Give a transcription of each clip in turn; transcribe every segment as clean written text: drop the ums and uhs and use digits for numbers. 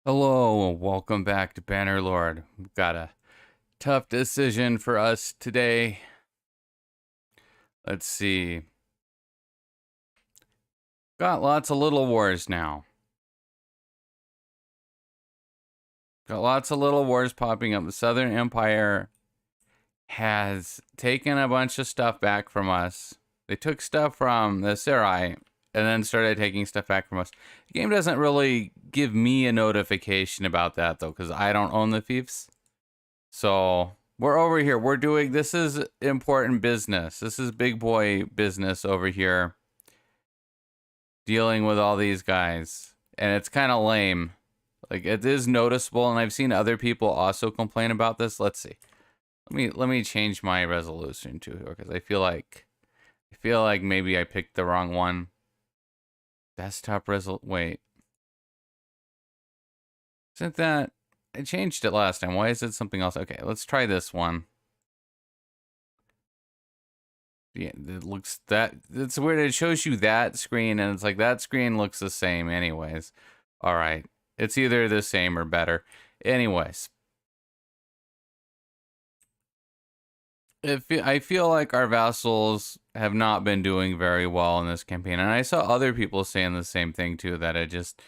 Hello, and welcome back to Bannerlord. We've got a tough decision for us today. Let's see. Got lots of little wars now. Got lots of little wars popping up. The Southern Empire has taken a bunch of stuff back from us. They took stuff from the Sarai and then started taking stuff back from us. The game doesn't really give me a notification about that, though, because I don't own the fiefs. So we're over here. We're doing, this is important business. This is big boy business over here. Dealing with all these guys. And it's kind of lame. Like, it is noticeable, and I've seen other people also complain about this. Let's see. Let me change my resolution to here, because I feel like maybe I picked the wrong one. Desktop wait. Isn't that, I changed it last time. Why is it something else? Okay, let's try this one. Yeah, it looks it's weird. It shows you that screen, and it's like that screen looks the same anyways. All right. It's either the same or better. Anyways. I feel like our vassals have not been doing very well in this campaign. And I saw other people saying the same thing too, that it just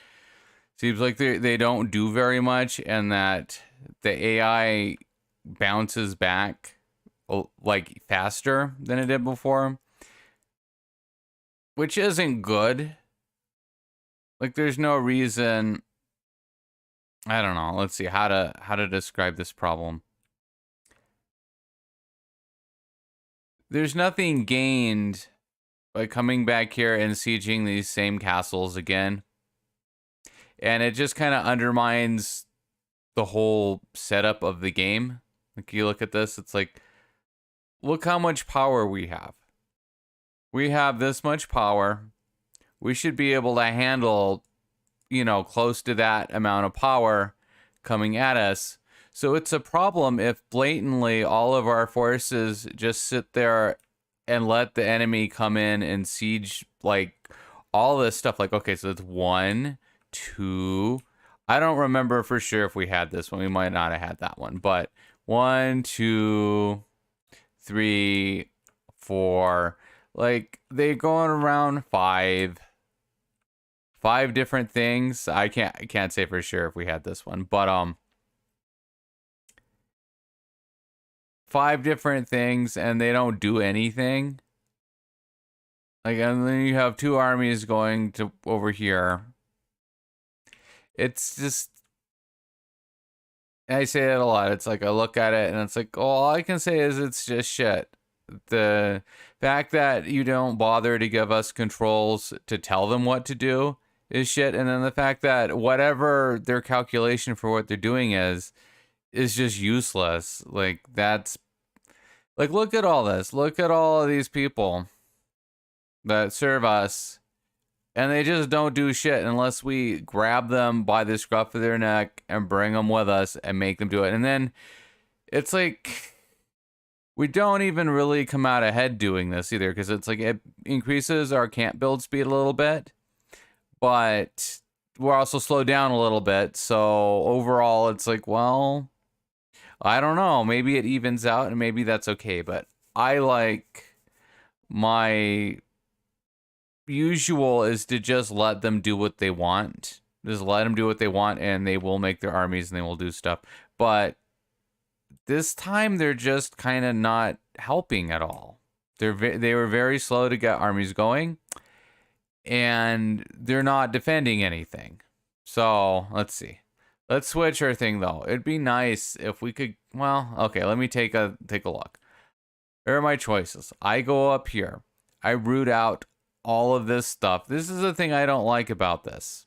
seems like they don't do very much, and that the AI bounces back like faster than it did before, which isn't good. Like, there's no reason. I don't know. Let's see how to describe this problem. There's nothing gained by coming back here and sieging these same castles again. And it just kind of undermines the whole setup of the game. Like, you look at this, it's like, look how much power we have. We have this much power. We should be able to handle, you know, close to that amount of power coming at us. So it's a problem if blatantly all of our forces just sit there and let the enemy come in and siege, like, all this stuff. Like, okay, so it's 1, 2. I don't remember for sure if we had this one. We might not have had that one. But 1, 2, 3, 4. Like, they going around 5. 5 different things. I can't say for sure if we had this one. But 5 different things, and they don't do anything. Like, and then you have 2 armies going to over here. It's just, I say it a lot. It's like, I look at it and it's like, oh, all I can say is it's just shit. The fact that you don't bother to give us controls to tell them what to do is shit. And then the fact that whatever their calculation for what they're doing is just useless. Like, that's, like, look at all this. Look at all of these people that serve us, and they just don't do shit unless we grab them by the scruff of their neck and bring them with us and make them do it. And then it's like, we don't even really come out ahead doing this either, because it's like, it increases our camp build speed a little bit, but we're also slowed down a little bit. So overall, it's like, well, I don't know. Maybe it evens out, and maybe that's okay. But I like, my usual is to just let them do what they want. Just let them do what they want, and they will make their armies, and they will do stuff. But this time, they're just kind of not helping at all. They were very slow to get armies going, and they're not defending anything. So let's see. Let's switch our thing, though. It'd be nice if we could, well, okay, let me take a look. Here are my choices. I go up here. I root out all of this stuff. This is the thing I don't like about this.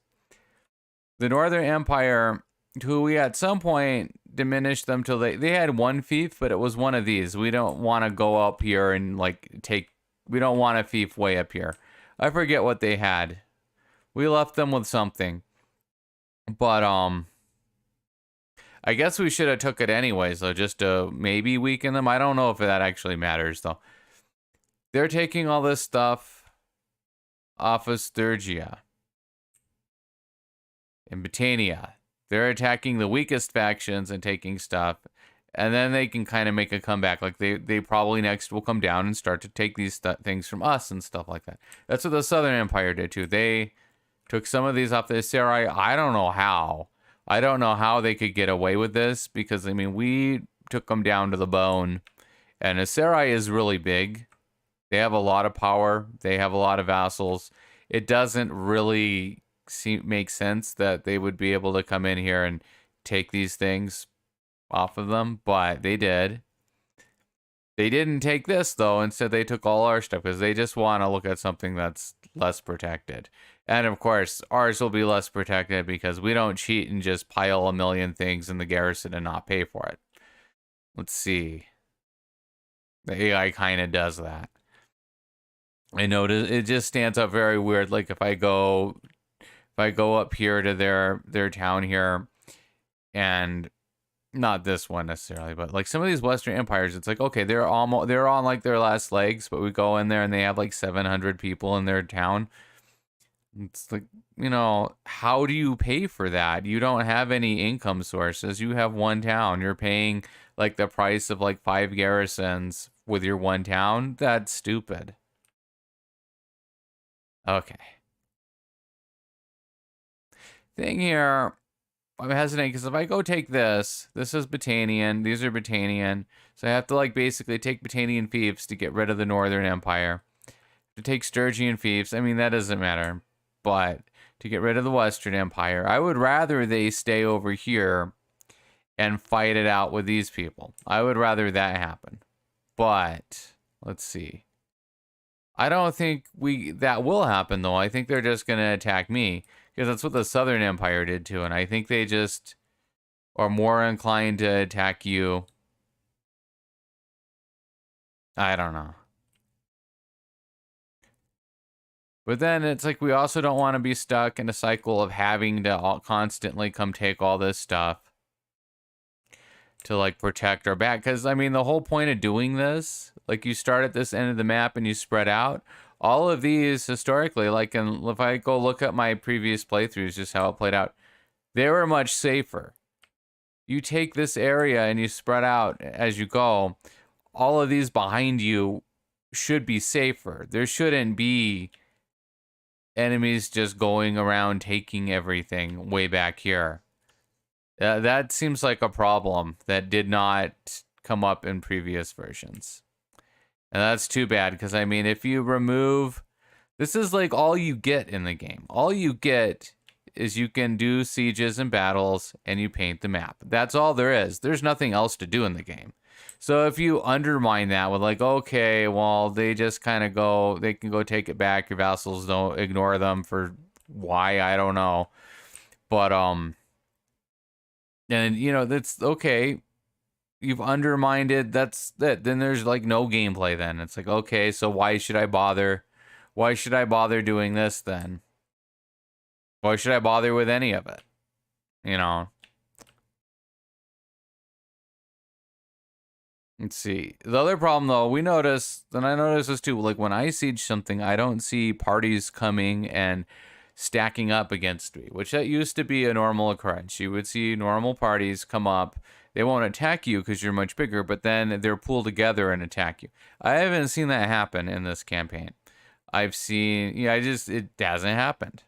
The Northern Empire, who we at some point diminished them till they had 1 fief, but it was one of these. We don't want to go up here and, like, we don't want a fief way up here. I forget what they had. We left them with something. But, I guess we should have took it anyways, though, just to maybe weaken them. I don't know if that actually matters, though. They're taking all this stuff off of Sturgia and Britannia. They're attacking the weakest factions and taking stuff. And then they can kind of make a comeback. Like they probably next will come down and start to take these things from us and stuff like that. That's what the Southern Empire did too. They took some of these off the Asari. I don't know how. I don't know how they could get away with this because, I mean, we took them down to the bone. And Asari is really big. They have a lot of power. They have a lot of vassals. It doesn't really make sense that they would be able to come in here and take these things off of them, but they did. They didn't take this, though. Instead, they took all our stuff because they just want to look at something that's less protected. And, of course, ours will be less protected because we don't cheat and just pile a million things in the garrison and not pay for it. Let's see. The AI kind of does that. I notice it just stands out very weird. Like, if I go up here to their town here, and not this one necessarily, but like some of these Western empires, it's like, okay, they're on like their last legs, but we go in there and they have like 700 people in their town. It's like, you know, how do you pay for that? You don't have any income sources. You have one town. You're paying like the price of like 5 garrisons with your one town. That's stupid. Okay. Thing here, I'm hesitant because if I go take this is Battanian, these are Battanian, so I have to like basically take Battanian fiefs to get rid of the Northern Empire. To take Sturgian fiefs, I mean, that doesn't matter, but to get rid of the Western Empire, I would rather they stay over here and fight it out with these people. I would rather that happen. But let's see. I don't think that will happen though. I think they're just gonna attack me. Because that's what the Southern Empire did too, and I think they just are more inclined to attack you. I don't know. But then it's like we also don't want to be stuck in a cycle of having to constantly come take all this stuff to like protect our back. Because I mean, the whole point of doing this, like you start at this end of the map and you spread out. All of these historically, like, and if I go look at my previous playthroughs, just how it played out, they were much safer. You take this area and you spread out as you go. All of these behind you should be safer. There shouldn't be enemies just going around taking everything way back here. That seems like a problem that did not come up in previous versions. And that's too bad, because, I mean, if you remove... This is, like, all you get in the game. All you get is you can do sieges and battles, and you paint the map. That's all there is. There's nothing else to do in the game. So if you undermine that with, like, okay, well, they just kind of go... They can go take it back. Your vassals don't ignore them for why, I don't know. But, and, you know, that's okay. You've undermined it. That's it. Then there's like no gameplay then. It's like, okay, so why should I bother? Why should I bother doing this then? Why should I bother with any of it? You know? Let's see. The other problem though, we noticed, and I noticed this too, like when I siege something, I don't see parties coming and stacking up against me, which that used to be a normal occurrence. You would see normal parties come up. They won't attack you because you're much bigger, but then they're pulled together and attack you. I haven't seen that happen in this campaign. I've seen, yeah, it hasn't happened.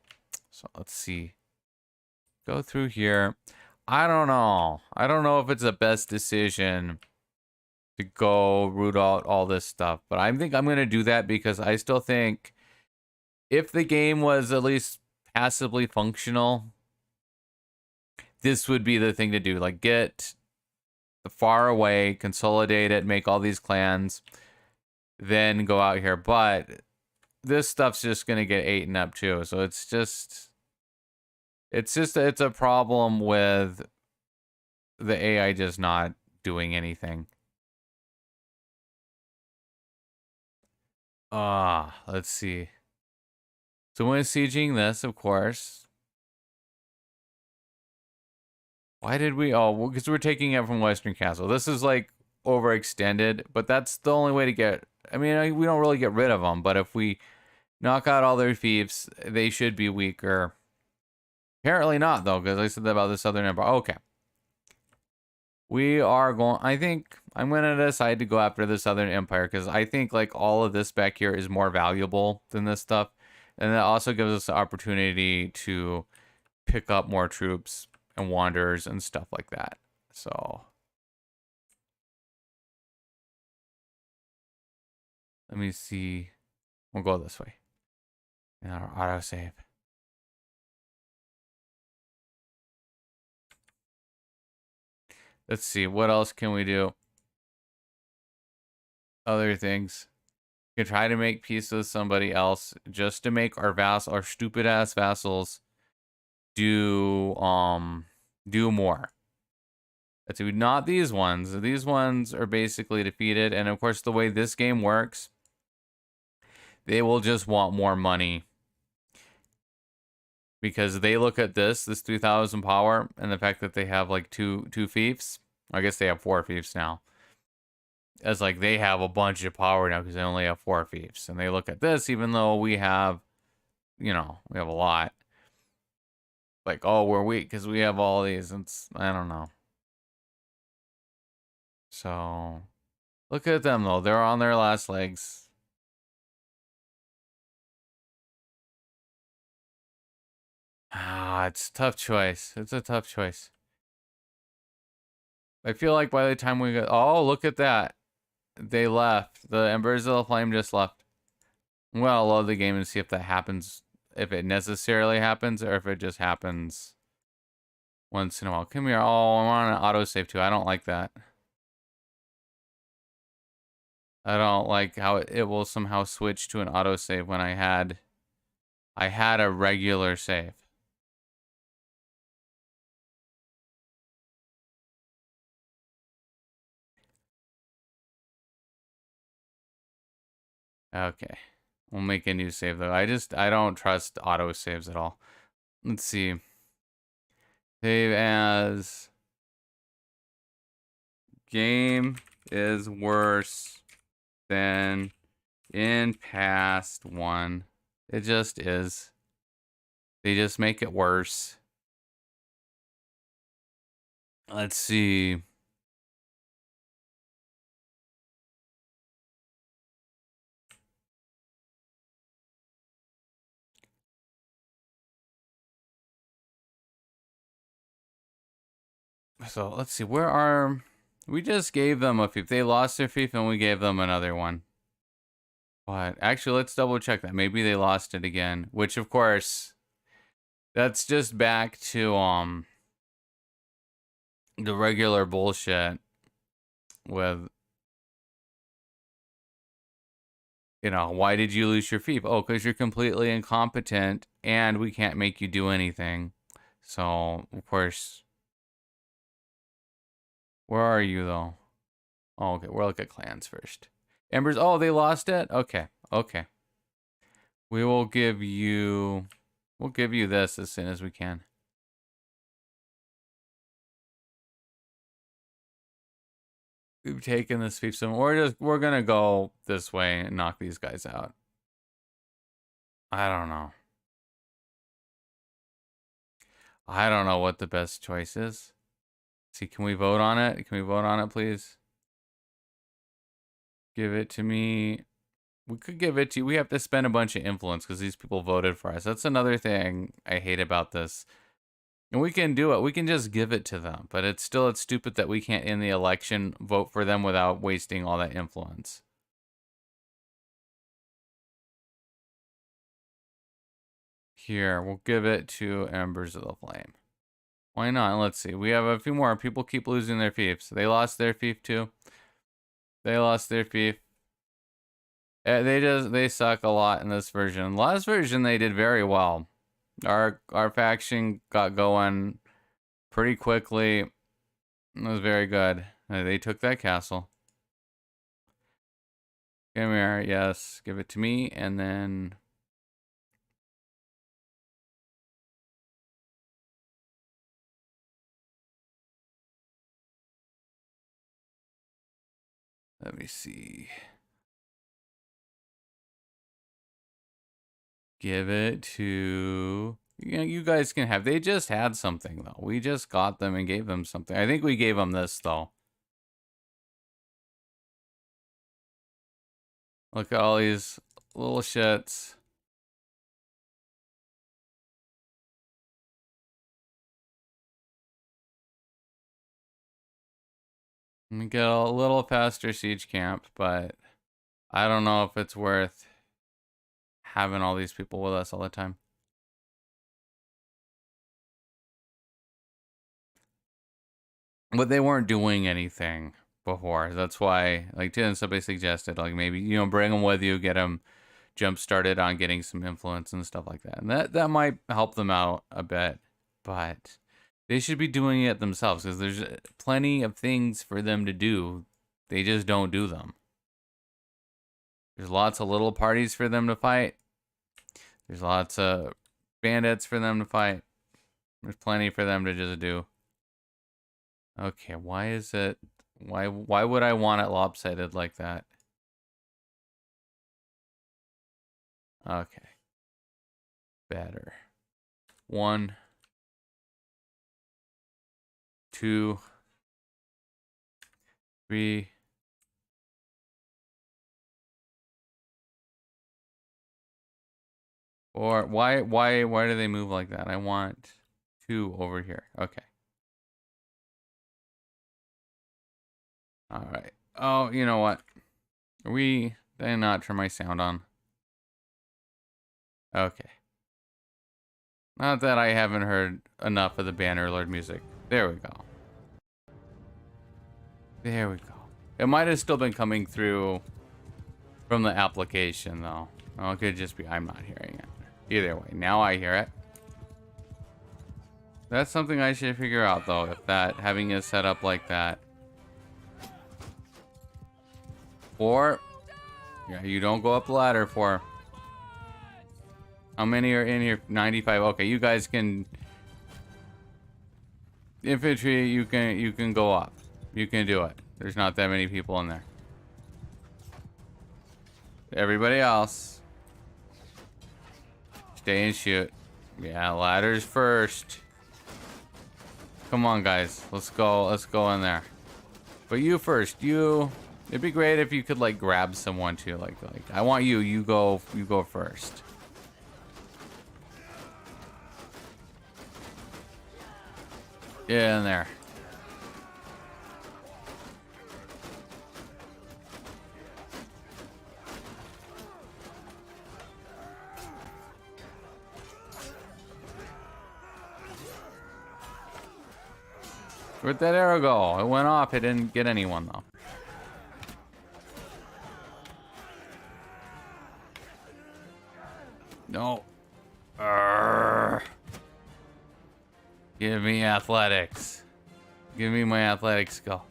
So let's see. Go through here. I don't know. I don't know if it's the best decision to go root out all this stuff, but I think I'm going to do that because I still think if the game was at least passively functional, this would be the thing to do. Like, get far away, consolidate it, make all these clans, then go out here. But this stuff's just gonna get eaten up too. So it's a problem with the AI just not doing anything. Let's see. So when sieging this, of course. Why did we? Oh, well, because we're taking it from Western Castle. This is like overextended, but that's the only way to get. I mean, we don't really get rid of them, but if we knock out all their fiefs, they should be weaker. Apparently not, though, because I said that about the Southern Empire. Okay. We are going... I think I'm going to decide to go after the Southern Empire, because I think, like, all of this back here is more valuable than this stuff. And that also gives us the opportunity to pick up more troops and wanderers and stuff like that. So... let me see. We'll go this way. And our autosave. Let's see. What else can we do? Other things. We can try to make peace with somebody else just to make our stupid ass vassals do more. Let's see. Not these ones. These ones are basically defeated. And of course, the way this game works, they will just want more money. Because they look at this 3,000 power, and the fact that they have like two fiefs. I guess they have 4 fiefs now. As like they have a bunch of power now because they only have 4 fiefs. And they look at this, even though we have, we have a lot. Like, oh, we're weak because we have all these. It's, I don't know. So, look at them though. They're on their last legs. Ah, it's a tough choice. It's a tough choice. I feel like by the time we get... oh, look at that. They left. The Embers of the Flame just left. I'm going to load the game and see if that happens. If it necessarily happens or if it just happens once in a while. Come here. Oh, I'm on an autosave too. I don't like that. I don't like how it will somehow switch to an autosave when I had a regular save. Okay. We'll make a new save though. I don't trust autosaves at all. Let's see. Save as game is worse than in past one. It just is. They just make it worse. Let's see. So let's see. Where are... we just gave them a fief. They lost their fief and we gave them another one. But actually, let's double check that. Maybe they lost it again. Which, of course, that's just back to the regular bullshit with, why did you lose your fief? Oh, because you're completely incompetent and we can't make you do anything. So, of course, where are you though? Oh, okay, we'll look at clans first. Embers, oh, they lost it? Okay, okay. We'll give you this as soon as we can. We've taken this fief, so we're gonna go this way and knock these guys out. I don't know. I don't know what the best choice is. See, can we vote on it? Can we vote on it, please? Give it to me. We could give it to you. We have to spend a bunch of influence because these people voted for us. That's another thing I hate about this. And we can do it. We can just give it to them. But it's stupid that we can't, in the election, vote for them without wasting all that influence. Here, we'll give it to Embers of the Flame. Why not? Let's see. We have a few more. People keep losing their fiefs. They lost their fief too. They lost their fief. They suck a lot in this version. Last version they did very well. Our faction got going pretty quickly. It was very good. They took that castle. Come here, yes. Give it to me, and then... let me see. Give it to You know, you guys can have. They just had something, though. We just got them and gave them something. I think we gave them this, though. Look at all these little shits. We get a little faster siege camp, but I don't know if it's worth having all these people with us all the time. But they weren't doing anything before. That's why, like, somebody suggested, like, maybe, you know, bring them with you, get them jump started on getting some influence and stuff like that. And that might help them out a bit. But they should be doing it themselves because there's plenty of things for them to do. They just don't do them. There's lots of little parties for them to fight. There's lots of bandits for them to fight. There's plenty for them to just do. Okay, why is it... Why would I want it lopsided like that? Okay. Better. 1, 2, 3. Or why do they move like that? I want 2 over here. Okay. All right. Oh, you know what? Did I not turn my sound on? Okay. Not that I haven't heard enough of the Bannerlord music. There we go. There we go. It might have still been coming through from the application, though. Oh, it could just be I'm not hearing it. Either way, now I hear it. That's something I should figure out, though, if having it set up like that. Or, yeah, you don't go up the ladder for. How many are in here? 95. Okay, you guys can. Infantry, you can go up. You can do it. There's not that many people in there. Everybody else, stay and shoot. Yeah, ladders first. Come on, guys. Let's go. Let's go in there. But you first. It'd be great if you could like grab someone too. Like I want you. You go first. Get in there. Where'd that arrow go? It went off. It didn't get anyone though. No. Give me athletics. Give me my athletic skill.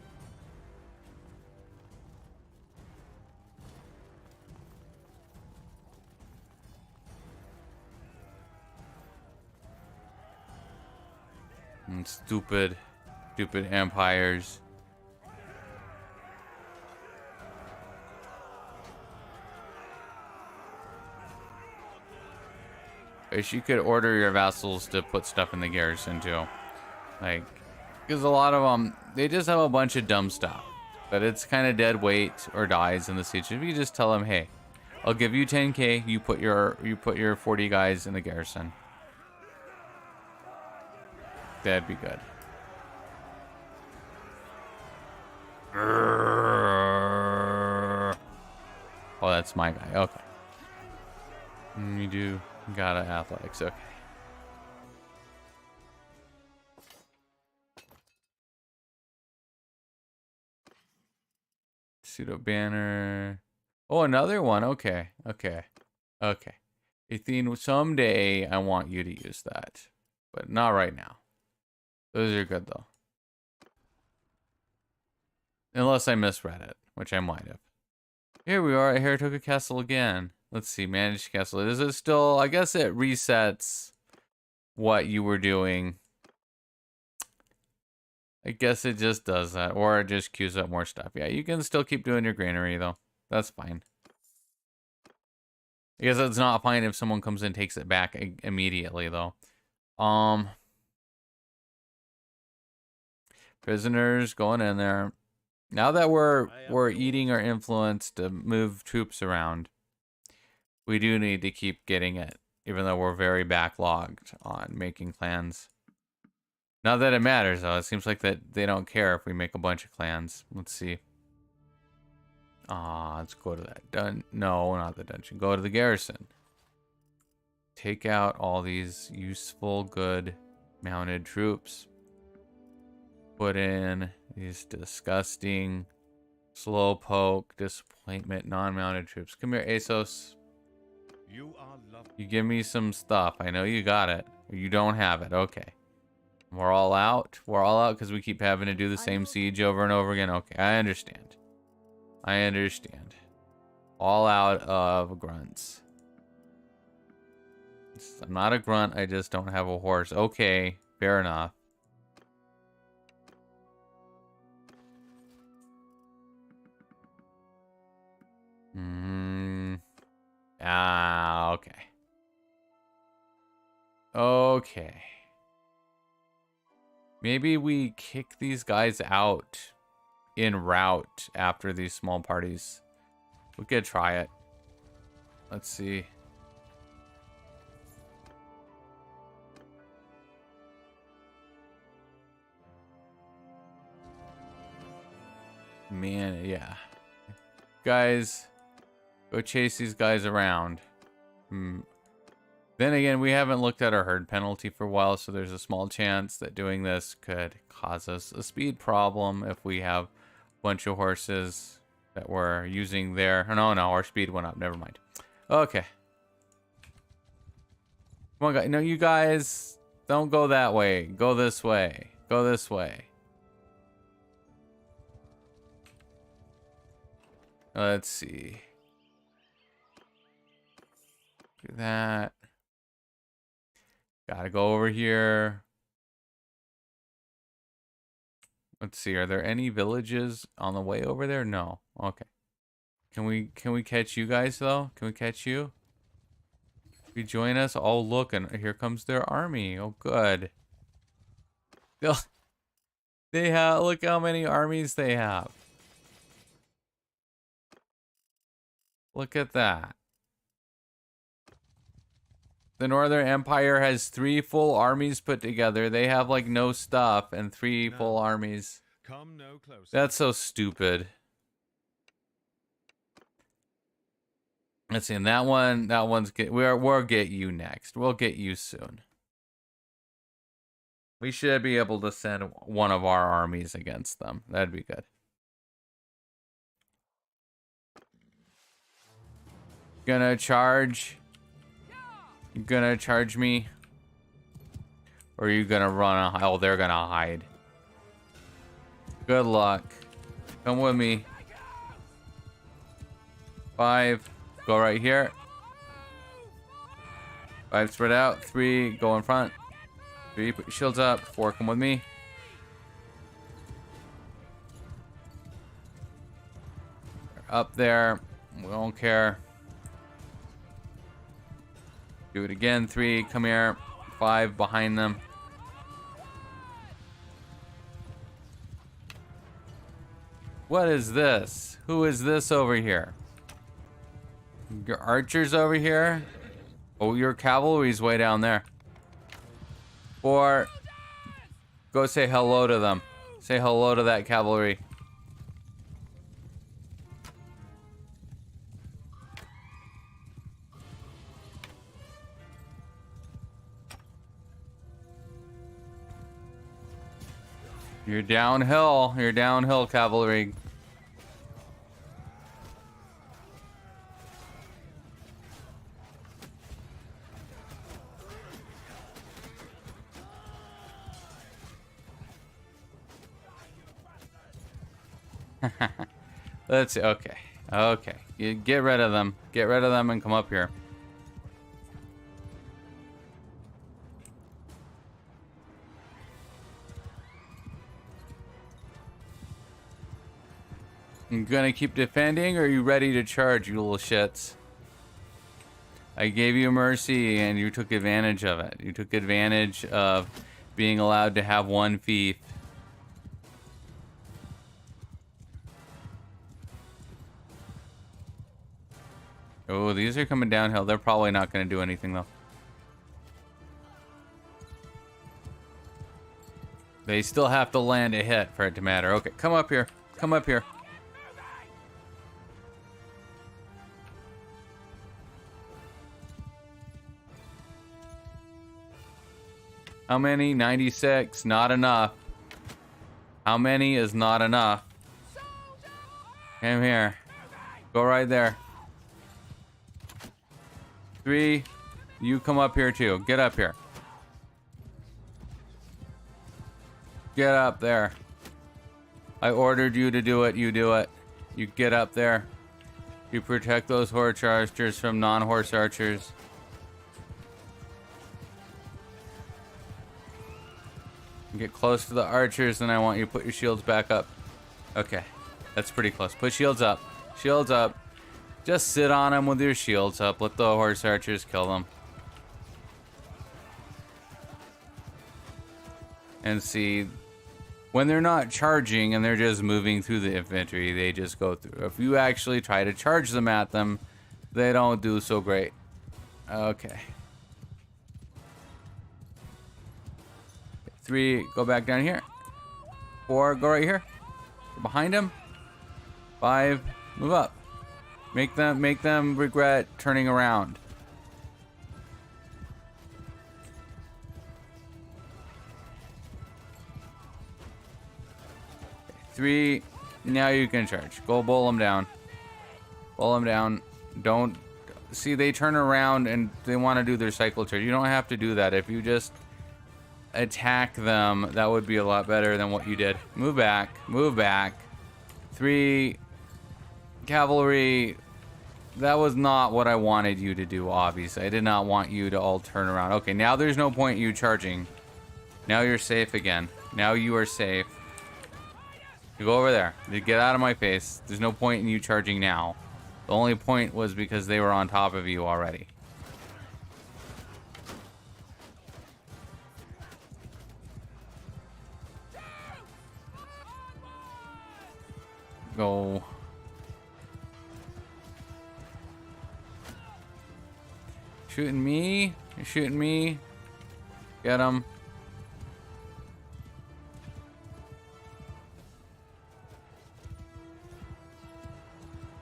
And stupid empires. Wish you could order your vassals to put stuff in the garrison too. Like, because a lot of them, they just have a bunch of dumb stuff. But it's kind of dead weight or dies in the siege. If you just tell them, hey, I'll give you 10k, you put your 40 guys in the garrison. That'd be good. Oh, that's my guy. Okay. You do got athletics. Okay. Pseudo banner. Oh, another one. Okay. Athene, someday I want you to use that, but not right now. Those are good though. Unless I misread it, which I might have. Here we are at Haratoga Castle again. Let's see, managed castle. Is it still, I guess it resets what you were doing. I guess it just does that, or it just queues up more stuff. Yeah, you can still keep doing your granary though. That's fine. I guess it's not fine if someone comes in and takes it back immediately though. Prisoners going in there. Now that we're eating our influence to move troops around, we do need to keep getting it, even though we're very backlogged on making clans. Not that it matters though. It seems like that they don't care if we make a bunch of clans. Let's see. Let's go to that no, not the dungeon. Go to the garrison. Take out all these useful, good mounted troops. Put in these disgusting, slowpoke, disappointment, non-mounted troops. Come here, ASOS. You give me some stuff. I know you got it. You don't have it. Okay. We're all out. We're all out because we keep having to do the same siege over and over again. Okay, I understand. I understand. All out of grunts. I'm not a grunt. I just don't have a horse. Okay, fair enough. Okay. Okay. Maybe we kick these guys out in route after these small parties. We could try it. Let's see. Man, yeah. Guys, go chase these guys around. Then again, we haven't looked at our herd penalty for a while, so there's a small chance that doing this could cause us a speed problem if we have a bunch of horses that we're using there. Oh, no, our speed went up. Never mind. Okay. Come on, guys. No, you guys, don't go that way. Go this way. Go this way. Let's see. Do that. Gotta go over here. Let's see. Are there any villages on the way over there? No. Okay. Can we catch you guys though? Can we catch you? You join us? Oh, look, and here comes their army. Oh, good. They have. Look how many armies they have. Look at that. The Northern Empire has 3 full armies put together. They have like no stuff and 3 full armies. Come no closer. That's so stupid. Let's see, and that one's we'll get you next. We'll get you soon. We should be able to send one of our armies against them. That'd be good. Gonna charge. You gonna charge me? Or are you gonna run? Oh, they're gonna hide. Good luck. Come with me. 5. Go right here. 5 spread out. 3 go in front. 3 put your shields up. 4 come with me. Up there. We don't care. Do it again. 3 come here. 5 behind them. What is this? Who is this over here? Your archers over here? Oh, your cavalry's way down there. 4. Go say hello to them. Say hello to that cavalry. You're downhill. You're downhill, cavalry. Let's see. Okay. Okay. You get rid of them. Get rid of them and come up here. You gonna keep defending, or are you ready to charge, you little shits? I gave you mercy and you took advantage of it. You took advantage of being allowed to have one fief. Oh, these are coming downhill. They're probably not going to do anything, though. They still have to land a hit for it to matter. Okay, come up here. Come up here. How many? 96. Not enough. How many is not enough? Come here. Go right there. 3. You come up here too. Get up here. Get up there. I ordered you to do it. You do it. You get up there. You protect those horse archers from non-horse archers. Get close to the archers, and I want you to put your shields back up. Okay. That's pretty close. Put shields up. Shields up. Just sit on them with your shields up. Let the horse archers kill them. And see, when they're not charging and they're just moving through the infantry, they just go through. If you actually try to charge them at them, they don't do so great. Okay. 3, go back down here. 4, go right here. Behind him. 5, move up. Make them regret turning around. 3, now you can charge. Go bowl them down. Bowl them down. Don't see, they turn around and they want to do their cycle charge. You don't have to do that. If you just attack them, that would be a lot better than what you did. Move back. Move back. 3, cavalry. That was not what I wanted you to do, obviously. I did not want you to all turn around. Okay, now there's no point in you charging. Now you're safe again. Now you are safe. You go over there. You get out of my face. There's no point in you charging now. The only point was because they were on top of you already. Go. Shooting me? You're shooting me? Get him.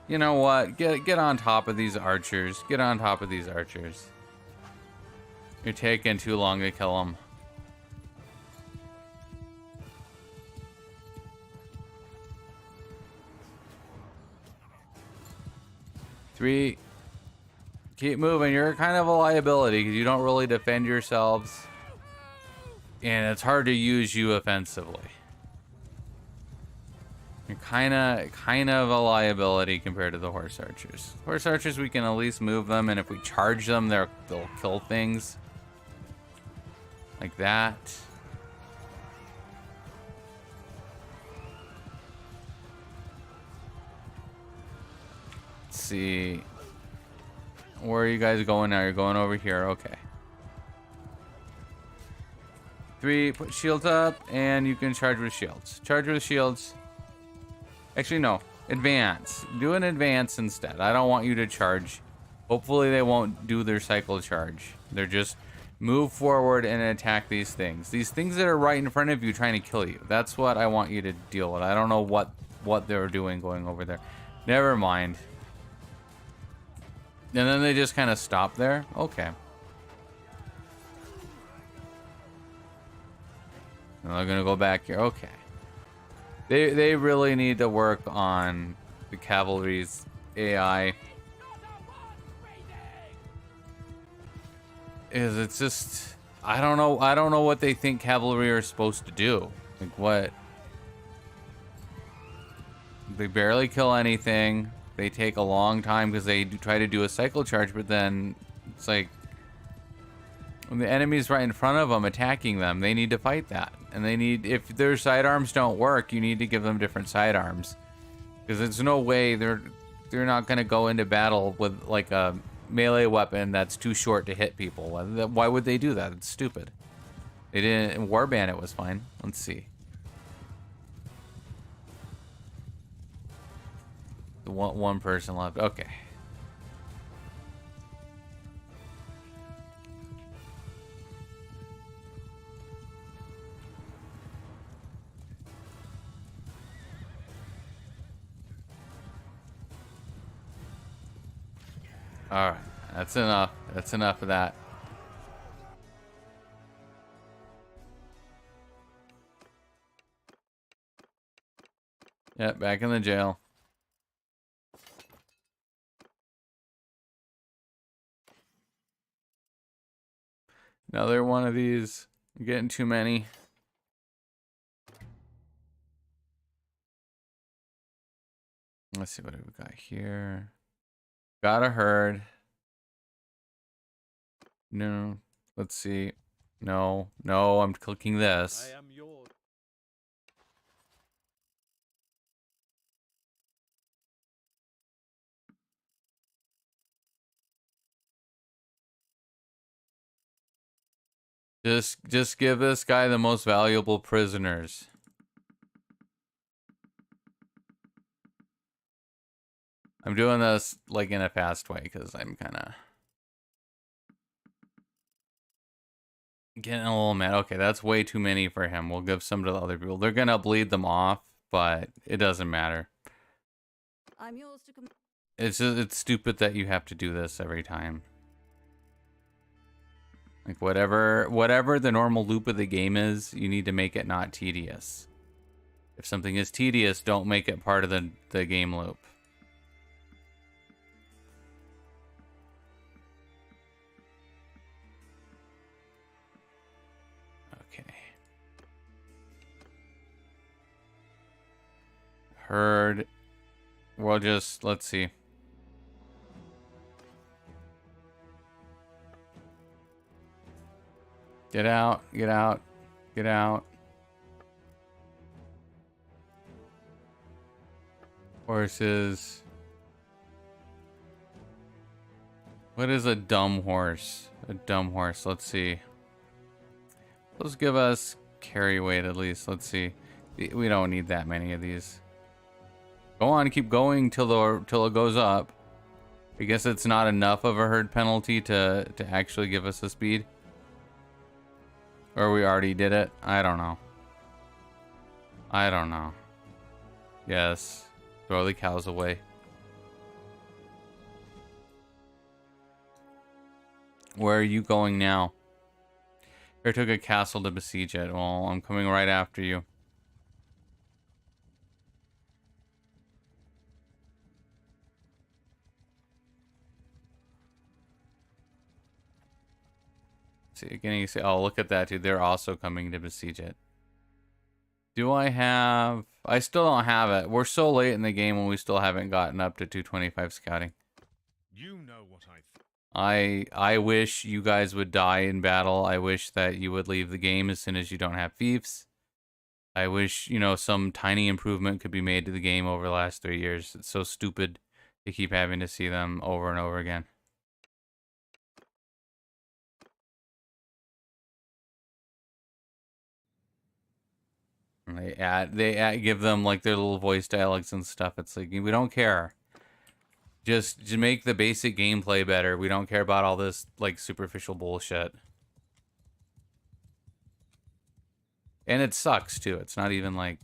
You know what? Get on top of these archers. Get on top of these archers. You're taking too long to kill them. Three. Keep moving. You're kind of a liability because you don't really defend yourselves. And it's hard to use you offensively. You're kind of a liability compared to the horse archers. Horse archers, we can at least move them, and if we charge them, they'll kill things. Like that. Let's see. Where are you guys going now? You're going over here. Okay. 3, put shields up, and you can charge with shields. Charge with shields. Actually, no. Advance. Do an advance instead. I don't want you to charge. Hopefully they won't do their cycle charge. They're just move forward and attack these things. These things that are right in front of you trying to kill you. That's what I want you to deal with. I don't know what they're doing going over there. Never mind. And then they just kind of stop there? Okay. And they're going to go back here. Okay. They really need to work on the cavalry's AI. It's just, I don't know what they think cavalry are supposed to do. Like what? They barely kill anything. They take a long time because they try to do a cycle charge, but then it's like when the enemy's right in front of them attacking them, they need to fight that. And they need, if their sidearms don't work, you need to give them different sidearms. Because there's no way they're not going to go into battle with like a melee weapon that's too short to hit people. Why would they do that? It's stupid. They didn't warband it was fine. Let's see. One person left. Okay. All right, that's enough. That's enough of that. Yep, back in the jail. Another one of these. I'm getting too many. Let's see what we got here. Got a herd. No. Let's see. No. No, I'm clicking this. I am yours. Just give this guy the most valuable prisoners. I'm doing this like in a fast way because I'm kind of getting a little mad. Okay, that's way too many for him. We'll give some to the other people. They're gonna bleed them off, but it doesn't matter. I'm yours to It's stupid that you have to do this every time. Like whatever the normal loop of the game is, you need to make it not tedious. If something is tedious, don't make it part of the game loop. Okay. Herd. We'll just, let's see. Get out, get out, get out. Horses. What is a dumb horse? A dumb horse, let's see. Let's give us carry weight at least, let's see. We don't need that many of these. Go on, keep going till it goes up. I guess it's not enough of a herd penalty to actually give us a speed. Or we already did it? I don't know. I don't know. Yes. Throw the cows away. Where are you going now? I took a castle to besiege it. Well, I'm coming right after you. See, again, you say, oh, look at that, dude. They're also coming to besiege it. Do I have... I still don't have it. We're so late in the game when we still haven't gotten up to 225 scouting. You know what I wish you guys would die in battle. I wish that you would leave the game as soon as you don't have fiefs. I wish, you know, some tiny improvement could be made to the game over the last 3 years. It's so stupid to keep having to see them over and over again. And they give them like their little voice dialogues and stuff. It's like, we don't care. Just make the basic gameplay better. We don't care about all this like superficial bullshit. And it sucks too. It's not even like,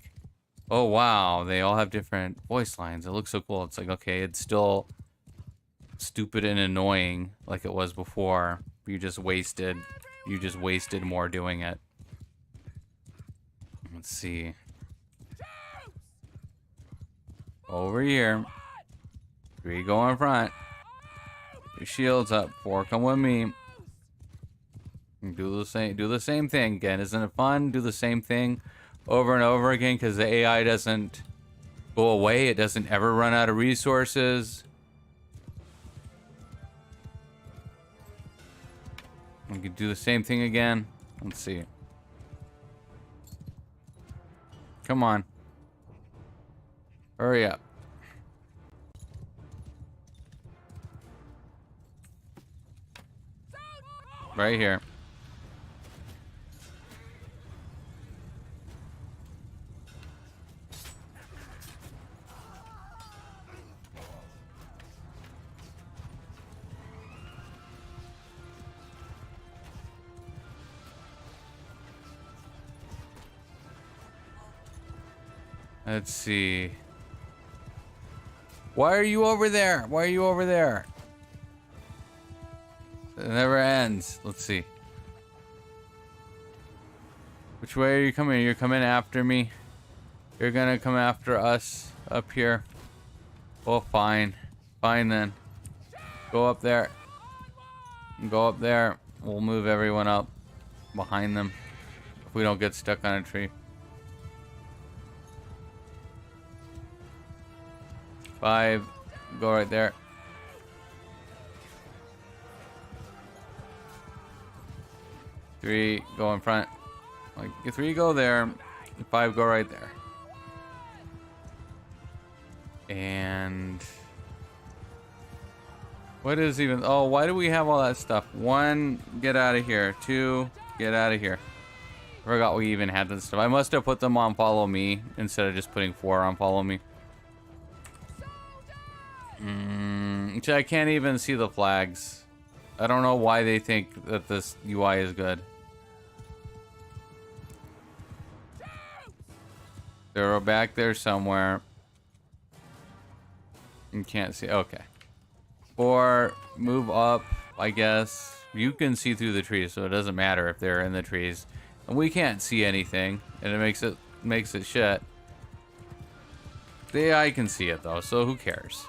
oh wow, they all have different voice lines. It looks so cool. It's like, okay, it's still stupid and annoying like it was before. You just wasted more doing it. Let's see. Over here. 3 go in front. Your shields up. 4 come with me. Do the same thing again. Isn't it fun? Do the same thing over and over again because the AI doesn't go away. It doesn't ever run out of resources. We can do the same thing again. Let's see. Come on. Hurry up. Right here. Let's see. Why are you over there? Why are you over there? It never ends. Let's see. Which way are you coming? You're coming after me? You're gonna come after us up here? Oh, fine. Fine then. Go up there. Go up there. We'll move everyone up behind them if we don't get stuck on a tree. 5. Go right there. 3. Go in front. Like 3 go there. 5 go right there. And what is even? Oh, why do we have all that stuff? 1, get out of here. 2, get out of here. I forgot we even had this stuff. I must have put them on follow me instead of just putting 4 on follow me. I can't even see the flags. I don't know why they think that this UI is good. They're back there somewhere. You can't see. Okay. 4, move up, I guess. You can see through the trees, so it doesn't matter if they're in the trees. And we can't see anything, and it makes it shit. The AI can see it though, so who cares?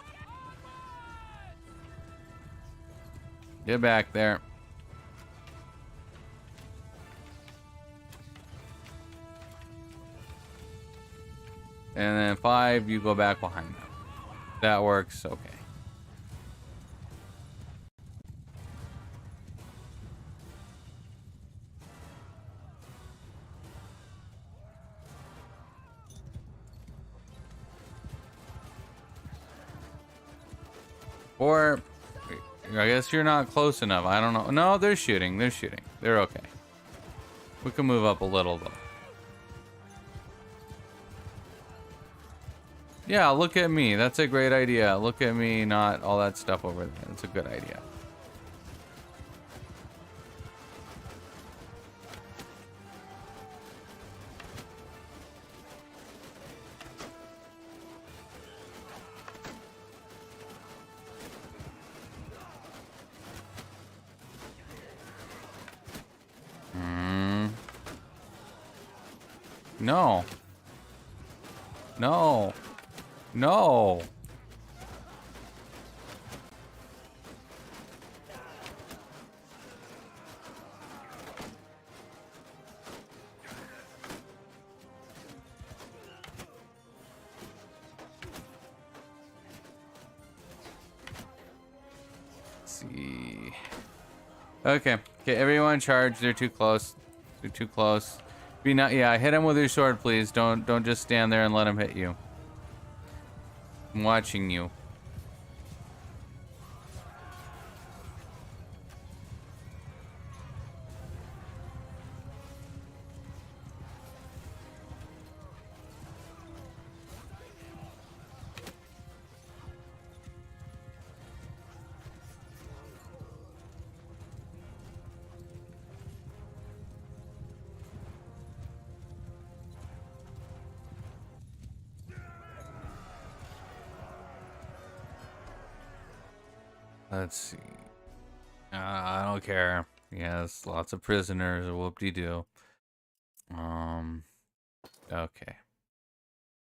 Get back there. And then 5, you go back behind them. That works, okay. Or, I guess you're not close enough. I don't know. No, they're shooting. They're shooting. They're okay. We can move up a little, though. Yeah, look at me. That's a great idea. Look at me, not all that stuff over there. That's a good idea. No. No. No. Let's see. Okay. Okay, everyone charge. They're too close. They're too close. Be not, yeah, hit him with your sword, please. Don't just stand there and let him hit you. I'm watching you. Let's see. I don't care. Yes, lots of prisoners. Whoop-de-doo. Okay.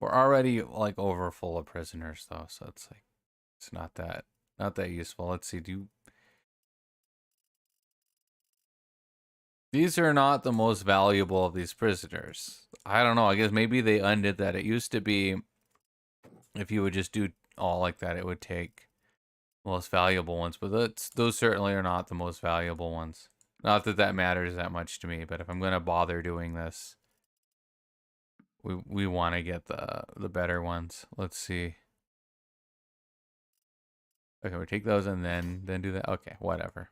We're already like over full of prisoners though, so it's like it's not that useful. Let's see. These are not the most valuable of these prisoners. I don't know. I guess maybe they undid that. It used to be if you would just do all like that, it would take most valuable ones, but those certainly are not the most valuable ones. Not that that matters that much to me, but if I'm gonna bother doing this, we want to get the better ones. Let's see. Okay, we take those and then do that. Okay, whatever.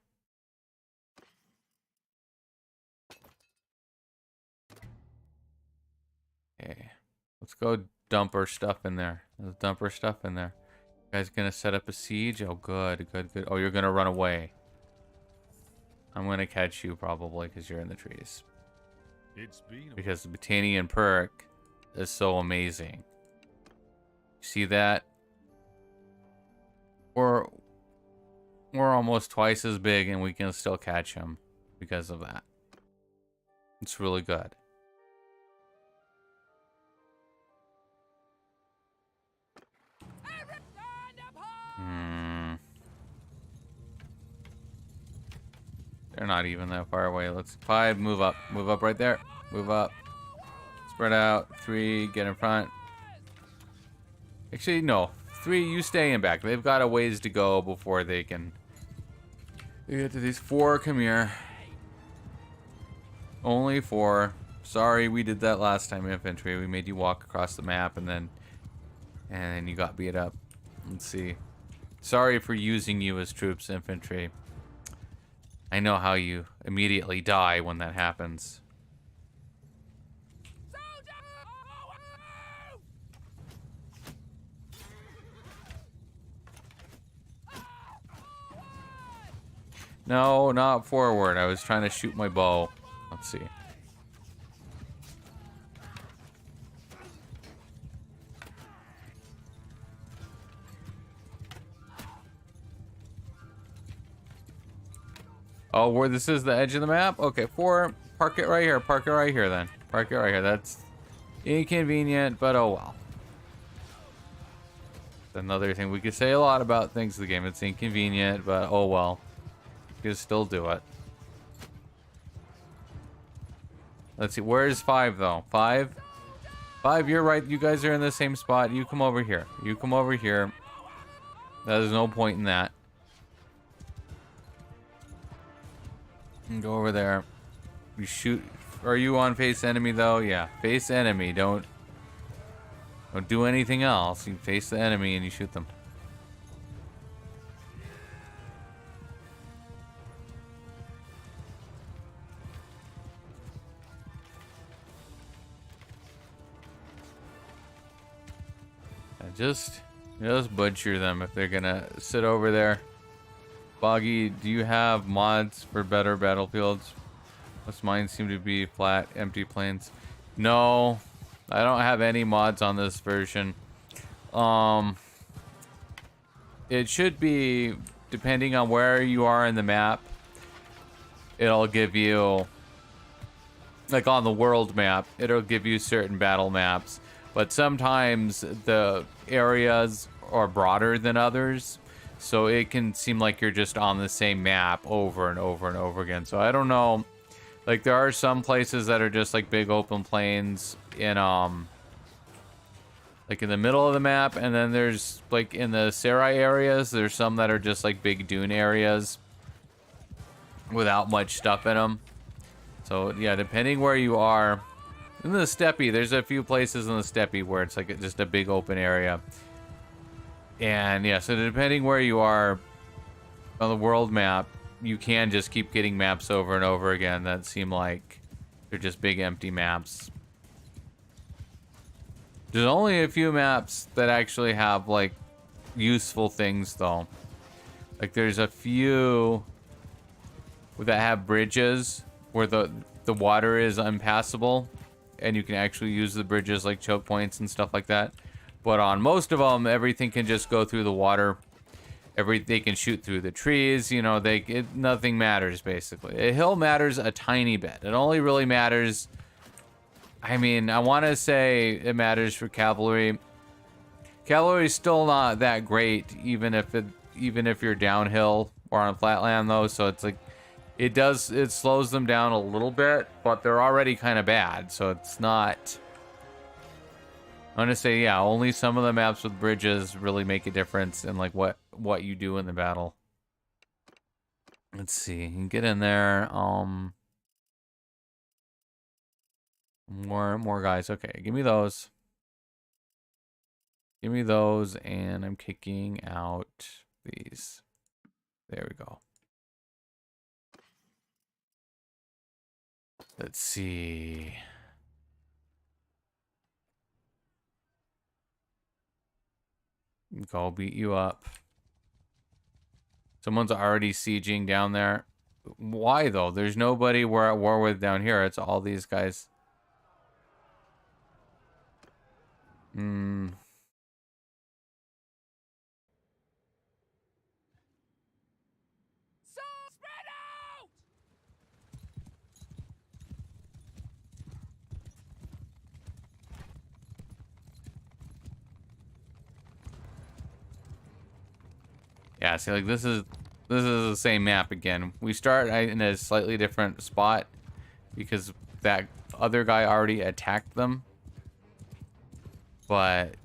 Okay. Let's go dump our stuff in there. Let's dump our stuff in there. You guys gonna set up a siege? Oh, good, good, good. Oh, you're gonna run away. I'm gonna catch you probably because you're in the trees. It's been a Because the Botanian perk is so amazing. You see that? We're almost twice as big and we can still catch him because of that. It's really good. They're not even that far away. Let's 5, move up. Move up right there. Move up. Spread out. 3, get in front. Actually, no. 3, you stay in back. They've got a ways to go before they can get to these. 4, come here. Only 4. Sorry, we did that last time, infantry. We made you walk across the map and then you got beat up. Let's see. Sorry for using you as troops, infantry. I know how you immediately die when that happens. No, not forward. I was trying to shoot my bow. Let's see. Oh, where this is the edge of the map? Okay, 4. Park it right here. Park it right here then. Park it right here. That's inconvenient, but oh well. Another thing we could say a lot about things in the game. It's inconvenient, but oh well. You can still do it. Let's see. Where's 5 though? 5? 5, you're right. You guys are in the same spot. You come over here. You come over here. There's no point in that. And go over there. You shoot. Are you on face enemy though? Yeah, face enemy. Don't do anything else. You face the enemy and you shoot them. Just butcher them if they're gonna sit over there. Boggy, do you have mods for better battlefields? Most mine seem to be flat, empty plains. No, I don't have any mods on this version. It should be, depending on where you are in the map, it'll give you, like on the world map, it'll give you certain battle maps. But sometimes the areas are broader than others. So it can seem like you're just on the same map over and over and over again. So I don't know. Like there are some places that are just like big open plains in like in the middle of the map, and then there's like in the Sarai areas, there's some that are just like big dune areas without much stuff in them. So yeah, depending where you are. In the steppe, there's a few places in the steppe where it's like just a big open area. And yeah, so depending where you are on the world map, you can just keep getting maps over and over again that seem like they're just big empty maps. There's only a few maps that actually have like useful things though. Like there's a few that have bridges where the water is impassable and you can actually use the bridges like choke points and stuff like that. But on most of them, everything can just go through the water. They can shoot through the trees. You know, nothing matters basically. A hill matters a tiny bit. It only really matters. I mean, I want to say it matters for cavalry. Cavalry is still not that great, even if you're downhill or on flatland though. So it's like it slows them down a little bit, but they're already kind of bad. So it's not. I'm gonna say, yeah, only some of the maps with bridges really make a difference in like what you do in the battle. Let's see, you can get in there. More guys. Okay, give me those. Give me those, and I'm kicking out these. There we go. Let's see. Go beat you up. Someone's already sieging down there. Why though? There's nobody we're at war with down here. It's all these guys. Hmm. Yeah, see, like this is the same map again. We start in a slightly different spot because that other guy already attacked them. But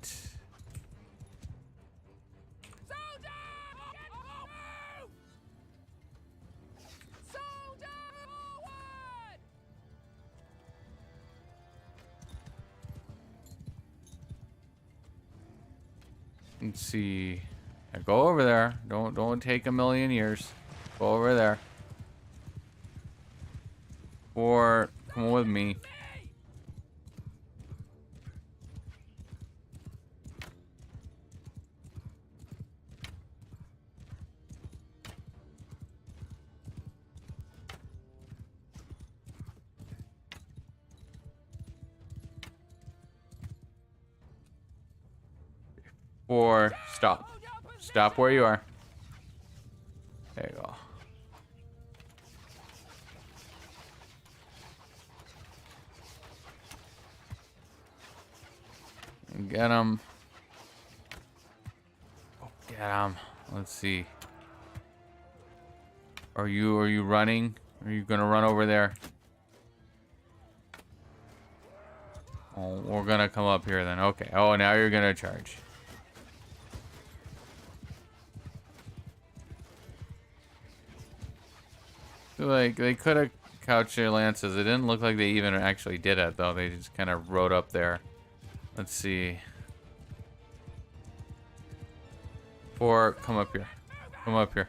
let's see. Yeah, go over there. Don't take a million years. Go over there. Or come with me. Or stop. Stop where you are. There you go. Get him. Get him. Let's see. Are you running? Are you gonna run over there? Oh, we're gonna come up here then. Okay. Oh, now you're gonna charge. Like they could have couched their lances. It didn't look like they even actually did it though. They just kind of rode up there. Let's see. Or come up here. Come up here.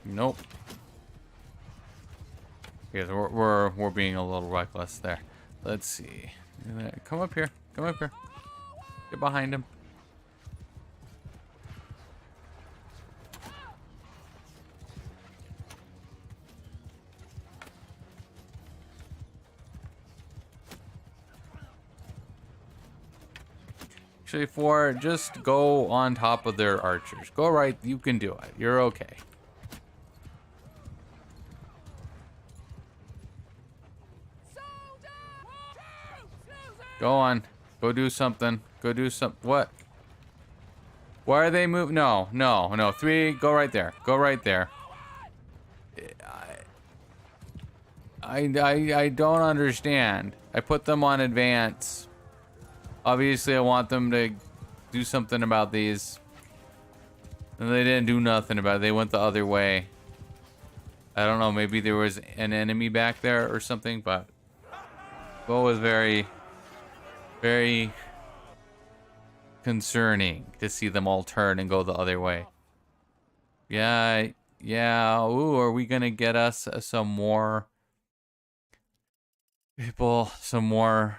Nope. Because we're being a little reckless there. Let's see. Come up here. Come up here. Get behind him. Actually, just go on top of their archers. Go right. You can do it. You're okay. Go on. Go do something. Go do some. What? Why are they moving? No, no, no. 3. Go right there. Go right there. I don't understand. I put them on advance. Obviously, I want them to do something about these. And they didn't do nothing about it. They went the other way. I don't know. Maybe there was an enemy back there or something, but it was very, very concerning to see them all turn and go the other way. Yeah, yeah. Ooh, are we gonna get us some more people, some more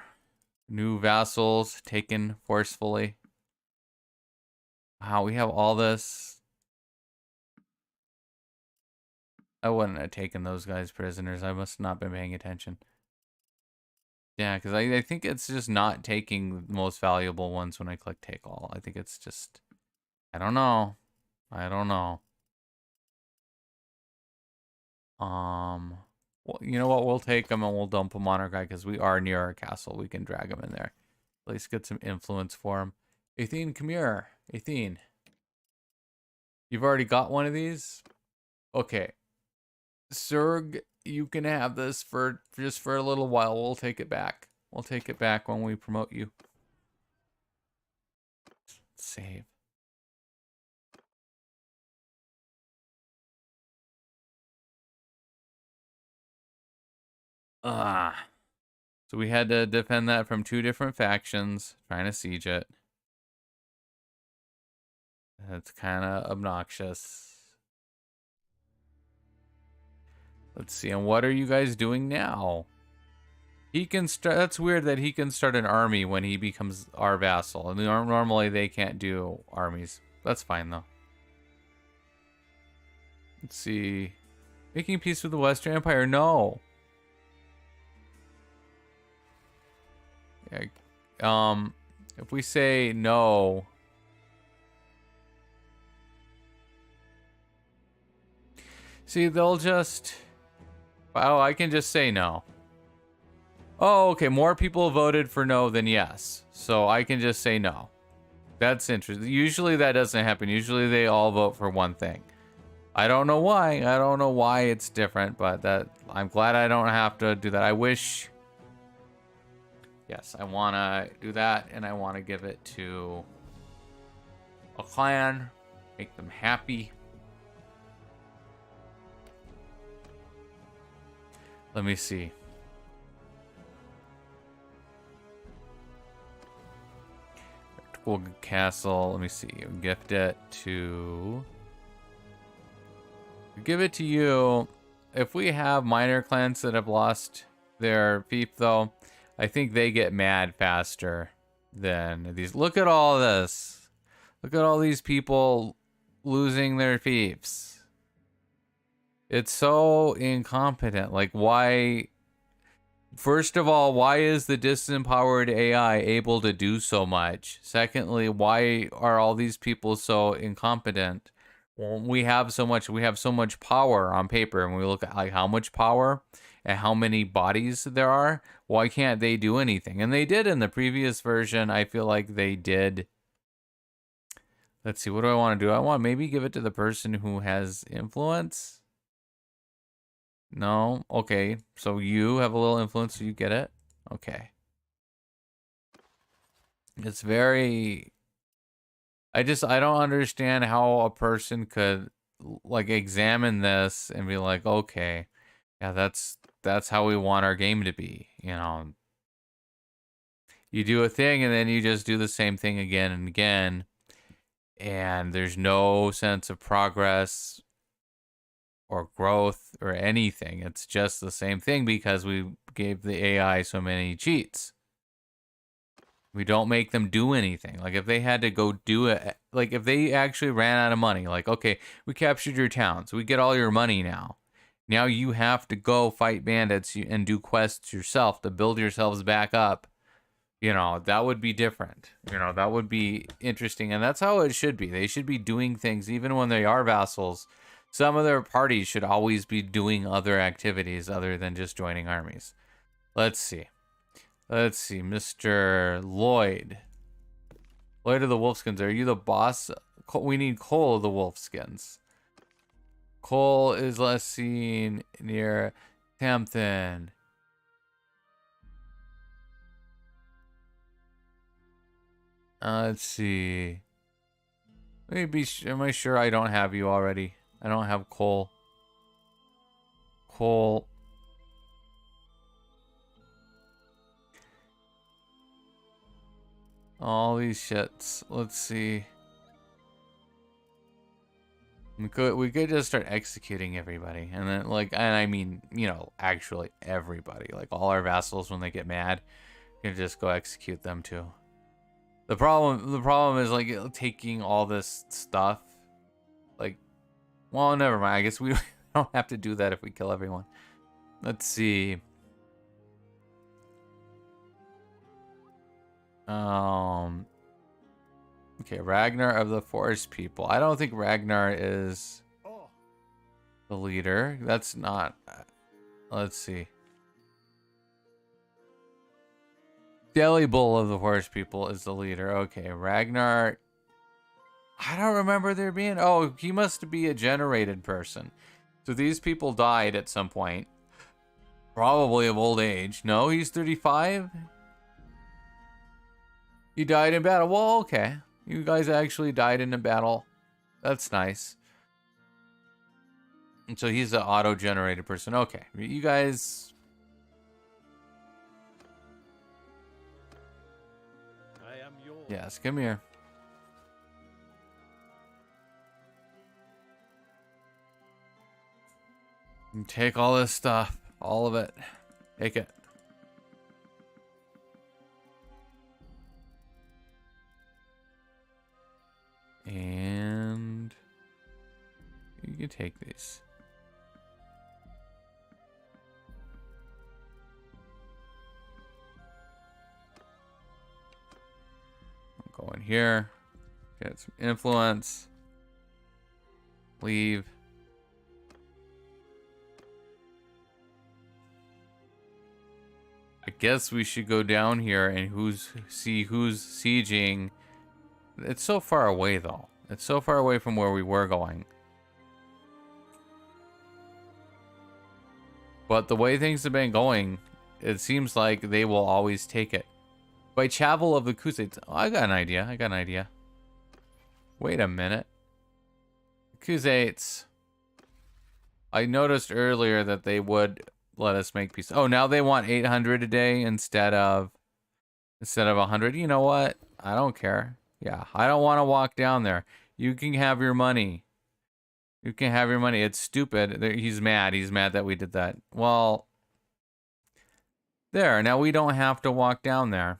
new vassals taken forcefully? Wow, we have all this. I wouldn't have taken those guys prisoners. I must not been paying attention. Yeah, because I think it's just not taking the most valuable ones when I click take all. I think it's just, I don't know. I don't know. Well, you know what? We'll take them and we'll dump them on our guy because we are near our castle. We can drag him in there. At least get some influence for him. Athene, come here. Athene. You've already got one of these? Okay. Serg, you can have this for just for a little while. We'll take it back. We'll take it back when we promote you. Save. Ah. So we had to defend that from 2 different factions trying to siege it. That's kind of obnoxious. Let's see. And what are you guys doing now? He can start. That's weird that he can start an army when he becomes our vassal. And normally they can't do armies. That's fine though. Let's see. Making peace with the Western Empire? No. Yeah. If we say no. See, they'll just. Oh, I can just say no. Oh, okay. More people voted for no than yes. So I can just say no. That's interesting. Usually that doesn't happen. Usually they all vote for one thing. I don't know why. I don't know why it's different, but I'm glad I don't have to do that. I wish. Yes, I want to do that, and I want to give it to a clan. Make them happy. Let me see. Castle. Let me see. Gift it to. Give it to you. If we have minor clans that have lost their fief, though, I think they get mad faster than these. Look at all this. Look at all these people losing their fiefs. It's so incompetent. Like, why? First of all, why is the disempowered AI able to do so much? Secondly, why are all these people so incompetent? Well, we have so much power on paper, and we look at like how much power and how many bodies there are. Why can't they do anything? And they did in the previous version. I feel like they did. Let's see, what do I want to do? I want to maybe give it to the person who has influence. No? Okay. So you have a little influence, so you get it? Okay. It's very... I don't understand how a person could, like, examine this and be like, okay, yeah, that's how we want our game to be, you know? You do a thing, and then you just do the same thing again and again, and there's no sense of progress or growth or anything. It's just the same thing because we gave the AI so many cheats. We don't make them do anything. Like if they had to go do it, like if they actually ran out of money, like, okay, we captured your towns. We get all your money now. Now you have to go fight bandits and do quests yourself to build yourselves back up. You know, that would be different. You know, that would be interesting. And that's how it should be. They should be doing things even when they are vassals. Some of their parties should always be doing other activities other than just joining armies. Let's see. Let's see, Mr. Lloyd. Lloyd of the Wolfskins, are you the boss? We need Cole of the Wolfskins. Cole is last seen near Hampton. Let's see. Am I sure I don't have you already? I don't have Cole. Cole. All these shits. Let's see. We could just start executing everybody, and then and I mean, you know, actually everybody, like all our vassals when they get mad, you can just go execute them too. The problem is like taking all this stuff. Like, well, never mind. I guess we don't have to do that if we kill everyone. Let's see. Okay, Ragnar of the Forest People. I don't think Ragnar is the leader. That's not... Let's see. Deli Bull of the Forest People is the leader. Okay, Ragnar... I don't remember there being... Oh, he must be a generated person. So these people died at some point. Probably of old age. No, he's 35? He died in battle. Well, okay. You guys actually died in a battle. That's nice. And so he's an auto-generated person. Okay. You guys... Yes, come here. And take all this stuff. All of it. Take it. And you can take these. Go in here. Get some influence. Leave. I guess we should go down here and see who's sieging. It's so far away though. It's so far away from where we were going. But the way things have been going, it seems like they will always take it. By Chavel of the Crusades. Oh, I got an idea. Wait a minute. Crusades. I noticed earlier that they would let us make peace. Oh, now they want 800 a day instead of 100. You know what? I don't care. Yeah, I don't want to walk down there. You can have your money. You can have your money. It's stupid. He's mad. He's mad that we did that. Well, there. Now we don't have to walk down there.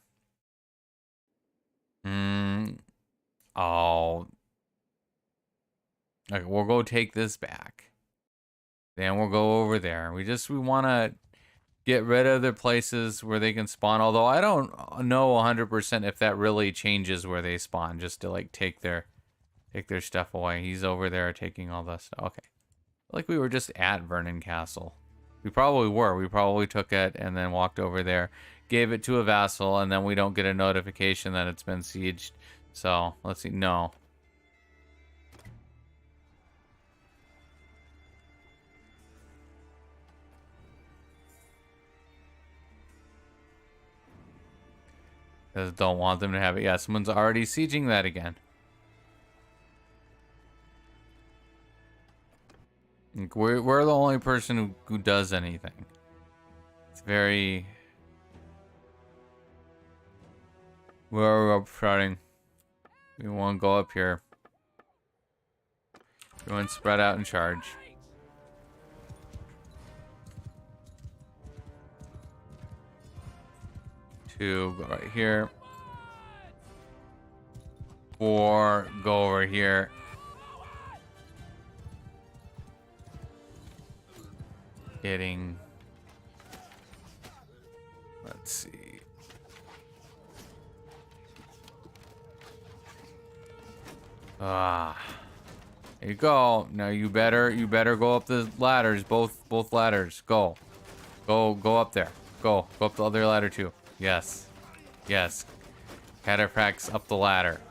Oh. Okay, we'll go take this back. Then we'll go over there. We want to get rid of the places where they can spawn. Although I don't know 100% if that really changes where they spawn. Just to like take their stuff away. He's over there taking all that stuff. Okay. Like we were just at Vernon Castle. We probably were. We probably took it and then walked over there. Gave it to a vassal and then we don't get a notification that it's been sieged. So, let's see. No. Don't want them to have it. Yeah, someone's already sieging that again. We're the only person who does anything. It's very... We're upsetting. We want to go up here. Everyone spread out and charge. Two, go right here. 4, go over here. Getting... Let's see. There you go. Now you better go up the ladders, both ladders. Go up there. Go up the other ladder too. Yes. Cataphracts up the ladder.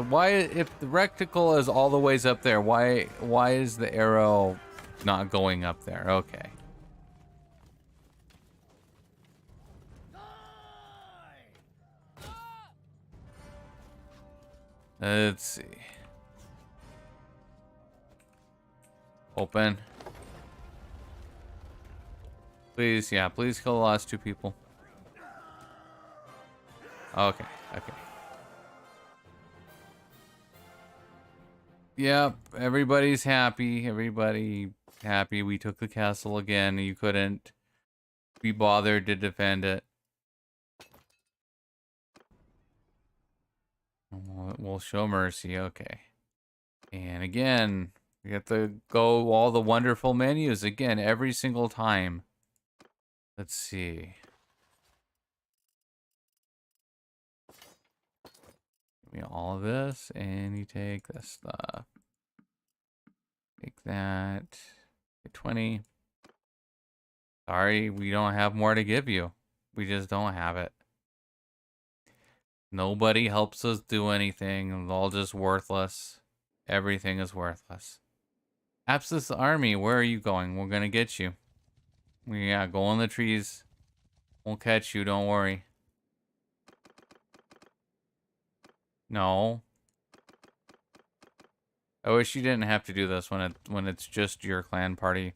Why, if the reticle is all the ways up there, why is the arrow not going up there? Okay. Let's see. Open. Please, yeah, please kill the last 2 people. Okay. Yep, everybody's happy. Everybody happy. We took the castle again. You couldn't be bothered to defend it. We'll show mercy. Okay. And again, we have to go all the wonderful menus again every single time. Let's see. Give me all of this, and you take this stuff. Take that. Get 20. Sorry, we don't have more to give you. We just don't have it. Nobody helps us do anything. It's all just worthless. Everything is worthless. Abscess Army, where are you going? We're gonna get you. Yeah, go in the trees. We'll catch you, don't worry. No. I wish you didn't have to do this when it's just your clan party.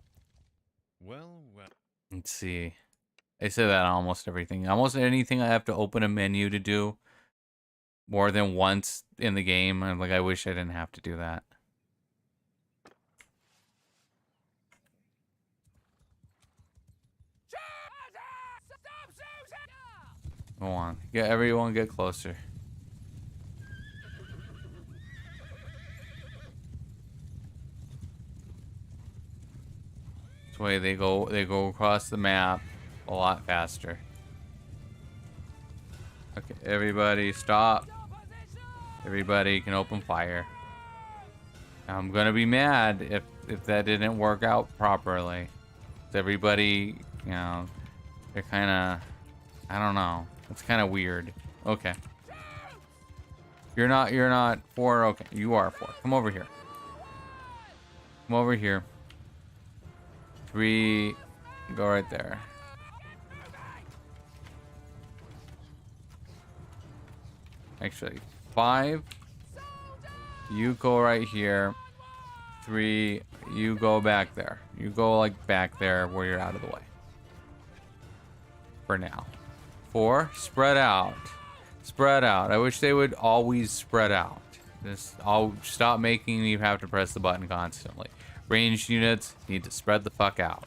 Well. Let's see. I say that on almost everything. Almost anything I have to open a menu to do more than once in the game. I'm like, I wish I didn't have to do that. Go on. Everyone get closer. This way they go across the map a lot faster. Okay, everybody stop. Everybody can open fire. I'm gonna be mad if that didn't work out properly. Everybody, you know, they're kind of, I don't know. It's kind of weird. Okay. You're not 4. Okay, you are 4. Come over here. Come over here. 3, go right there. Actually, 5. You go right here. 3, you go back there. You go like back there where you're out of the way. For now. 4, spread out. Spread out. I wish they would always spread out. I'll stop making you have to press the button constantly. Ranged units need to spread the fuck out.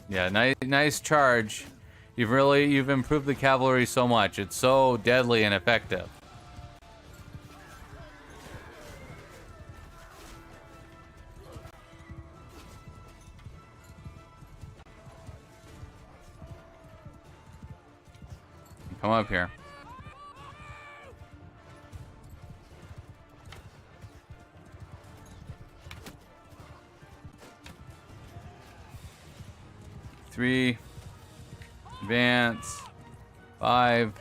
Yeah, nice charge. You've improved the cavalry so much. It's so deadly and effective. Come up here. Three. Advance. 5.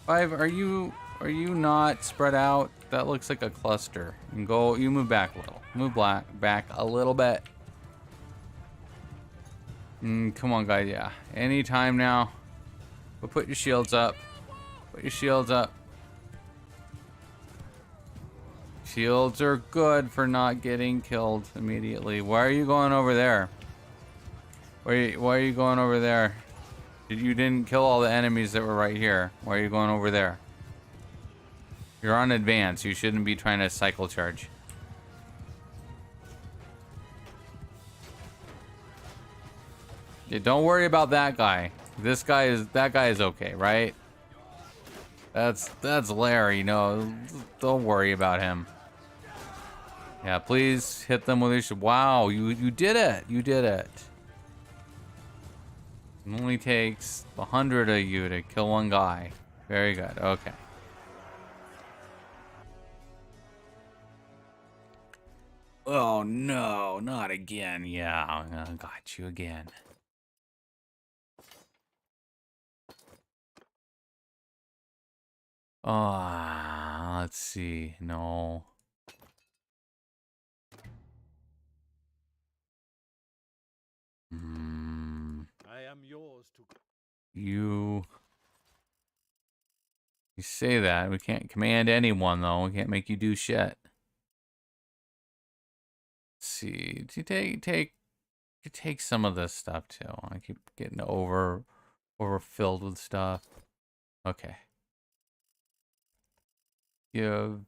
5. Are you not spread out? That looks like a cluster. You move back a little. Move back a little bit. Come on, guys. Yeah. Anytime now. But put your shields up. Put your shields up. Shields are good for not getting killed immediately. Why are you going over there? Why are you going over there? You didn't kill all the enemies that were right here. Why are you going over there? You're on advance. You shouldn't be trying to cycle charge. Yeah, don't worry about that guy. That guy is okay, right? That's Larry. No, don't worry about him. Yeah, please hit them with your. Wow, you did it. You did it. It only takes 100 of you to kill one guy. Very good. Okay. Oh no, not again. Yeah, I got you again. Let's see. No. I am yours to. You say that. We can't command anyone, though. We can't make you do shit. Let's see. You take some of this stuff, too. I keep getting overfilled with stuff. Okay. Give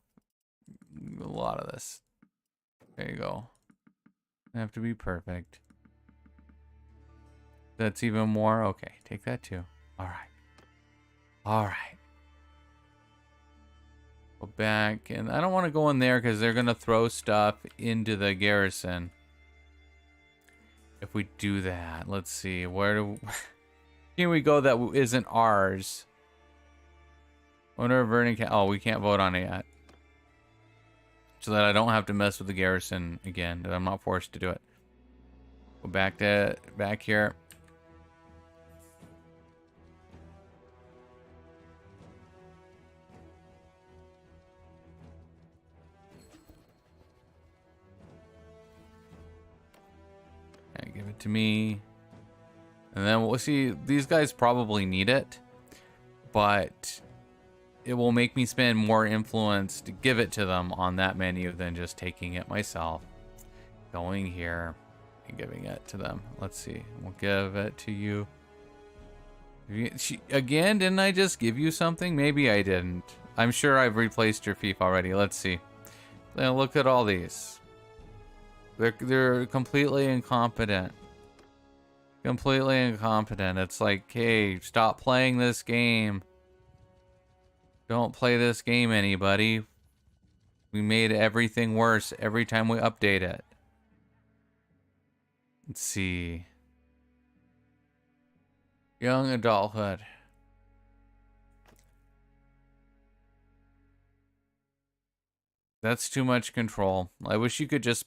a lot of this. There you go. I have to be perfect. That's even more? Okay, take that too. Alright. Alright. Go back, and I don't want to go in there because they're gonna throw stuff into the garrison. If we do that, let's see, where do can we go that isn't ours? Wonder if Vernon can. Oh, we can't vote on it yet, so that I don't have to mess with the garrison again. That I'm not forced to do it. Go back here. Okay, give it to me. And then we'll see. These guys probably need it, but it will make me spend more influence to give it to them on that menu than just taking it myself. Going here and giving it to them. Let's see. We'll give it to you. Again, didn't I just give you something? Maybe I didn't. I'm sure I've replaced your fief already. Let's see. Now look at all these. They're completely incompetent. Completely incompetent. It's like, hey, stop playing this game. Don't play this game, anybody. We made everything worse every time we update it. Let's see. Young adulthood. That's too much control. I wish you could just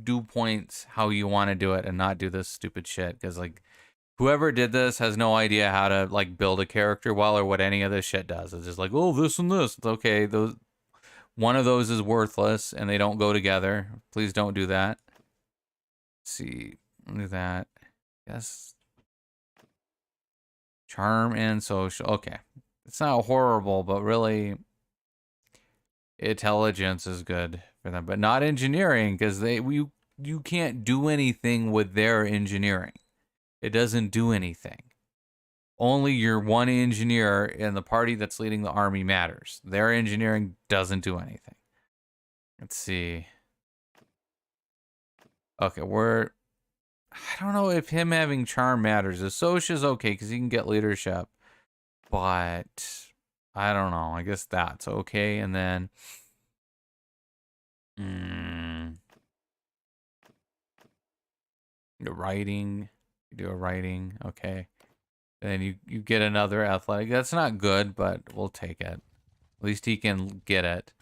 do points how you want to do it and not do this stupid shit, because like whoever did this has no idea how to like build a character well or what any of this shit does. It's just like, oh, this and this. It's okay, one of those is worthless and they don't go together. Please don't do that. Let's see, do that. Yes. Charm and social. Okay. It's not horrible, but really intelligence is good for them, but not engineering, because you can't do anything with their engineering. It doesn't do anything. Only your one engineer in the party that's leading the army matters. Their engineering doesn't do anything. Let's see. Okay, I don't know if him having charm matters. Asocia's okay because he can get leadership, but I don't know. I guess that's okay. And then writing. You do a writing. Okay. And then you get another athletic. That's not good, but we'll take it. At least he can get it.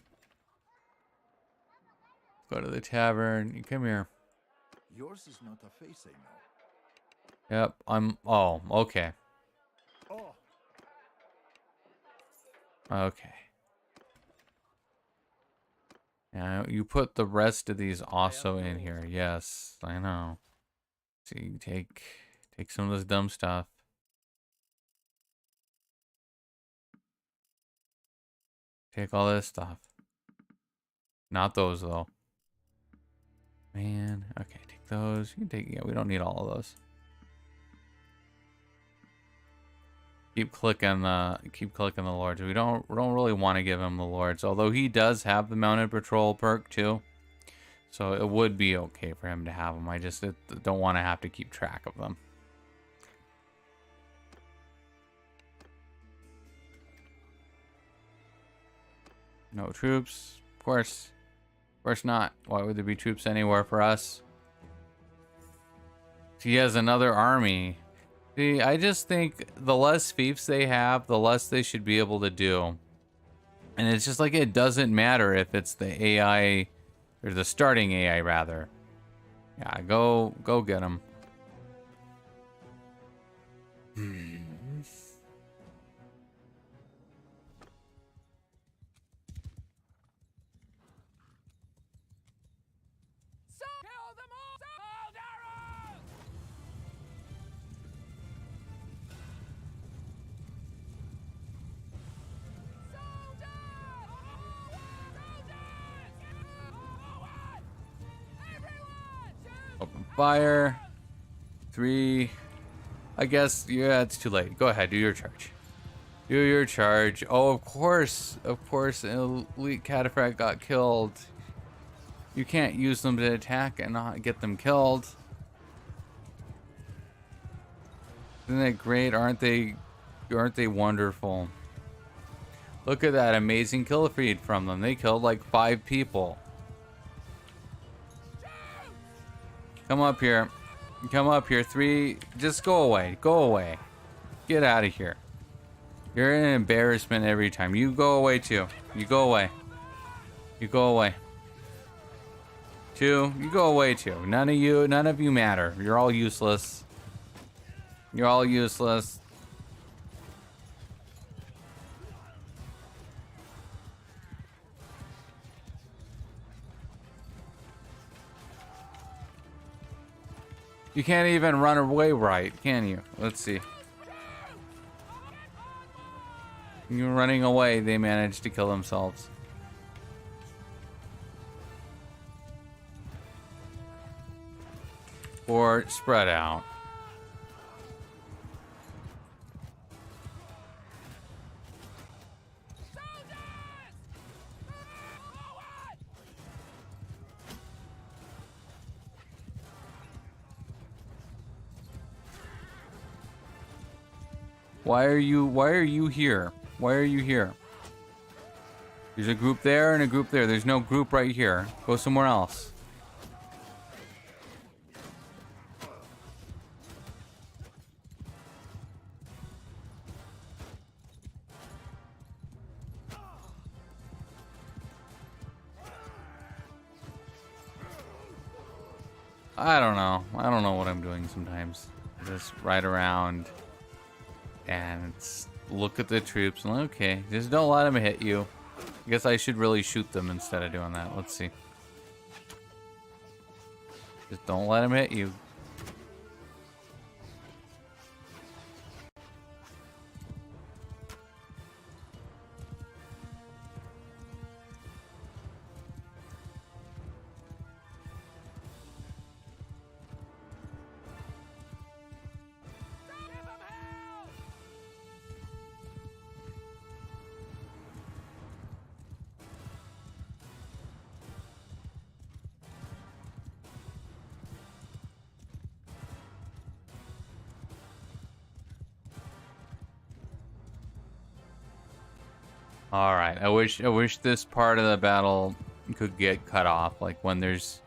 Go to the tavern. You come here. Yours is not a face, I know. Yep, oh, okay. Oh. Okay. Now you put the rest of these also in here. Yes, I know. So you take some of this dumb stuff. Take all this stuff. Not those though. Man, okay, take those. You can take, yeah, we don't need all of those. Keep clicking the lords. We don't really want to give him the lords, although he does have the mounted patrol perk too. So it would be okay for him to have them. I just don't want to have to keep track of them. No troops, of course not. Why would there be troops anywhere for us? He has another army. See, I just think the less fiefs they have, the less they should be able to do. And it's just like, it doesn't matter if it's the AI, or the starting AI rather. Yeah, go get them. Open fire. 3. I guess, yeah, it's too late. Go ahead, do your charge. Do your charge. Oh, of course, an elite cataphract got killed. You can't use them to attack and not get them killed. Isn't that great? Aren't they wonderful? Look at that amazing kill feed from them. They killed like 5 people. Come up here. Come up here. 3. Just go away. Go away. Get out of here. You're an embarrassment every time. You go away too. You go away. You go away. 2. You go away too. None of you matter. You're all useless. You're all useless. You can't even run away right, can you? Let's see. You're running away, they managed to kill themselves. Or spread out. Why are you here? Why are you here? There's a group there and a group there. There's no group right here. Go somewhere else. I don't know. I don't know what I'm doing sometimes. Just ride around and look at the troops. And okay, just don't let them hit you. I guess I should really shoot them instead of doing that. Let's see. Just don't let them hit you. All right. I wish this part of the battle could get cut off. Like when there's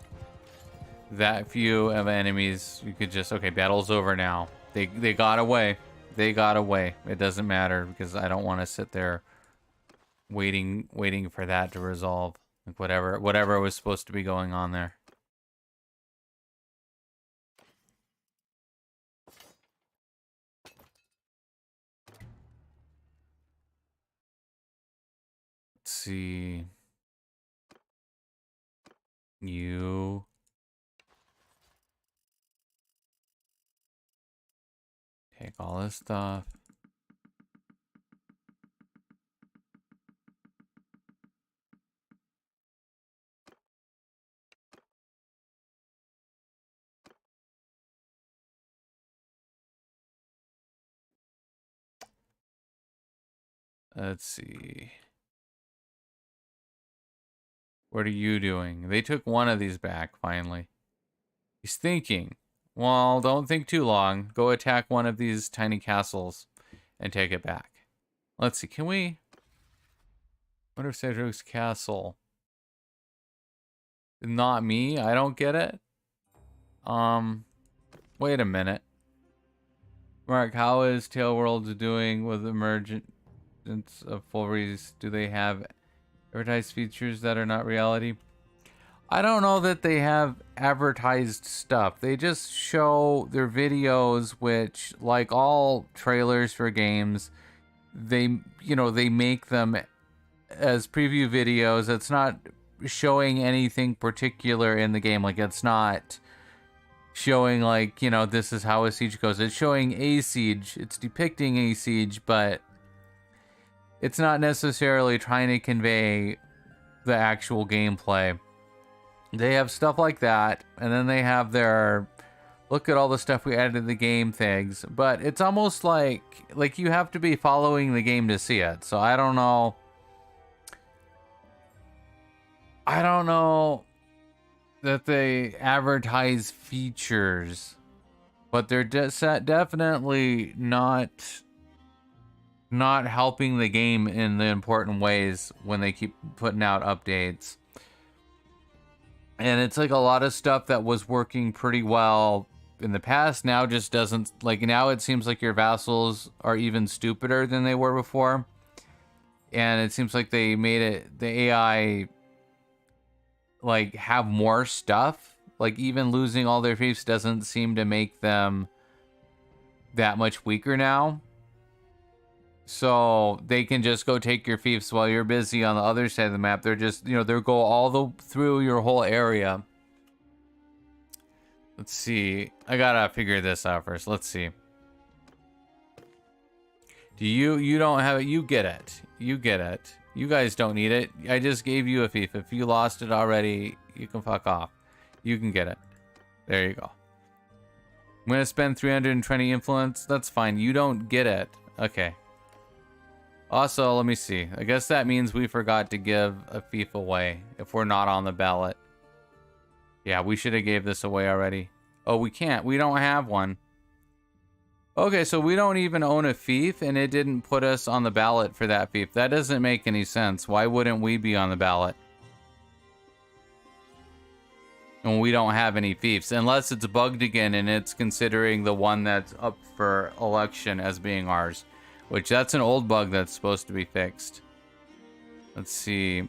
that few of enemies, you could just, okay, battle's over now. They got away. They got away. It doesn't matter because I don't want to sit there waiting for that to resolve. Like whatever was supposed to be going on there. Let's see. You. Take all this stuff. Let's see. What are you doing? They took one of these back, finally. He's thinking. Well, don't think too long. Go attack one of these tiny castles and take it back. Let's see, can we... What if Cedric's castle? Not me? I don't get it? Wait a minute. Mark, how is Tailworlds doing with emergence of full release? Do they have advertised features that are not reality? I don't know that they have advertised stuff. They just show their videos, which, like all trailers for games, they make them as preview videos. It's not showing anything particular in the game. Like, it's not showing, like, this is how a siege goes. It's showing a siege. It's depicting a siege, but it's not necessarily trying to convey the actual gameplay. They have stuff like that, and then they have their look at all the stuff we added to the game things, but it's almost like you have to be following the game to see it. So I don't know. I don't know that they advertise features, but they're definitely not not helping the game in the important ways when they keep putting out updates. And it's like a lot of stuff that was working pretty well in the past now just doesn't, like, now it seems like your vassals are even stupider than they were before. And it seems like they made it, the AI, like, have more stuff. Like, even losing all their fiefs doesn't seem to make them that much weaker now. So they can just go take your fiefs while you're busy on the other side of the map. They're just, you know, they'll go all through your whole area. Let's see. I gotta figure this out first. Let's see. Do you don't have it? You get it. You get it. You guys don't need it. I just gave you a fief. If you lost it already, you can fuck off. You can get it. There you go. I'm gonna spend 320 influence. That's fine. You don't get it. Okay. Also, let me see. I guess that means we forgot to give a fief away if we're not on the ballot. Yeah, we should have gave this away already. Oh, we can't. We don't have one. Okay, so we don't even own a fief, and it didn't put us on the ballot for that fief. That doesn't make any sense. Why wouldn't we be on the ballot? And we don't have any fiefs, unless it's bugged again and it's considering the one that's up for election as being ours. Which, that's an old bug that's supposed to be fixed. Let's see.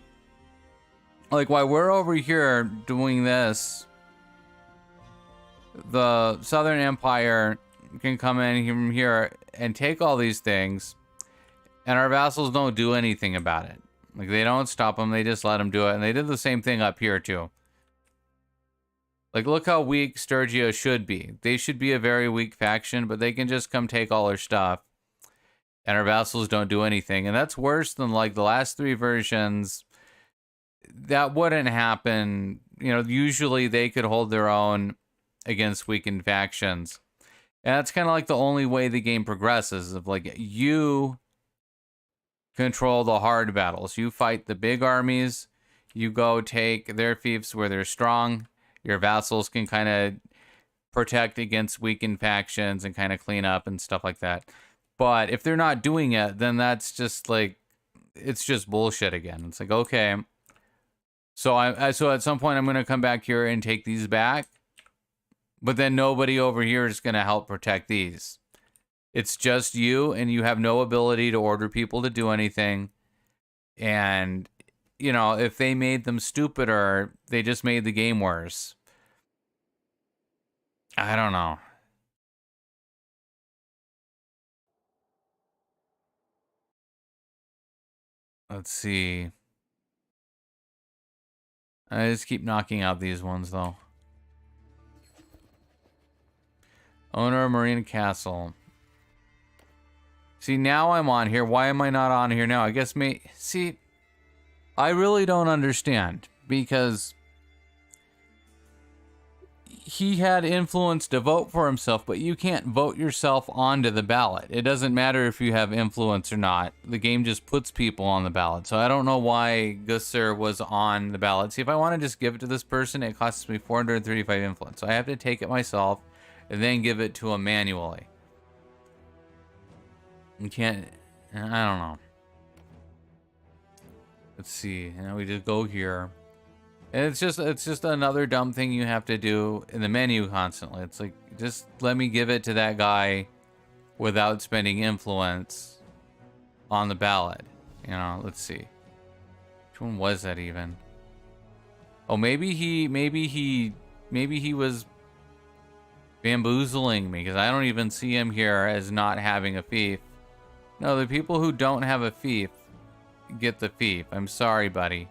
Like, while we're over here doing this, the Southern Empire can come in from here and take all these things, and our vassals don't do anything about it. Like, they don't stop them, they just let them do it, and they did the same thing up here, too. Like, look how weak Sturgio should be. They should be a very weak faction, but they can just come take all our stuff. And our vassals don't do anything. And that's worse than, like, the last 3 versions. That wouldn't happen. You know, usually they could hold their own against weakened factions. And that's kind of like the only way the game progresses. Of, like, you control the hard battles. You fight the big armies. You go take their fiefs where they're strong. Your vassals can kind of protect against weakened factions and kind of clean up and stuff like that. But if they're not doing it, then that's just like, it's just bullshit again. It's like, okay. So so at some point I'm going to come back here and take these back. But then nobody over here is going to help protect these. It's just you, and you have no ability to order people to do anything. And, you know, if they made them stupider, they just made the game worse. I don't know. Let's see. I just keep knocking out these ones, though. Owner of Marina Castle. See, now I'm on here. Why am I not on here now? I guess see, I really don't understand. Because he had influence to vote for himself, but you can't vote yourself onto the ballot. It doesn't matter if you have influence or not. The game just puts people on the ballot. So I don't know why Gusser was on the ballot. See, if I want to just give it to this person, it costs me 435 influence. So I have to take it myself and then give it to him manually. You can't, I don't know. Let's see. Now we just go here. And it's just another dumb thing you have to do in the menu constantly. It's like, just let me give it to that guy without spending influence on the ballot. You know, let's see. Which one was that even? Oh, maybe he was bamboozling me, because I don't even see him here as not having a fief. No, the people who don't have a fief get the fief. I'm sorry, buddy.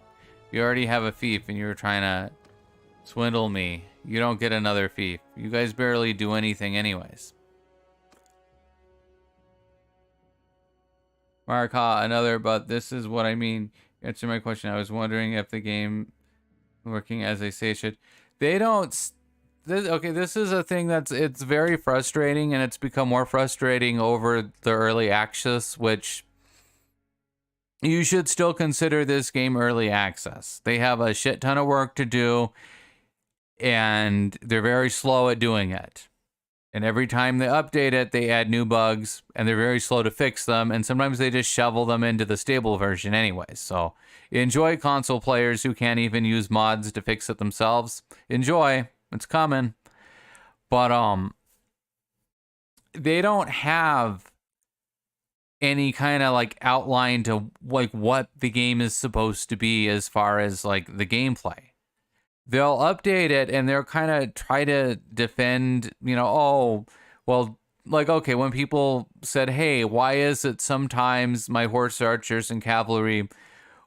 You already have a fief and you're trying to swindle me. You don't get another fief. You guys barely do anything anyways. Mark, another, but this is what I mean. Answer my question. I was wondering if the game working as they say it should. They don't. Okay, this is a thing it's very frustrating, and it's become more frustrating over the early access, which you should still consider this game early access. They have a shit ton of work to do, and they're very slow at doing it. And every time they update it, they add new bugs, and they're very slow to fix them, and sometimes they just shovel them into the stable version anyways. So enjoy, console players who can't even use mods to fix it themselves. Enjoy. It's coming. But they don't have any kind of like outline to like what the game is supposed to be as far as like the gameplay. They'll update it and they'll kind of try to defend, oh, well, like, okay, when people said, hey, why is it sometimes my horse archers and cavalry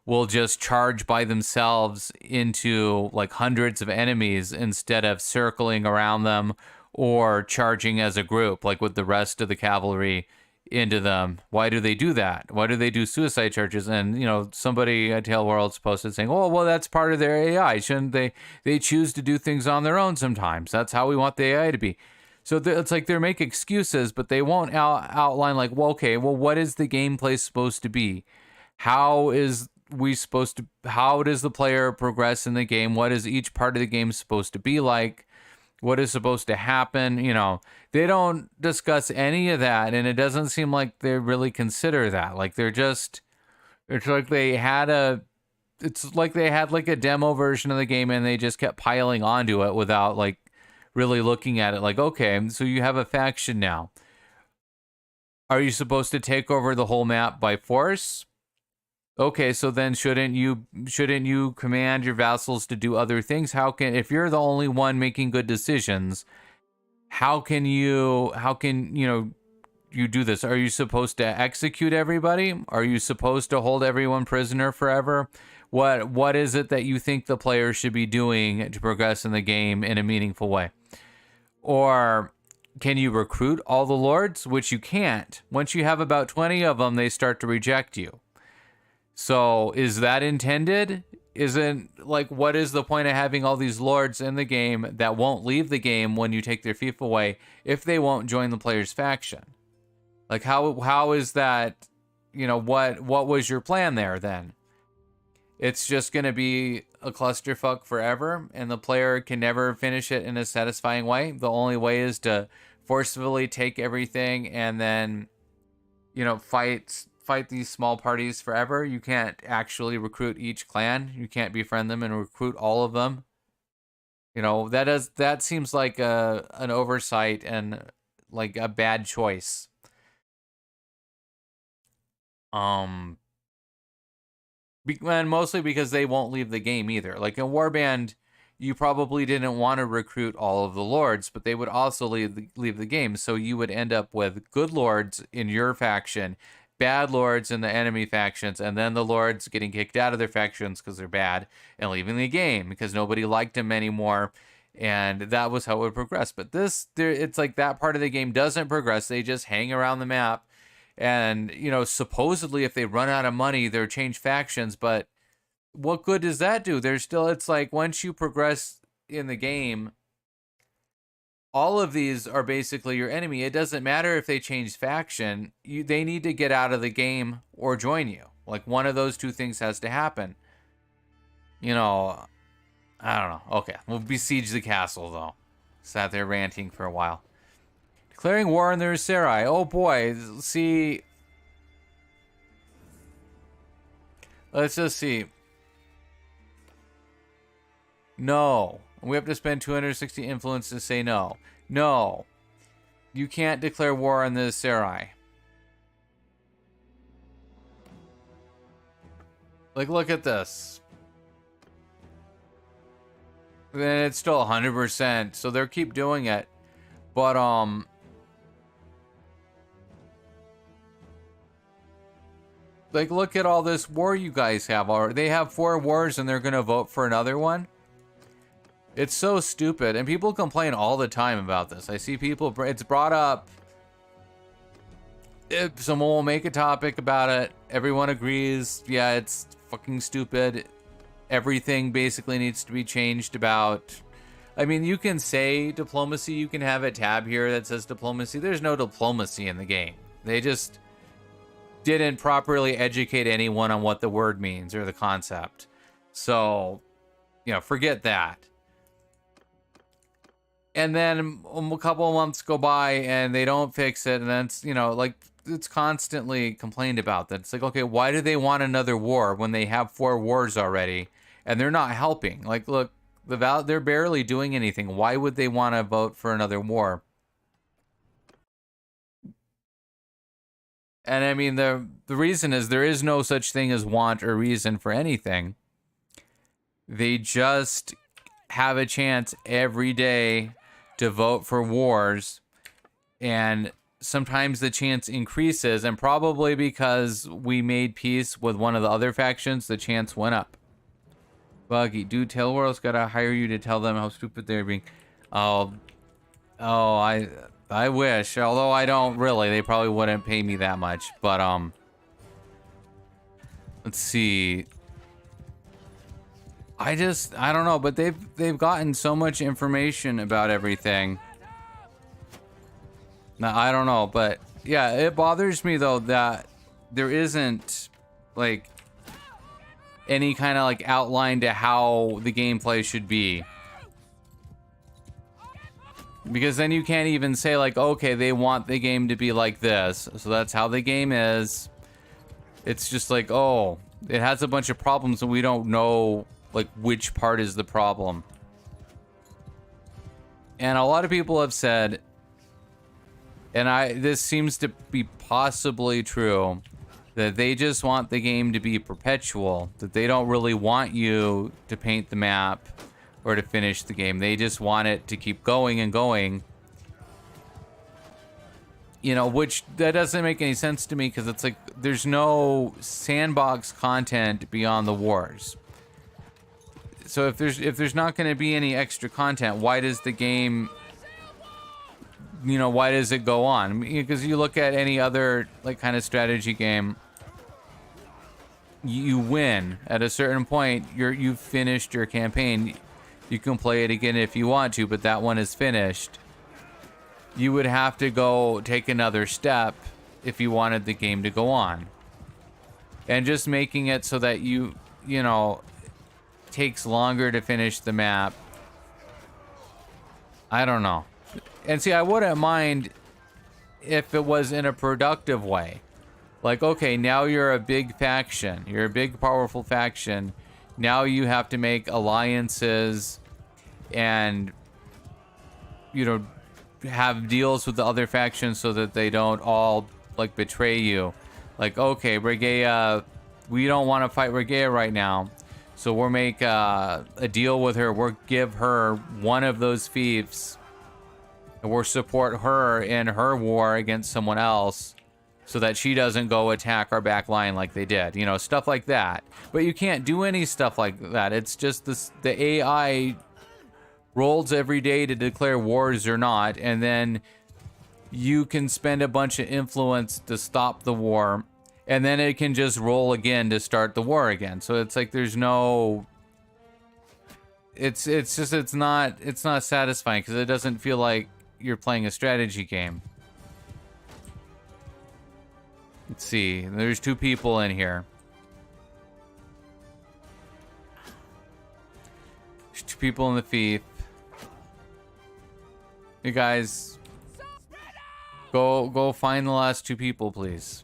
will just charge by themselves into like hundreds of enemies instead of circling around them or charging as a group, like with the rest of the cavalry into them? Why do they do that? Why do they do suicide charges? And somebody at Tail Worlds posted saying, oh, well, that's part of their AI. Shouldn't they choose to do things on their own sometimes? That's how we want the AI to be. So it's like they make excuses, but they won't outline like, well, okay, well, what is the gameplay supposed to be? How does the player progress in the game? What is each part of the game supposed to be like? What is supposed to happen? They don't discuss any of that, and it doesn't seem like they really consider that. Like it's like they had like a demo version of the game and they just kept piling onto it without like really looking at it. Like, okay, so you have a faction now. Are you supposed to take over the whole map by force? Okay, so then shouldn't you command your vassals to do other things? If you're the only one making good decisions, how can you do this? Are you supposed to execute everybody? Are you supposed to hold everyone prisoner forever? What is it that you think the player should be doing to progress in the game in a meaningful way? Or can you recruit all the lords? Which you can't. Once you have about 20 of them, they start to reject you. So is that intended? Isn't like, what is the point of having all these lords in the game that won't leave the game when you take their fief away if they won't join the player's faction? Like how is that, what was your plan there then? It's just going to be a clusterfuck forever and the player can never finish it in a satisfying way. The only way is to forcefully take everything and then, fight these small parties forever. You can't actually recruit each clan. You can't befriend them and recruit all of them. That seems like an oversight and like a bad choice. And mostly because they won't leave the game either. Like in Warband, you probably didn't want to recruit all of the lords, but they would also leave the game. So you would end up with good lords in your faction, bad lords in the enemy factions, and then the lords getting kicked out of their factions because they're bad and leaving the game because nobody liked them anymore. And that was how it would progress. But it's like that part of the game doesn't progress. They just hang around the map. And, supposedly if they run out of money, they'll change factions. But what good does that do? It's like once you progress in the game, all of these are basically your enemy. It doesn't matter if they change faction. They need to get out of the game or join you. Like one of those two things has to happen. I don't know. Okay, we'll besiege the castle though. Sat there ranting for a while. Declaring war on the Userai. Oh boy, see. Let's just see. No. We have to spend 260 influence to say no. No. You can't declare war on the Userai. Like, look at this. Then it's still 100%. So they'll keep doing it. But, like, look at all this war you guys have. They have 4 wars and they're going to vote for another one. It's so stupid. And people complain all the time about this. I see people, it's brought up. If someone will make a topic about it. Everyone agrees. Yeah, it's fucking stupid. Everything basically needs to be changed about. I mean, you can say diplomacy. You can have a tab here that says diplomacy. There's no diplomacy in the game. They just didn't properly educate anyone on what the word means or the concept. So, forget that. And then a couple of months go by and they don't fix it, and then it's, like, it's constantly complained about. That it's like, okay, why do they want another war when they have 4 wars already and they're not helping? Like, look, they're barely doing anything. Why would they want to vote for another war? And I mean, the reason is there is no such thing as want or reason for anything. They just have a chance every day to vote for wars, and sometimes the chance increases, and probably because we made peace with one of the other factions, the chance went up. Buggy, dude, Tailworld's gotta hire you to tell them how stupid they're being. Oh, I wish, although I don't really. They probably wouldn't pay me that much, but let's see. I don't know, but they've gotten so much information about everything. Now, I don't know, but yeah, it bothers me though that there isn't like any kind of like outline to how the gameplay should be. Because then you can't even say like, okay, they want the game to be like this, so that's how the game is. It's just like, oh, it has a bunch of problems and we don't know like which part is the problem. And a lot of people have said, and this seems to be possibly true, that they just want the game to be perpetual, that they don't really want you to paint the map or to finish the game. They just want it to keep going and going. Which that doesn't make any sense to me, because it's like there's no sandbox content beyond the wars. So if there's not going to be any extra content, why does the game, why does it go on? Because you look at any other like kind of strategy game, you win at a certain point. You've finished your campaign. You can play it again if you want to, but that one is finished. You would have to go take another step if you wanted the game to go on. And just making it so that takes longer to finish the map. I don't know. And see, I wouldn't mind if it was in a productive way. Like, okay, now you're a big faction. You're a big, powerful faction. Now you have to make alliances and, have deals with the other factions so that they don't all, like, betray you. Like, okay, Regea, we don't want to fight Regea right now, so we'll make a deal with her. We'll give her one of those fiefs, and we'll support her in her war against someone else so that she doesn't go attack our back line like they did. Stuff like that. But you can't do any stuff like that. It's just the AI rolls every day to declare wars or not, and then you can spend a bunch of influence to stop the war, and then it can just roll again to start the war again. So it's like there's no, it's not satisfying, because it doesn't feel like you're playing a strategy game. Let's see, there's 2 people in here. There's 2 people in the fief. Hey guys, go find the last 2 people, please.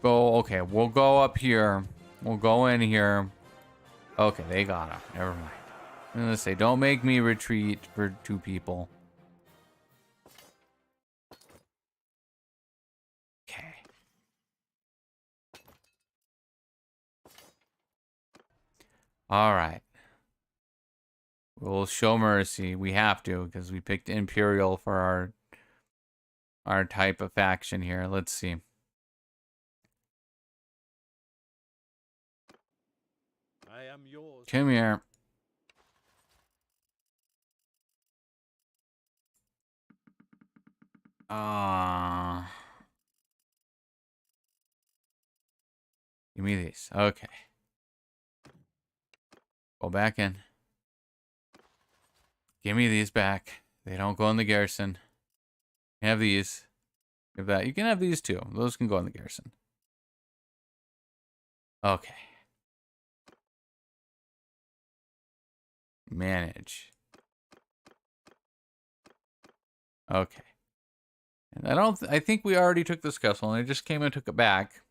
Okay, we'll go up here. We'll go in here. Okay, they got him. Never mind. I'm gonna say, don't make me retreat for 2 people. Okay. All right. We'll show mercy. We have to, because we picked Imperial for our type of faction here. Let's see. I am yours. Come here. Give me these. Okay. Go back in. Give me these back. They don't go in the garrison. Have these. Give that. You can have these too. Those can go in the garrison. Okay. Manage. Okay. And I think we already took this castle, and I just came and took it back.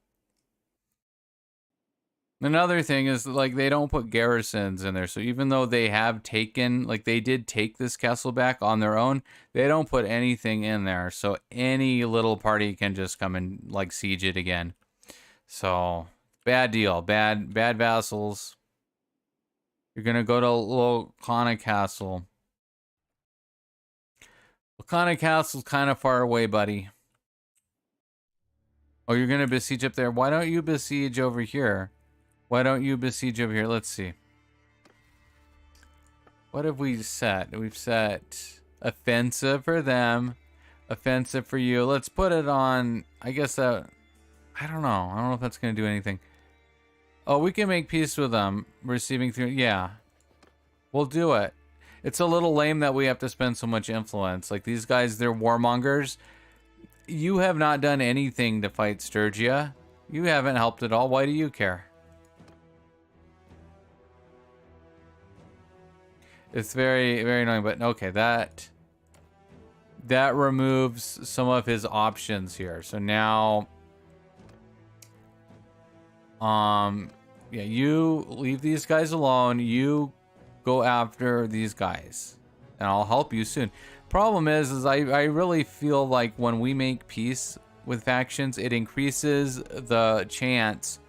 Another thing is, like, they don't put garrisons in there. So even though they have taken, like, they did take this castle back on their own, they don't put anything in there. So any little party can just come and, like, siege it again. So, bad deal. Bad vassals. You're going to go to Locana Castle. Locana Castle's kind of far away, buddy. Oh, you're going to besiege up there. Why don't you besiege over here? Why don't you besiege over here? Let's see. What have we set? We've set offensive for them. Offensive for you. Let's put it on, I guess, I don't know. I don't know if that's going to do anything. Oh, we can make peace with them. Receiving through, yeah. We'll do it. It's a little lame that we have to spend so much influence. Like, these guys, they're warmongers. You have not done anything to fight Sturgia. You haven't helped at all. Why do you care? It's very, very annoying, but okay, that removes some of his options here. So now, yeah, you leave these guys alone. You go after these guys, and I'll help you soon. Problem is I really feel like when we make peace with factions, it increases the chance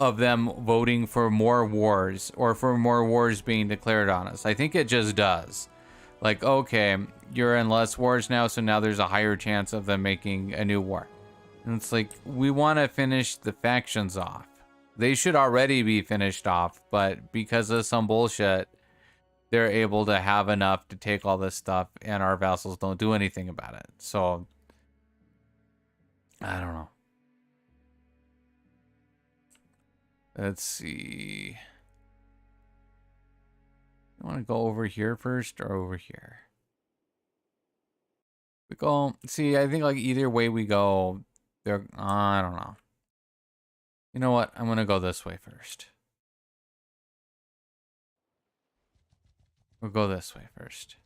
of them voting for more wars, or for more wars being declared on us. I think it just does. Like, okay, you're in less wars now, so now there's a higher chance of them making a new war. And it's like, we want to finish the factions off. They should already be finished off, but because of some bullshit, they're able to have enough to take all this stuff, and our vassals don't do anything about it. So, I don't know. Let's see. You want to go over here first or over here? We go. See, I think like either way we go, they're. I don't know. You know what? I'm gonna go this way first. We'll go this way first.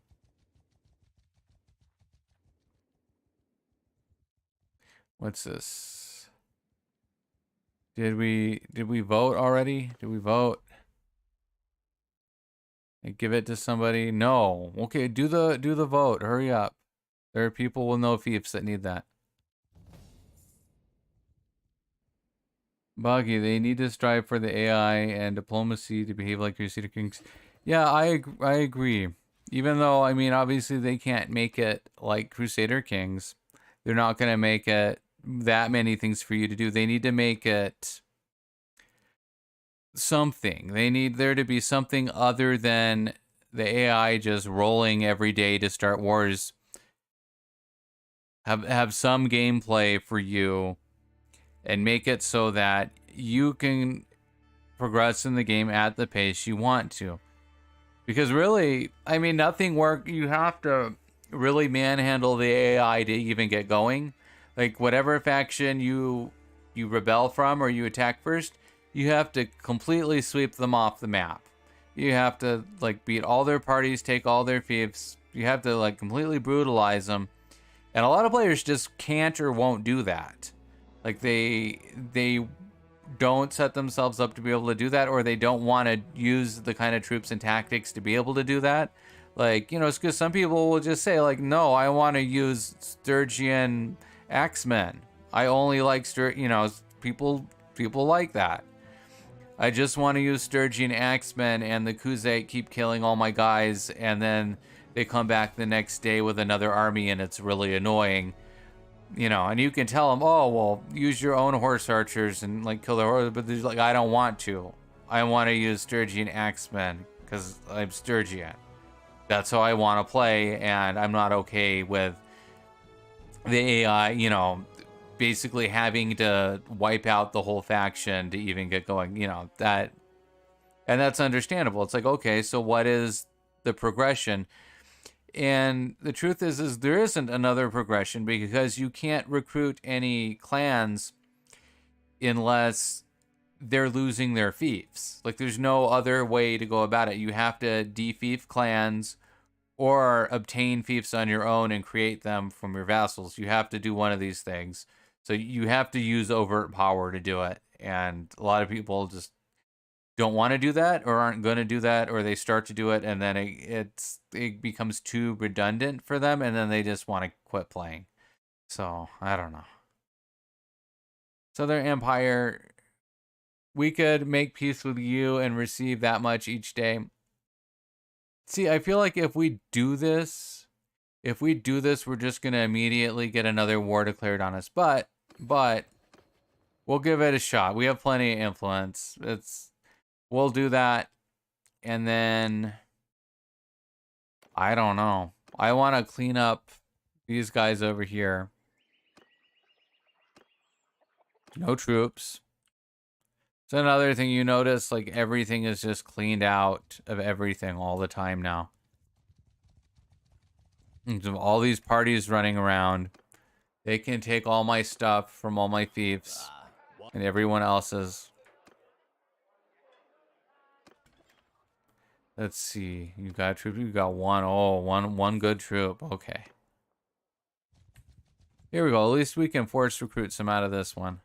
What's this? Did we vote already? Did we vote? And give it to somebody? No. Okay, do the vote. Hurry up. There are people with no fiefs that need that. Boggy, they need to strive for the AI and diplomacy to behave like Crusader Kings. Yeah, I agree. Even though, I mean, obviously they can't make it like Crusader Kings. They're not going to make it that many things for you to do. They need to make it something. They need there to be something other than the AI just rolling every day to start wars. Have some gameplay for you, and make it so that you can progress in the game at the pace you want to. Because really, I mean, nothing work. You have to really manhandle the AI to even get going. Like, whatever faction you rebel from or you attack first, you have to completely sweep them off the map. You have to, like, beat all their parties, take all their fiefs. You have to, like, completely brutalize them. And a lot of players just can't or won't do that. Like, they don't set themselves up to be able to do that, or they don't want to use the kind of troops and tactics to be able to do that. Like, you know, it's because some people will just say, like, no, I want to use Sturgian Axemen. I only like people like that. I just want to use Sturgian Axemen, and the Kuzate keep killing all my guys, and then they come back the next day with another army, and it's really annoying. You know, and you can tell them, oh, well, use your own horse archers and, like, kill their horse, but they're like, I don't want to. I want to use Sturgian Axemen, because I'm Sturgian. That's how I want to play, and I'm not okay with the AI, you know, basically having to wipe out the whole faction to even get going, you know, that, and that's understandable. It's like, okay, so what is the progression? And the truth is there isn't another progression, because you can't recruit any clans unless they're losing their fiefs. Like, there's no other way to go about it. You have to defief clans or obtain fiefs on your own and create them from your vassals. You have to do one of these things. So you have to use overt power to do it. And a lot of people just don't want to do that or aren't going to do that, or they start to do it and then it becomes too redundant for them and then they just want to quit playing. So, I don't know. Southern Empire, we could make peace with you and receive that much each day. See, I feel like if we do this, we're just going to immediately get another war declared on us. But we'll give it a shot. We have plenty of influence. We'll do that. And then, I don't know. I want to clean up these guys over here. No troops. It's another thing you notice, like everything is just cleaned out of everything all the time now. And so all these parties running around. They can take all my stuff from all my fiefs and everyone else's. Let's see. You got a troop? You got one. Oh, one good troop. Okay. Here we go. At least we can force recruit some out of this one.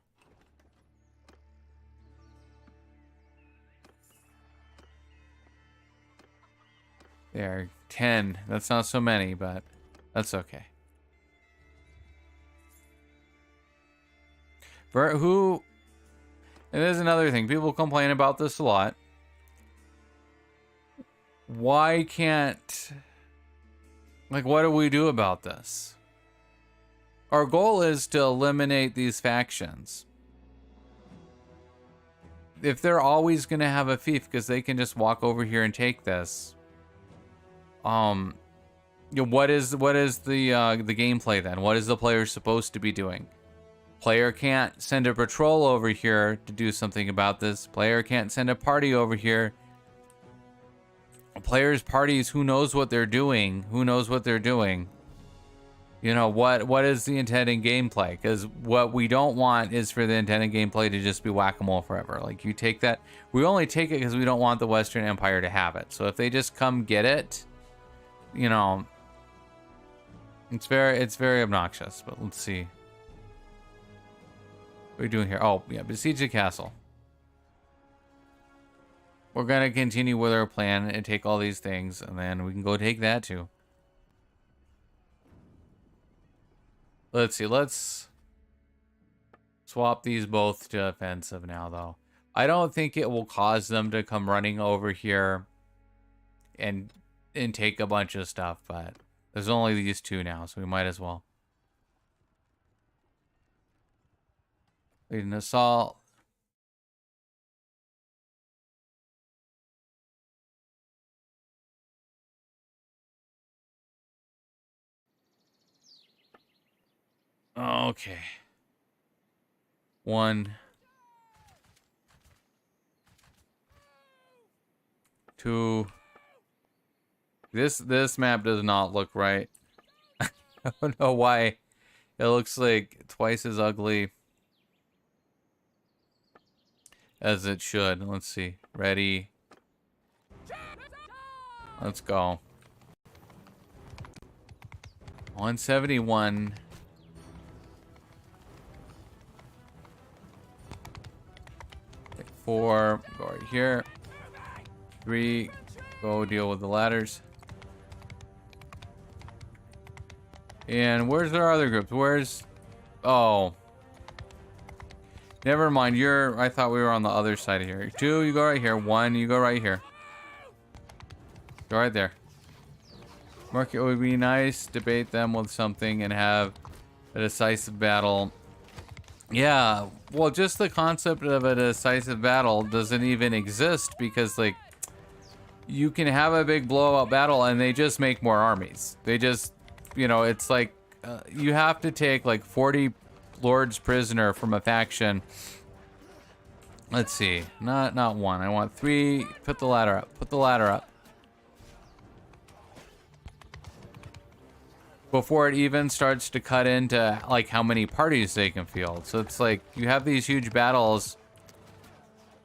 There, 10. That's not so many, but that's okay. For who? And there's another thing. People complain about this a lot. Why can't... Like, what do we do about this? Our goal is to eliminate these factions. If they're always going to have a fief because they can just walk over here and take this... You know, what is the gameplay then? What is the player supposed to be doing? Player can't send a patrol over here to do something about this. Player can't send a party over here. Players' parties, who knows what they're doing? Who knows what they're doing? You know, what is the intended gameplay? Because what we don't want is for the intended gameplay to just be whack-a-mole forever. Like, you take that... We only take it because we don't want the Western Empire to have it. So if they just come get it... You know, it's very obnoxious, but let's see. What are we doing here? Oh, yeah, besiege the castle. We're going to continue with our plan and take all these things, and then we can go take that too. Let's see, let's swap these both to offensive now, though. I don't think it will cause them to come running over here and take a bunch of stuff, but there's only these two now, so we might as well. Lead an assault. Okay. 1, 2. This map does not look right. I don't know why. It looks like twice as ugly as it should. Let's see. Ready. Let's go. 171. Take 4. Go right here. 3. Go deal with the ladders. And where's our other groups? Where's... Oh. Never mind. I thought we were on the other side of here. 2, you go right here. 1, you go right here. Go right there. Market would be nice. Debate them with something and have a decisive battle. Yeah. Well, just the concept of a decisive battle doesn't even exist because, like, you can have a big blowout battle and they just make more armies. They just... You know, it's like you have to take like 40 lords prisoner from a faction. Let's see. Not 1. I want 3. Put the ladder up. Put the ladder up. Before it even starts to cut into like how many parties they can field. So it's like you have these huge battles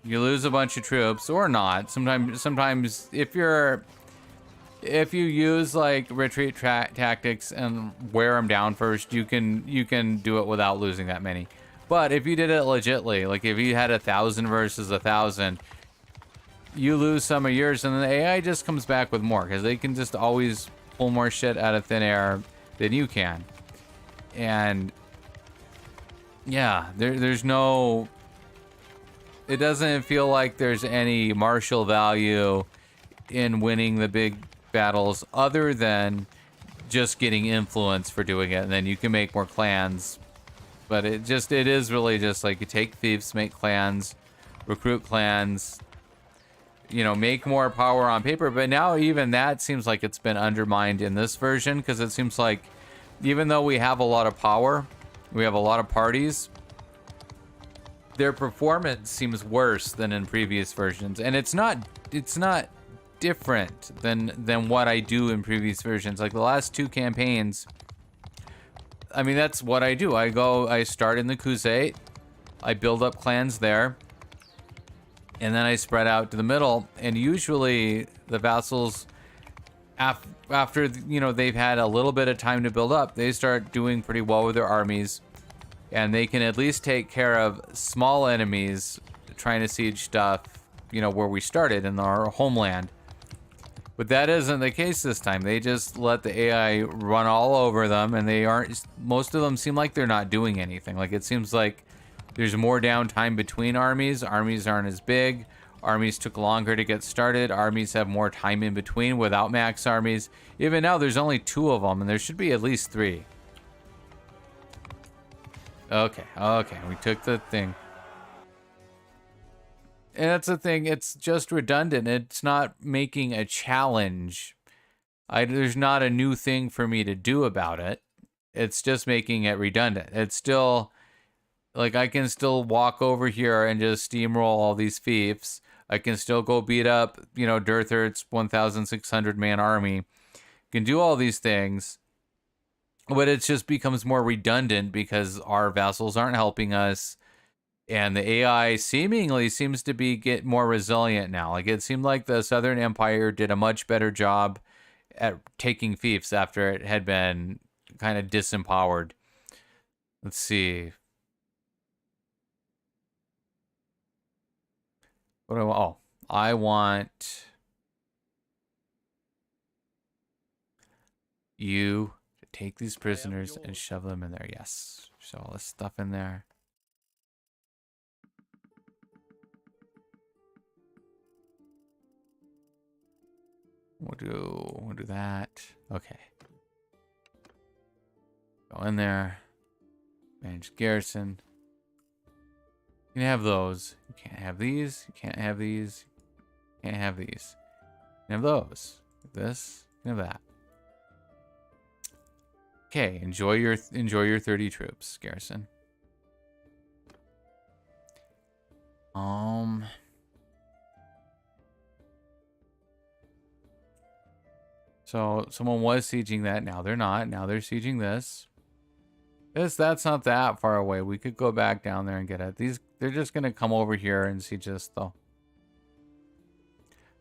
You lose a bunch of troops or not. Sometimes if you use like retreat tactics and wear them down first, you can do it without losing that many. But if you did it legitly, like if you had 1,000 versus 1,000, you lose some of yours, and the AI just comes back with more because they can just always pull more shit out of thin air than you can. And yeah, there's no. It doesn't feel like there's any martial value in winning the big battles other than just getting influence for doing it, and then you can make more clans. But it is really just like you take fiefs, make clans, recruit clans, you know, make more power on paper. But now even that seems like it's been undermined in this version, because it seems like even though we have a lot of power, we have a lot of parties, their performance seems worse than in previous versions. And it's not different than what I do in previous versions. Like the last 2 campaigns, I mean, that's what I do. I start in the Crusade, I build up clans there, and then I spread out to the middle. And usually the vassals, after you know they've had a little bit of time to build up, they start doing pretty well with their armies, and they can at least take care of small enemies trying to siege stuff, you know, where we started in our homeland. But that isn't the case this time. They just let the AI run all over them, and most of them seem like they're not doing anything. Like it seems like there's more downtime between armies. Armies aren't as big. Armies took longer to get started. Armies have more time in between without max armies. Even now, there's only 2 of them, and there should be at least 3. Okay, we took the thing. And that's the thing, it's just redundant. It's not making a challenge. There's not a new thing for me to do about it. It's just making it redundant. It's still, like, I can still walk over here and just steamroll all these fiefs. I can still go beat up, you know, Durther's 1,600 man army. Can do all these things. But it just becomes more redundant because our vassals aren't helping us. And the AI seemingly seems to get more resilient now. Like it seemed like the Southern Empire did a much better job at taking fiefs after it had been kind of disempowered. Let's see. What do I want? Oh, I want you to take these prisoners and shove them in there. Yes. Shove all this stuff in there. We'll do that. Okay. Go in there. Manage garrison. You can have those. You can't have these. You can't have these. You can't have these. You can have those. This. You can have that. Okay. Enjoy your 30 troops, garrison. So someone was sieging that. Now they're not. Now they're sieging this. That's not that far away. We could go back down there and get it. They're just gonna come over here and siege us though.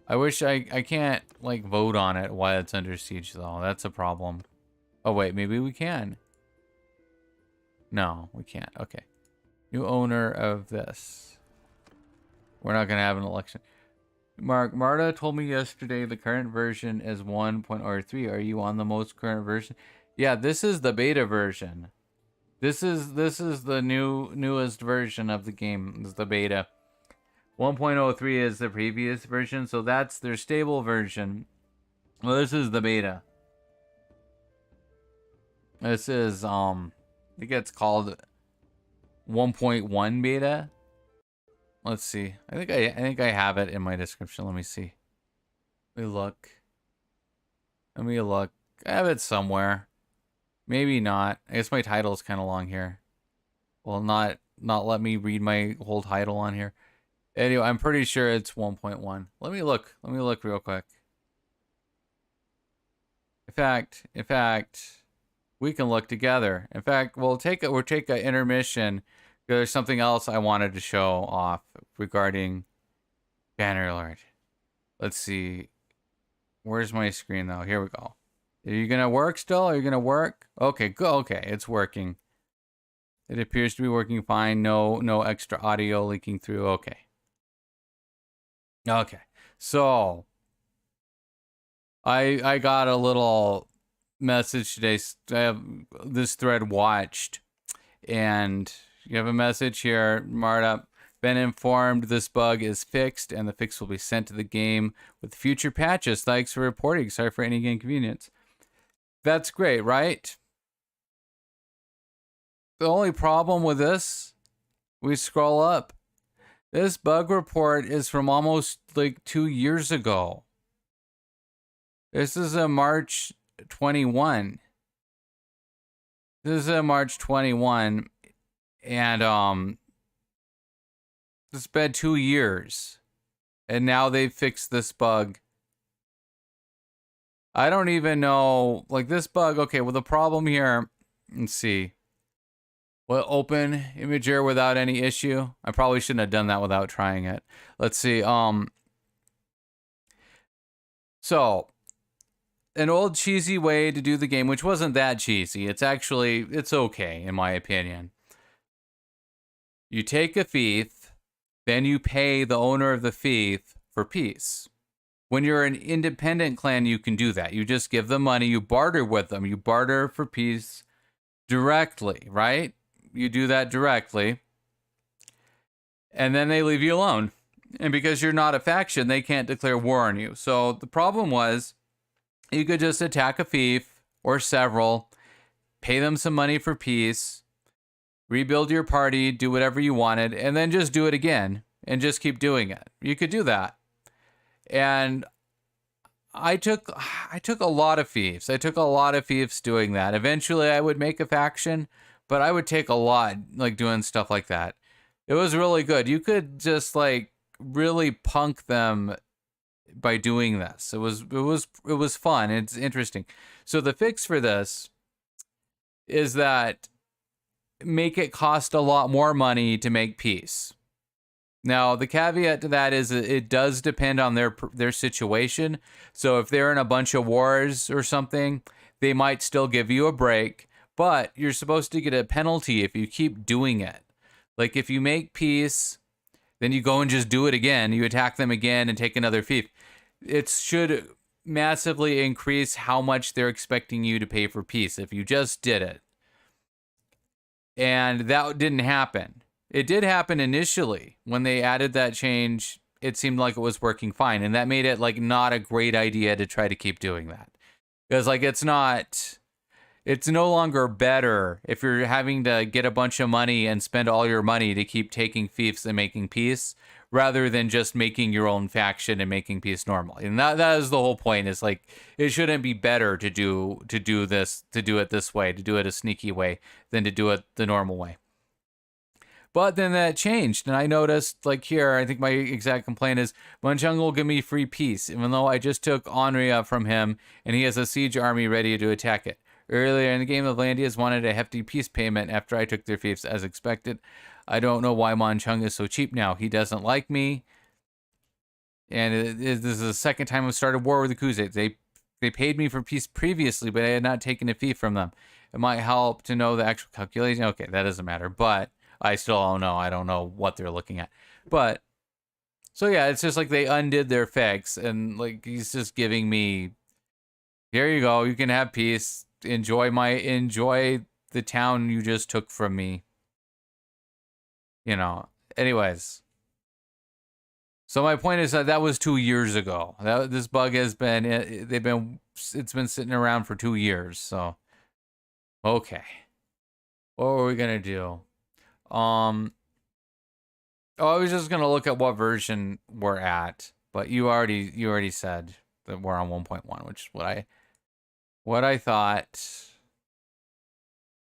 I wish I can't like vote on it while it's under siege though. That's a problem. Oh wait, maybe we can. No, we can't. Okay. New owner of this. We're not gonna have an election. Marta told me yesterday the current version is 1.03. Are you on the most current version? Yeah, this is the beta version. This is the newest version of the game. This is the beta. 1.03 is the previous version, so that's their stable version. Well, this is the beta. This is I think it's called 1.1 beta. Let's see. I think I have it in my description. Let me see. Let me look. I have it somewhere. Maybe not. I guess my title is kind of long here. Well, not let me read my whole title on here. Anyway, I'm pretty sure it's 1.1. Let me look real quick. In fact, we can look together. In fact, we'll take an intermission. There's something else I wanted to show off regarding Bannerlord. Let's see. Where's my screen though? Here we go. Are you gonna work still? Are you gonna work? Okay, go. Okay, it's working. It appears to be working fine. No extra audio leaking through. Okay. Okay. So I got a little message today. I have this thread watched, and you have a message here, Marta. Been informed this bug is fixed, and the fix will be sent to the game with future patches. Thanks for reporting. Sorry for any inconvenience. That's great, right? The only problem with this, we scroll up. This bug report is from almost like 2 years ago. This is a March 21. This is a March 21, and it's been 2 years, and now they've fixed this bug. I don't even know, like this bug. Okay, well the problem here. Let's see. Well, open Imager without any issue. I probably shouldn't have done that without trying it. Let's see. So an old cheesy way to do the game, which wasn't that cheesy. It's okay in my opinion. You take a fief, then you pay the owner of the fief for peace. When you're an independent clan, you can do that. You just give them money, you barter with them, you barter for peace directly, right? You do that directly, and then they leave you alone. And because you're not a faction, they can't declare war on you. So the problem was, you could just attack a fief or several, pay them some money for peace, rebuild your party, do whatever you wanted, and then just do it again and just keep doing it. You could do that. And I took a lot of fiefs. I took a lot of fiefs doing that. Eventually I would make a faction, but I would take a lot like doing stuff like that. It was really good. You could just like really punk them by doing this. It was fun. It's interesting. So the fix for this is that make it cost a lot more money to make peace. Now, the caveat to that is it does depend on their situation. So if they're in a bunch of wars or something, they might still give you a break, but you're supposed to get a penalty if you keep doing it. Like if you make peace, then you go and just do it again. You attack them again and take another fief. It should massively increase how much they're expecting you to pay for peace if you just did it. And that didn't happen. It did happen initially. When they added that change, it seemed like it was working fine. And that made it like not a great idea to try to keep doing that. Because like it's no longer better if you're having to get a bunch of money and spend all your money to keep taking fiefs and making peace, rather than just making your own faction and making peace normally. And that is the whole point, is like it shouldn't be better to do it this way, to do it a sneaky way, than to do it the normal way. But then that changed, and I noticed, like here, I think my exact complaint is, Munchung will give me free peace, even though I just took Onria from him, and he has a siege army ready to attack it. Earlier in the game, the Landias wanted a hefty peace payment after I took their fiefs, as expected. I don't know why Munchung is so cheap now. He doesn't like me, and this is the second time I've started war with the Khuzaits. They paid me for peace previously, but I had not taken a fief from them. It might help to know the actual calculation. Okay, that doesn't matter, but I still don't know. I don't know what they're looking at. But, so yeah, it's just like they undid their fix, and like he's just giving me, here you go, you can have peace. Enjoy the town you just took from me. You know, anyways. So my point is that was 2 years ago. This bug has been, it's been sitting around for 2 years, so. Okay. What were we gonna do? I was just gonna look at what version we're at, but you already said that we're on 1.1, which is what I thought.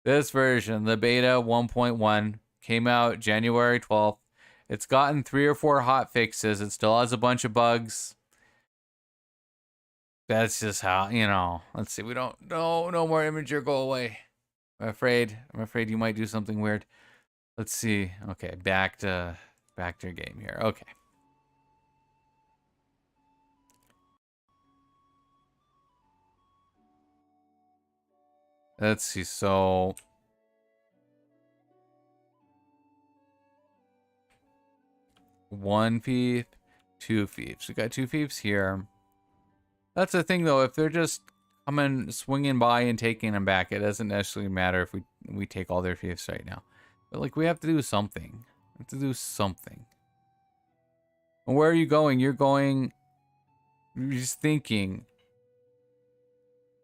This version, the beta 1.1, came out January 12th. It's gotten 3 or 4 hot fixes. It still has a bunch of bugs. That's just how, let's see. We don't, no more Imager, go away. I'm afraid you might do something weird. Let's see. Okay, back to game here. Okay. Let's see. So one fief, two fiefs. We got two fiefs here. That's the thing, though. If they're just coming, swinging by and taking them back, it doesn't necessarily matter if we take all their fiefs right now. But like, we have to do something. We have to do something. And where are you going? You're going. You're just thinking.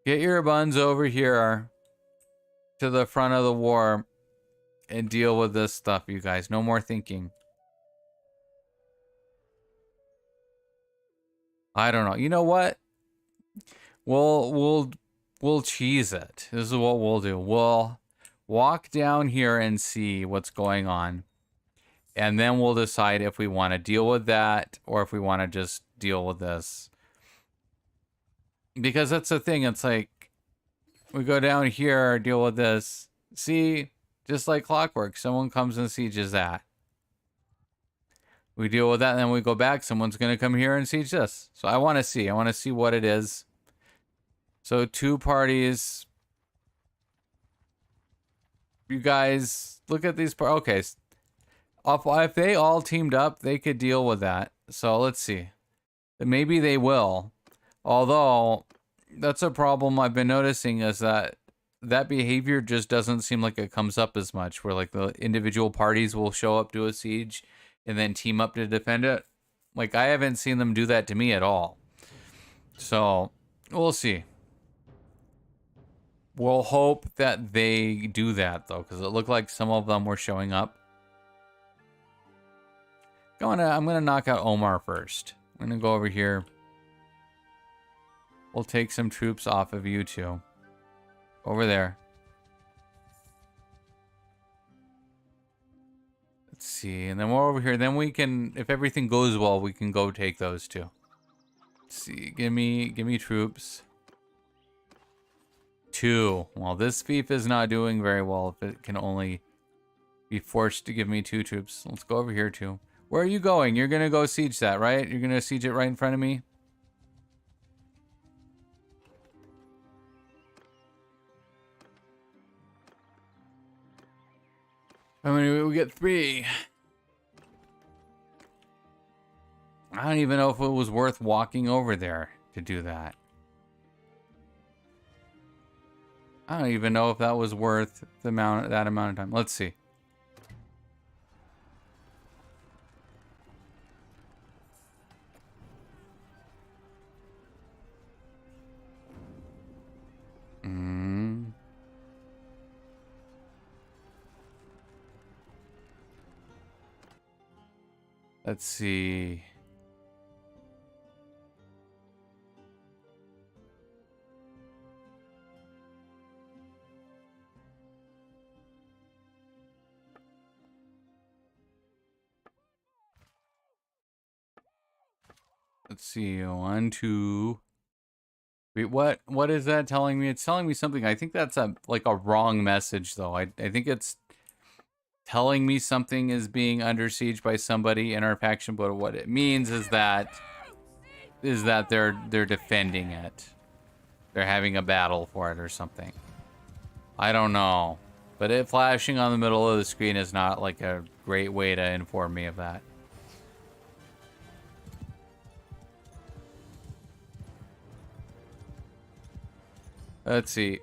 Get your buns over here to the front of the war and deal with this stuff, you guys. No more thinking. I don't know. You know what? We'll cheese it. This is what we'll do. We'll walk down here and see what's going on. And then we'll decide if we want to deal with that or if we want to just deal with this. Because that's the thing. It's like, we go down here, deal with this. See, just like clockwork, someone comes and sieges that. We deal with that, and then we go back. Someone's going to come here and siege this. So I want to see. I want to see what it is. So 2 parties. You guys, look at these. Okay. If they all teamed up, they could deal with that. So let's see. Maybe they will. Although, that's a problem I've been noticing is that behavior just doesn't seem like it comes up as much. Where like the individual parties will show up to a siege and then team up to defend it. Like, I haven't seen them do that to me at all. So, we'll see. We'll hope that they do that, though, because it looked like some of them were showing up. I'm gonna knock out Omar first. I'm gonna go over here. We'll take some troops off of you two. Over there. Let's see, and then we're over here. Then we can, if everything goes well, we can go take those two. Let's see, give me troops. 2. Well, this fief is not doing very well if it can only be forced to give me 2 troops. Let's go over here too. Where are you going? You're gonna go siege that, right? You're gonna siege it right in front of me? I mean, we get 3. I don't even know if it was worth walking over there to do that. I don't even know if that was worth that amount of time. Let's see. Let's see. Let's see. 1, 2. Wait, what is that telling me? It's telling me something. I think that's like a wrong message, though. I think it's telling me something is being under siege by somebody in our faction, but what it means is that they're defending it. They're having a battle for it or something. I don't know. But it flashing on the middle of the screen is not like a great way to inform me of that. Let's see.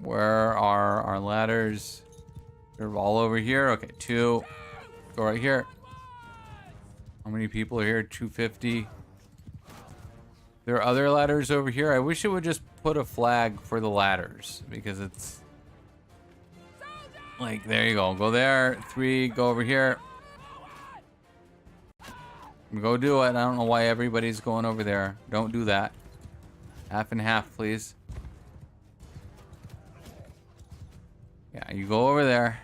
Where are our ladders? They're all over here. Okay, 2. Go right here. How many people are here? 250. There are other ladders over here. I wish it would just put a flag for the ladders, because it's like, there you go. Go there. 3. Go over here. Go do it. I don't know why everybody's going over there. Don't do that. Half and half, please. Yeah, you go over there.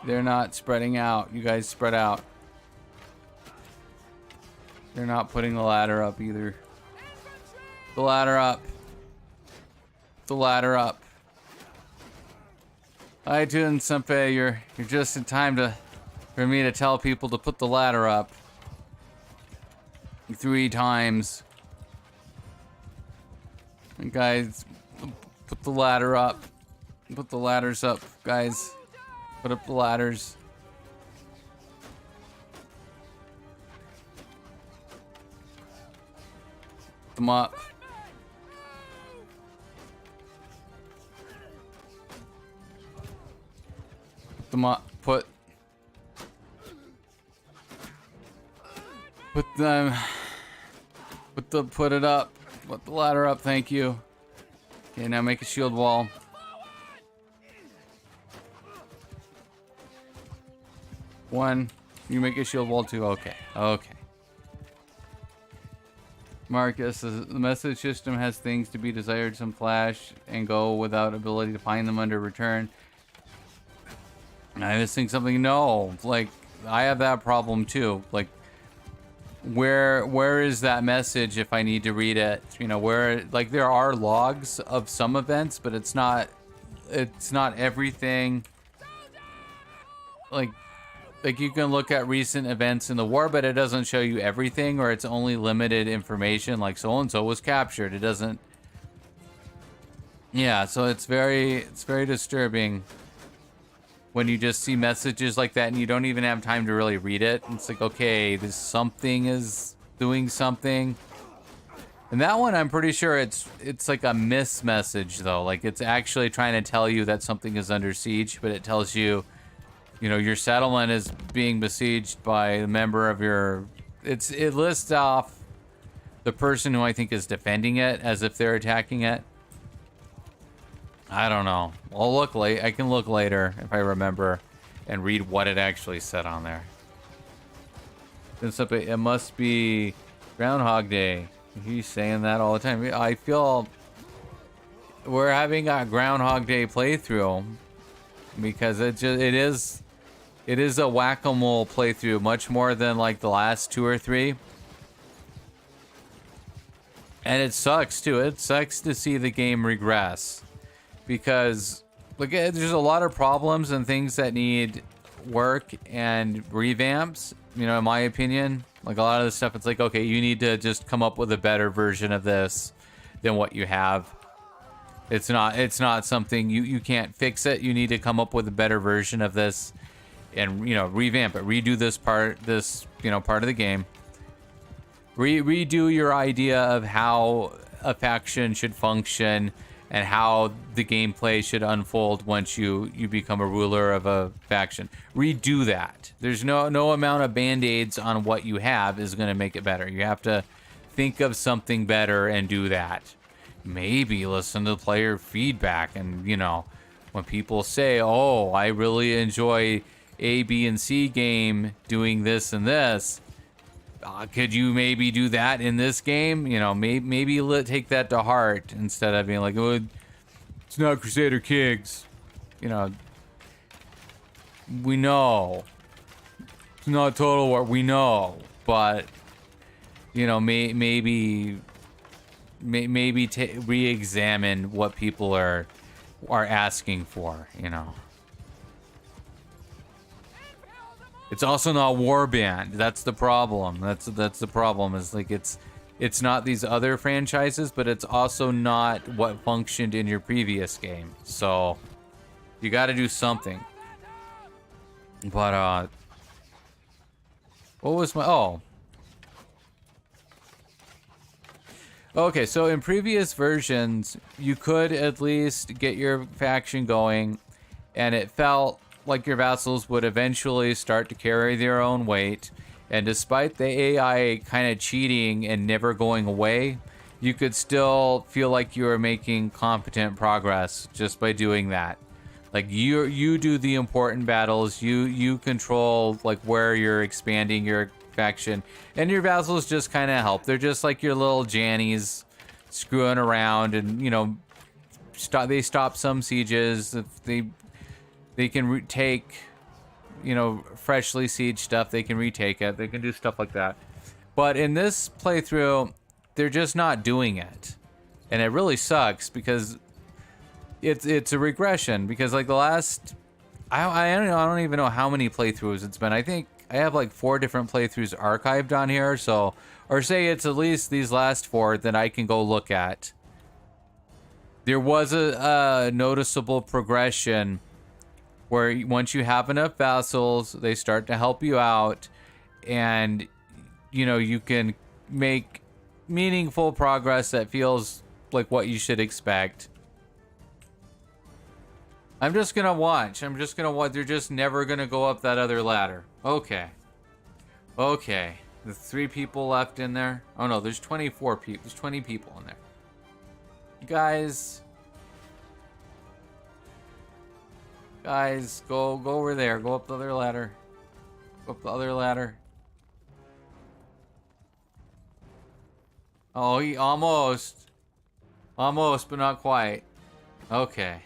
They're not spreading out. You guys spread out. They're not putting the ladder up either. The ladder up. The ladder up. iTunes Senpai, you're just in time for me to tell people to put the ladder up 3 times. And guys, put the ladder up. Put the ladders up, guys. Put up the ladders. Put them up. Put them up. Put them. Put it up. Put the ladder up. Thank you. Okay, now make a shield wall. One. You make a shield wall too. Okay. Okay. Marcus, the message system has things to be desired. Some flash and go without ability to find them under return. Am I missing something? No. Like, I have that problem too. Like, where is that message if I need to read it? You know, where, like, there are logs of some events, but it's not everything. Like you can look at recent events in the war, but it doesn't show you everything, or it's only limited information, like so and so was captured. It doesn't. Yeah, so it's very disturbing when you just see messages like that and you don't even have time to really read it. It's like, okay, this something is doing something. And that one, I'm pretty sure it's like a miss message though. Like, it's actually trying to tell you that something is under siege, but it tells you, you know, your settlement is being besieged by a member of your... It lists off the person who I think is defending it as if they're attacking it. I don't know. I'll look I can look later if I remember and read what it actually said on there. It must be Groundhog Day. He's saying that all the time. I feel we're having a Groundhog Day playthrough because it is a whack-a-mole playthrough, much more than like the last 2 or 3. And it sucks too. It sucks to see the game regress because look, there's a lot of problems and things that need work and revamps, you know, in my opinion. Like, a lot of the stuff, it's like, okay, you need to just come up with a better version of this than what you have. It's not something you can't fix it. You need to come up with a better version of this and, you know, revamp it, redo this part of the game. Redo your idea of how a faction should function and how the gameplay should unfold once you become a ruler of a faction. Redo that. There's no amount of band-aids on what you have is going to make it better. You have to think of something better and do that. Maybe listen to player feedback, and, you know, when people say, oh, I really enjoy A, B, and C game doing this and this, could you maybe do that in this game? You know, maybe take that to heart instead of being like, oh, it's not Crusader Kings. You know, we know. It's not Total War, we know. But, you know, maybe re-examine what people are asking for, you know. It's also not Warband. That's the problem. That's the problem. Is like it's not these other franchises, but it's also not what functioned in your previous game. So you got to do something. But what was my okay, so in previous versions, you could at least get your faction going, and it felt like your vassals would eventually start to carry their own weight. And despite the AI kind of cheating and never going away, you could still feel like you were making competent progress just by doing that. Like, you do the important battles, you control like where you're expanding your faction, and your vassals just kind of help. They're just like your little Jannies screwing around, and, you know, they stop some sieges. If they can take you know, freshly sieged stuff, they can retake it. They can do stuff like that. But in this playthrough, they're just not doing it. And it really sucks because it's a regression. Because like the last, I don't know, I don't even know how many playthroughs it's been. I think I have like 4 different playthroughs archived on here. So, or say it's at least these last 4 that I can go look at. There was a noticeable progression where once you have enough vassals, they start to help you out, and you know, you can make meaningful progress that feels like what you should expect. I'm just gonna watch. They're just never gonna go up that other ladder. Okay. Okay. The 3 people left in there. Oh no, there's 24 people. There's 20 people in there. Guys, go over there. Go up the other ladder. Go up the other ladder. Oh, he almost, but not quite. Okay.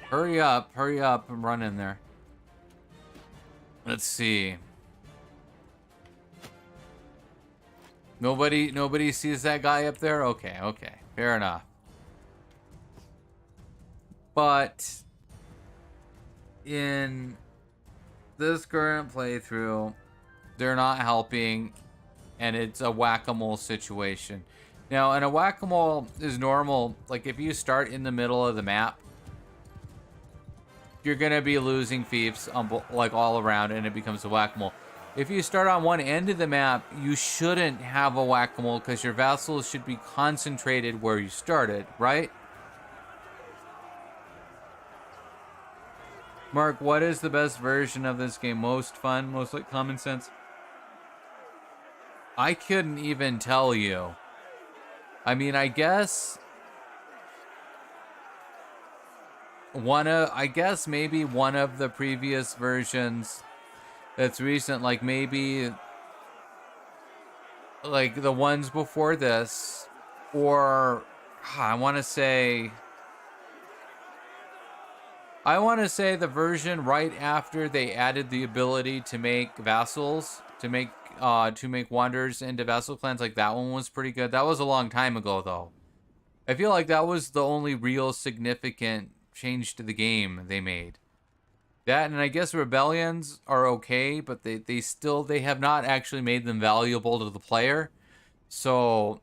Hurry up and run in there. Let's see. Nobody sees that guy up there? Okay, fair enough. But in this current playthrough, they're not helping, and it's a whack-a-mole situation. Now, and a whack-a-mole is normal. Like, if you start in the middle of the map, you're gonna be losing fiefs on, like, all around, and it becomes a whack-a-mole. If you start on one end of the map, you shouldn't have a whack-a-mole because your vassals should be concentrated where you started, right? Mark, what is the best version of this game? Most fun? Most like common sense? I couldn't even tell you. I mean, I guess maybe one of the previous versions that's recent, like maybe like the ones before this, or I want to say the version right after they added the ability to make vassals, to make wanderers into vassal clans. Like, that one was pretty good. That was a long time ago, though. I feel like that was the only real significant change to the game they made. That, and I guess rebellions are okay, but they have not actually made them valuable to the player. So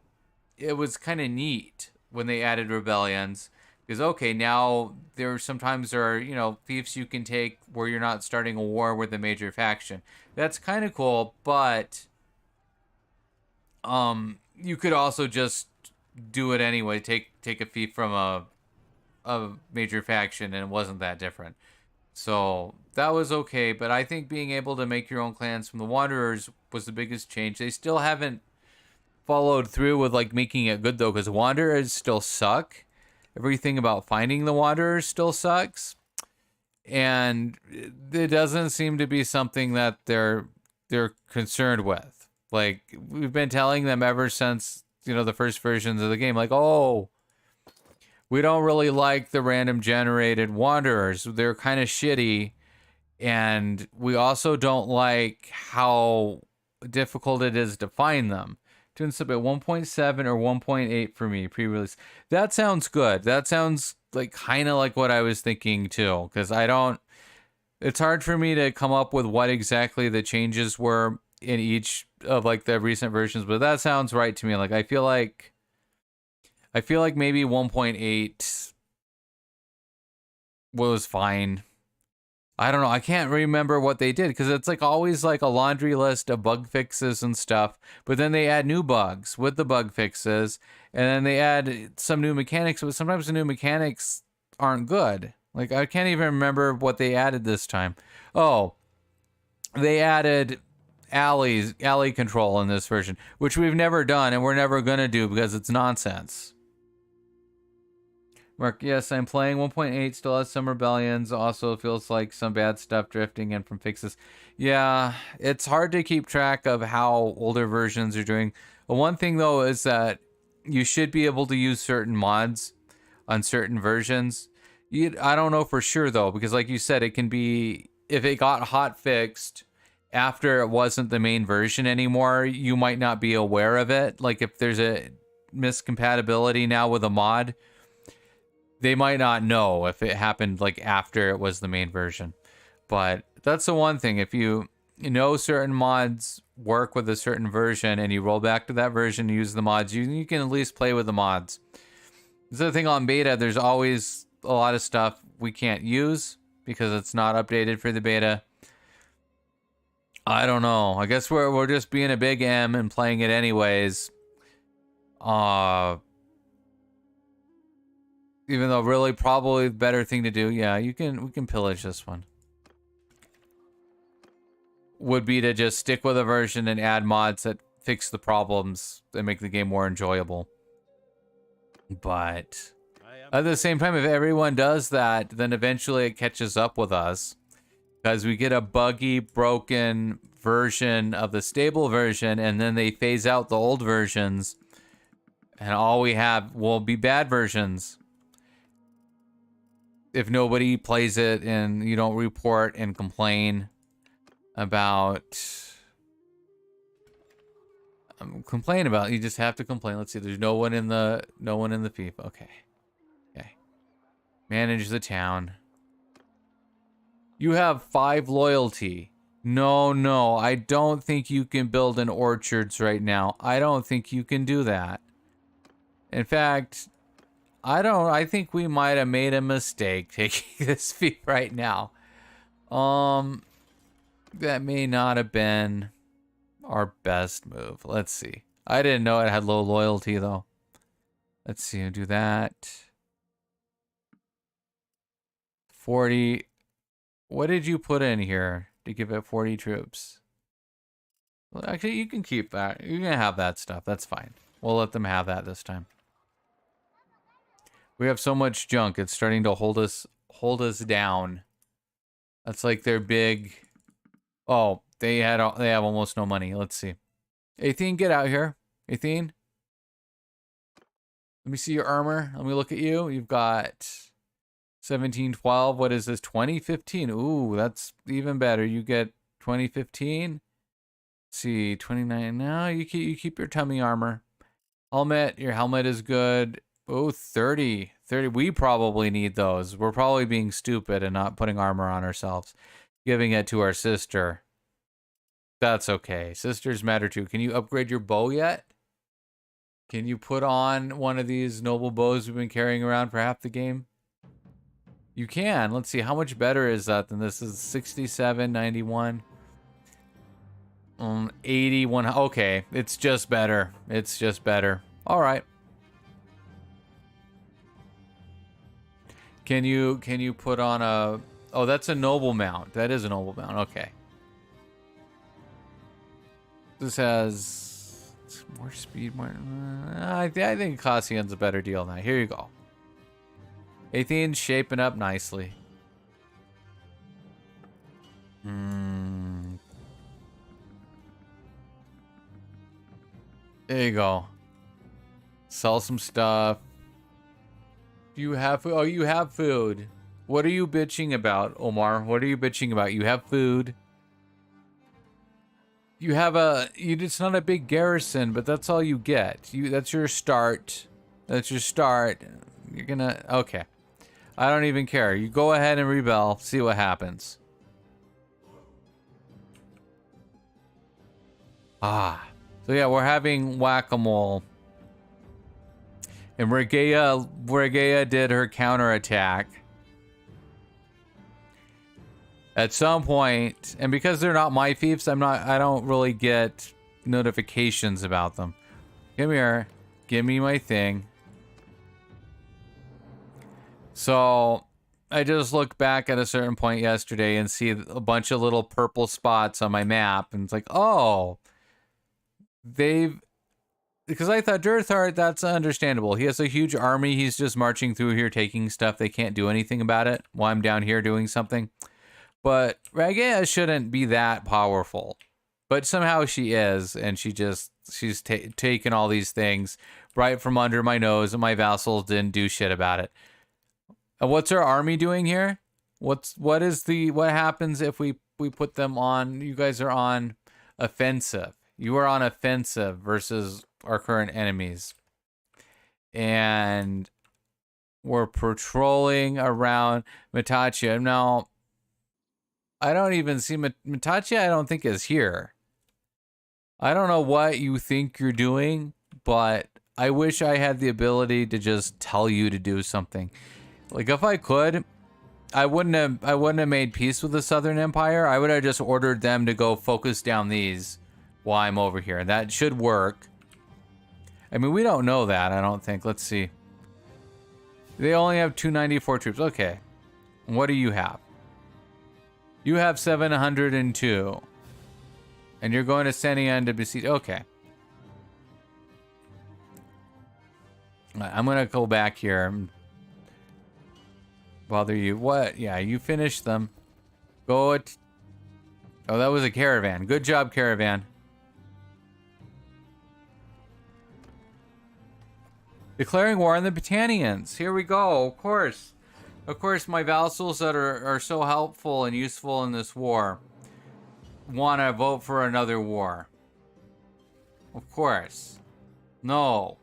it was kind of neat when they added rebellions. Because, okay, now there sometimes are, you know, fiefs you can take where you're not starting a war with a major faction. That's kind of cool, but you could also just do it anyway. Take a fief from a major faction, and it wasn't that different. So that was okay, but I think being able to make your own clans from the Wanderers was the biggest change. They still haven't followed through with, like, making it good, though, because Wanderers still suck. Everything about finding the Wanderers still sucks. And it doesn't seem to be something that they're concerned with. Like, we've been telling them ever since, you know, the first versions of the game, like, oh, we don't really like the random generated Wanderers. They're kind of shitty. And we also don't like how difficult it is to find them. Tune sub at 1.7 or 1.8 for me, pre-release. That sounds good. That sounds like kind of like what I was thinking too. Because it's hard for me to come up with what exactly the changes were in each of, like, the recent versions. But that sounds right to me. Like, I feel like maybe 1.8 was fine. I don't know. I can't remember what they did because it's like always like a laundry list of bug fixes and stuff. But then they add new bugs with the bug fixes, and then they add some new mechanics. But sometimes the new mechanics aren't good. Like, I can't even remember what they added this time. Oh, they added alley control in this version, which we've never done and we're never gonna do because it's nonsense. Mark, yes, I'm playing 1.8, still has some rebellions. Also feels like some bad stuff drifting in from fixes. Yeah, it's hard to keep track of how older versions are doing. One thing, though, is that you should be able to use certain mods on certain versions. I don't know for sure though, because like you said, it can be, if it got hot fixed after it wasn't the main version anymore, you might not be aware of it. Like if there's a miscompatibility now with a mod, they might not know if it happened like after it was the main version. But that's the one thing. If you know certain mods work with a certain version and you roll back to that version and use the mods, you can at least play with the mods. The thing on beta, there's always a lot of stuff we can't use because it's not updated for the beta. I don't know. I guess we're just being a big M and playing it anyways. Even though really probably the better thing to do, yeah, we can pillage this one. Would be to just stick with a version and add mods that fix the problems and make the game more enjoyable. But at the same time, if everyone does that, then eventually it catches up with us. Because we get a buggy, broken version of the stable version, and then they phase out the old versions. And all we have will be bad versions. If nobody plays it and you don't report and complain about... you just have to complain. Let's see, there's no one in the FIFA. Okay. Manage the town. You have 5 loyalty. No, I don't think you can build an orchards right now. I don't think you can do that. In fact, I think we might have made a mistake taking this feat right now. That may not have been our best move. Let's see. I didn't know it had low loyalty though. Let's see, do that. 40. What did you put in here to give it 40 troops? Well, actually, you can keep that. You can have that stuff. That's fine. We'll let them have that this time. We have so much junk. It's starting to hold us down. That's like their big... Oh, they have almost no money. Let's see. Athene, get out here. Athene. Let me see your armor. Let me look at you. You've got 1712. What is this? 2015. Ooh, that's even better. You get 2015. Let's see, 29. No, you keep your tummy armor. Helmet. Your helmet is good. Oh, 30. 30. We probably need those. We're probably being stupid and not putting armor on ourselves. Giving it to our sister. That's okay. Sisters matter too. Can you upgrade your bow yet? Can you put on one of these noble bows we've been carrying around for half the game? You can. Let's see. How much better is that than this? Is 67, 91, 81. Okay. It's just better. It's just better. All right. Can you put on a... Oh, that's a noble mount. That is a noble mount. Okay. This has more speed. More. I think Cassian's a better deal now. Here you go. Athene's shaping up nicely. There you go. Sell some stuff. You have food. Oh, you have food. What are you bitching about, Omar? What are you bitching about? You have food. You have it's not a big garrison, but that's all you get. That's your start. That's your start. You're gonna... Okay. I don't even care. You go ahead and rebel. See what happens. So yeah, we're having whack-a-mole. And Regea did her counterattack. At some point, and because they're not my fiefs, I don't really get notifications about them. Come here. Give me my thing. So, I just looked back at a certain point yesterday and see a bunch of little purple spots on my map. And it's like, oh, because I thought Dirthart, that's understandable. He has a huge army. He's just marching through here taking stuff. They can't do anything about it while I'm down here doing something. But Regea shouldn't be that powerful. But somehow she is, and she's taken all these things right from under my nose, and my vassals didn't do shit about it. What's our army doing here? What happens if we put them on? You guys are on offensive. You are on offensive versus our current enemies. And we're patrolling around Mitachi. Now, I don't even see Mitachi. I don't think is here. I don't know what you think you're doing, but I wish I had the ability to just tell you to do something. Like if I could, I wouldn't have made peace with the Southern Empire. I would have just ordered them to go focus down these while I'm over here. That should work. I mean, we don't know that, I don't think. Let's see. They only have 294 troops. Okay. What do you have? You have 702. And you're going to Senian to besiege. Okay. I'm going to go back here and bother you. What? Yeah, you finished them. Go it. Oh, that was a caravan. Good job, caravan. Declaring war on the Britannians. Here we go. Of course. Of course, my vassals that are so helpful and useful in this war want to vote for another war. Of course. No.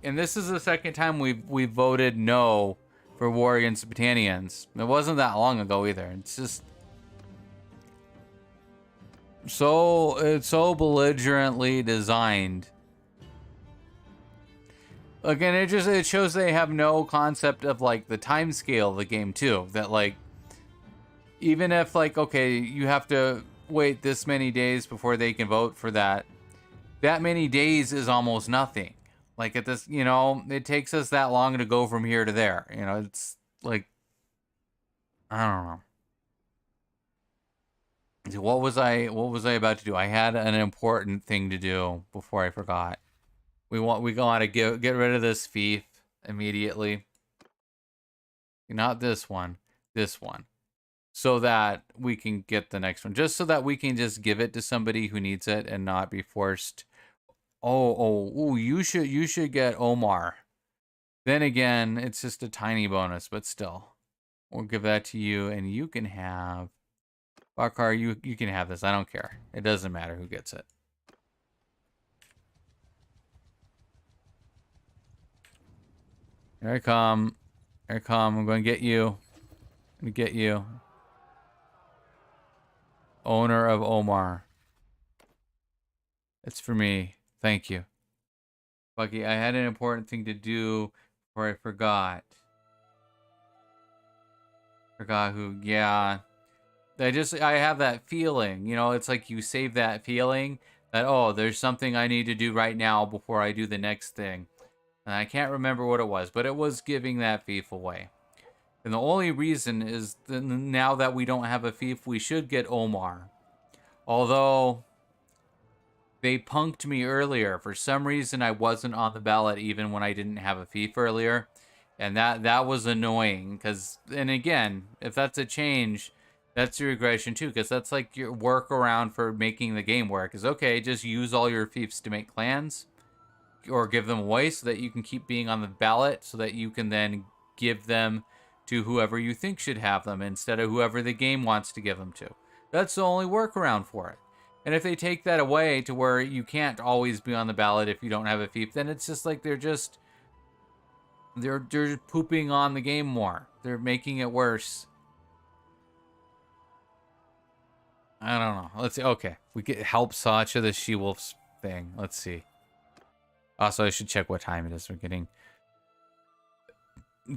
And this is the second time we've voted no for war against the Britannians. It wasn't that long ago either. It's just it's so belligerently designed. Again, it shows they have no concept of like the time scale of the game too. That like even if like okay, you have to wait this many days before they can vote for that. That many days is almost nothing. Like at this, you know, it takes us that long to go from here to there. You know, it's like I don't know. What was I about to do? I had an important thing to do before I forgot. We got to get rid of this fief immediately. Not this one. This one. So that we can get the next one. Just so that we can just give it to somebody who needs it and not be forced. Oh, you should get Omar. Then again, it's just a tiny bonus, but still. We'll give that to you and you can have Bakar, you can have this. I don't care. It doesn't matter who gets it. Here I come. Here I come. I'm going to get you. I'm going to get you. Owner of Omar. It's for me. Thank you. Bucky, I had an important thing to do before I forgot. Forgot who, yeah. I have that feeling, you know, it's like you save that feeling that, oh, there's something I need to do right now before I do the next thing. And I can't remember what it was, but it was giving that fief away. And the only reason is that now that we don't have a fief, we should get Omar. Although they punked me earlier. For some reason, I wasn't on the ballot even when I didn't have a fief earlier. And that was annoying. And again, if that's a change, that's your regression too. Because that's like your workaround for making the game work. Is okay, just use all your fiefs to make clans. Or give them away so that you can keep being on the ballot. So that you can then give them to whoever you think should have them. Instead of whoever the game wants to give them to. That's the only workaround for it. And if they take that away to where you can't always be on the ballot if you don't have a fief, then it's just like they're pooping on the game more. They're making it worse. I don't know. Let's see. Okay. We get help Sacha the She-Wolf's thing. Let's see. Also, I should check what time it is. We're getting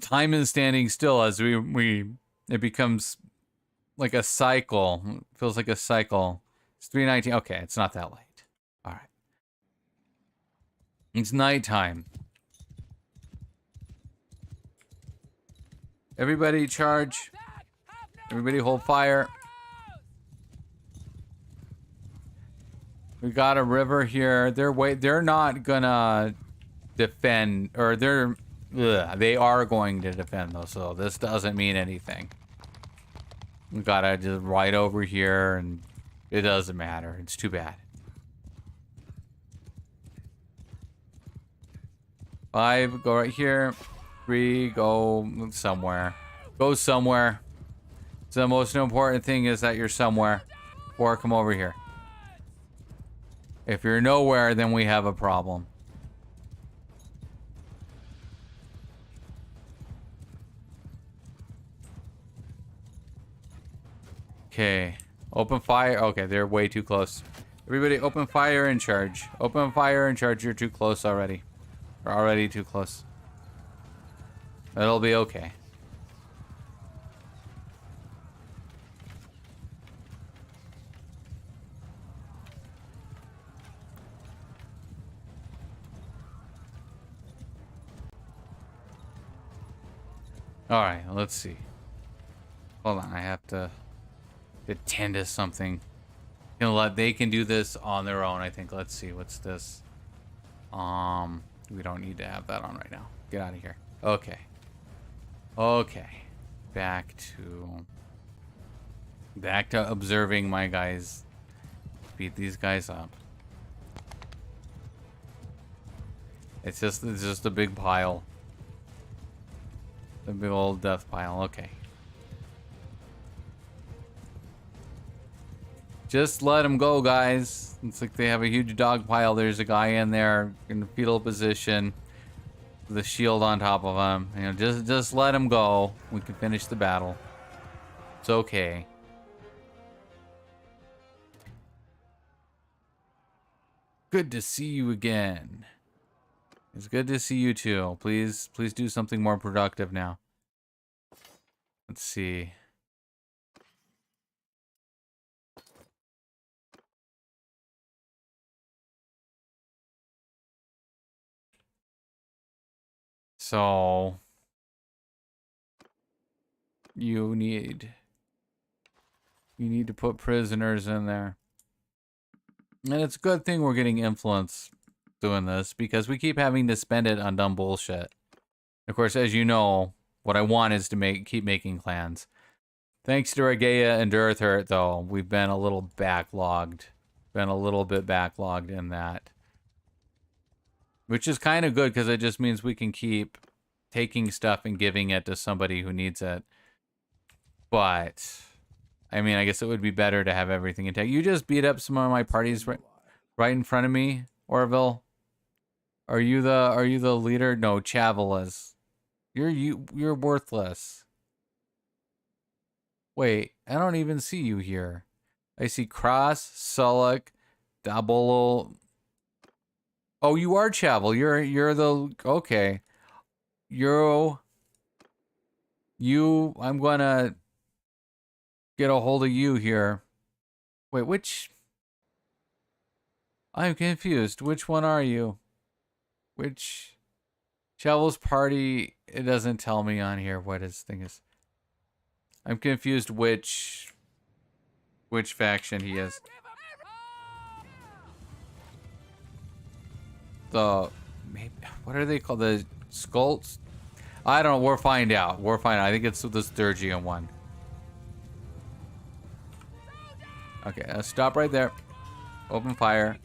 time is standing still as it becomes like a cycle. It feels like a cycle. It's 3:19. Okay, it's not that late. All right. It's nighttime. Everybody charge. Everybody hold fire. We got a river here. They're not gonna defend, or they are going to defend though, so this doesn't mean anything. We gotta just right over here and it doesn't matter. It's too bad. 5, go right here. 3, go somewhere. Go somewhere. So the most important thing is that you're somewhere. 4, come over here. If you're nowhere, then we have a problem. Okay. Open fire. Okay, they're way too close. Everybody open fire and charge. Open fire and charge. You're too close already. You're already too close. It'll be okay. Alright, let's see. Hold on, I have to attend to something. They can do this on their own, I think. Let's see, what's this? We don't need to have that on right now. Get out of here. Okay. Okay. Back to observing my guys beat these guys up. It's just a big pile. A big old death pile. Okay. Just let them go, guys. It's like they have a huge dog pile. There's a guy in there in the fetal position with a shield on top of him. You know, just let him go. We can finish the battle. It's okay. Good to see you again. It's good to see you too. Please do something more productive now. Let's see. So you need to put prisoners in there. And it's a good thing we're getting influence doing this, because we keep having to spend it on dumb bullshit. Of course, as you know, what I want is to keep making clans. Thanks to Regea and Durthurt, though, we've been a little backlogged. Been a little bit backlogged in that. Which is kind of good, because it just means we can keep taking stuff and giving it to somebody who needs it. But I mean, I guess it would be better to have everything intact. You just beat up some of my parties right in front of me, Orville. Are you the leader? No, Chavel is. You're worthless. Wait, I don't even see you here. I see Cross, Sullick, Dabolo. Oh, you are Chavel. You're the okay. I'm gonna get a hold of you here. Wait, which? I'm confused. Which one are you? Which? Chavel's party, it doesn't tell me on here what his thing is. I'm confused which faction he is. Maybe, what are they called? The Skulls? I don't know. We'll find out. I think it's the Sturgian one. Okay, stop right there. Open fire.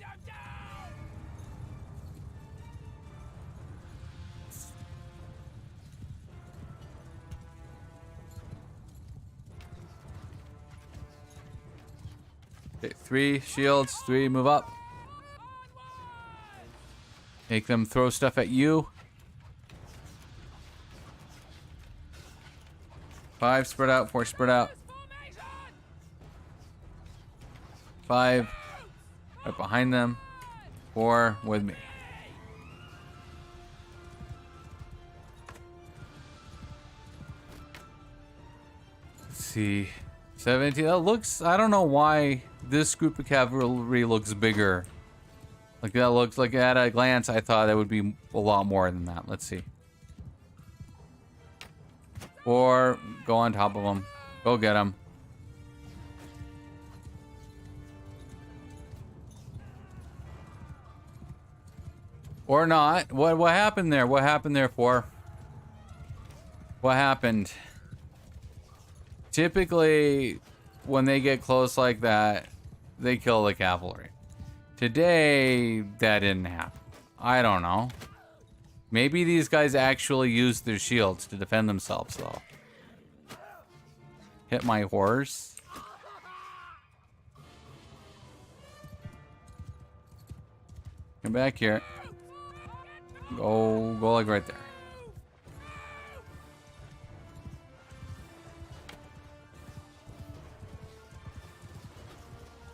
Okay, 3 shields, 3 move up. Make them throw stuff at you. 5 spread out, 4 spread out. 5 right behind them. 4 with me. Let's see. 17. That looks, I don't know why this group of cavalry looks bigger. Like that looks like at a glance I thought it would be a lot more than that. Let's see. 4, go on top of them. Go get them. Or not. What happened there? What happened there, 4? What happened? Typically, when they get close like that, they kill the cavalry. Today, that didn't happen. I don't know. Maybe these guys actually use their shields to defend themselves, though. Hit my horse. Come back here. Go like right there.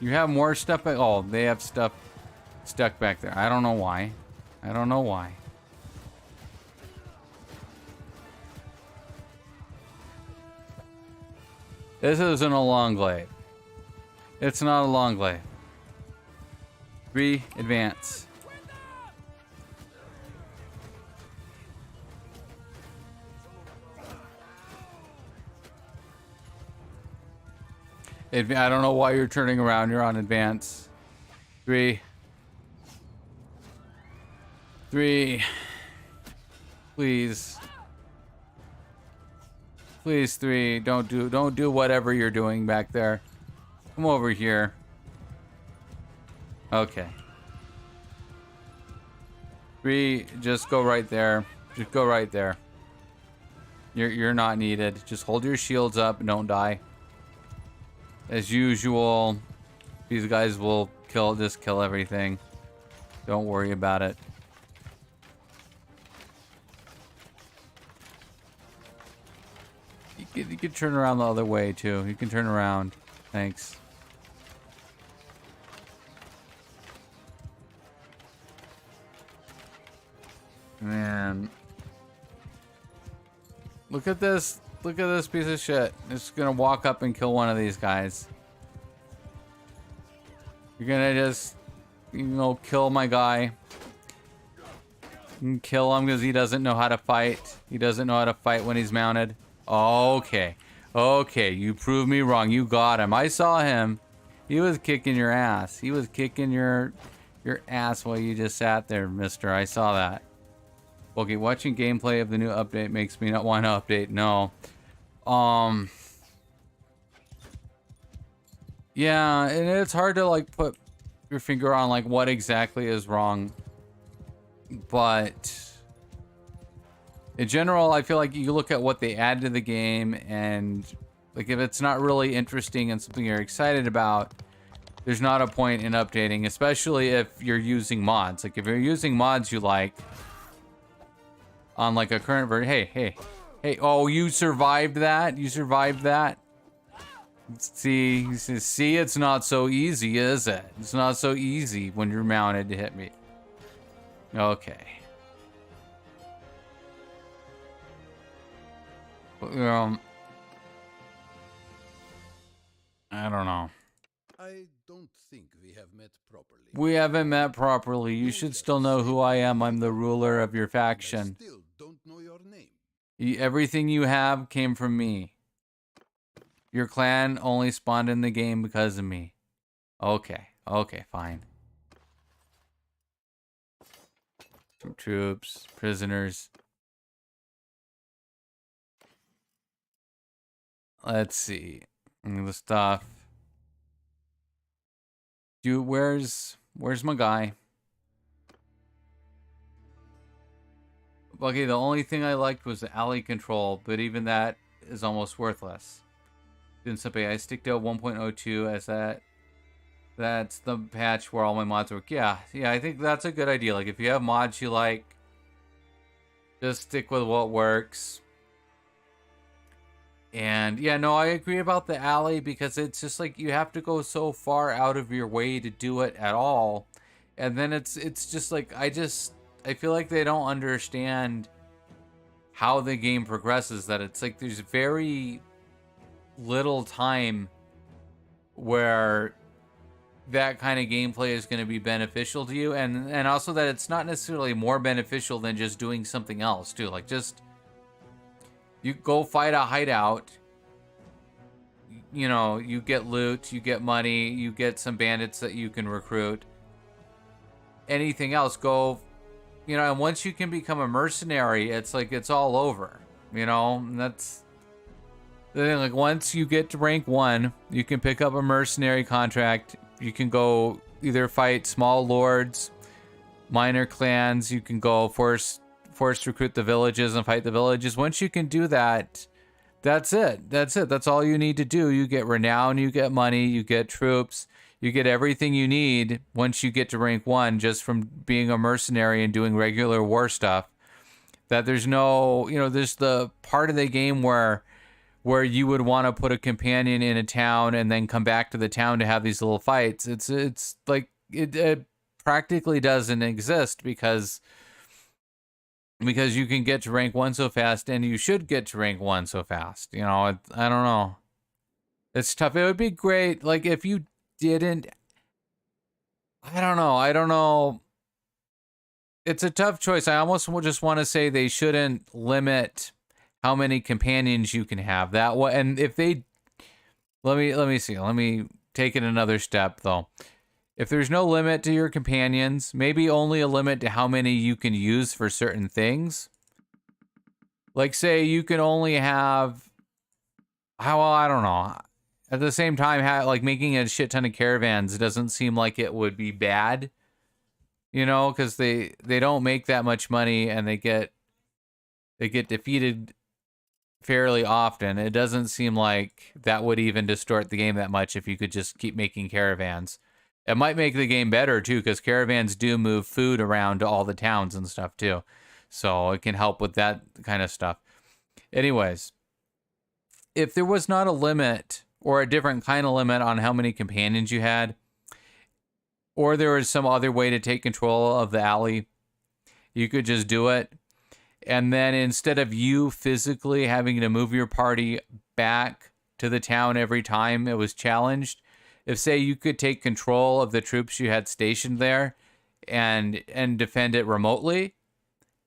You have more stuff back. Oh, they have stuff stuck back there. I don't know why. I don't know why. This isn't a long glaive. It's not a long glaive. 3, advance. I don't know why you're turning around. You're on advance. 3. 3. Please. Please, 3. Don't do whatever you're doing back there. Come over here. Okay. 3, just go right there. Just go right there. You're not needed. Just hold your shields up and don't die. As usual, these guys will just kill everything. Don't worry about it. You can turn around the other way too. You can turn around. Thanks. Man. Look at this. Look at this piece of shit. It's gonna walk up and kill one of these guys. You're gonna just, kill my guy. You can kill him because he doesn't know how to fight. He doesn't know how to fight when he's mounted. Okay. Okay, you proved me wrong. You got him. I saw him. He was kicking your ass. He was kicking your ass while you just sat there, mister. I saw that. Okay, watching gameplay of the new update makes me not want to update. No. Yeah, and it's hard to like put your finger on like what exactly is wrong. But in general, I feel like you look at what they add to the game, and like if it's not really interesting and something you're excited about, there's not a point in updating, especially if you're using mods. Like if you're using mods you like on like a current version. Hey, oh, you survived that? You survived that? See, it's not so easy, is it? It's not so easy when you're mounted to hit me. Okay. I don't know. I don't think we have met properly. We haven't met properly. You should still know who I am. I'm the ruler of your faction. I still don't know your name. Everything you have came from me. Your clan only spawned in the game because of me. Okay. Okay, fine. Some troops, prisoners. Let's see. The stuff. Where's my guy? Okay, the only thing I liked was the alley control, but even that is almost worthless. Didn't simply I stick to 1.02 as that's the patch where all my mods work. Yeah, I think that's a good idea. Like if you have mods you like, just stick with what works. And yeah, no, I agree about the alley because it's just like you have to go so far out of your way to do it at all. And then it's just like I feel like they don't understand how the game progresses, that it's like there's very little time where that kind of gameplay is going to be beneficial to you, and also that it's not necessarily more beneficial than just doing something else too. Like just you go fight a hideout, you get loot, you get money, you get some bandits that you can recruit. Anything else, go, and once you can become a mercenary, it's like it's all over, and that's the thing. Like once you get to rank 1, you can pick up a mercenary contract. You can go either fight small lords, minor clans. You can go force force recruit the villages and fight the villages. Once you can do that, that's it. That's it. That's all you need to do. You get renown, you get money, you get troops, you get everything you need once you get to rank 1 just from being a mercenary and doing regular war stuff. That there's no, there's the part of the game where you would want to put a companion in a town and then come back to the town to have these little fights. It's like it practically doesn't exist because you can get to rank 1 so fast, and you should get to rank 1 so fast. I don't know. It's tough. It would be great, like, if you didn't. I don't know. It's a tough choice. I almost just want to say they shouldn't limit how many companions you can have. That way, and if they, let me see. Let me take it another step though. If there's no limit to your companions, maybe only a limit to how many you can use for certain things. Like, say you can only have, I don't know. At the same time, like, making a shit ton of caravans doesn't seem like it would be bad. Because they don't make that much money, and they get defeated fairly often. It doesn't seem like that would even distort the game that much if you could just keep making caravans. It might make the game better too, because caravans do move food around to all the towns and stuff too. So it can help with that kind of stuff. Anyways, if there was not a limit or a different kind of limit on how many companions you had, or there was some other way to take control of the alley, you could just do it. And then instead of you physically having to move your party back to the town every time it was challenged, if, say, you could take control of the troops you had stationed there and defend it remotely,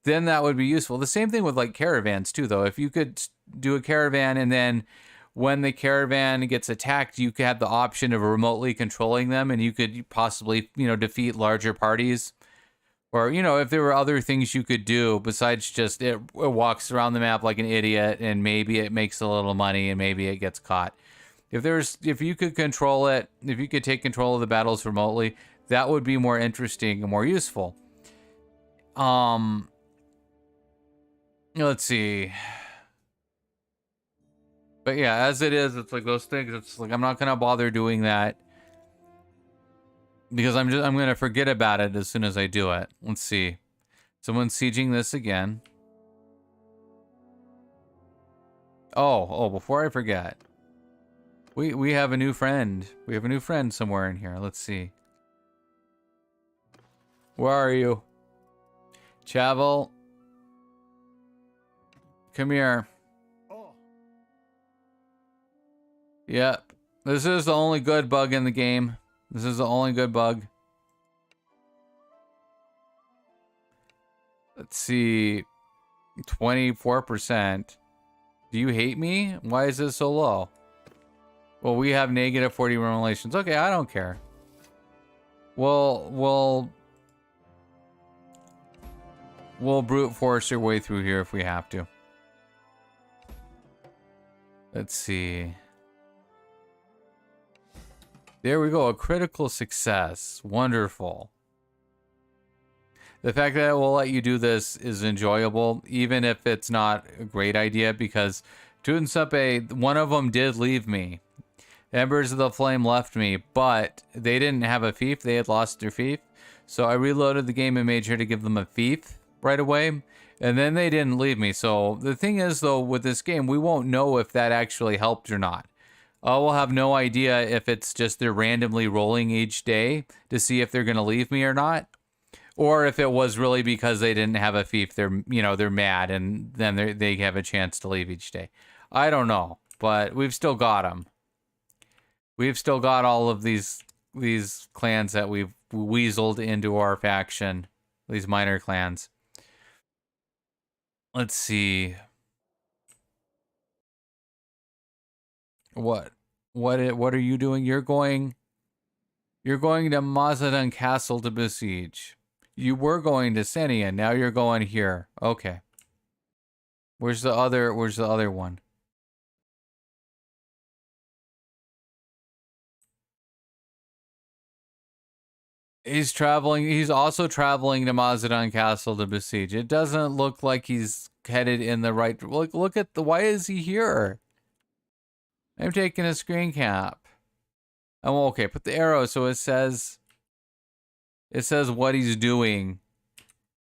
then that would be useful. The same thing with, like, caravans too, though. If you could do a caravan, and then when the caravan gets attacked, you could have the option of remotely controlling them, and you could possibly, defeat larger parties. Or, if there were other things you could do besides just it walks around the map like an idiot, and maybe it makes a little money, and maybe it gets caught. If you could control it, if you could take control of the battles remotely, that would be more interesting and more useful. Let's see. But yeah, as it is, it's like those things. It's like I'm not gonna bother doing that because I'm gonna forget about it as soon as I do it. Let's see. Someone's sieging this again. Oh, before I forget. We have a new friend. We have a new friend somewhere in here. Let's see. Where are you? Chavel. Come here. Yep. This is the only good bug in the game. This is the only good bug. Let's see. 24%. Do you hate me? Why is this so low? Well, we have negative 41 relations. Okay, I don't care. We'll brute force your way through here if we have to. Let's see. There we go, a critical success. Wonderful. The fact that it will let you do this is enjoyable, even if it's not a great idea, because Tudensuppe, one of them did leave me. Embers of the Flame left me, but they didn't have a fief. They had lost their fief. So I reloaded the game and made sure to give them a fief right away. And then they didn't leave me. So the thing is, though, with this game, we won't know if that actually helped or not. We'll have no idea if it's just they're randomly rolling each day to see if they're going to leave me or not. Or if it was really because they didn't have a fief, they're mad and then they have a chance to leave each day. I don't know, but we've still got them. We've still got all of these clans that we've weaseled into our faction, these minor clans. Let's see. What are you doing? You're going to Mazadon Castle to besiege. You were going to Senia, now you're going here. Okay. Where's the other one? He's traveling. He's also traveling to Mazadon Castle to besiege. It doesn't look like he's headed in the right. Look at the. Why is he here? I'm taking a screen cap. Oh, okay. Put the arrow so it says. It says what he's doing.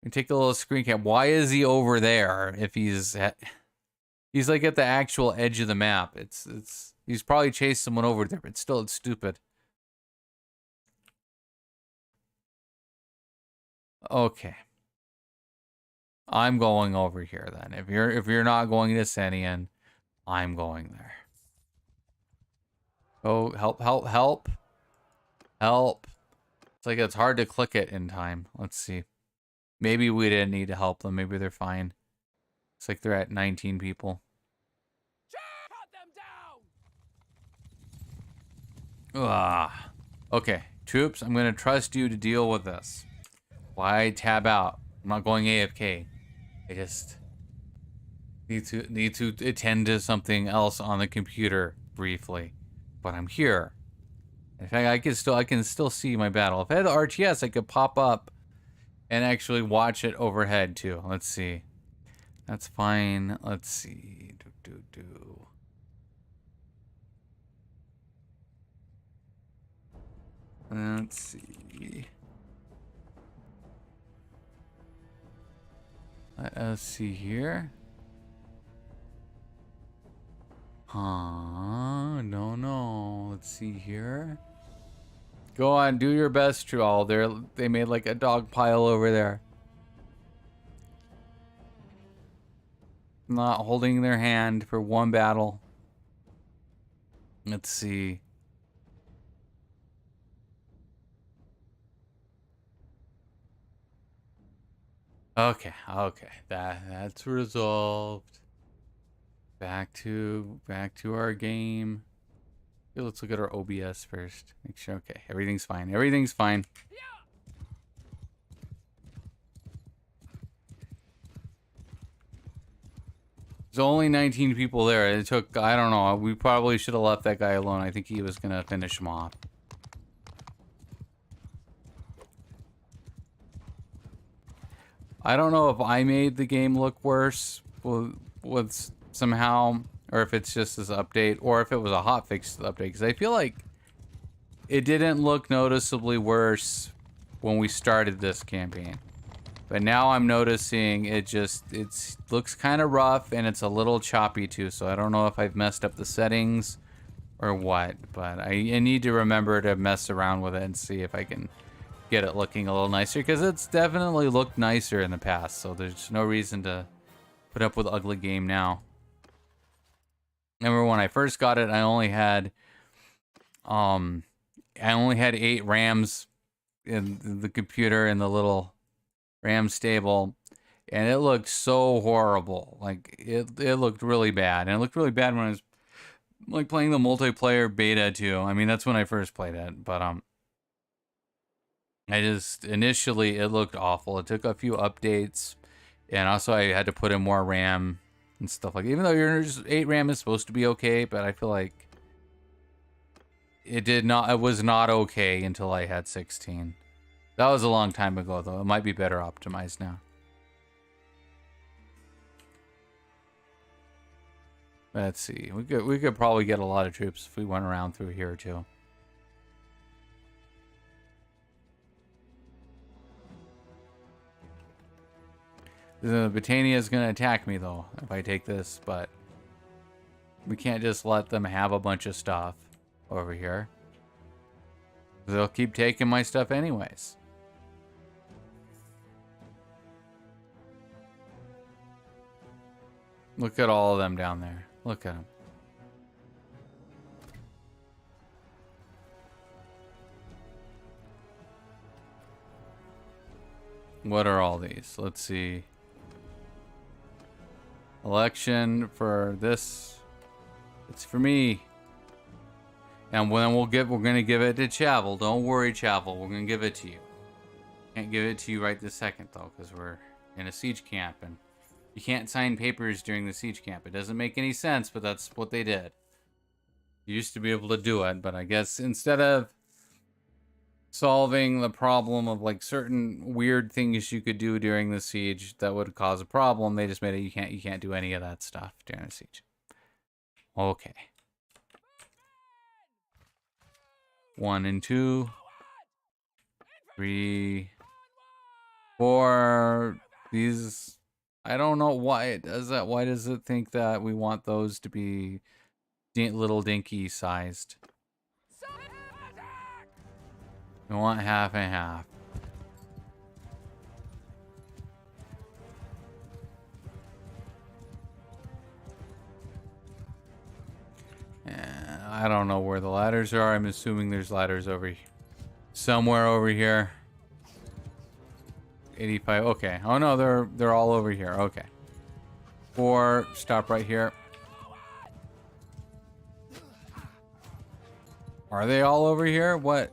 And take a little screen cap. Why is he over there? If he's like at the actual edge of the map. He's probably chased someone over there, but still, it's stupid. Okay. I'm going over here then. If you're not going to Senian, I'm going there. Oh, help, help, help. Help. It's like it's hard to click it in time. Let's see. Maybe we didn't need to help them. Maybe they're fine. It's like they're at 19 people. Ah. Okay. Troops, I'm going to trust you to deal with this. Why tab out? I'm not going AFK. I just need to attend to something else on the computer briefly. But I'm here. In fact, I can still see my battle. If I had the RTS, I could pop up and actually watch it overhead too. Let's see. That's fine. Let's see. Let's see. Let us see here. No. Let's see here. Go on, do your best, Troll. They made like a dog pile over there. Not holding their hand for one battle. Let's see. Okay. That's resolved. Back to our game. Okay, let's look at our OBS first. Make sure. Okay, everything's fine. Everything's fine. There's only 19 people there. It took, I don't know. We probably should have left that guy alone. I think he was gonna finish him off. I don't know if I made the game look worse with somehow, or if it's just this update, or if it was a hotfix update. Because I feel like it didn't look noticeably worse when we started this campaign. But now I'm noticing it looks kind of rough and it's a little choppy too. So I don't know if I've messed up the settings or what. But I need to remember to mess around with it and see if I can get it looking a little nicer, because it's definitely looked nicer in the past, so there's no reason to put up with ugly game now. Remember when I first got it, I only had 8 RAMs in the computer in the little RAM stable, and it looked so horrible. Like it looked really bad, and it looked really bad when I was like playing the multiplayer beta too. I mean, that's when I first played it, but initially it looked awful. It took a few updates, and also I had to put in more RAM and stuff like that. Even though your 8 RAM is supposed to be okay, but I feel like it was not okay until I had 16. That was a long time ago though. It might be better optimized now. Let's see. We could probably get a lot of troops if we went around through here too. The Britannia is going to attack me, though, if I take this, but we can't just let them have a bunch of stuff over here. They'll keep taking my stuff anyways. Look at all of them down there. Look at them. What are all these? Let's see. Election for this. It's for me. And then we're gonna give it to Chavel. Don't worry, Chavel. We're gonna give it to you. Can't give it to you right this second though, because we're in a siege camp and you can't sign papers during the siege camp. It doesn't make any sense, but that's what they did. You used to be able to do it, but I guess instead of solving the problem of like certain weird things you could do during the siege that would cause a problem. They just made it you can't do any of that stuff during the siege. Okay. 1 and 2. 3, 4. These, I don't know why it does that. Why does it think that we want those to be little dinky sized? We want half and half. I don't know where the ladders are. I'm assuming there's ladders over here. Somewhere over here. 85. Okay. Oh no, they're all over here. Okay. 4. Stop right here. Are they all over here? What?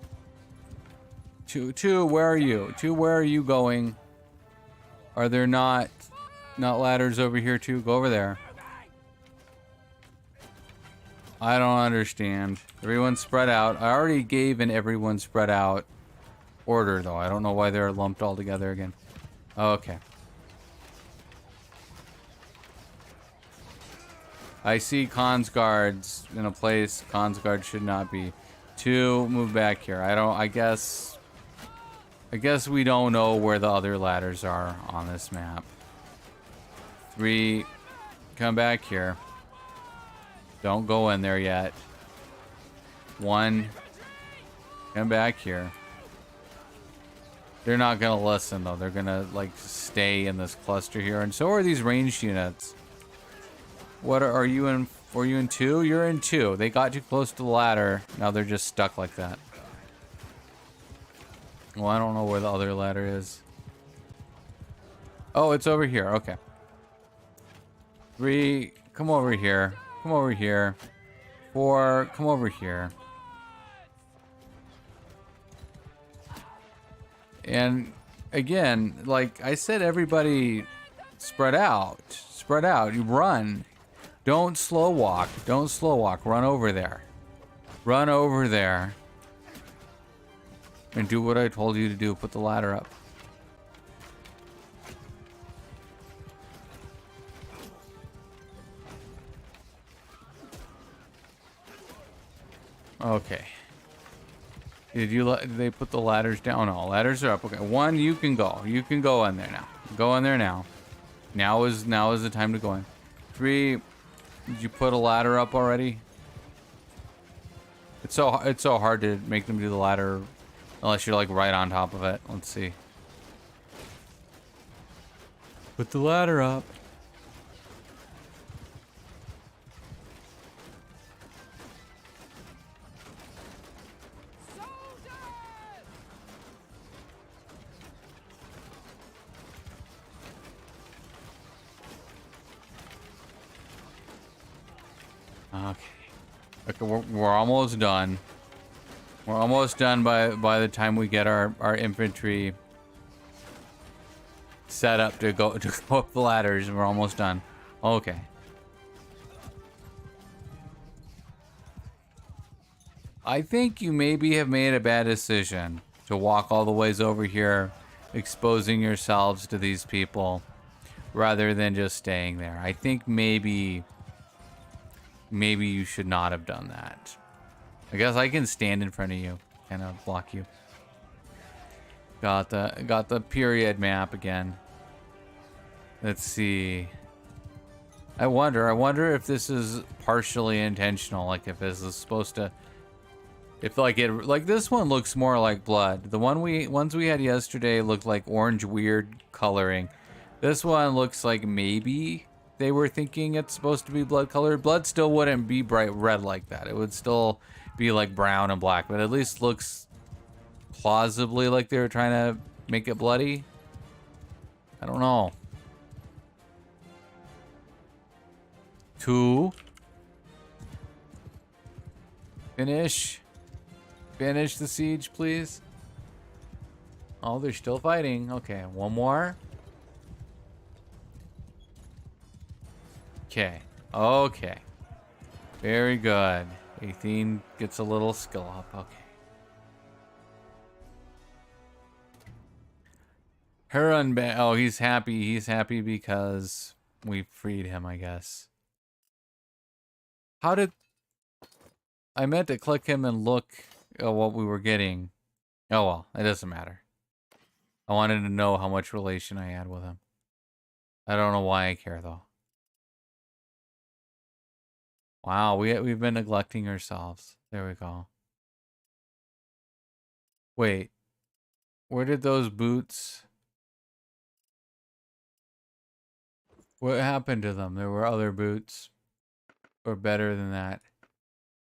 2. Where are you? 2. Where are you going? Are there not ladders over here too? Go over there. I don't understand. Everyone's spread out. I already gave an everyone spread out order, though. I don't know why they're lumped all together again. Okay. I see cons guards in a place cons guards should not be. 2, move back here. I guess we don't know where the other ladders are on this map. 3, come back here. Don't go in there yet. 1, come back here. They're not gonna listen though. They're gonna like stay in this cluster here, and so are these ranged units. What are you in? Were you in 2? You're in 2. They got too close to the ladder. Now they're just stuck like that. Well, I don't know where the other ladder is. Oh, it's over here. Okay. 3, come over here. Come over here. 4, come over here. And again, like I said, everybody spread out. Spread out. You run. Don't slow walk. Don't slow walk. Run over there. Run over there. And do what I told you to do. Put the ladder up. Okay. Did they put the ladders down? No, ladders are up. Okay, 1, you can go. You can go in there now. Go in there now. Now is the time to go in. 3, did you put a ladder up already? It's so hard to make them do the ladder unless you're like right on top of it. Let's see. Put the ladder up. Okay, we're almost done. We're almost done by the time we get our infantry set up to go up the ladders. We're almost done. Okay. I think you maybe have made a bad decision to walk all the ways over here, exposing yourselves to these people, rather than just staying there. I think maybe you should not have done that. I guess I can stand in front of you, kind of block you. Got the period map again. Let's see. I wonder if this is partially intentional, like if this is supposed to, if like this one looks more like blood. The ones we had yesterday looked like orange weird coloring. This one looks like maybe they were thinking it's supposed to be blood colored. Blood still wouldn't be bright red like that. It would still be like brown and black, but at least looks plausibly like they were trying to make it bloody. I don't know. 2. Finish the siege, please. Oh, they're still fighting. Okay, 1 more. Okay. Very good. 18 gets a little skill up. Okay. Oh, he's happy. He's happy because we freed him, I guess. How did... I meant to click him and look at what we were getting. Oh, well. It doesn't matter. I wanted to know how much relation I had with him. I don't know why I care, though. Wow, we've been neglecting ourselves. There we go. Wait. Where did those boots... What happened to them? There were other boots. Or better than that.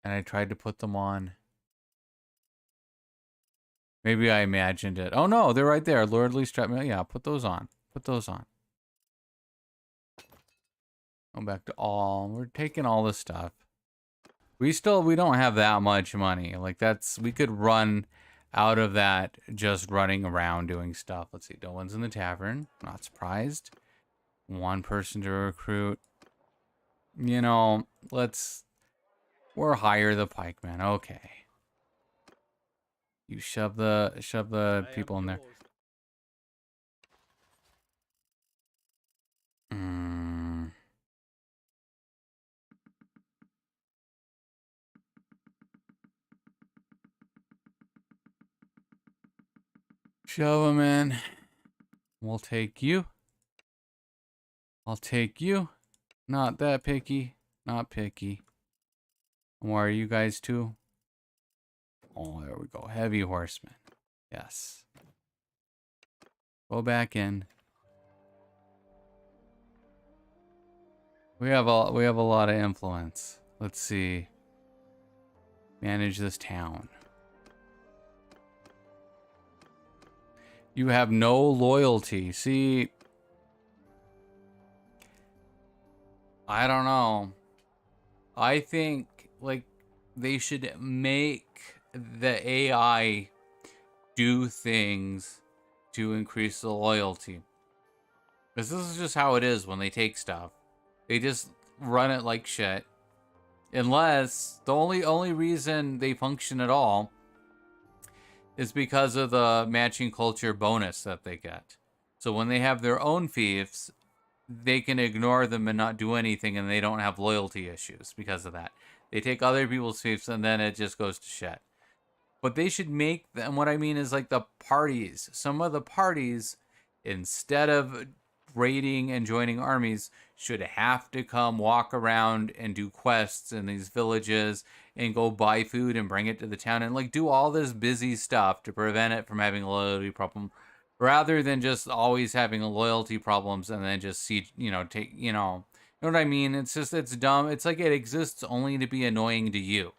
And I tried to put them on. Maybe I imagined it. Oh no, they're right there. Lordly strap. Yeah, put those on. Put those on. Go back to all. We're taking all this stuff. We don't have that much money. Like we could run out of that just running around doing stuff. Let's see. No one's in the tavern. Not surprised. One person to recruit. You know, we're hire the pikeman. Okay. You shove the I people am in there. yours. Shove them in. We'll take you. I'll take you. Not that picky. Not picky. And where are you guys to? Oh, there we go. Heavy horseman. Yes. Go back in. We have a lot of influence. Let's see. Manage this town. You have no loyalty. See, I don't know. I think like they should make the AI do things to increase the loyalty. Because this is just how it is when they take stuff. They just run it like shit. Unless the only reason they function at all is because of the matching culture bonus that they get. So when they have their own fiefs, they can ignore them and not do anything, and they don't have loyalty issues because of that. They take other people's fiefs, and then it just goes to shit. But they should make them, what I mean is like the parties. Some of the parties, instead of raiding and joining armies, should have to come walk around and do quests in these villages and go buy food and bring it to the town and like do all this busy stuff to prevent it from having a loyalty problem, rather than just always having loyalty problems and then just see, take, you know what I mean? It's dumb. It's like it exists only to be annoying to you.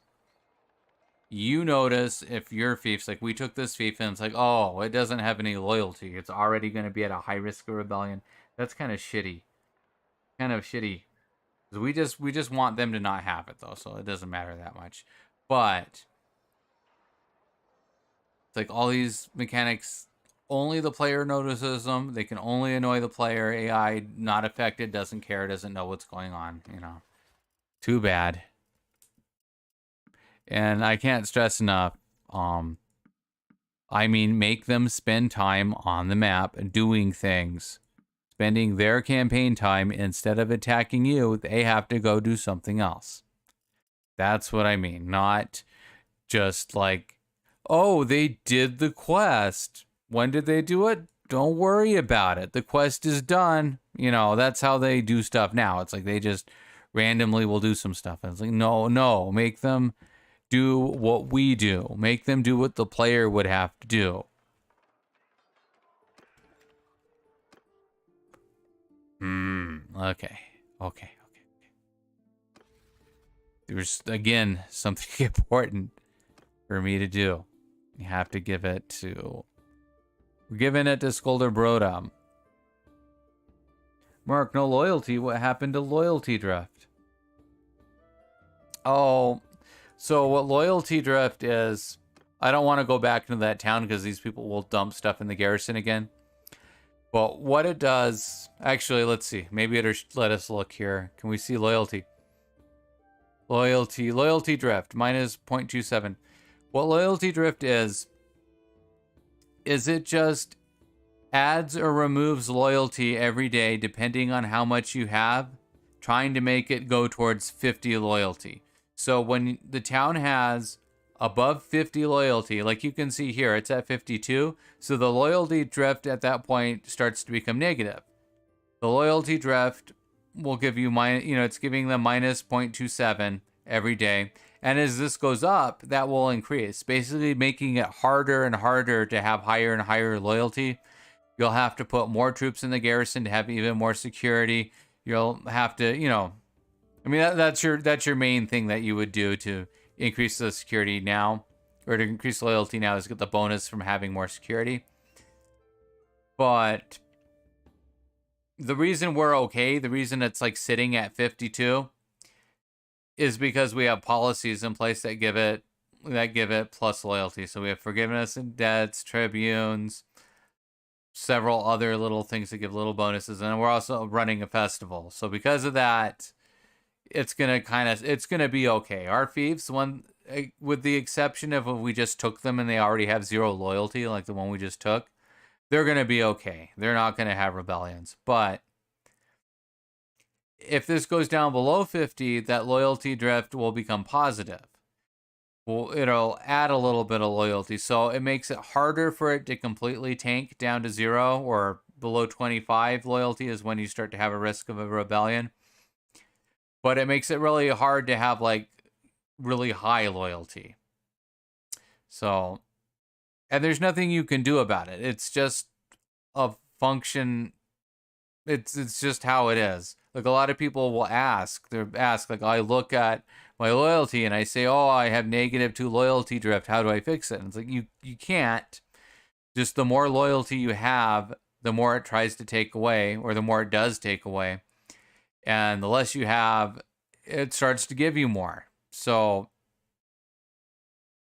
You notice if your fief's like, we took this fief and it's like, oh, it doesn't have any loyalty. It's already going to be at a high risk of rebellion. That's kind of shitty. Kind of shitty. We just want them to not have it though, so it doesn't matter that much. But it's like all these mechanics, only the player notices them. They can only annoy the player. AI not affected, doesn't care, doesn't know what's going on, Too bad. And I can't stress enough, I mean, make them spend time on the map doing things. Spending their campaign time, instead of attacking you, they have to go do something else. That's what I mean. Not just like, oh, they did the quest. When did they do it? Don't worry about it. The quest is done. That's how they do stuff now. It's like they just randomly will do some stuff. And it's like, no, make them do what we do. Make them do what the player would have to do. Okay. There's, again, something important for me to do. You have to give it to... We're giving it to Skolder Brodam. Mark, no loyalty. What happened to loyalty drift? Oh, so what loyalty drift is... I don't want to go back into that town because these people will dump stuff in the garrison again. But what it does... Actually, let's see. Maybe it'll let us look here. Can we see loyalty? Loyalty drift. Minus 0.27. What loyalty drift is it just adds or removes loyalty every day depending on how much you have, trying to make it go towards 50 loyalty. So when the town has above 50 loyalty, like you can see here, it's at 52. So the loyalty drift at that point starts to become negative. The loyalty drift will give you it's giving them minus 0.27 every day. And as this goes up, that will increase, basically making it harder and harder to have higher and higher loyalty. You'll have to put more troops in the garrison to have even more security. You'll have to, that's your main thing that you would do to increase the security now, or to increase loyalty now, is get the bonus from having more security. But the reason we're okay, the reason it's like sitting at 52, is because we have policies in place that give it plus loyalty. So we have forgiveness and debts, tribunes, several other little things that give little bonuses, and we're also running a festival. So because of that, it's gonna be okay. Our fiefs, with the exception of if we just took them and they already have 0 loyalty, like the one we just took, they're gonna be okay. They're not gonna have rebellions. But if this goes down below 50, that loyalty drift will become positive. Well, it'll add a little bit of loyalty. So it makes it harder for it to completely tank down to 0, or below 25 loyalty is when you start to have a risk of a rebellion. But it makes it really hard to have like really high loyalty. So, and there's nothing you can do about it. It's just a function. It's just how it is. Like a lot of people will ask, like, I look at my loyalty and I say, oh, I have -2 loyalty drift. How do I fix it? And it's like, you can't. Just the more loyalty you have, the more it tries to take away, or the more it does take away. And the less you have, it starts to give you more. So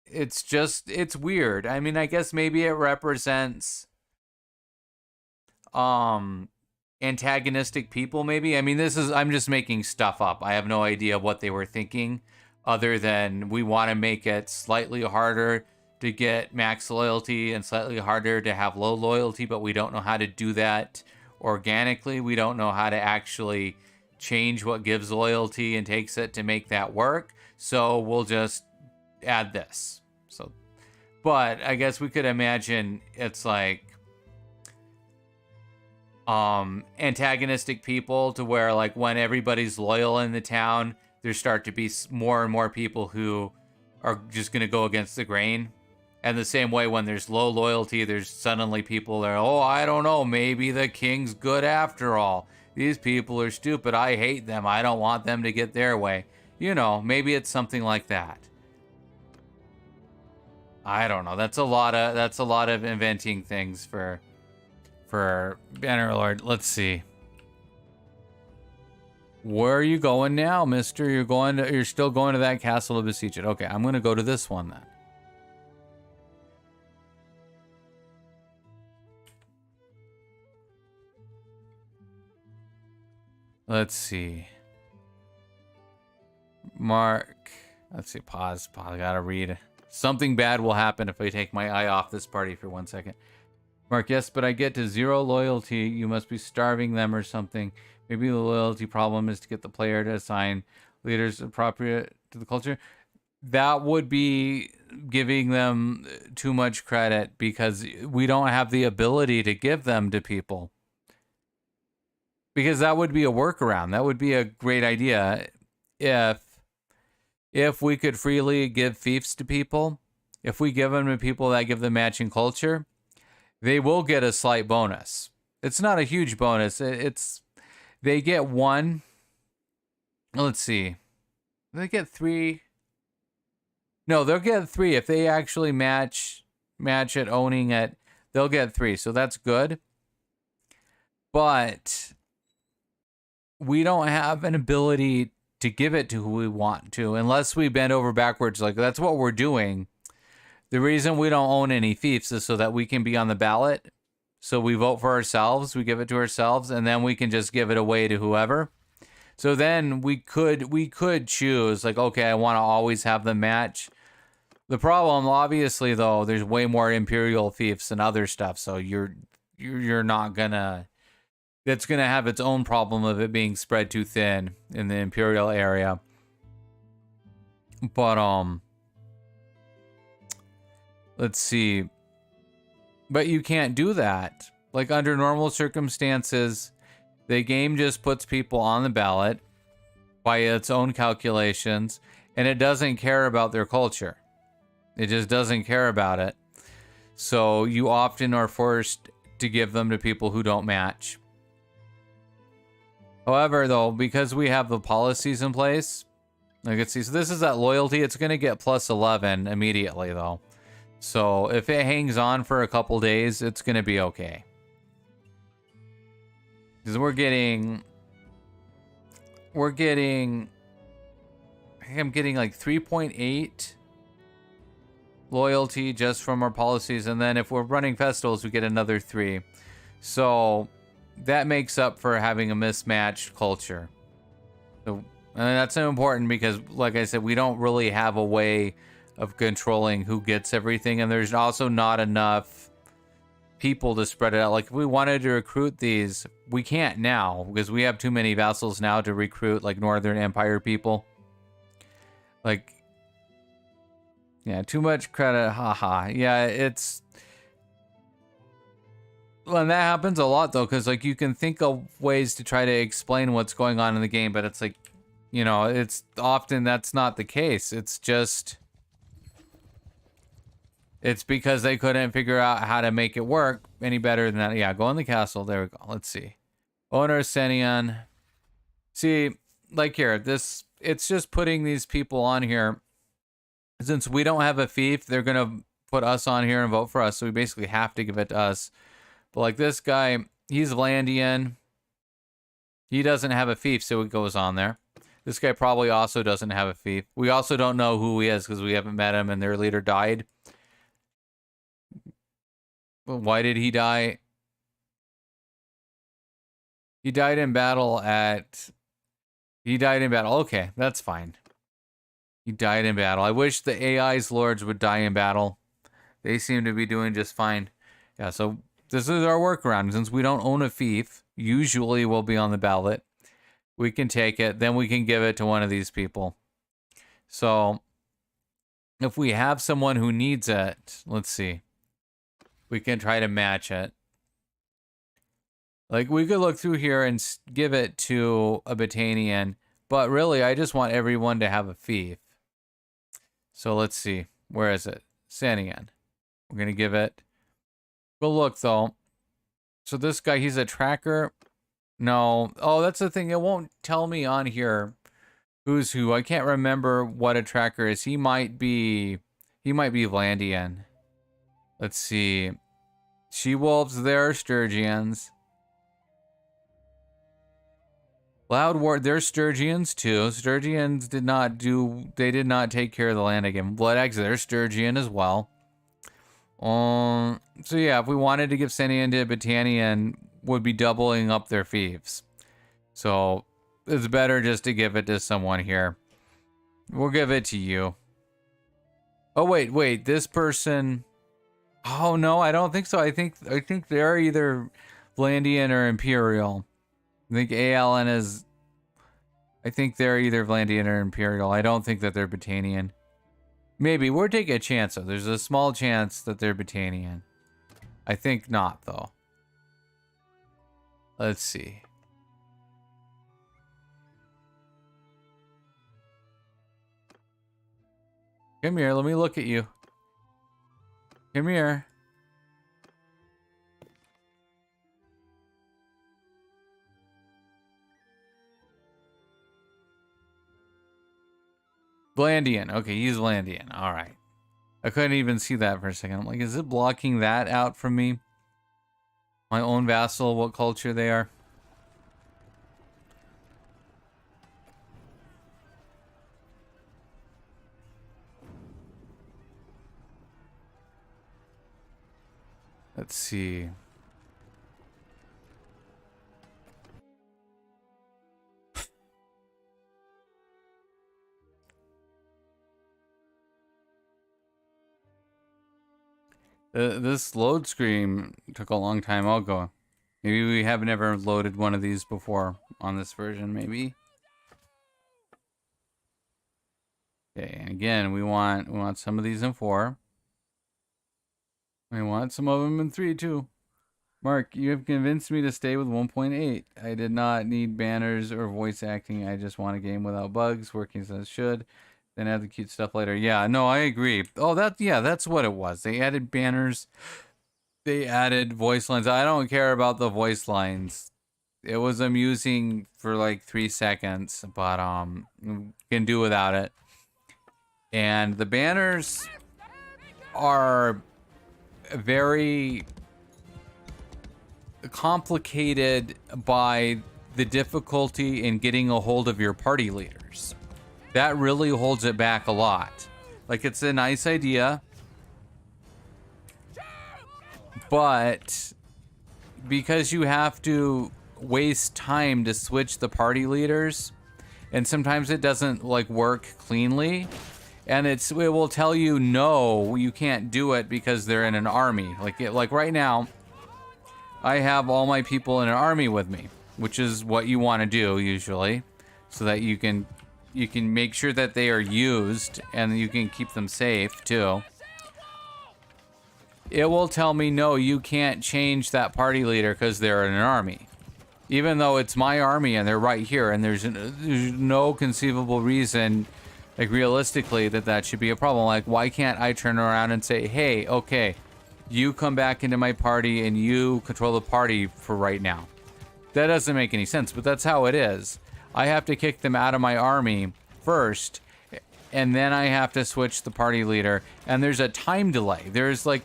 it's weird. I mean, I guess maybe it represents antagonistic people, maybe. I mean, I'm just making stuff up. I have no idea what they were thinking, other than we want to make it slightly harder to get max loyalty and slightly harder to have low loyalty, but we don't know how to do that organically. We don't know how to actually change what gives loyalty and takes it to make that work. So we'll just add this. So, but I guess we could imagine it's like antagonistic people, to where like when everybody's loyal in the town, there start to be more and more people who are just going to go against the grain. And the same way, when there's low loyalty, there's suddenly people that are, oh, I don't know, maybe the king's good after all. These people are stupid. I hate them. I don't want them to get their way. Maybe it's something like that. I don't know. That's a lot of inventing things for Bannerlord. Let's see. Where are you going now, mister? You're still going to that castle to besiege it. Okay, I'm going to go to this one then. Let's see. Mark. Let's see. Pause. I gotta read. Something bad will happen if I take my eye off this party for 1 second. Mark, yes, but I get to 0 loyalty. You must be starving them or something. Maybe the loyalty problem is to get the player to assign leaders appropriate to the culture. That would be giving them too much credit, because we don't have the ability to give them to people. Because that would be a workaround. That would be a great idea if we could freely give fiefs to people. If we give them to people that give them matching culture, they will get a slight bonus. It's not a huge bonus. They get 1. Let's see. They get 3. No, they'll get 3 if they actually match it, owning it. They'll get 3. So that's good. But we don't have an ability to give it to who we want to, unless we bend over backwards. Like, that's what we're doing. The reason we don't own any fiefs is so that we can be on the ballot. So we vote for ourselves, we give it to ourselves, and then we can just give it away to whoever. So then we could choose, like, okay, I want to always have the match. The problem, obviously, though, there's way more imperial fiefs and other stuff. So you're not gonna. It's gonna have its own problem of it being spread too thin in the Imperial area. But let's see. But you can't do that. Like under normal circumstances, the game just puts people on the ballot by its own calculations, and it doesn't care about their culture. It just doesn't care about it. So you often are forced to give them to people who don't match. However, though, because we have the policies in place, I can see, so this is that loyalty. It's going to get plus 11 immediately, though. So if it hangs on for a couple days, it's going to be okay. Because we're getting, I think I'm getting like 3.8 loyalty just from our policies. And then if we're running festivals, we get another 3. So that makes up for having a mismatched culture. So, and that's important because, like I said, we don't really have a way of controlling who gets everything, and there's also not enough people to spread it out. Like if we wanted to recruit these, we can't now because we have too many vassals now to recruit like Northern Empire people. Like, yeah, too much credit, haha. Yeah, it's... Well, and that happens a lot though, because like you can think of ways to try to explain what's going on in the game, but it's like, you know, it's often that's not the case. It's just... It's because they couldn't figure out how to make it work any better than that. Yeah, go in the castle. There we go. Let's see. Owner Senion. See, like here, this, it's just putting these people on here. Since we don't have a fief, they're going to put us on here and vote for us. So we basically have to give it to us. But like this guy, he's Landian. He doesn't have a fief, so it goes on there. This guy probably also doesn't have a fief. We also don't know who he is because we haven't met him and their leader died. Why did he die? He died in battle at... He died in battle. Okay, that's fine. He died in battle. I wish the AI's lords would die in battle. They seem to be doing just fine. Yeah, so this is our workaround. Since we don't own a fief, usually we'll be on the ballot. We can take it, then we can give it to one of these people. So, if we have someone who needs it, let's see. We can try to match it. Like, we could look through here and give it to a Batanian, but really, I just want everyone to have a fief. So let's see. Where is it? Sanian. We're going to give it. We'll look, though. So this guy, he's a tracker. No. Oh, that's the thing. It won't tell me on here who's who. I can't remember what a tracker is. He might be Vlandian. Let's see. She-wolves, there are Sturgians. Loud War, there's Sturgians too. Sturgians did not take care of the land again. Blood Eggs, there's Sturgian as well. So yeah, if we wanted to give Senian to Batanian, would be doubling up their fiefs. So it's better just to give it to someone here. We'll give it to you. Oh wait, this person... Oh no, I don't think so. I think they're either Vlandian or Imperial. I think ALN is... I think they're either Vlandian or Imperial. I don't think that they're Batanian. Maybe. We're taking a chance, though. There's a small chance that they're Batanian. I think not, though. Let's see. Come here, let me look at you. Come here. Vlandian. Okay, he's Vlandian. All right. I couldn't even see that for a second. I'm like, is it blocking that out from me? My own vassal, what culture they are? Let's see. This load screen took a long time. I'll go. Maybe we have never loaded one of these before on this version, maybe. Okay, and again, we want some of these in 4. We want some of them in 3 too. Mark, you have convinced me to stay with 1.8. I did not need banners or voice acting. I just want a game without bugs, working as it should. Then add the cute stuff later. Yeah, no, I agree. Oh, that's what it was. They added banners. They added voice lines. I don't care about the voice lines. It was amusing for like 3 seconds, but can do without it. And the banners are very complicated by the difficulty in getting a hold of your party leaders. That really holds it back a lot. Like, it's a nice idea, but because you have to waste time to switch the party leaders, and sometimes it doesn't like work cleanly, and it will tell you no, you can't do it because they're in an army. Like right now, I have all my people in an army with me, which is what you want to do usually, so that you can make sure that they are used and you can keep them safe too. It will tell me, no, you can't change that party leader because they're in an army. Even though it's my army and they're right here, and there's no conceivable reason, like realistically, that should be a problem. Like, why can't I turn around and say, hey, okay, you come back into my party and you control the party for right now? That doesn't make any sense, but that's how it is. I have to kick them out of my army first, and then I have to switch the party leader, and there's a time delay. There's like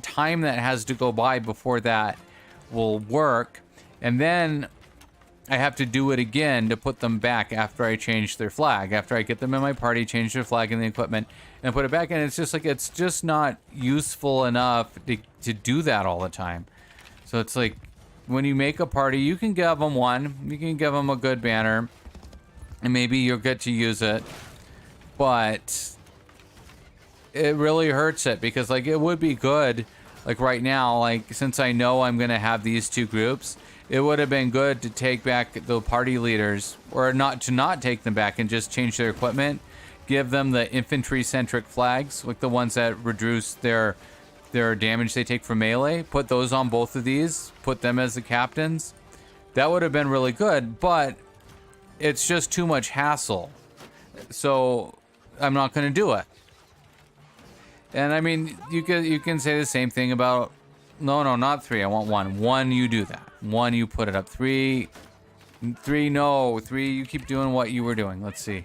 time that has to go by before that will work, and then I have to do it again to put them back after I change their flag. After I get them in my party, change their flag and the equipment, and put it back. And it's just like, it's just not useful enough to do that all the time. So it's like, when you make a party, you can give them one. You can give them a good banner, and maybe you'll get to use it. But it really hurts it, because like, it would be good, like right now, like since I know I'm gonna have these 2 groups, it would have been good to take back the party leaders, or not take them back and just change their equipment. Give them the infantry-centric flags, like the ones that reduce their damage they take from melee. Put those on both of these. Put them as the captains. That would have been really good, but it's just too much hassle. So I'm not going to do it. And I mean, you can say the same thing about, no, not 3. I want 1. 1, you do that. 1, you put it up. 3, no. 3, you keep doing what you were doing. Let's see.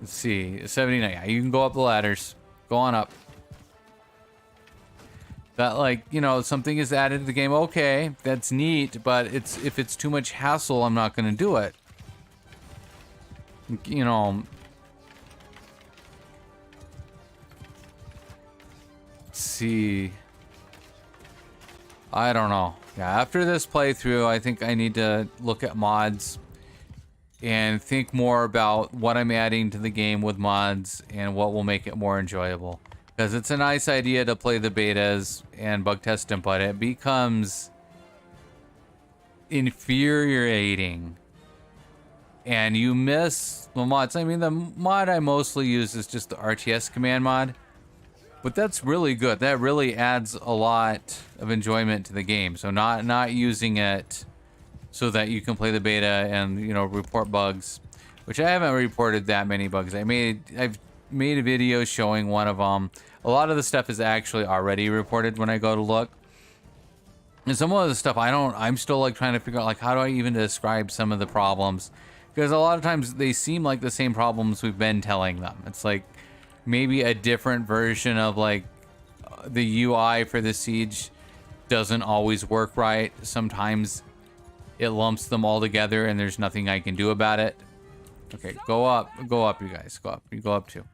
79. Yeah, you can go up the ladders. Go on up. That, like, you know, something is added to the game. Okay, that's neat, but if it's too much hassle, I'm not going to do it. You know. Let's see. I don't know. Yeah, after this playthrough, I think I need to look at mods and think more about what I'm adding to the game with mods and what will make it more enjoyable. Because it's a nice idea to play the betas and bug test them, but it becomes infuriating. And you miss the mods. I mean, the mod I mostly use is just the RTS command mod. But that's really good. That really adds a lot of enjoyment to the game. So not using it so that you can play the beta and, you know, report bugs, which I haven't reported that many bugs. I've made a video showing one of them. A lot of the stuff is actually already reported when I go to look. And some of the stuff I'm still like trying to figure out, like, how do I even describe some of the problems? Because a lot of times they seem like the same problems we've been telling them. It's like maybe a different version of like the UI for the Siege doesn't always work right. Sometimes it lumps them all together and there's nothing I can do about it. Okay, go up, you guys, go up. You go up too.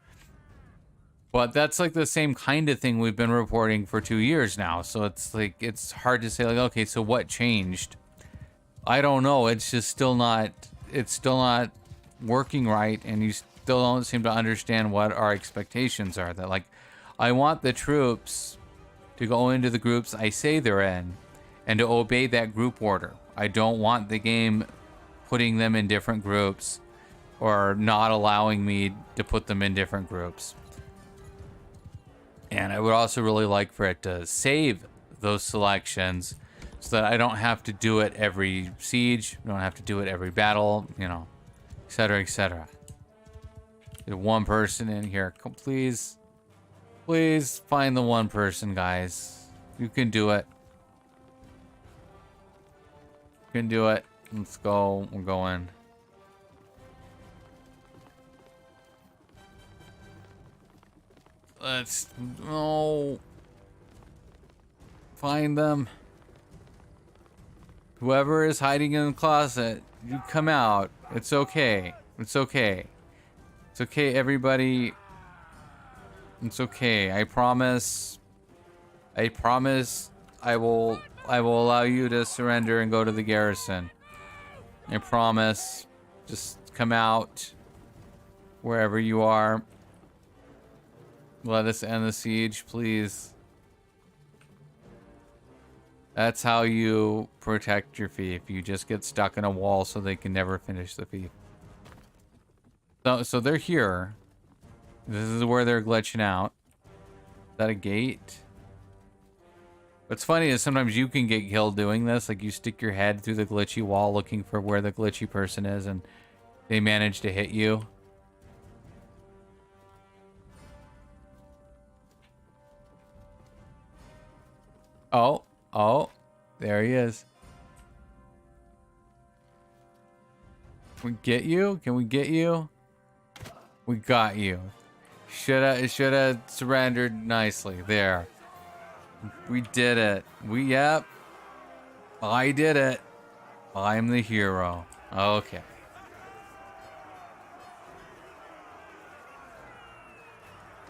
But that's like the same kind of thing we've been reporting for 2 years now. So it's like, it's hard to say like, okay, so what changed? I don't know. It's just still not working right. And you still don't seem to understand what our expectations are. That like, I want the troops to go into the groups I say they're in and to obey that group order. I don't want the game putting them in different groups or not allowing me to put them in different groups. And I would also really like for it to save those selections so that I don't have to do it every siege, don't have to do it every battle, you know, etc., etc. There's one person in here. Please, please find the one person, guys. You can do it. You can do it. Let's go. We're going. Let's find them. Whoever is hiding in the closet, you come out. It's okay. It's okay. It's okay, everybody. It's okay. I promise. I promise I will allow you to surrender and go to the garrison. I promise. Just come out wherever you are. Let us end the siege, please. That's how you protect your fief. You just get stuck in a wall so they can never finish the fief. So they're here. This is where they're glitching out. Is that a gate? What's funny is sometimes you can get killed doing this. Like you stick your head through the glitchy wall looking for where the glitchy person is and they manage to hit you. Oh, there he is. Can we get you? Can we get you? We got you. Shoulda surrendered nicely. There. We did it. Yep. I did it. I'm the hero. Okay.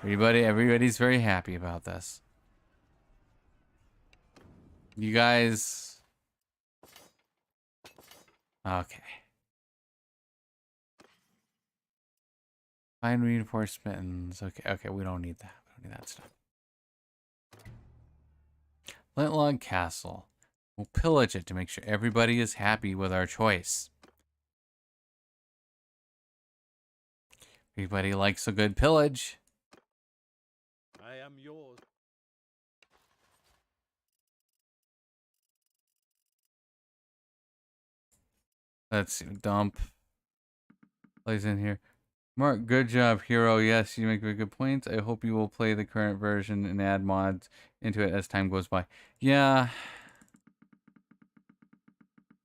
Everybody's very happy about this. You guys. Okay. Find reinforcements. Okay, we don't need that. We don't need that stuff. Lintlog Castle. We'll pillage it to make sure everybody is happy with our choice. Everybody likes a good pillage. I am yours. Let's see. Dump. Plays in here. Mark, good job, hero. Yes, you make very good points. I hope you will play the current version and add mods into it as time goes by. Yeah.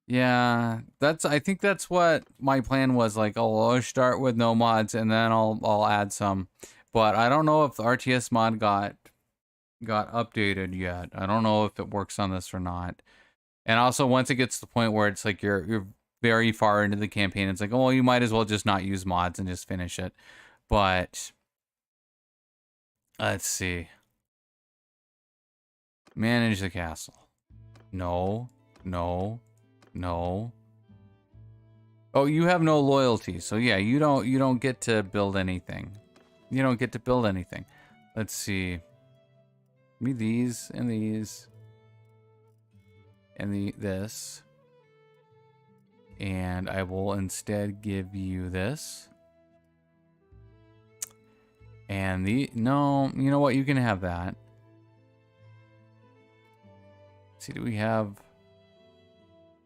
Yeah, I think that's what my plan was. Like, I'll start with no mods and then I'll add some. But I don't know if the RTS mod got updated yet. I don't know if it works on this or not. And also, once it gets to the point where it's like you're very far into the campaign, it's like, oh, well, you might as well just not use mods and just finish it. But let's see. Manage the castle. No. Oh, you have no loyalty, so yeah, you don't get to build anything. You don't get to build anything. Let's see. Give me these and these. And this. And I will instead give you this. And no, you know what? You can have that. Let's see, do we have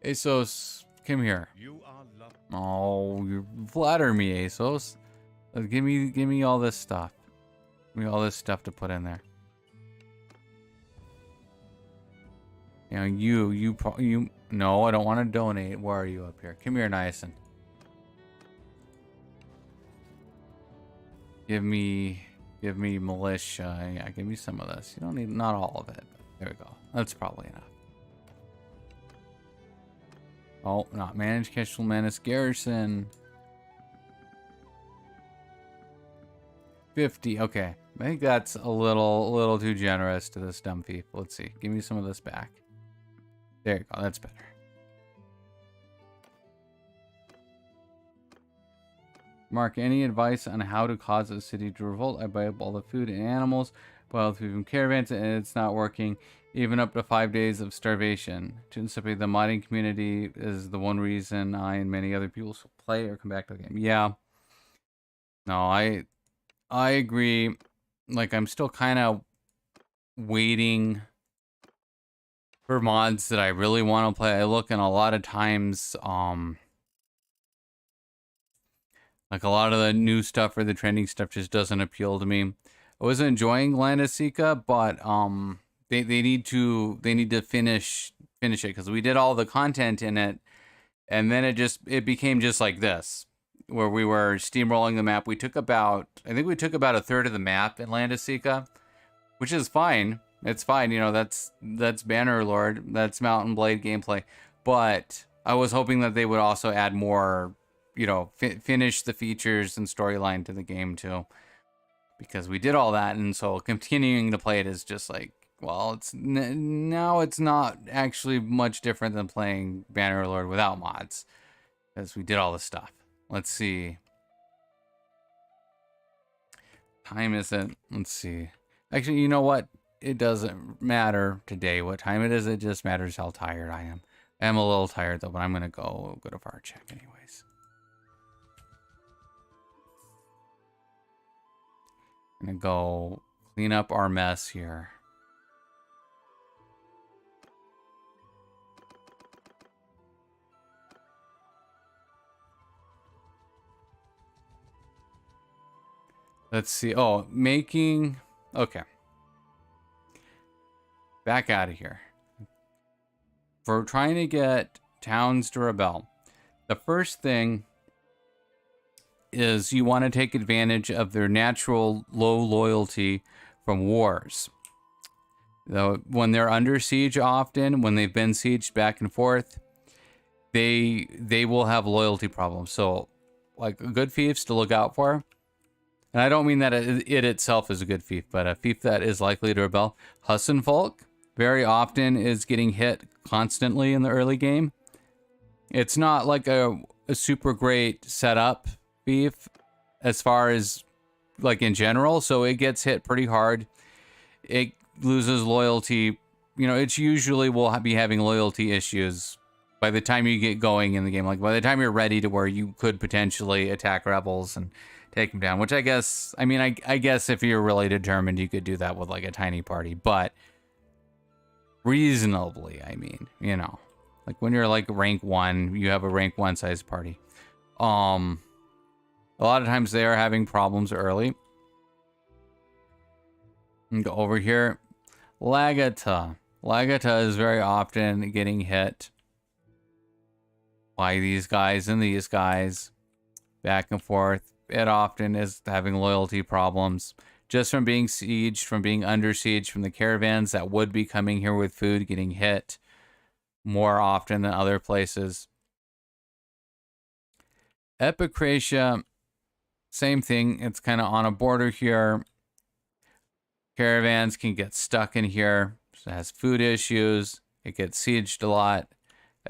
ASOS? Come here. You are loved. Oh, you flatter me, ASOS. Give me all this stuff. Give me all this stuff to put in there. You know, you. No, I don't want to donate. Where are you up here? Come here, Niacin. Give me militia. Yeah, give me some of this. You don't need, not all of it. But there we go. That's probably enough. Oh, not manage casual menace garrison. 50. Okay, I think that's a little too generous to this dumb thief. Let's see. Give me some of this back. There you go. That's better. Mark, any advice on how to cause a city to revolt? I buy up all the food and animals, Well, through caravans and it's not working. Even up to 5 days of starvation. Simply the modding community is the one reason I and many other people play or come back to the game. Yeah. No, I agree. Like, I'm still kind of waiting for mods that I really want to play. I look, and a lot of times, like a lot of the new stuff or the trending stuff just doesn't appeal to me. I was enjoying Land of Sika, but they need to finish it because we did all the content in it, and then it became just like this, where we were steamrolling the map. I think we took about a third of the map in Land of Sika, which is fine. It's fine, you know. That's Bannerlord, that's Mountain Blade gameplay, but I was hoping that they would also add more, you know, finish the features and storyline to the game too, because we did all that, and so continuing to play it is just like, well, now it's not actually much different than playing Bannerlord without mods, because we did all the stuff. Let's see. Time isn't. Let's see. Actually, you know what? It doesn't matter today what time it is. It just matters how tired I am. I'm a little tired though, but I'm gonna go to far check anyways. I'm gonna go clean up our mess here. Let's see. Oh, making. Okay. Back out of here. For trying to get towns to rebel, the first thing is you want to take advantage of their natural low loyalty from wars. Though when they're under siege often, when they've been sieged back and forth, they will have loyalty problems. So, like, good fiefs to look out for. And I don't mean that it itself is a good fief, but a fief that is likely to rebel. Hussenfolk very often is getting hit constantly in the early game. It's not like a super great setup fief as far as like in general, so it gets hit pretty hard. It loses loyalty. You know, it's usually will be having loyalty issues by the time you get going in the game. Like by the time you're ready to where you could potentially attack rebels and take them down, which I guess, I mean, I guess if you're really determined, you could do that with like a tiny party, but reasonably, I mean, you know, like when you're like rank 1, you have a rank 1 size party. A lot of times they are having problems early. And go over here. Lagata. Lagata is very often getting hit by these guys and these guys. Back and forth. It often is having loyalty problems. Just from being sieged, from being under siege, from the caravans that would be coming here with food, getting hit more often than other places. Epicratia, same thing. It's kind of on a border here. Caravans can get stuck in here. It has food issues. It gets sieged a lot.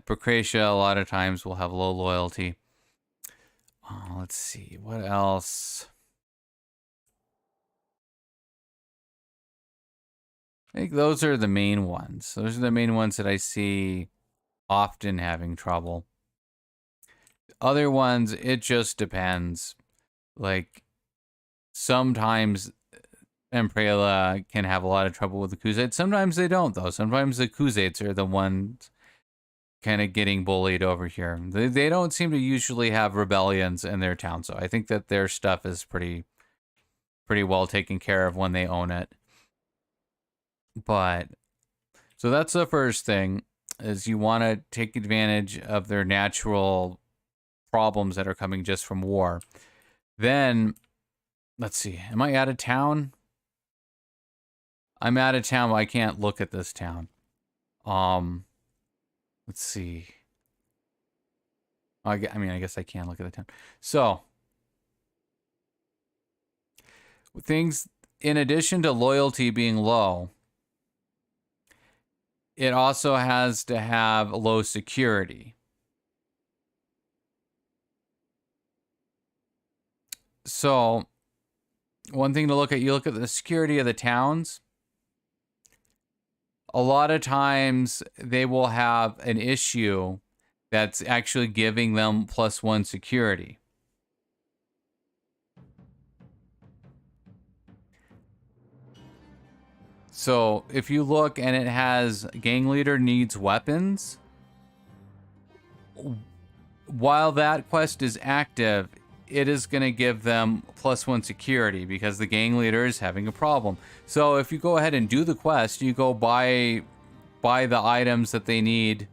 Epicratia, a lot of times, will have low loyalty. Let's see. What else? I think those are the main ones. Those are the main ones that I see often having trouble. Other ones, it just depends. Like, sometimes Emprela can have a lot of trouble with the Khuzaits. Sometimes they don't, though. Sometimes the Khuzaits are the ones kind of getting bullied over here. They don't seem to usually have rebellions in their town, so I think that their stuff is pretty well taken care of when they own it. But, so that's the first thing, is you want to take advantage of their natural problems that are coming just from war. Then, let's see, am I out of town? I'm out of town, but I can't look at this town. Let's see. I mean, I guess I can look at the town. So, things, in addition to loyalty being low, it also has to have low security. So, one thing to look at, you look at the security of the towns. A lot of times they will have an issue that's actually giving them +1 security. So if you look and it has gang leader needs weapons, while that quest is active, it is going to give them +1 security because the gang leader is having a problem. So if you go ahead and do the quest, you go buy the items that they need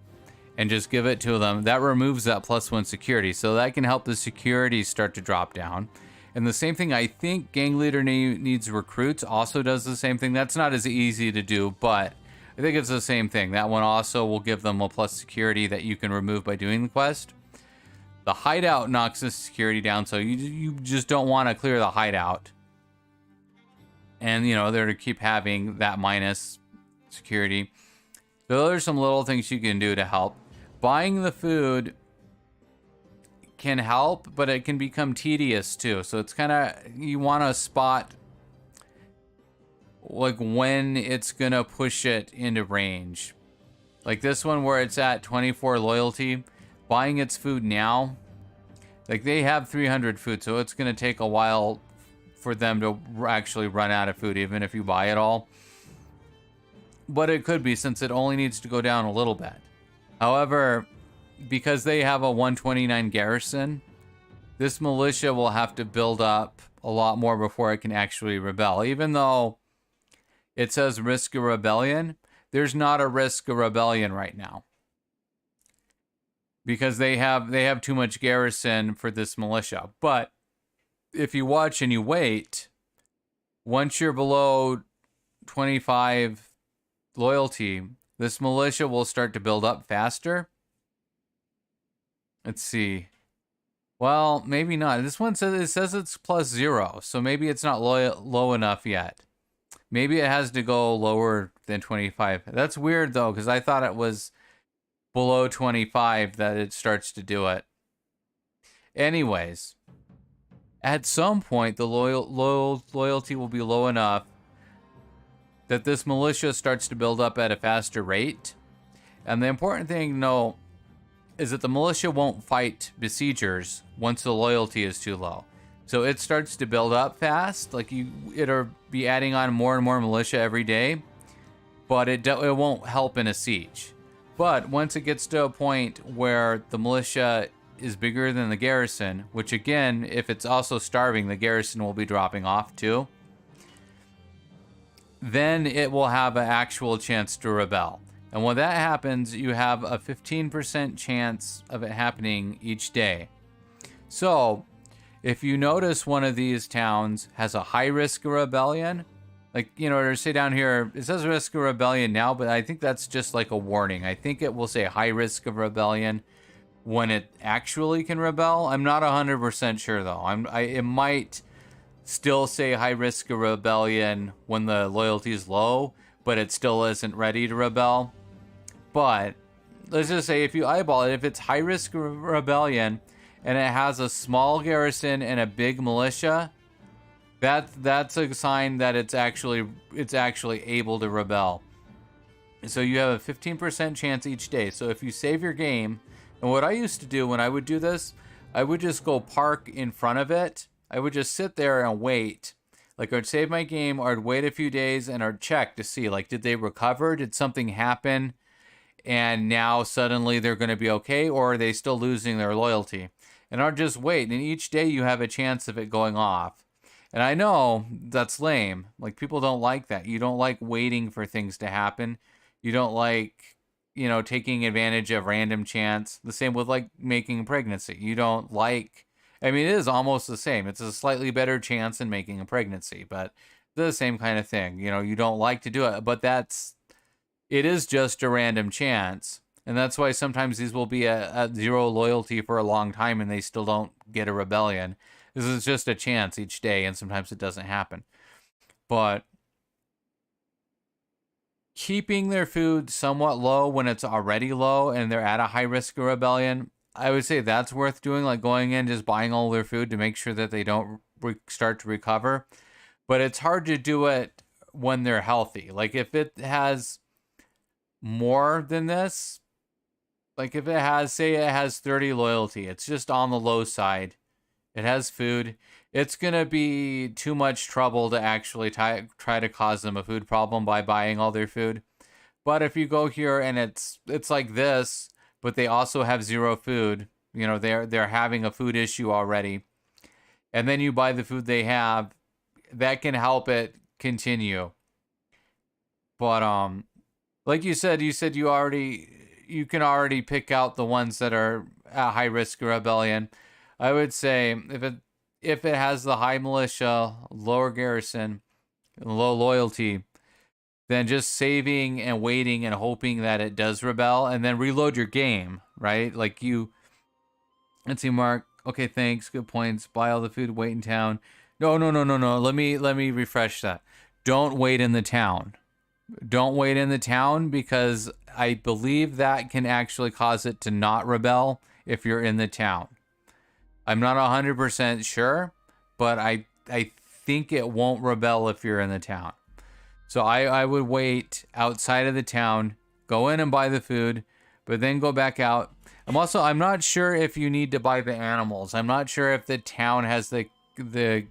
and just give it to them. That removes that +1 security. So that can help the security start to drop down. And the same thing, I think gang leader needs recruits also does the same thing. That's not as easy to do, but I think it's the same thing. That one also will give them a + security that you can remove by doing the quest. The hideout knocks the security down, so you just don't want to clear the hideout. And, you know, they're to keep having that minus security. So those are some little things you can do to help. Buying the food can help, but it can become tedious too. So it's kind of, you want to spot like when it's going to push it into range. Like this one where it's at 24 loyalty. Buying its food now, like they have 300 food, so it's going to take a while for them to actually run out of food, even if you buy it all. But it could be, since it only needs to go down a little bit. However, because they have a 129 garrison, this militia will have to build up a lot more before it can actually rebel. Even though it says risk of rebellion, there's not a risk of rebellion right now. Because they have too much garrison for this militia. But if you watch and you wait, once you're below 25 loyalty, this militia will start to build up faster. Let's see. Well, maybe not. This one says it's +0, so maybe it's not low enough yet. Maybe it has to go lower than 25. That's weird though, because I thought it was below 25 that it starts to do it. Anyways, at some point the loyalty will be low enough that this militia starts to build up at a faster rate. And the important thing to know is that the militia won't fight besiegers once the loyalty is too low. So it starts to build up fast. Like it'll be adding on more and more militia every day, but it won't help in a siege. But once it gets to a point where the militia is bigger than the garrison, which again, if it's also starving, the garrison will be dropping off too, then it will have an actual chance to rebel. And when that happens, you have a 15% chance of it happening each day. So if you notice one of these towns has a high risk of rebellion, like, you know, or say down here, it says risk of rebellion now, but I think that's just like a warning. I think it will say high risk of rebellion when it actually can rebel. I'm not 100% sure though. It might still say high risk of rebellion when the loyalty is low, but it still isn't ready to rebel. But let's just say if you eyeball it, if it's high risk of rebellion and it has a small garrison and a big militia, that's a sign that it's actually able to rebel. So you have a 15% chance each day. So if you save your game, and what I used to do when I would do this, I would just go park in front of it. I would just sit there and wait. Like I'd save my game, or I'd wait a few days and I'd check to see, like, did they recover? Did something happen? And now suddenly they're going to be okay, or are they still losing their loyalty? And I'll just wait. And each day you have a chance of it going off. And I know that's lame. Like, people don't like that. You don't like waiting for things to happen. You don't like, you know, taking advantage of random chance. The same with like making a pregnancy. You don't like, I mean, it is almost the same. It's a slightly better chance than making a pregnancy, but the same kind of thing. You know, you don't like to do it, but it is just a random chance. And that's why sometimes these will be at 0 loyalty for a long time and they still don't get a rebellion. This is just a chance each day, and sometimes it doesn't happen. But keeping their food somewhat low when it's already low and they're at a high risk of rebellion, I would say that's worth doing, like going in, just buying all their food to make sure that they don't start to recover. but it's hard to do it when they're healthy. Like if it has more than this, like if it has, say it has 30 loyalty, it's just on the low side. It has food. It's going to be too much trouble to actually try to cause them a food problem by buying all their food. But if you go here and it's like this, but they also have 0 food, you know, they're having a food issue already. And then you buy the food they have, that can help it continue. But like you said you can already pick out the ones that are at high risk of rebellion. I would say if it has the high militia, lower garrison, low loyalty, then just saving and waiting and hoping that it does rebel, and then reload your game, right? Like let's see, Mark. Okay, thanks. Good points. Buy all the food. Wait in town. No. Let me refresh that. Don't wait in the town. Don't wait in the town because I believe that can actually cause it to not rebel if you're in the town. I'm not 100% sure, but I think it won't rebel if you're in the town. So I would wait outside of the town, go in and buy the food, but then go back out. I'm not sure if you need to buy the animals. I'm not sure if the town has the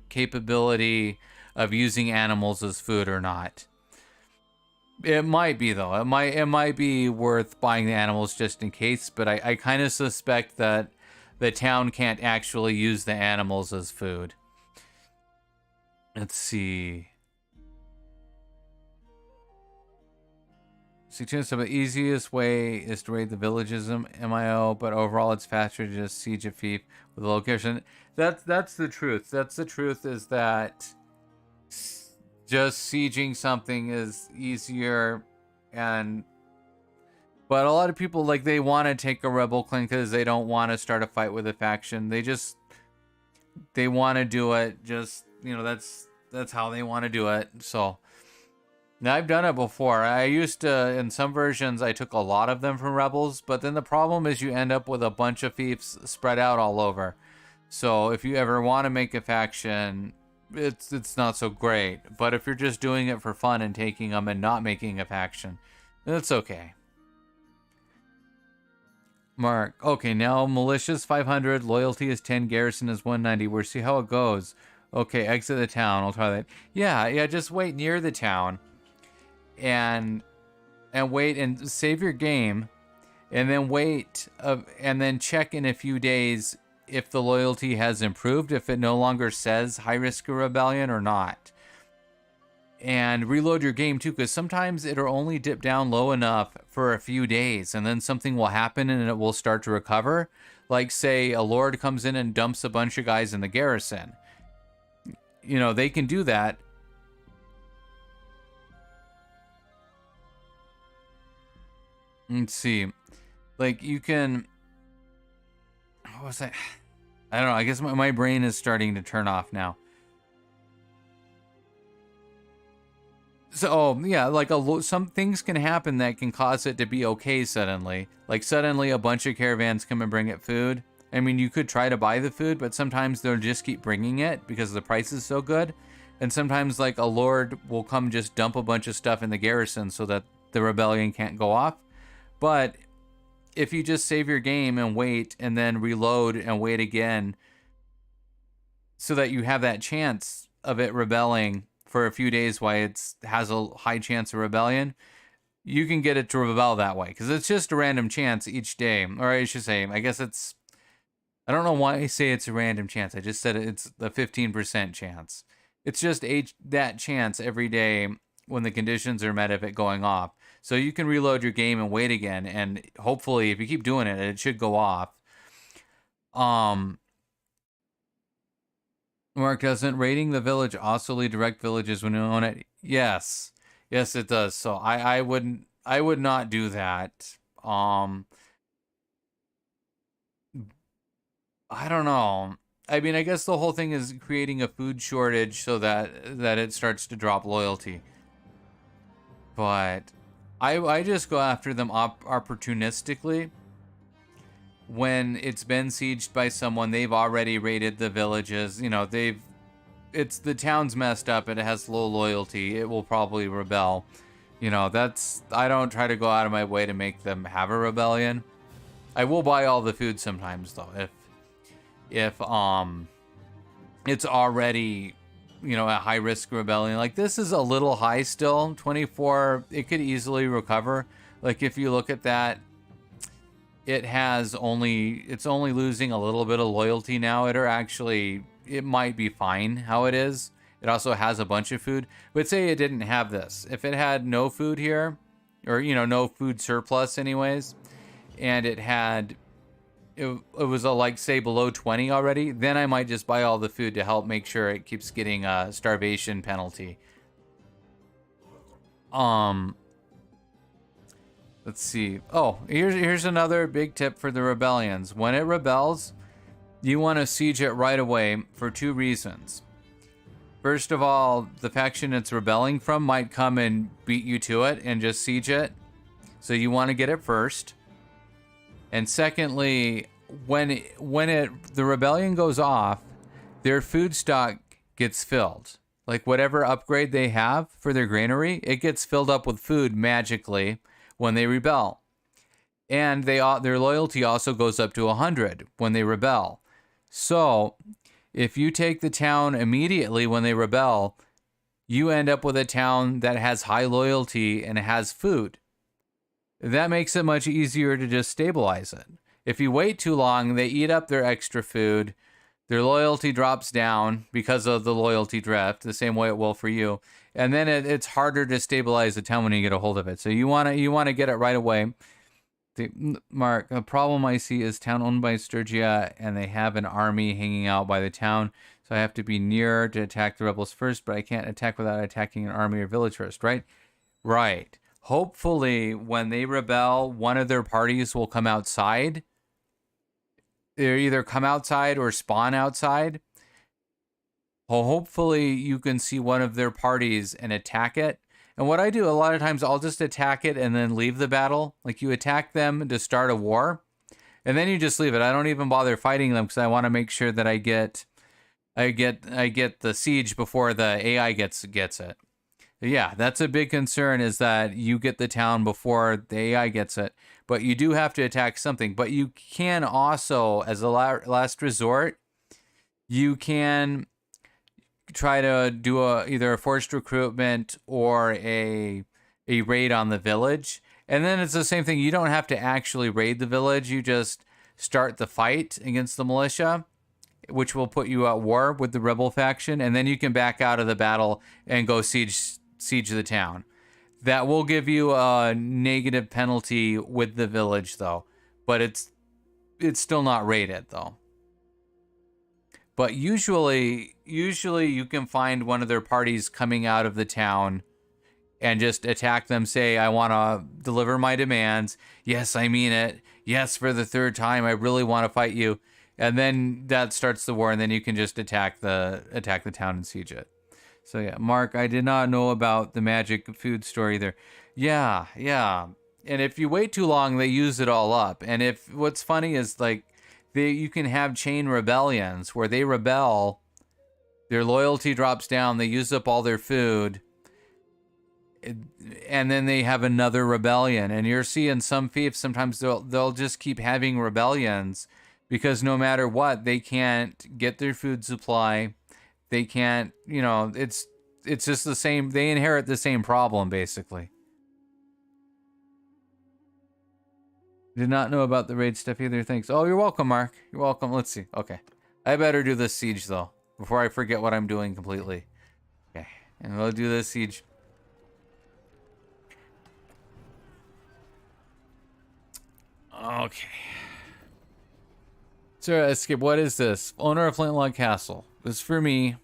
capability of using animals as food or not. It might be though. It might be worth buying the animals just in case, but I kind of suspect that the town can't actually use the animals as food. Let's see. So the easiest way is to raid the villages MIO, but overall it's faster to just siege a fief with a location. That's the truth. That's the truth, is that just sieging something is easier, but a lot of people, like, they want to take a rebel clan because they don't want to start a fight with a faction. They want to do it. Just, you know, that's how they want to do it. So now I've done it before. I used to, in some versions, I took a lot of them from rebels, but then the problem is you end up with a bunch of fiefs spread out all over. So if you ever want to make a faction, it's not so great. But if you're just doing it for fun and taking them and not making a faction, it's okay. Mark, okay, now militia's 500, loyalty is 10, garrison is 190. We'll see how it goes. Okay, exit the town. I'll try that. Yeah, just wait near the town and wait and save your game, and then wait and then check in a few days if the loyalty has improved, if it no longer says high risk of rebellion or not. And reload your game too, because sometimes it'll only dip down low enough for a few days, and then something will happen and it will start to recover. Like, say a lord comes in and dumps a bunch of guys in the garrison. You know, they can do that. Let's see. Like, you can... What was that? I don't know. I guess my brain is starting to turn off now. So, yeah, like some things can happen that can cause it to be okay suddenly. Like, suddenly a bunch of caravans come and bring it food. I mean, you could try to buy the food, but sometimes they'll just keep bringing it because the price is so good. And sometimes, like, a lord will come just dump a bunch of stuff in the garrison so that the rebellion can't go off. But if you just save your game and wait and then reload and wait again so that you have that chance of it rebelling for a few days while it has a high chance of rebellion, you can get it to rebel that way. Because it's just a random chance each day. Or I should say, I guess it's... I don't know why I say it's a random chance. I just said it's the 15% chance. It's just that chance every day when the conditions are met of it going off. So you can reload your game and wait again, and hopefully, if you keep doing it, it should go off. Mark, doesn't raiding the village also lead direct villages when you own it? Yes, it does. So I would not do that. I don't know. I mean, I guess the whole thing is creating a food shortage so that it starts to drop loyalty. But I just go after them opportunistically. When it's been sieged by someone, they've already raided the villages. You know, it's the town's messed up and it has low loyalty, it will probably rebel. You know, I don't try to go out of my way to make them have a rebellion. I will buy all the food sometimes though, if it's already, you know, a high risk rebellion. Like this is a little high still, 24, it could easily recover. Like if you look at that, it's only losing a little bit of loyalty now. It might be fine how it is. It also has a bunch of food. But say it didn't have this. If it had no food here, or, you know, no food surplus anyways, and it was like, say, below 20 already, then I might just buy all the food to help make sure it keeps getting a starvation penalty. Let's see. Oh, here's another big tip for the rebellions. When it rebels, you want to siege it right away for 2 reasons. First of all, the faction it's rebelling from might come and beat you to it and just siege it. So you want to get it first. And secondly, when the rebellion goes off, their food stock gets filled. Like whatever upgrade they have for their granary, it gets filled up with food magically when they rebel. And their loyalty also goes up to 100 when they rebel. So if you take the town immediately when they rebel, you end up with a town that has high loyalty and has food. That makes it much easier to just stabilize it. If you wait too long, they eat up their extra food. Their loyalty drops down because of the loyalty drift, the same way it will for you. And then it's harder to stabilize the town when you get a hold of it. So you want to get it right away. Mark, the problem I see is town owned by Sturgia, and they have an army hanging out by the town. So I have to be near to attack the rebels first, but I can't attack without attacking an army or village first, right? Right. Hopefully, when they rebel, one of their parties will come outside. They either come outside or spawn outside. Hopefully, you can see one of their parties and attack it. And what I do a lot of times, I'll just attack it and then leave the battle. Like you attack them to start a war, and then you just leave it. I don't even bother fighting them because I want to make sure that I get the siege before the AI gets it. Yeah, that's a big concern, is that you get the town before the AI gets it. But you do have to attack something. But you can also, as a last resort, you can try to do either a forced recruitment or a raid on the village. And then it's the same thing. You don't have to actually raid the village. You just start the fight against the militia, which will put you at war with the rebel faction. And then you can back out of the battle and go siege the town. That will give you a negative penalty with the village though, but it's still not rated though. But usually you can find one of their parties coming out of the town and just attack them. Say, I want to deliver my demands. Yes, I mean it. Yes, for the 3rd time, I really want to fight you. And then that starts the war, and then you can just attack the town and siege it. So yeah, Mark, I did not know about the magic food store either. Yeah. And if you wait too long, they use it all up. And what's funny is like you can have chain rebellions where they rebel, their loyalty drops down, they use up all their food, and then they have another rebellion. And you're seeing some fiefs, sometimes they'll just keep having rebellions because no matter what, they can't get their food supply. They can't, it's just the same. They inherit the same problem, basically. Did not know about the raid stuff either. Thanks. Oh, you're welcome, Mark. You're welcome. Let's see. Okay. I better do this siege, though, before I forget what I'm doing completely. Okay. And we'll do this siege. Okay. Sarah Escape, what is this? Owner of Flintlock Castle. This is for me.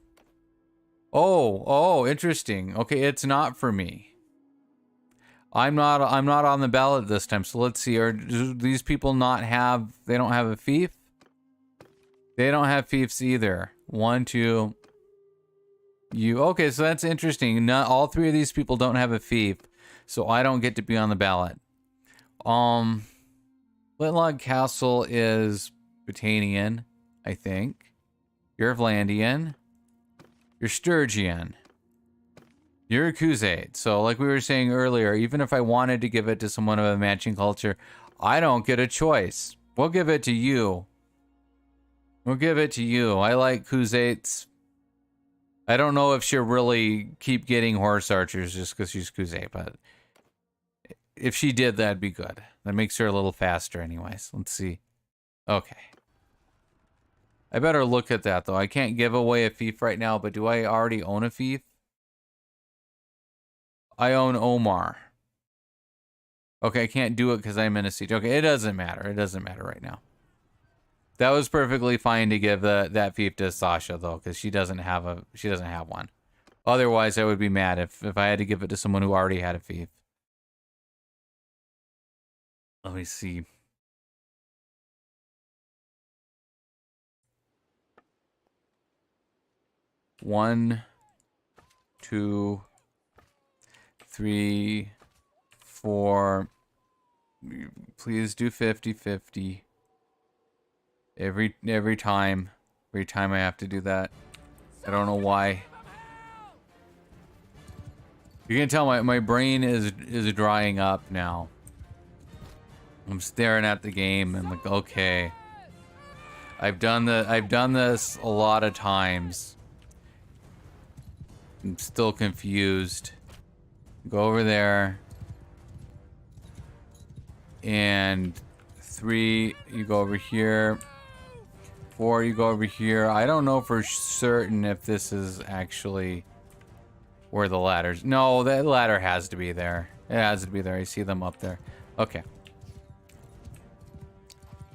Oh, interesting. Okay, it's not for me. I'm not on the ballot this time, so let's see. Do these people they don't have a fief? They don't have fiefs either. 1, 2. Okay, so that's interesting. Not all 3 of these people don't have a fief, so I don't get to be on the ballot. Flintlock Castle is Britannian, I think. You're Vlandian. You're Sturgian. You're a Crusade. So like we were saying earlier, even if I wanted to give it to someone of a matching culture, I don't get a choice. We'll give it to you. We'll give it to you. I like Crusades. I don't know if she'll really keep getting horse archers just because she's Crusade, but if she did, that'd be good. That makes her a little faster anyways. Let's see. Okay. I better look at that, though. I can't give away a fief right now, but do I already own a fief? I own Omar. Okay, I can't do it because I'm in a siege. Okay, it doesn't matter. It doesn't matter right now. That was perfectly fine to give that fief to Sasha, though, because she doesn't have one. Otherwise, I would be mad if I had to give it to someone who already had a fief. Let me see. One, 2, 3, 4. Please do 50-50. Every time. Every time I have to do that. I don't know why. You can tell my brain is drying up now. I'm staring at the game and like, okay. I've done this a lot of times. I'm still confused. Go over there. And 3, you go over here. 4, you go over here. I don't know for certain if this is actually where the ladders. No, that ladder has to be there. It has to be there. I see them up there. Okay.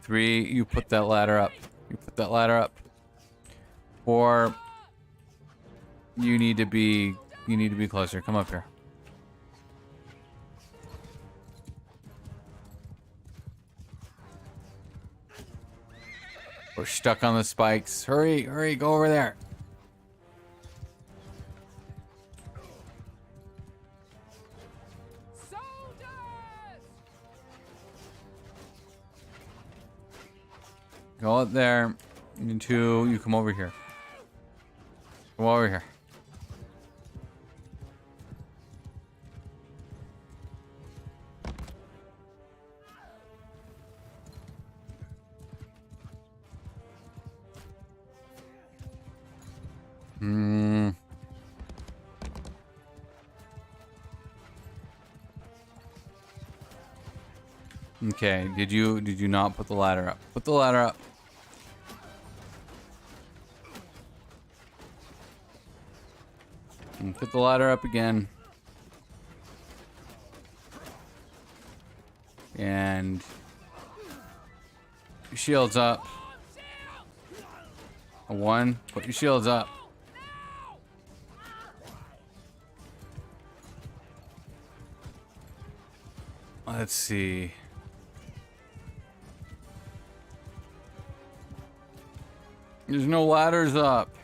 3, you put that ladder up. You put that ladder up. 4, you need to be closer. Come up here. We're stuck on the spikes. Hurry, hurry, go over there. Go up there. And 2, you come over here. Come over here. Okay, did you not put the ladder up? Put the ladder up. And put the ladder up again. And your shields up. 1, put your shields up. Let's see. There's no ladders up.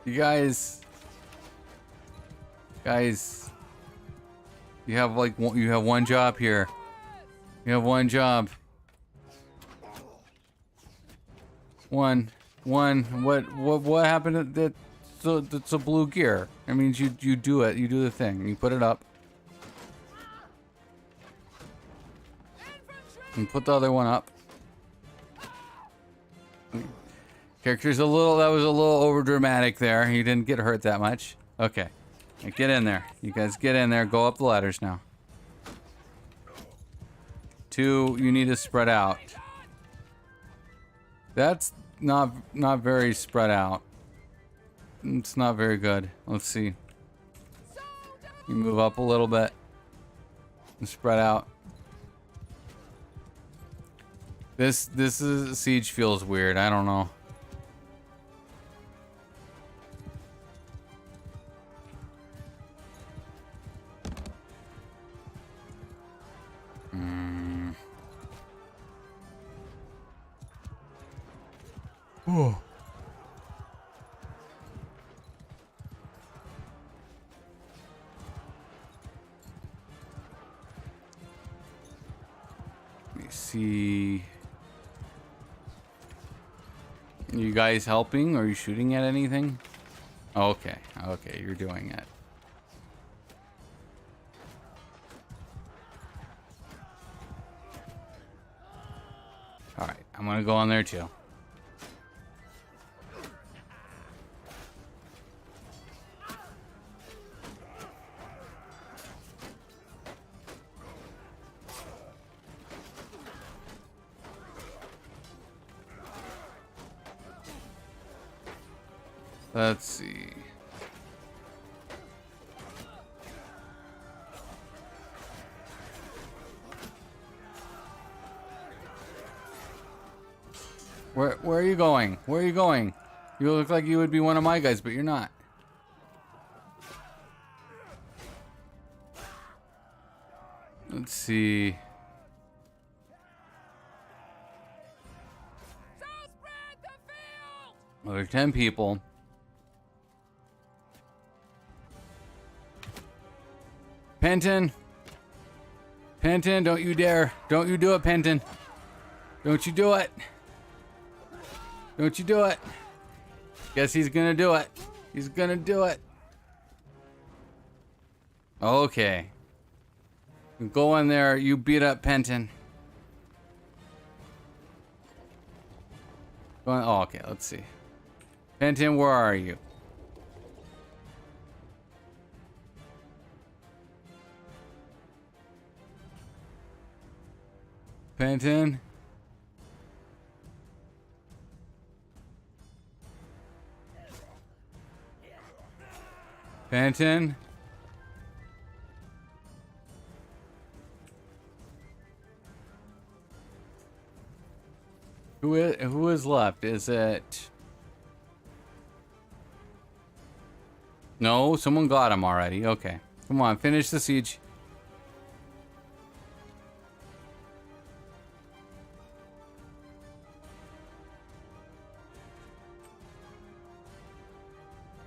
You guys, you have like you have one job here. You have one job. One. What happened? That's a blue gear. That means you do it. You do the thing. You put it up. And put the other one up. Character's that was a little over dramatic there. He didn't get hurt that much. Okay. Now get in there. You guys get in there. Go up the ladders now. 2, you need to spread out. That's not very spread out. It's not very good. Let's see. You move up a little bit. And spread out. This siege feels weird. I don't know. Oh. Let me see. Are you guys helping? Are you shooting at anything? Okay, okay, you're doing it. Alright, I'm gonna go on there too. Let's see. Where are you going? Where are you going? You look like you would be one of my guys, but you're not. Let's see. Well, there's 10 people. Penton! Penton, don't you dare. Don't you do it, Penton. Don't you do it. Don't you do it. Guess he's gonna do it. He's gonna do it. Okay. Go in there. You beat up Penton. Go on. Oh, okay. Let's see. Penton, where are you? Penton? Penton? Who is left? Is it... No, someone got him already. Okay. Come on, finish the siege.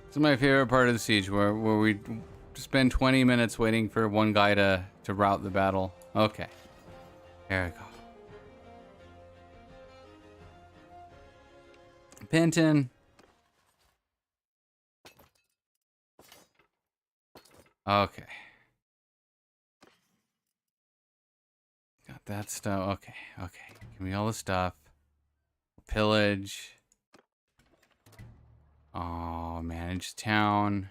This is my favorite part of the siege, where we spend 20 minutes waiting for one guy to rout the battle. Okay. There we go. Penton. Okay. Got that stuff. Okay, okay. Give me all the stuff. Pillage. Oh, manage town.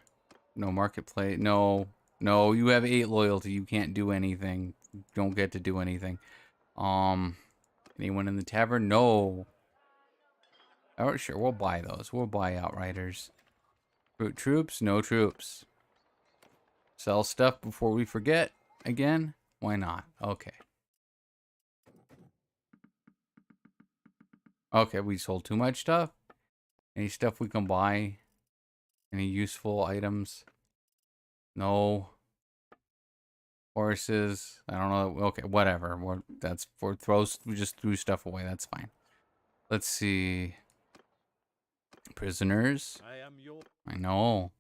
No marketplace. No. No, you have 8 loyalty. You can't do anything. You don't get to do anything. Anyone in the tavern? No. Oh, sure, we'll buy those. We'll buy Outriders. Root troops? No troops. Sell stuff before we forget again? Why not? Okay. Okay, we sold too much stuff. Any stuff we can buy? Any useful items? No. Horses? I don't know. Okay, whatever. We just threw stuff away. That's fine. Let's see. Prisoners. I am your. I know.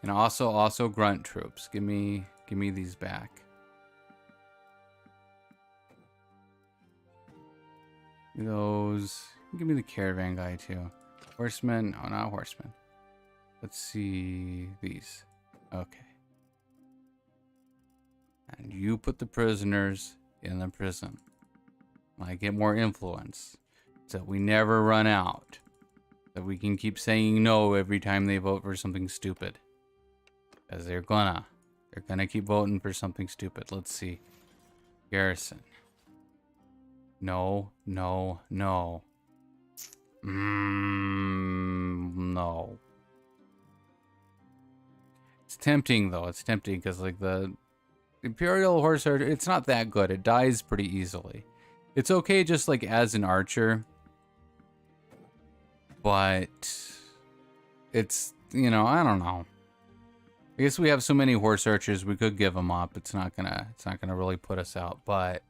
And also grunt troops. Give me these back. Those. Give me the caravan guy too. Horsemen. Oh, not horsemen. Let's see these. Okay. And you put the prisoners in the prison. I get more influence, so we never run out. That we can keep saying no every time they vote for something stupid. Because they're gonna keep voting for something stupid. Let's see. Garrison. No, no, no. No. It's tempting though. It's tempting because like the Imperial Horse Archer, it's not that good. It dies pretty easily. It's okay just like as an archer. But it's, you know, I don't know. I guess we have so many horse archers, we could give them up. It's not gonna really put us out, but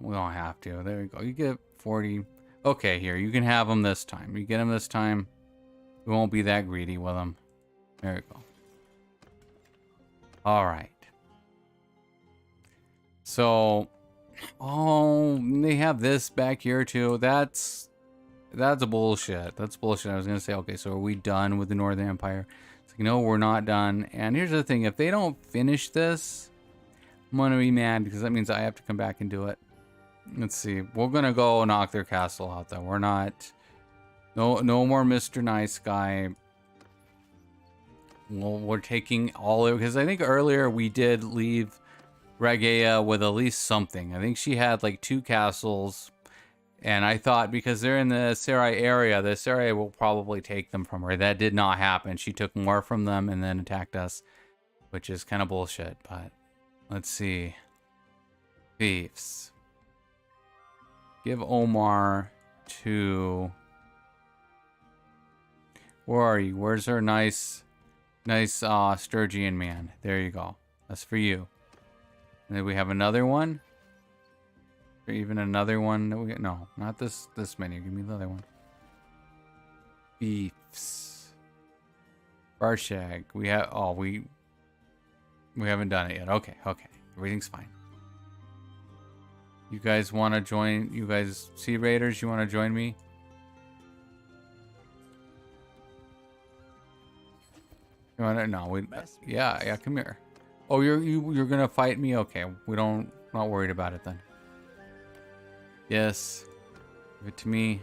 we don't have to. There we go. You get 40. Okay, here, you can have them this time. You get them this time. We won't be that greedy with them. There we go. All right. So, oh, they have this back here too. That's That's bullshit. That's bullshit. I was gonna say, okay, so are we done with the Northern Empire? It's like, no, we're not done. And here's the thing: if they don't finish this, I'm gonna be mad because that means I have to come back and do it. Let's see. We're gonna go knock their castle out, though. We're not. No more Mr. Nice Guy. Well, we're taking all of, because I think earlier we did leave Regea with at least something. I think she had like 2 castles. And I thought because they're in the Sarai area, the Sarai will probably take them from her. That did not happen. She took more from them and then attacked us, which is kind of bullshit. But let's see. Thieves. Give Omar to... Where are you? Where's our nice Sturgian man? There you go. That's for you. And then we have another one. Or even another one that we get. No, not this menu. Give me the other one. Beefs. Barshag. We have we haven't done it yet. Okay. Everything's fine. You guys wanna join? You guys Sea Raiders, you wanna join me? You wanna yeah, come here. Oh, you're gonna fight me? Okay. Not worried about it then. Yes. Give it to me.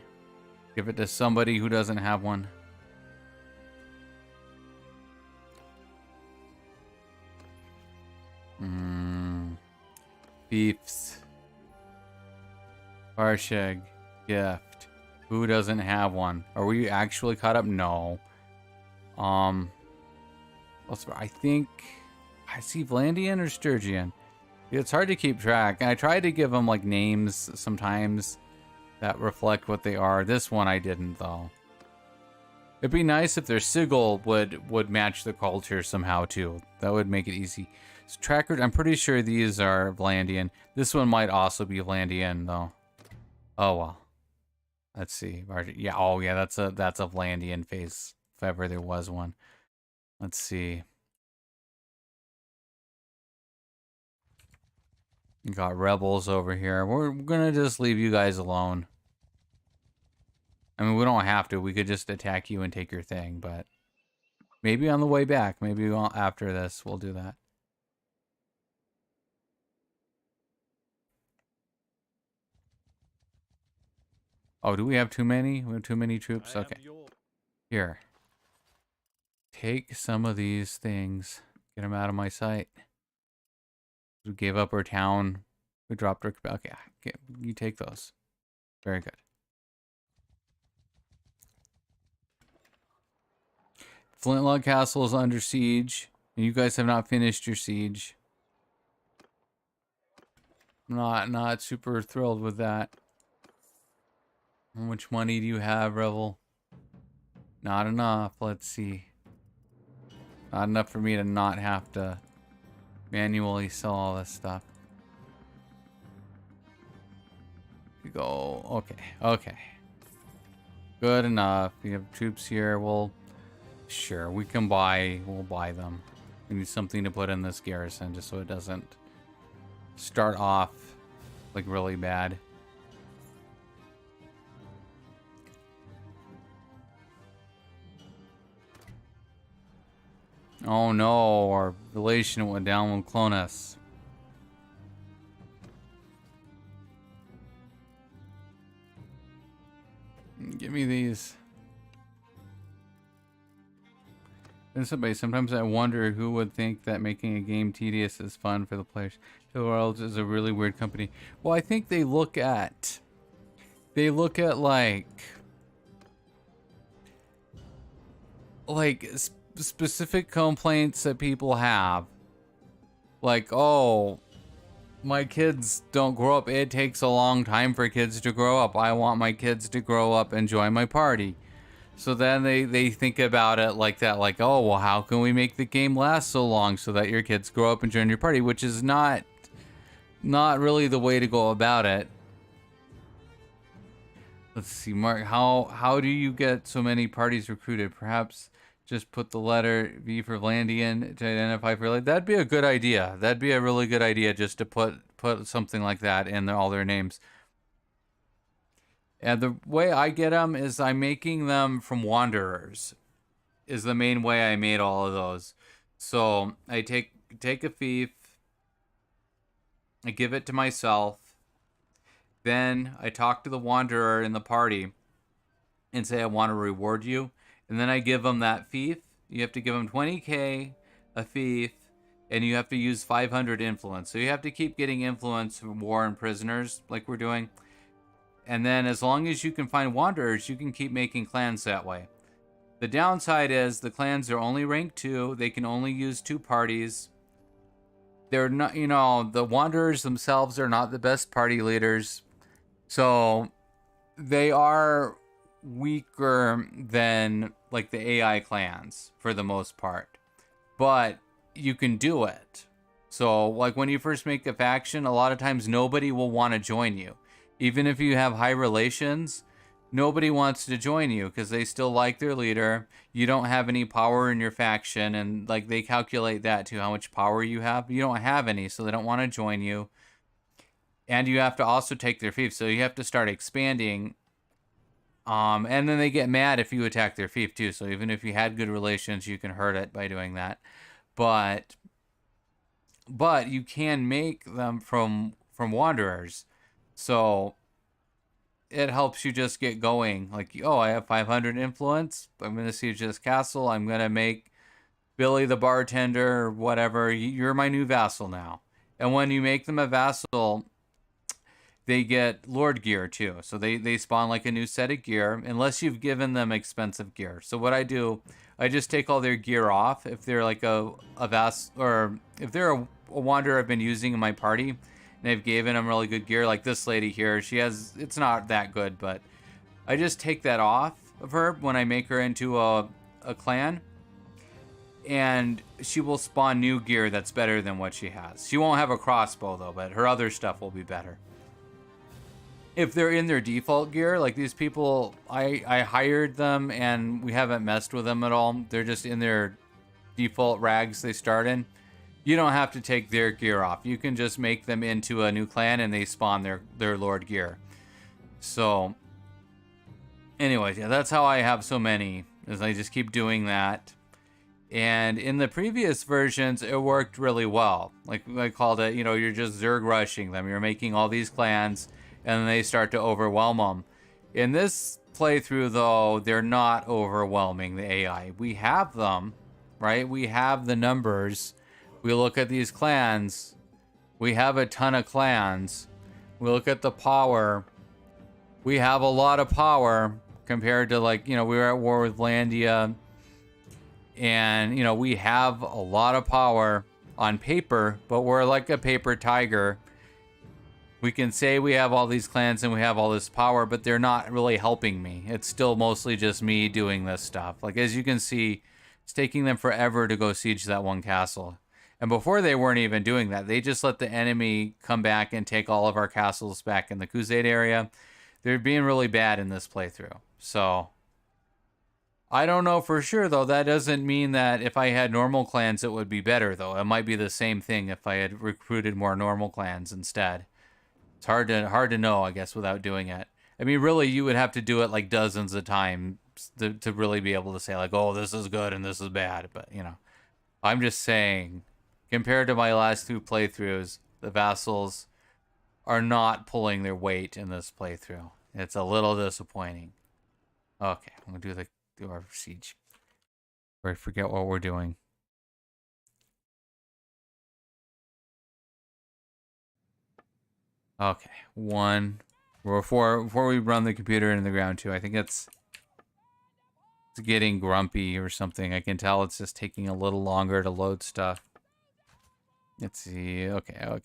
Give it to somebody who doesn't have one. Beefs. Barshag. Gift. Who doesn't have one? Are we actually caught up? No. I think I see Vlandian or Sturgian. It's hard to keep track. I tried to give them like names sometimes that reflect what they are. This one I didn't though. It'd be nice if their sigil would match the culture somehow too. That would make it easy. So tracker, I'm pretty sure these are Vlandian. This one might also be Vlandian though. Oh well. Let's see. Yeah. Oh yeah. That's a Vlandian face if ever there was one. Let's see. You got rebels over here. We're gonna just leave you guys alone. I mean, we don't have to. We could just attack you and take your thing, but maybe on the way back. Maybe after this, we'll do that. Oh, do we have too many? We have too many troops? Okay. Here. Take some of these things. Get them out of my sight. We gave up our town. We dropped our... Okay, you take those. Very good. Flintlock Castle is under siege. And you guys have not finished your siege. Not super thrilled with that. How much money do you have, Revel? Not enough. Let's see. Not enough for me to not have to manually sell all this stuff. We go. Okay. Good enough. We have troops here. Sure, we can buy. We'll buy them. We need something to put in this garrison just so it doesn't start off like really bad. Oh no, our relation went down with Clonus. Give me these. And sometimes I wonder who would think that making a game tedious is fun for the players. The World is a really weird company. Well, I think they look at like specific complaints that people have, like, oh, my kids don't grow up. It takes a long time for kids to grow up. I want my kids to grow up and join my party. So then they think about it like that, like, oh, well, how can we make the game last so long so that your kids grow up and join your party, which is not really the way to go about it. Let's see, Mark, how do you get so many parties recruited? Perhaps just put the letter V for Vlandian to identify for, like, that'd be a good idea. That'd be a really good idea, just to put something like that in all their names. And the way I get them is I'm making them from wanderers. Is the main way I made all of those. So I take a fief, I give it to myself, then I talk to the wanderer in the party and say I want to reward you, and then I give them that fief. You have to give them 20k, a fief, and you have to use 500 influence. So you have to keep getting influence from war and prisoners like we're doing. And then as long as you can find wanderers, you can keep making clans that way. The downside is the clans are only rank 2. They can only use 2 parties. They're not, the wanderers themselves are not the best party leaders. So they are weaker than like the AI clans for the most part. But you can do it. So like when you first make a faction, a lot of times nobody will want to join you. Even if you have high relations, nobody wants to join you because they still like their leader. You don't have any power in your faction, and like they calculate that too, how much power you have. You don't have any, so they don't want to join you. And you have to also take their fief, so you have to start expanding. And then they get mad if you attack their fief too. So even if you had good relations, you can hurt it by doing that. But you can make them from wanderers. So it helps you just get going. Like, oh, I have 500 influence. I'm going to siege this castle. I'm going to make Billy the bartender or whatever. You're my new vassal now. And when you make them a vassal, they get Lord gear too. So they spawn like a new set of gear, unless you've given them expensive gear. So what I do, I just take all their gear off. If they're like a vassal, or if they're a wanderer I've been using in my party, and I've given them really good gear, like this lady here, it's not that good, but I just take that off of her when I make her into a clan, and she will spawn new gear that's better than what she has. She won't have a crossbow though, but her other stuff will be better. If they're in their default gear, like these people, I hired them and we haven't messed with them at all. They're just in their default rags they start in. You don't have to take their gear off. You can just make them into a new clan and they spawn their Lord gear. So, anyways, yeah, that's how I have so many, is I just keep doing that. And in the previous versions, it worked really well. Like I called it, you're just Zerg rushing them. You're making all these clans, and then they start to overwhelm them. In this playthrough, though, they're not overwhelming the AI. We have them, right? We have the numbers. We look at these clans. We have a ton of clans. We look at the power. We have a lot of power compared to, like, we were at war with Landia. And, we have a lot of power on paper, but we're like a paper tiger. We can say we have all these clans and we have all this power, but they're not really helping me. It's still mostly just me doing this stuff. Like, as you can see, it's taking them forever to go siege that one castle. And before, they weren't even doing that. They just let the enemy come back and take all of our castles back in the Crusade area. They're being really bad in this playthrough. So, I don't know for sure, though. That doesn't mean that if I had normal clans, it would be better, though. It might be the same thing if I had recruited more normal clans instead. It's hard to know, I guess, without doing it. I mean, really, you would have to do it like dozens of times to really be able to say, like, oh, this is good and this is bad. But, I'm just saying, compared to my last 2 playthroughs, the vassals are not pulling their weight in this playthrough. It's a little disappointing. Okay, I'm going to do our siege. Or I forget what we're doing. Okay, 1. Before we run the computer into the ground too, I think it's getting grumpy or something. I can tell it's just taking a little longer to load stuff. Let's see. Okay.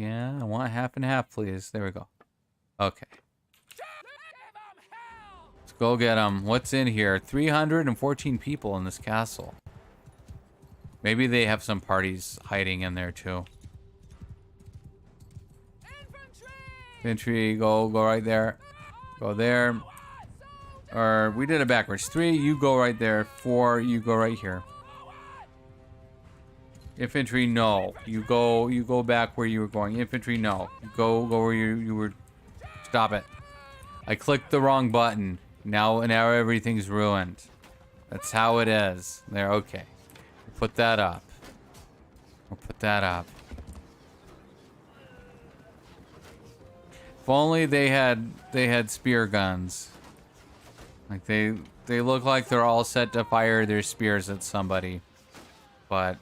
Yeah, I want half and half, please. There we go. Okay. Let's go get them. What's in here? 314 people in this castle. Maybe they have some parties hiding in there too. Infantry, go right there. Go there. Or we did it backwards. 3, you go right there. 4, you go right here. Infantry, no. You go back where you were going. Infantry, no. Go where you were. Stop it. I clicked the wrong button. Now everything's ruined. That's how it is. There, okay. We'll put that up. We'll put that up. If only they had spear guns. Like they look like they're all set to fire their spears at somebody. But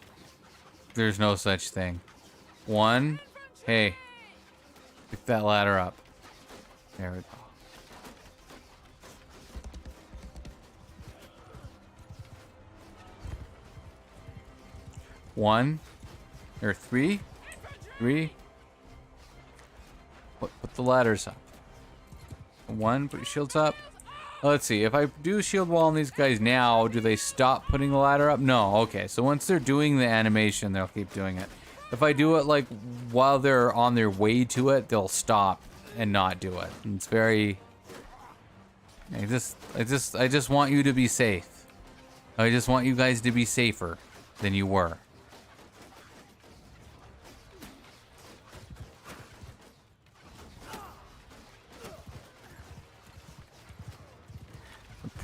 there's no such thing. One. Hey. Pick that ladder up. There we go. One. Or three. Three. Put the ladders up. One, put your shields up. Let's see, if I do shield wall on these guys now, do they stop putting the ladder up? No, okay. So once they're doing the animation, they'll keep doing it. If I do it like while they're on their way to it, they'll stop and not do it. And it's very... I just want you to be safe. I just want you guys to be safer than you were.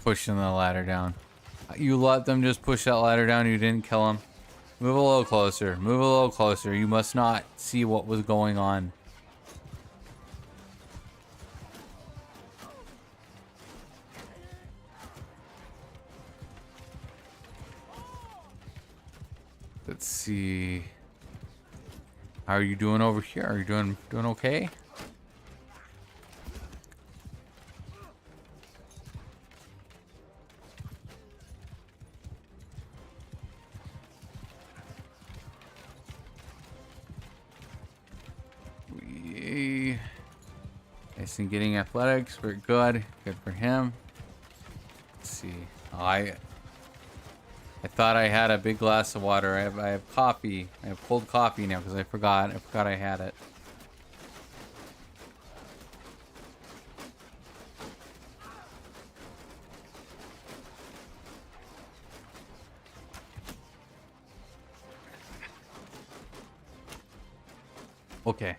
Pushing the ladder down. You let them just push that ladder down. You didn't kill him. Move a little closer. Move a little closer. You must not see what was going on. Let's see. How are you doing over here? Are you doing okay? Nice and getting athletics. Very good. Good for him. Let's see. Oh, I thought I had a big glass of water. I have coffee. I have cold coffee now because I forgot. I forgot I had it. Okay.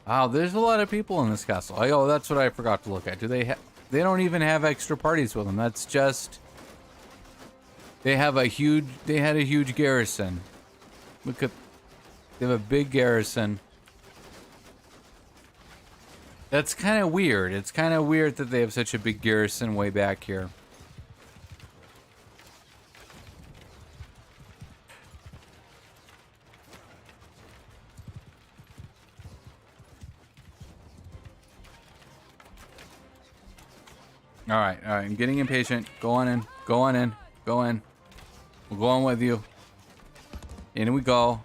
Wow, there's a lot of people in this castle. Oh, that's what I forgot to look at. Do they they don't even have extra parties with them. That's just they had a huge garrison. Look at they have a big garrison. That's kind of weird. It's kind of weird that they have such a big garrison way back here. All right. I'm getting impatient. Go on in. Go on in. Go in. We'll go on with you. In we go.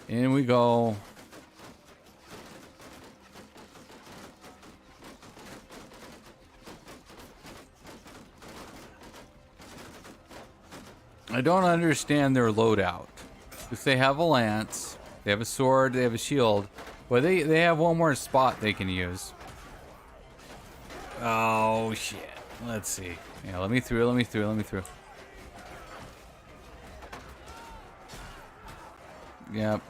In we go. I don't understand their loadout. If they have a lance... They have a sword, they have a shield. But they have one more spot they can use. Oh, shit. Let's see. Yeah, let me through. Yep.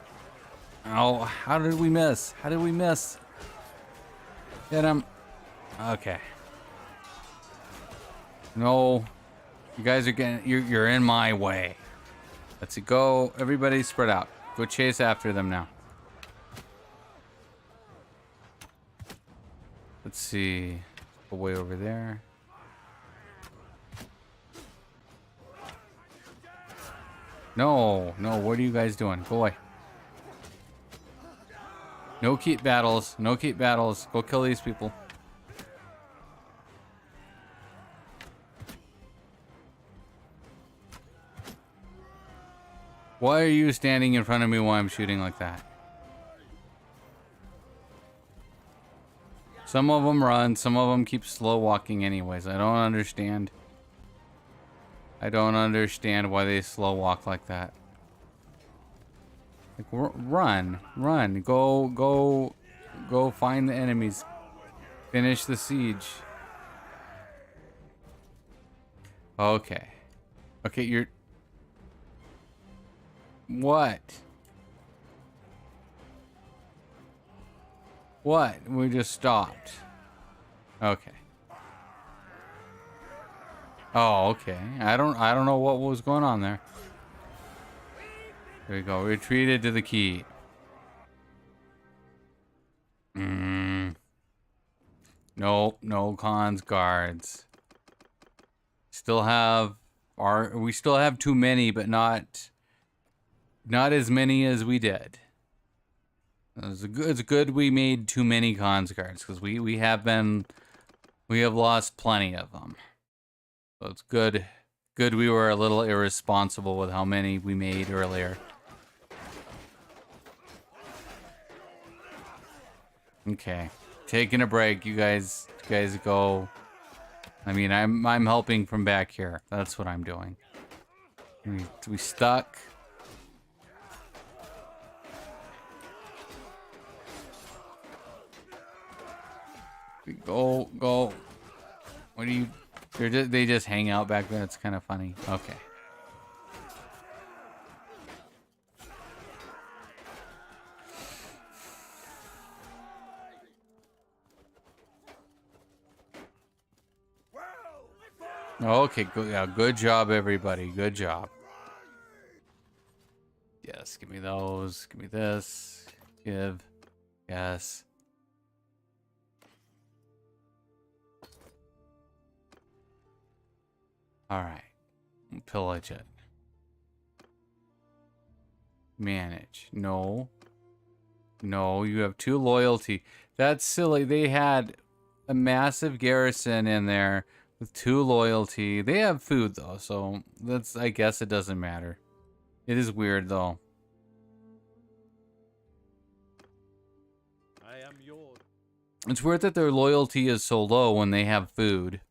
Oh, how did we miss? Hit him. Okay. No. You guys are getting... You're in my way. Let's see. Go. Everybody spread out. Go chase after them now. Let's see. Go way over there. No, what are you guys doing? Go away. No keep battles. Go kill these people. Why are you standing in front of me while I'm shooting like that? Some of them run, some of them keep slow walking anyways. I don't understand. I don't understand why they slow walk like that. Like, run. Go find the enemies. Finish the siege. Okay. Okay, you're... What? What? We just stopped. Okay. Oh, okay. I don't know what was going on there. There we go. Retreated to the key. Nope, no cons guards. Still have we still have too many, but not as many as we did. It's good we made too many cons guards, because we have lost plenty of them. So it's good we were a little irresponsible with how many we made earlier. Okay. Taking a break. You guys go. I mean, I'm helping from back here. That's what I'm doing. We stuck. Go. What do you... They just hang out back there. It's kind of funny. Okay. Okay, good. Yeah, good job, everybody. Good job. Yes, give me those. Give me this. Give. Yes. All right. Pillage it. Manage. No. No, you have 2 loyalty. That's silly. They had a massive garrison in there with 2 loyalty. They have food though, so I guess it doesn't matter. It is weird though. I am yours. It's weird that their loyalty is so low when they have food,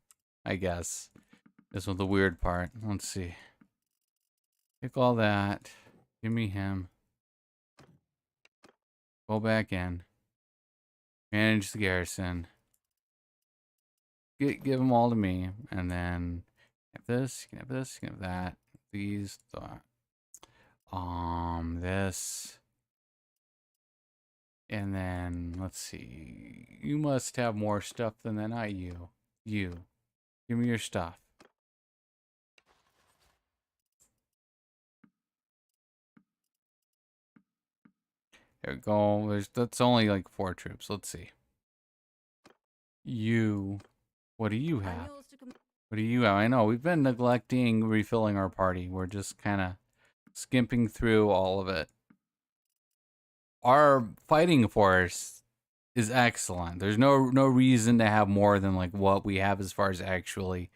I guess. This was the weird part. Let's see. Pick all that. Give me him. Go back in. Manage the garrison. Give them all to me. And then have this, you can have this, you can have that. These, this. And then, let's see. You must have more stuff than that, not you. You. Give me your stuff. There we go. That's only like 4 troops. Let's see. You. What do you have? What do you have? I know, we've been neglecting refilling our party. We're just kind of skimping through all of it. Our fighting force is excellent. There's no reason to have more than like what we have as far as actually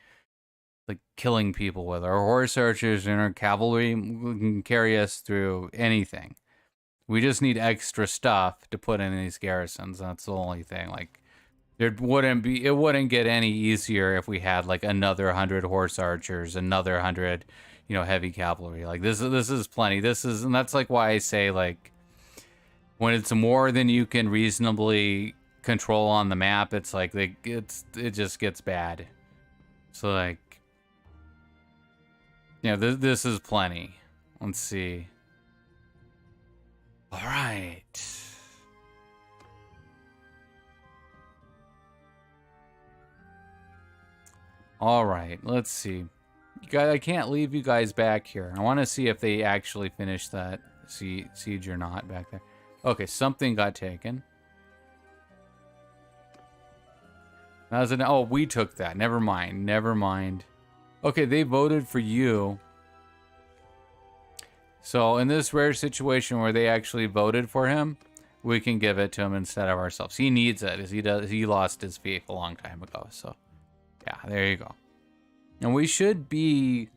like killing people with. Our horse archers and our cavalry can carry us through anything. We just need extra stuff to put in these garrisons. That's the only thing. Like, it wouldn't get any easier if we had like another 100 horse archers, another 100, heavy cavalry. Like this is plenty. And that's like why I say, like, when it's more than you can reasonably control on the map, it's like it just gets bad. So like, this is plenty. Let's see. All right. All right, let's see. I can't leave you guys back here. I want to see if they actually finished that siege or not back there. Okay, something got taken. Oh, we took that. Never mind. Okay, they voted for you. So in this rare situation where they actually voted for him, we can give it to him instead of ourselves. He needs it, as he lost his faith a long time ago. So yeah, there you go. And we should be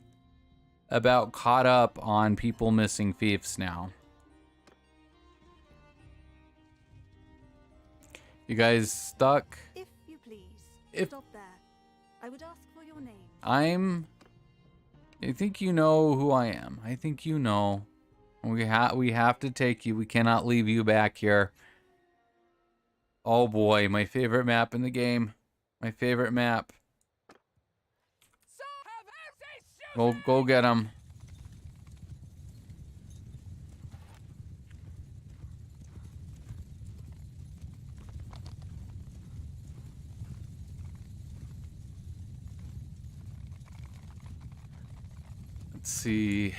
about caught up on people missing fiefs now. You guys stuck? If you please, stop there. I would ask for your name. I think you know who I am. I think you know. We have to take you. We cannot leave you back here. Oh boy, my favorite map in the game. My favorite map. Go get him. Let's see.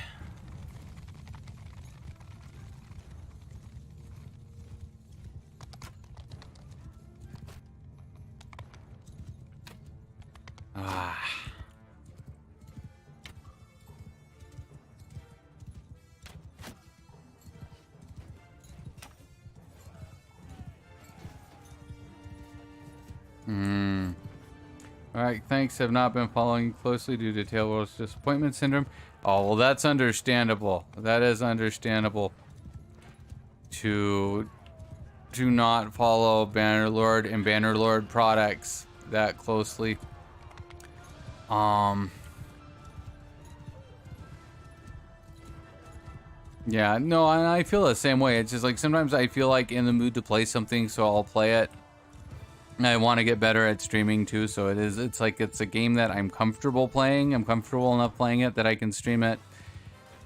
Ah. Alright, thanks. Have not been following closely due to Tailworld's disappointment syndrome. Oh, well, that's understandable. That is understandable. To not follow Bannerlord and Bannerlord products that closely. Yeah, no, and I feel the same way. It's just like sometimes I feel like in the mood to play something, so I'll play it. I want to get better at streaming too, so it's like it's a game that I'm comfortable playing. I'm comfortable enough playing it that I can stream it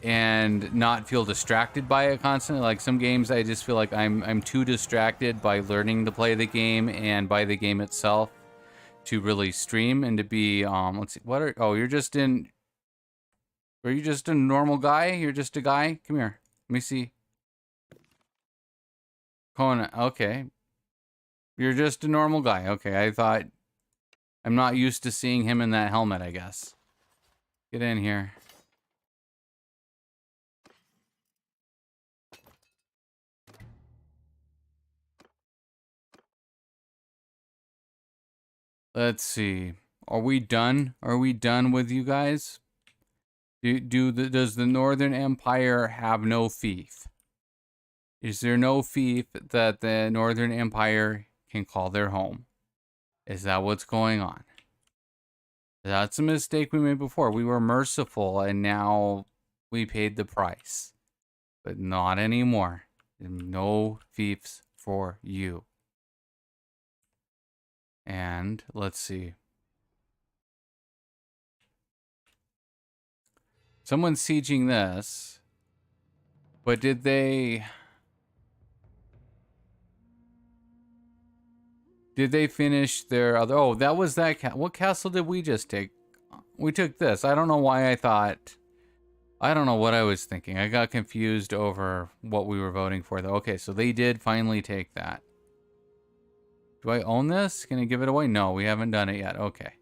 and not feel distracted by it constantly. Like some games I just feel like I'm too distracted by learning to play the game and by the game itself to really stream and to be let's see, are you just a normal guy? You're just a guy? Come here. Let me see. Conan, okay. You're just a normal guy. Okay, I thought... I'm not used to seeing him in that helmet, I guess. Get in here. Let's see. Are we done? Are we done with you guys? Does the Northern Empire have no fief? Is there no fief that the Northern Empire can call their home? Is that what's going on? That's a mistake we made before. We were merciful and now we paid the price. But not anymore. No fiefs for you. And let's see. Someone's sieging this. But did they... Did they finish their other... Oh, that was that... What castle did we just take? We took this. I don't know why I thought... I don't know what I was thinking. I got confused over what we were voting for, though. Okay, so they did finally take that. Do I own this? Can I give it away? No, we haven't done it yet. Okay.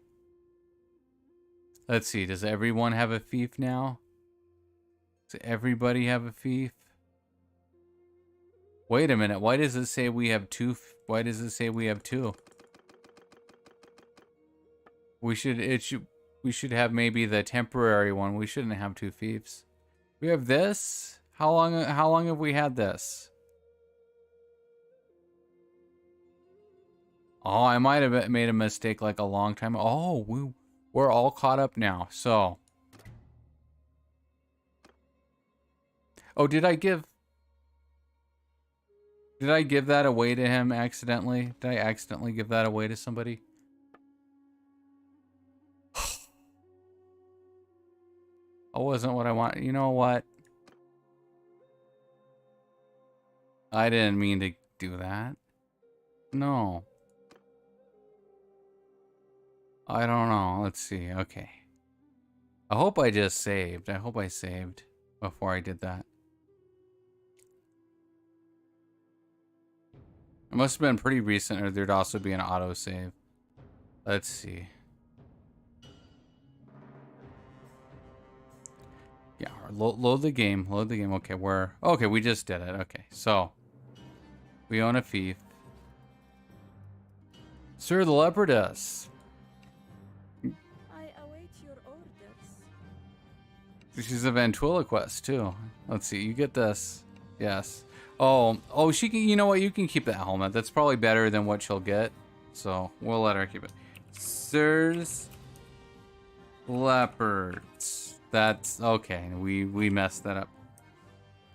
Let's see. Does everyone have a fief now? Does everybody have a fief? Wait a minute. Why does it say we have two? Why does it say we have two? We should have maybe the temporary one. We shouldn't have two fiefs. We have this? How long have we had this? Oh, I might have made a mistake like a long time. Oh, we're all caught up now. So. Oh, did I give that away to him accidentally? Did I accidentally give that away to somebody? Oh, wasn't what I want. You know what? I didn't mean to do that. No. I don't know. Let's see. Okay. I hope I just saved. I hope I saved before I did that. It must have been pretty recent, or there'd also be an autosave. Let's see. Yeah, load the game. Load the game. Okay, okay, we just did it. Okay, so we own a fief. Sir the Leopardess. I await your orders. She's a ventriloquist too. Let's see. You get this. Yes. Oh, she can. You know what? You can keep that helmet. That's probably better than what she'll get. So we'll let her keep it. Sirs Leopards. That's okay. We messed that up.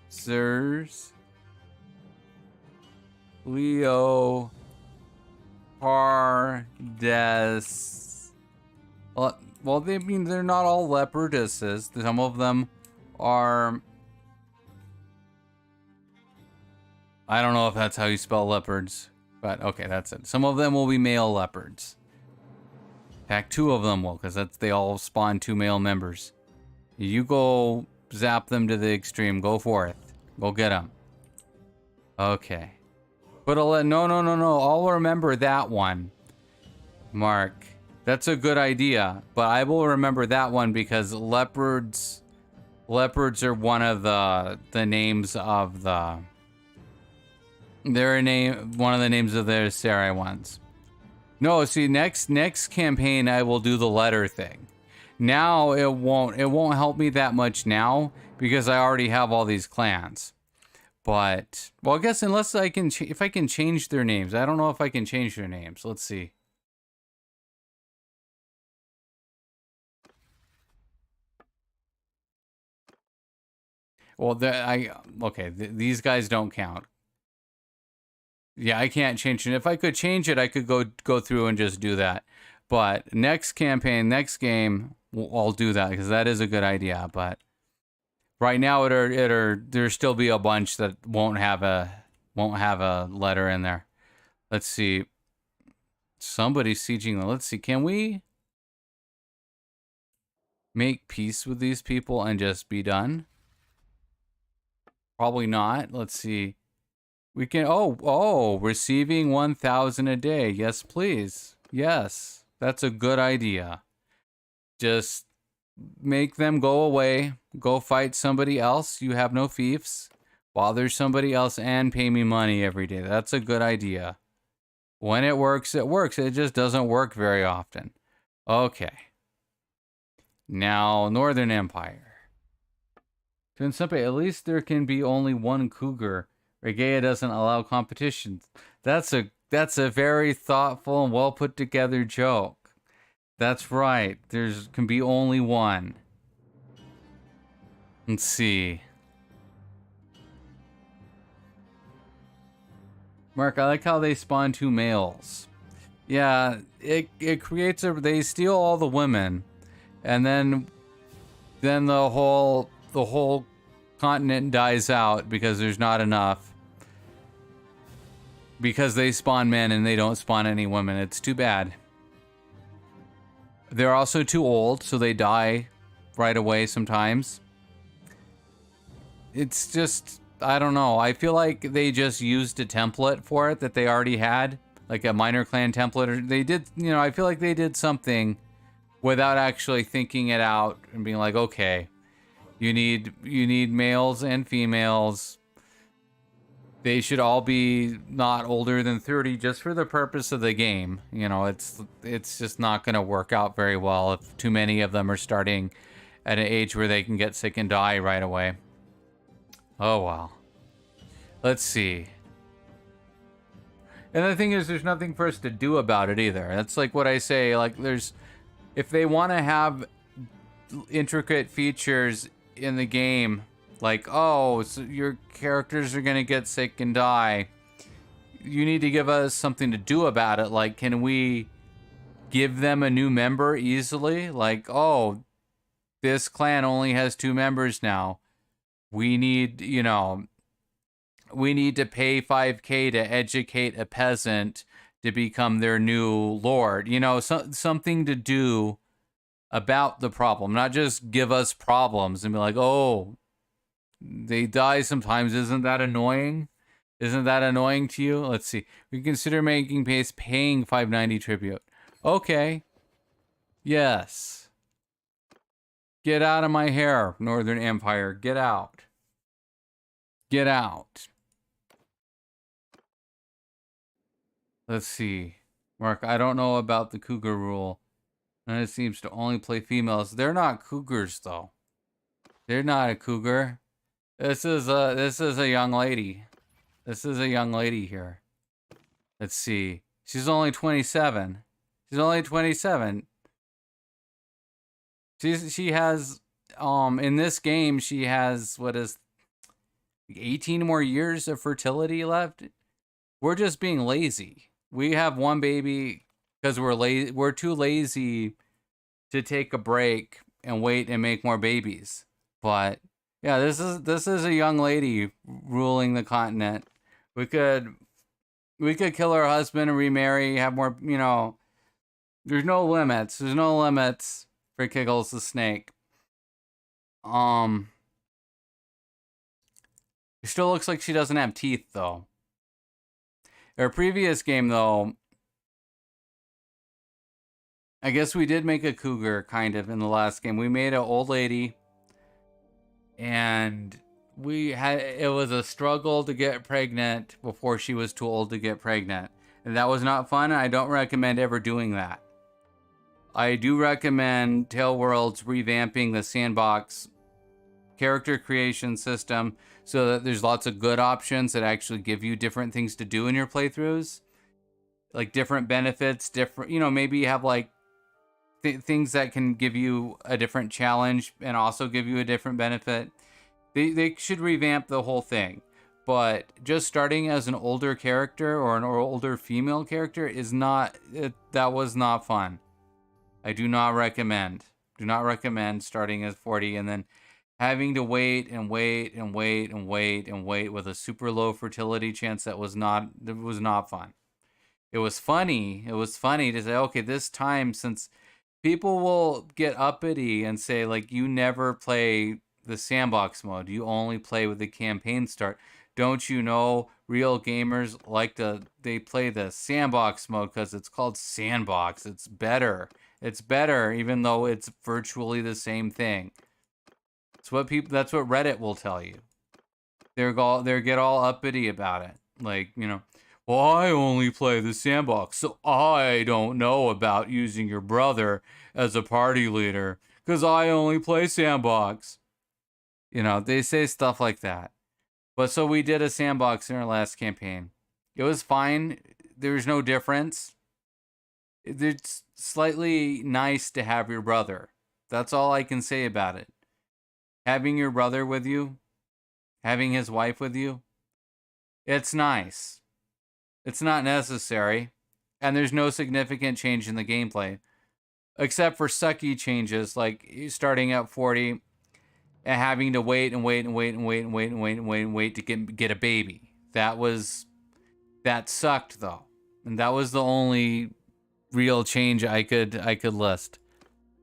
Sirs Leo Pardes. Well, they mean they're not all leopardesses. Some of them are. I don't know if that's how you spell leopards, but okay, that's it. Some of them will be male leopards. In fact, two of them will, because they all spawn two male members. You go zap them to the extreme. Go forth. Go get them. Okay. But no. I'll remember that one, Mark. That's a good idea, but I will remember that one because leopards are one of the names of the one of the names of the Sarai ones. No, see, next campaign I will do the letter thing. Now it won't help me that much now because I already have all these clans. But well, I guess unless I can if I can change their names. I don't know if I can change their names. Let's see. Well, these guys don't count. Yeah, I can't change it. If I could change it, I could go through and just do that. But next campaign, next game, I'll do that because that is a good idea. But right now, there'll still be a bunch that won't have a letter in there. Let's see. Somebody's sieging them. Let's see. Can we make peace with these people and just be done? Probably not. Let's see. We can, receiving 1,000 a day. Yes, please. Yes, that's a good idea. Just make them go away. Go fight somebody else. You have no fiefs. Bother somebody else and pay me money every day. That's a good idea. When it works, it works. It just doesn't work very often. Okay. Now, Northern Empire. At least there can be only one cougar. Regea doesn't allow competition. That's a very thoughtful and well put together joke. That's right. Can be only one. Let's see. Mark, I like how they spawn 2 males. Yeah, it creates they steal all the women, and then the whole continent dies out because there's not enough. Because they spawn men and they don't spawn any women. It's too bad. They're also too old, so they die right away sometimes. It's just, I don't know. I feel like they just used a template for it that they already had. Like a minor clan template. Or they did, I feel like they did something without actually thinking it out and being like, okay, you need males and females. They should all be not older than 30 just for the purpose of the game. It's just not going to work out very well if too many of them are starting at an age where they can get sick and die right away. Oh, well. Let's see. And the thing is, there's nothing for us to do about it either. That's like what I say. Like, if they want to have intricate features in the game, like, so your characters are gonna get sick and die, you need to give us something to do about it. Like, can we give them a new member easily? Like, this clan only has 2 members now. We need to pay 5K to educate a peasant to become their new lord. Something to do about the problem, not just give us problems and be like, they die sometimes. Isn't that annoying? Isn't that annoying to you? Let's see. We consider making paying 590 tribute. Okay. Yes. Get out of my hair, Northern Empire. Get out. Get out. Let's see. Mark, I don't know about the cougar rule. And it seems to only play females. They're not cougars, though. They're not a cougar. This is a young lady. This is a young lady here. Let's see. She's only 27. She's only 27. She has in this game she has 18 more years of fertility left. We're just being lazy. We have one baby because we're too lazy to take a break and wait and make more babies. But yeah, this is a young lady ruling the continent. We could kill her husband and remarry, have more, there's no limits. There's no limits for Kiggles the snake. It still looks like she doesn't have teeth, though. Her previous game, though, I guess we did make a cougar, kind of, in the last game. We made an old lady, and it was a struggle to get pregnant before she was too old to get pregnant. And that was not fun, and I don't recommend ever doing that. I do recommend Tale Worlds revamping the sandbox character creation system so that there's lots of good options that actually give you different things to do in your playthroughs. Like different benefits, different, maybe you have like things that can give you a different challenge and also give you a different benefit. They should revamp the whole thing. But just starting as an older character or an older female character is not, that was not fun. I do not recommend. Do not recommend starting at 40 and then having to wait and wait and wait and wait and wait with a super low fertility chance. That was not fun. It was funny. It was funny to say, okay, this time, since people will get uppity and say, like, you never play the sandbox mode. You only play with the campaign start. Don't you know real gamers they play the sandbox mode because it's called sandbox. It's better. It's better, even though it's virtually the same thing. That's what Reddit will tell you. They get all uppity about it. Like, well, I only play the sandbox, so I don't know about using your brother as a party leader, because I only play sandbox. They say stuff like that. But so we did a sandbox in our last campaign. It was fine. There's no difference. It's slightly nice to have your brother. That's all I can say about it. Having your brother with you, having his wife with you, it's nice. It's not necessary, and there's no significant change in the gameplay, except for sucky changes like starting at 40 and having to wait and wait and wait and wait and wait and wait and wait and wait to get a baby. That sucked though, and that was the only real change I could list.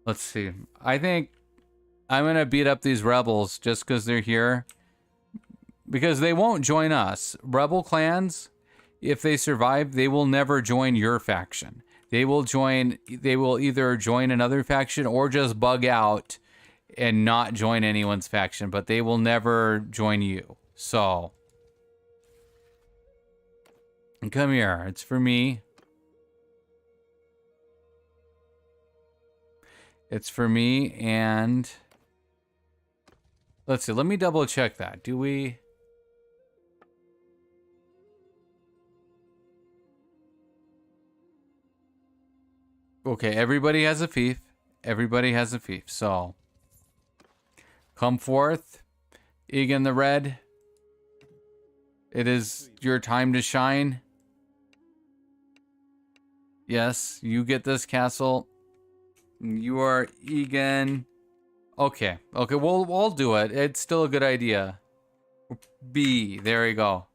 Let's see. I think I'm gonna beat up these rebels just because they're here, because they won't join us. Rebel clans, if they survive, they will never join your faction. They will either join another faction or just bug out and not join anyone's faction, but they will never join you. So, come here. It's for me. It's for me, and let's see. Let me double check that. Do we... Okay, everybody has a fief. Everybody has a fief. So, come forth, Egan the Red. It is your time to shine. Yes, you get this castle. You are Egan. Okay, we'll do it. It's still a good idea. B, there we go.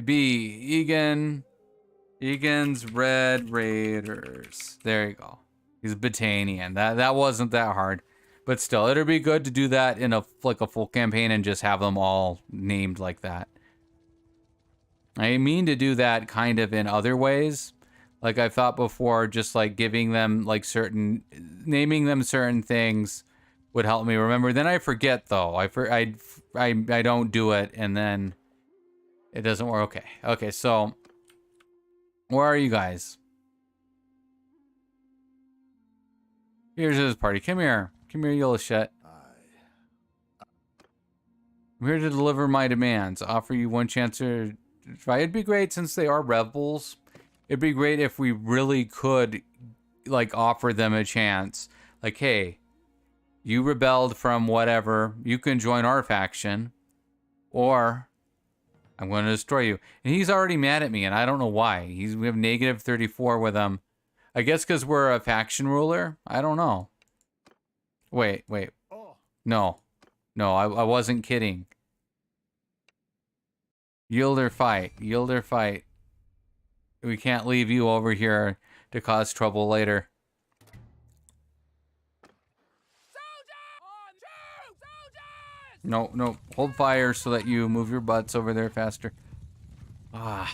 B, Egan's Red Raiders. There you go. He's Batanian. That wasn't that hard. But still, it'd be good to do that in a full campaign and just have them all named like that. I mean to do that kind of in other ways. Like I thought before, just like giving them like naming them certain things would help me remember. Then I forget though. I don't do it, and then it doesn't work. Okay, so where are you guys? Here's his party. Come here, you little shit. I'm here to deliver my demands. Offer you one chance to try. It'd be great, since they are rebels. It'd be great if we really could, like, offer them a chance. Like, hey, you rebelled from whatever. You can join our faction. Or I'm going to destroy you. And he's already mad at me, and I don't know why. We have negative 34 with him. I guess because we're a faction ruler? I don't know. Wait. No, I wasn't kidding. Yield or fight. We can't leave you over here to cause trouble later. No, no. Hold fire so that you move your butts over there faster. Ah.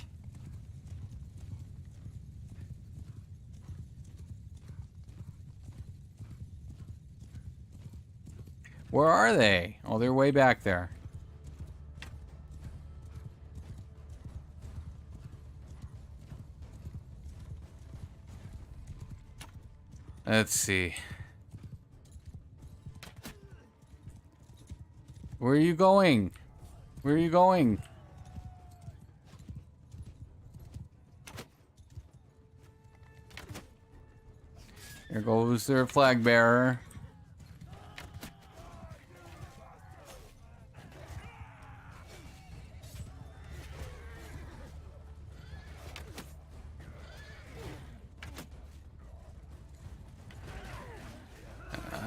Where are they? Oh, they're way back there. Let's see. Where are you going? Where are you going? There goes their flag bearer.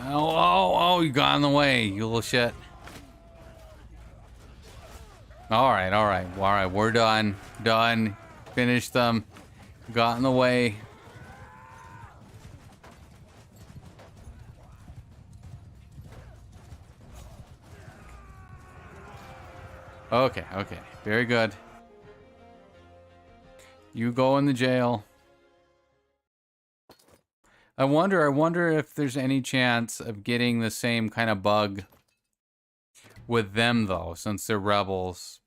Oh, you got in the way, you little shit. Alright, we're done. Done. Finished them. Got in the way. Okay. Very good. You go in the jail. I wonder if there's any chance of getting the same kind of bug with them, though, since they're rebels.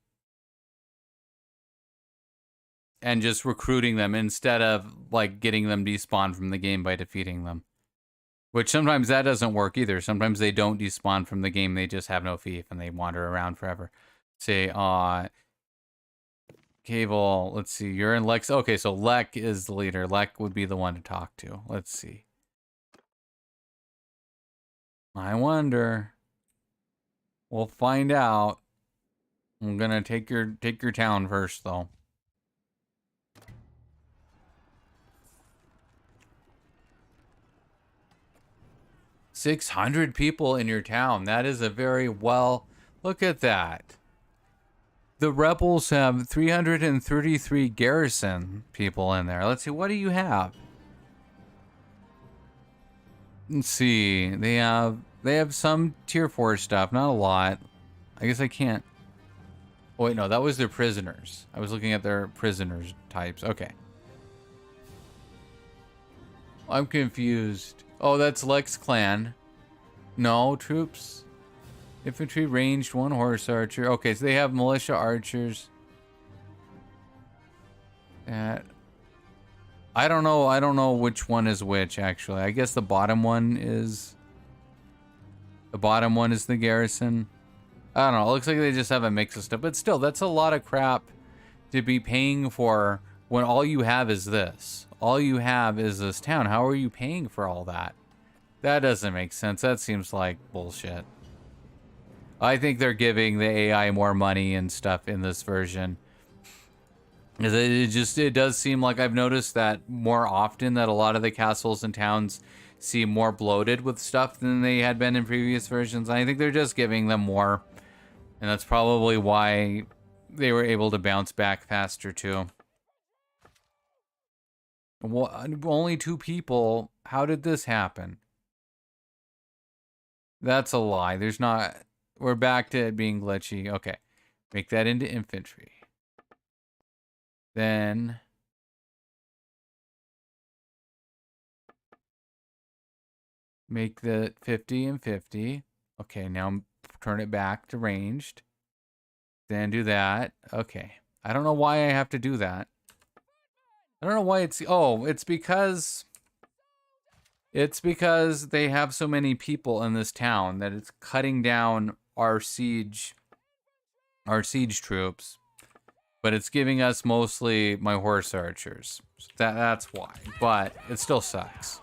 And just recruiting them instead of, like, getting them despawned from the game by defeating them. Which sometimes that doesn't work either. Sometimes they don't despawn from the game, they just have no fief and they wander around forever. Say, Cable, let's see, you're in Lex. Okay, so Lek is the leader. Lek would be the one to talk to. Let's see. I wonder. We'll find out. I'm gonna take your town first, though. "600 people in your town. That is a very well. Look at that. The rebels have 333 garrison people in there. Let's see, what do you have? Let's see. They have some tier 4 stuff, not a lot. I guess I can't. Oh, wait, no, that was their prisoners. I was looking at their prisoners types. Okay. I'm confused. Oh, that's Lex clan. No, troops. Infantry, ranged, 1 horse archer. Okay, so they have militia archers. I don't know which one is which, actually. I guess the bottom one is the garrison. I don't know. It looks like they just have a mix of stuff. But still, that's a lot of crap to be paying for when all you have is this. All you have is this town. How are you paying for all that? That doesn't make sense. That seems like bullshit. I think they're giving the AI more money and stuff in this version. It does seem like I've noticed that more often that a lot of the castles and towns seem more bloated with stuff than they had been in previous versions. I think they're just giving them more. And that's probably why they were able to bounce back faster too. Only 2 people. How did this happen? That's a lie. There's not... We're back to it being glitchy. Okay. Make that into infantry. Then... make the 50 and 50. Okay, now turn it back to ranged. Then do that. Okay. I don't know why I have to do that. I don't know why it's... Oh, it's because... It's because they have so many people in this town that it's cutting down our siege troops, but it's giving us mostly my horse archers. That's why, but it still sucks.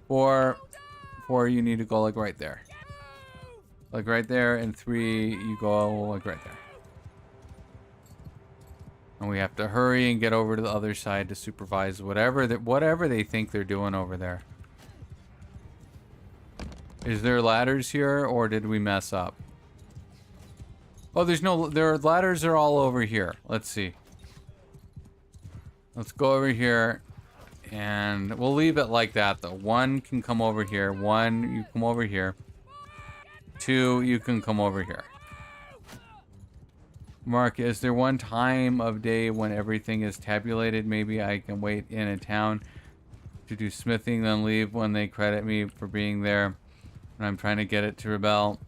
Four, you need to go like right there. Like right there, and 3, you go like right there. And we have to hurry and get over to the other side to supervise whatever they think they're doing over there. Is there ladders here, or did we mess up? Oh, their ladders are all over here. Let's see. Let's go over here And we'll leave it like that, though. 1 can come over here. 1, you come over here. 2, you can come over here. Mark, is there one time of day when everything is tabulated? Maybe I can wait in a town to do smithing, then leave when they credit me for being there. And I'm trying to get it to rebel.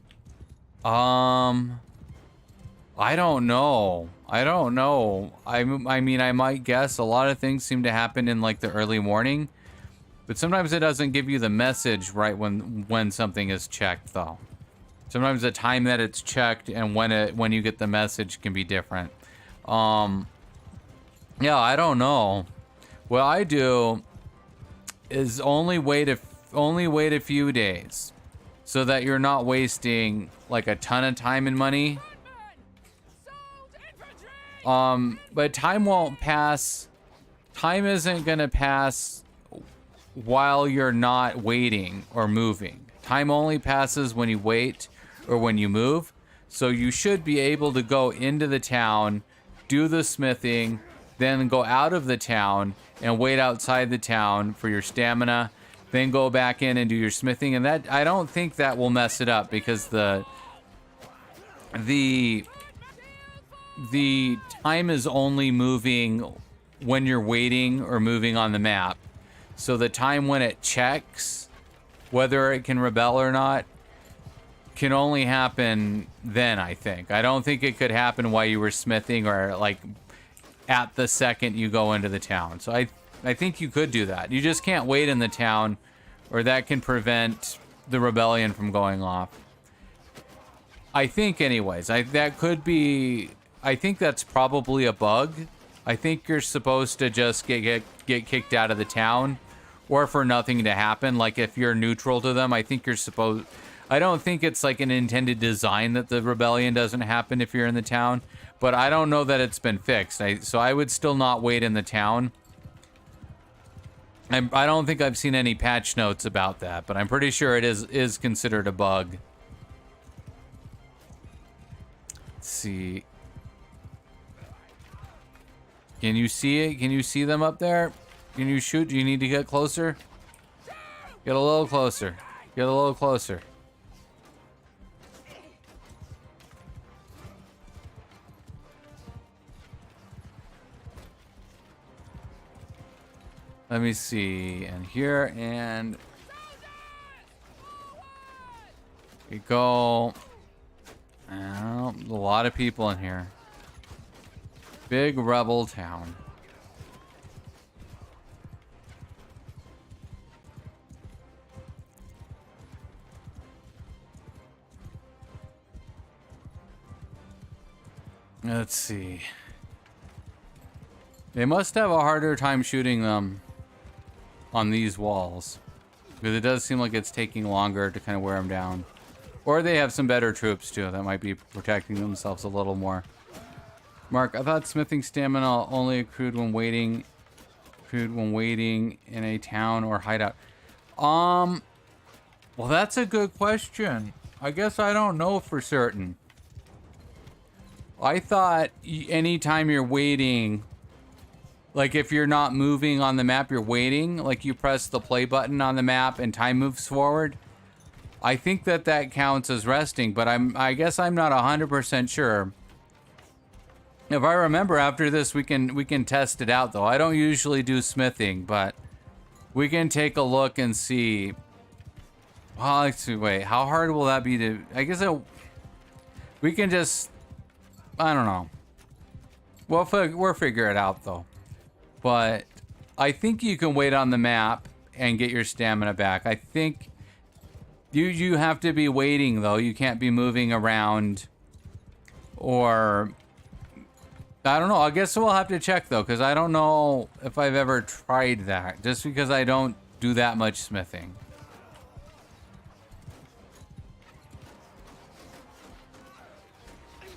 I don't know. I don't know. I mean, I might guess a lot of things seem to happen in like the early morning, but sometimes it doesn't give you the message right when something is checked, though. Sometimes the time that it's checked and when you get the message can be different. Yeah, I don't know. What I do is only wait a few days, so that you're not wasting like a ton of time and money. But time won't pass. Time isn't gonna pass while you're not waiting or moving. Time only passes when you wait or when you move. So you should be able to go into the town, do the smithing, then go out of the town and wait outside the town for your stamina, then go back in and do your smithing. And that, I don't think that will mess it up, because the time is only moving when you're waiting or moving on the map. So the time when it checks whether it can rebel or not can only happen then, I think. I don't think it could happen while you were smithing or like at the second you go into the town. So I think you could do that. You just can't wait in the town, or that can prevent the rebellion from going off. I think anyways, that could be, I think that's probably a bug. I think you're supposed to just get kicked out of the town, or for nothing to happen. Like if you're neutral to them, I think you're supposed, I don't think it's like an intended design that the rebellion doesn't happen if you're in the town, but I don't know that it's been fixed. So I would still not wait in the town. I don't think I've seen any patch notes about that, but I'm pretty sure it is considered a bug. Let's see. Can you see it? Can you see them up there? Can you shoot? Do you need to get closer? Get a little closer. Get a little closer. Let me see. And here, and we go. Oh, a lot of people in here. Big rebel town. Let's see. They must have a harder time shooting them on these walls, because it does seem like it's taking longer to kind of wear them down. Or they have some better troops too that might be protecting themselves a little more. Mark, I thought smithing stamina only accrued when waiting in a town or hideout. Well, that's a good question. I guess I don't know for certain. I thought anytime you're waiting, like if you're not moving on the map, you're waiting, like you press the play button on the map and time moves forward. I think that counts as resting, but I guess I'm not 100% sure. If I remember after this, we can test it out though. I don't usually do smithing, but we can take a look and see. Well, let's see, wait, how hard will that be to, I guess we can just, I don't know. We'll figure it out though. But I think you can wait on the map and get your stamina back. I think you have to be waiting though. You can't be moving around, or I don't know. I guess we'll have to check though, because I don't know if I've ever tried that, just because I don't do that much smithing.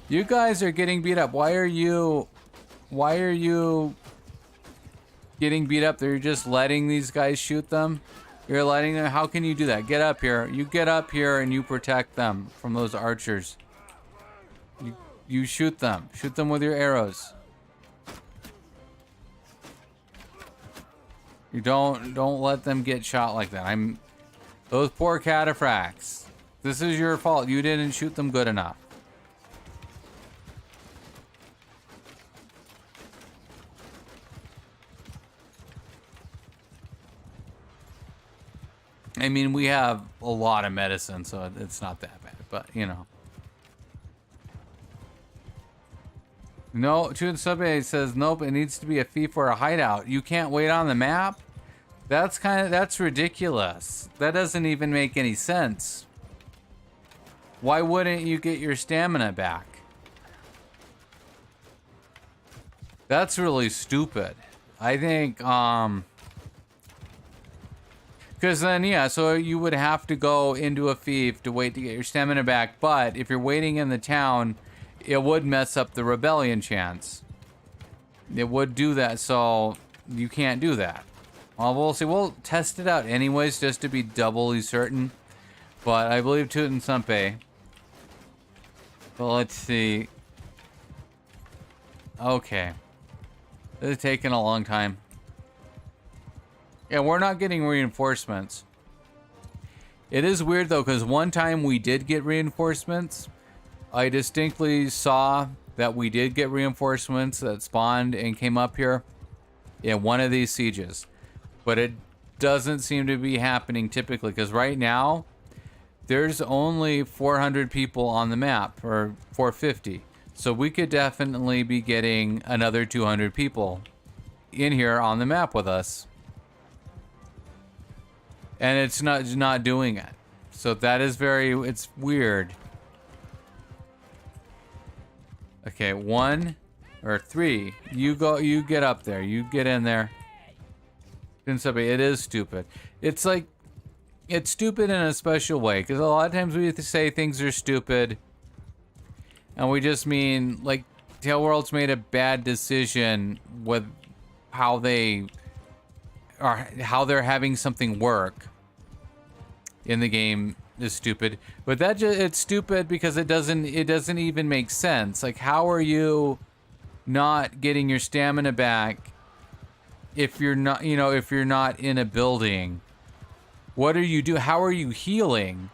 You guys are getting beat up. Why are you getting beat up? They're just letting these guys shoot them. You're letting them. How can you do that? Get up here. You get up here and you protect them from those archers. You shoot them. Shoot them with your arrows. You don't let them get shot like that. Those poor cataphracts. This is your fault. You didn't shoot them good enough. I mean, we have a lot of medicine, so it's not that bad, but you know. No, Chuden Subway says nope, it needs to be a fee for a hideout. You can't wait on the map? That's ridiculous. That doesn't even make any sense. Why wouldn't you get your stamina back? That's really stupid. I think, because then, yeah, so you would have to go into a fief to wait to get your stamina back, but if you're waiting in the town, it would mess up the rebellion chance. It would do that, so you can't do that. Well, we'll see. We'll test it out anyways, just to be doubly certain. But I believe Tuten Sumpe. Well, let's see. Okay. This is taking a long time. Yeah, we're not getting reinforcements. It is weird, though, because one time we did get reinforcements. I distinctly saw that we did get reinforcements that spawned and came up here in one of these sieges. But it doesn't seem to be happening typically, because right now, there's only 400 people on the map, or 450. So we could definitely be getting another 200 people in here on the map with us. And it's not doing it. So that is it's weird. Okay, 1 or 3. You get up there. You get in there. It is stupid. It's like, it's stupid in a special way, because a lot of times we have to say things are stupid, and we just mean, like, Tailworld's made a bad decision with how they're having something work in the game is stupid. But it's stupid because it doesn't even make sense. Like, how are you not getting your stamina back if you're not, if you're not in a building? What are you doing? How are you healing?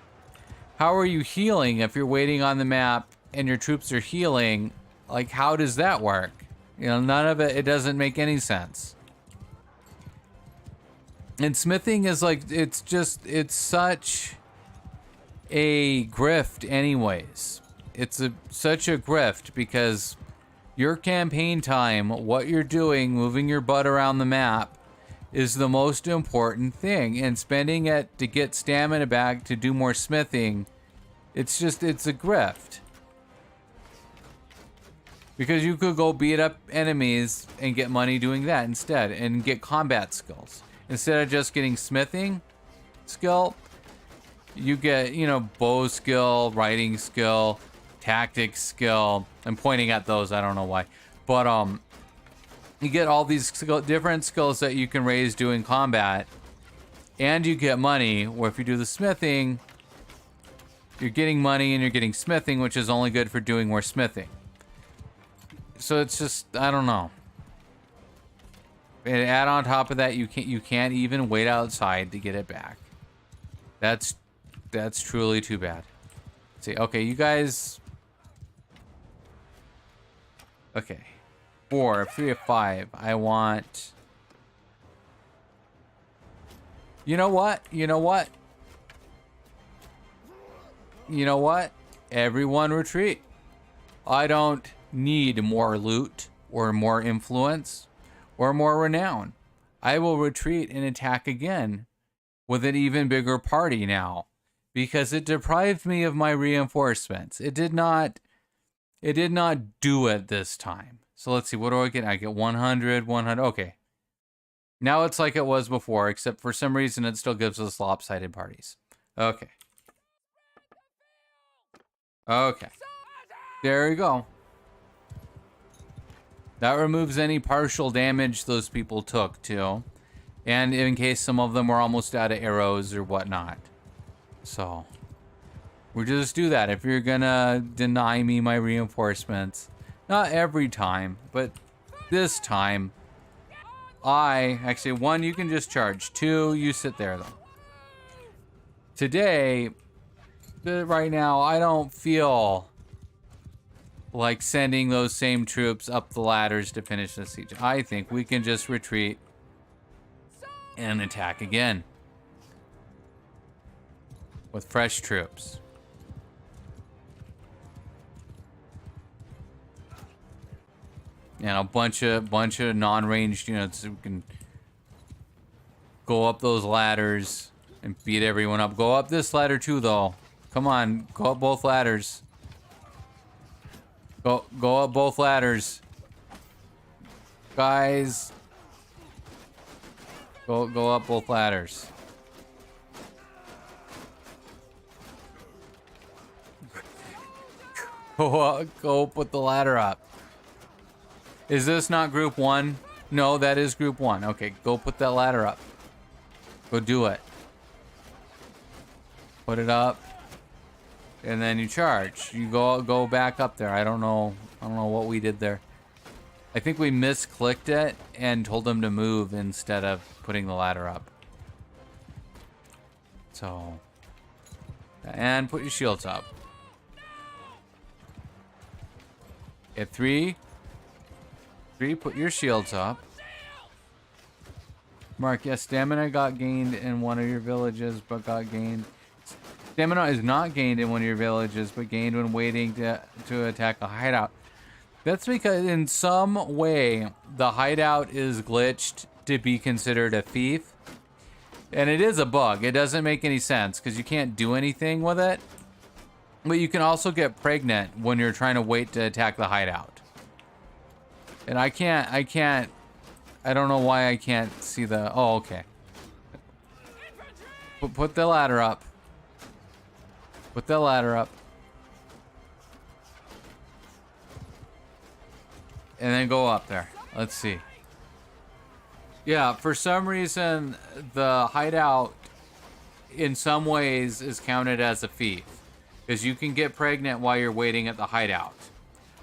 How are you healing if you're waiting on the map and your troops are healing? Like, how does that work? None of it doesn't make any sense. And smithing is like, it's such a grift anyways. It's such a grift because your campaign time, what you're doing, moving your butt around the map, is the most important thing. And spending it to get stamina back to do more smithing, it's a grift. Because you could go beat up enemies and get money doing that instead, and get combat skills. Instead of just getting smithing skill, you get, bow skill, riding skill, tactics skill. I'm pointing at those, I don't know why. But you get all these different skills that you can raise doing combat, and you get money, where if you do the smithing, you're getting money and you're getting smithing, which is only good for doing more smithing. So it's just, I don't know. And add on top of that, you can't even wait outside to get it back. That's truly too bad. Let's see, okay, you guys. Okay, 4, 3 of 5. I want. You know what? Everyone retreat. I don't need more loot or more influence or more renown. I will retreat and attack again with an even bigger party now, because it deprived me of my reinforcements. It did not do it this time. So let's see, what do I get? I get 100, 100. Okay. Now it's like it was before, except for some reason it still gives us lopsided parties. Okay. Okay. There we go. That removes any partial damage those people took, too. And in case some of them were almost out of arrows or whatnot. So, we'll just do that. If you're gonna deny me my reinforcements, not every time, but this time, Actually, 1, you can just charge. 2, you sit there, though. Today, right now, I don't feel like sending those same troops up the ladders to finish the siege. I think we can just retreat and attack again with fresh troops. And a bunch of non-ranged units who can go up those ladders and beat everyone up. Go up this ladder too, though. Come on, go up both ladders. Go up both ladders, guys. Go up both ladders. Go put the ladder up. Is this not group 1? No, that is group 1. Okay, go put that ladder up. Go do it. Put it up. And then you charge. You go back up there. I don't know what we did there. I think we misclicked it and told them to move instead of putting the ladder up. So, and put your shields up. At 3, put your shields up. Mark, yes, stamina got gained in one of your villages, but got gained. Stamina is not gained in one of your villages, but gained when waiting to attack a hideout. That's because in some way, the hideout is glitched to be considered a thief. And it is a bug. It doesn't make any sense because you can't do anything with it. But you can also get pregnant when you're trying to wait to attack the hideout. And I don't know why I can't see the... Oh, okay. Put the ladder up. Put the ladder up. And then go up there. Let's see. Yeah, for some reason, the hideout, in some ways, is counted as a thief. Because you can get pregnant while you're waiting at the hideout.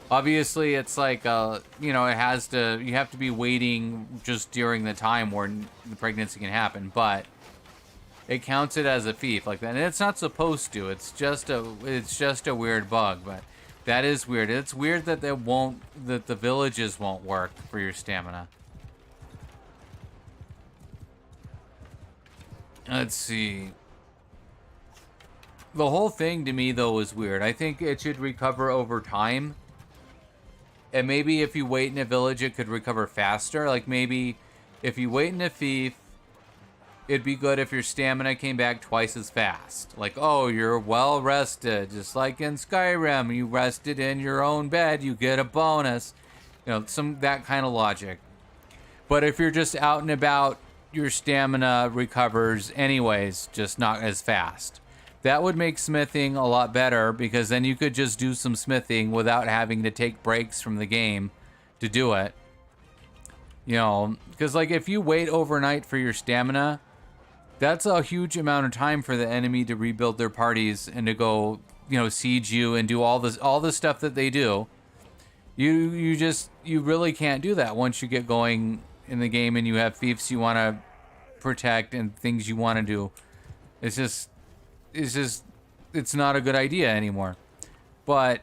Obviously, it's like, you have to be waiting just during the time where the pregnancy can happen, but it counts it as a thief like that. And it's not supposed to. It's just a weird bug, but that is weird. It's weird that the villages won't work for your stamina. Let's see. The whole thing to me, though, is weird. I think it should recover over time. And maybe if you wait in a village, it could recover faster. Like maybe if you wait in a thief, it'd be good if your stamina came back twice as fast. Like, oh, you're well rested. Just like in Skyrim, you rested in your own bed, you get a bonus. That kind of logic. But if you're just out and about, your stamina recovers anyways, just not as fast. That would make smithing a lot better because then you could just do some smithing without having to take breaks from the game to do it. Because like if you wait overnight for your stamina, that's a huge amount of time for the enemy to rebuild their parties and to go, siege you and do all the stuff that they do. You really can't do that once you get going in the game and you have thieves you want to protect and things you want to do. It's not a good idea anymore. But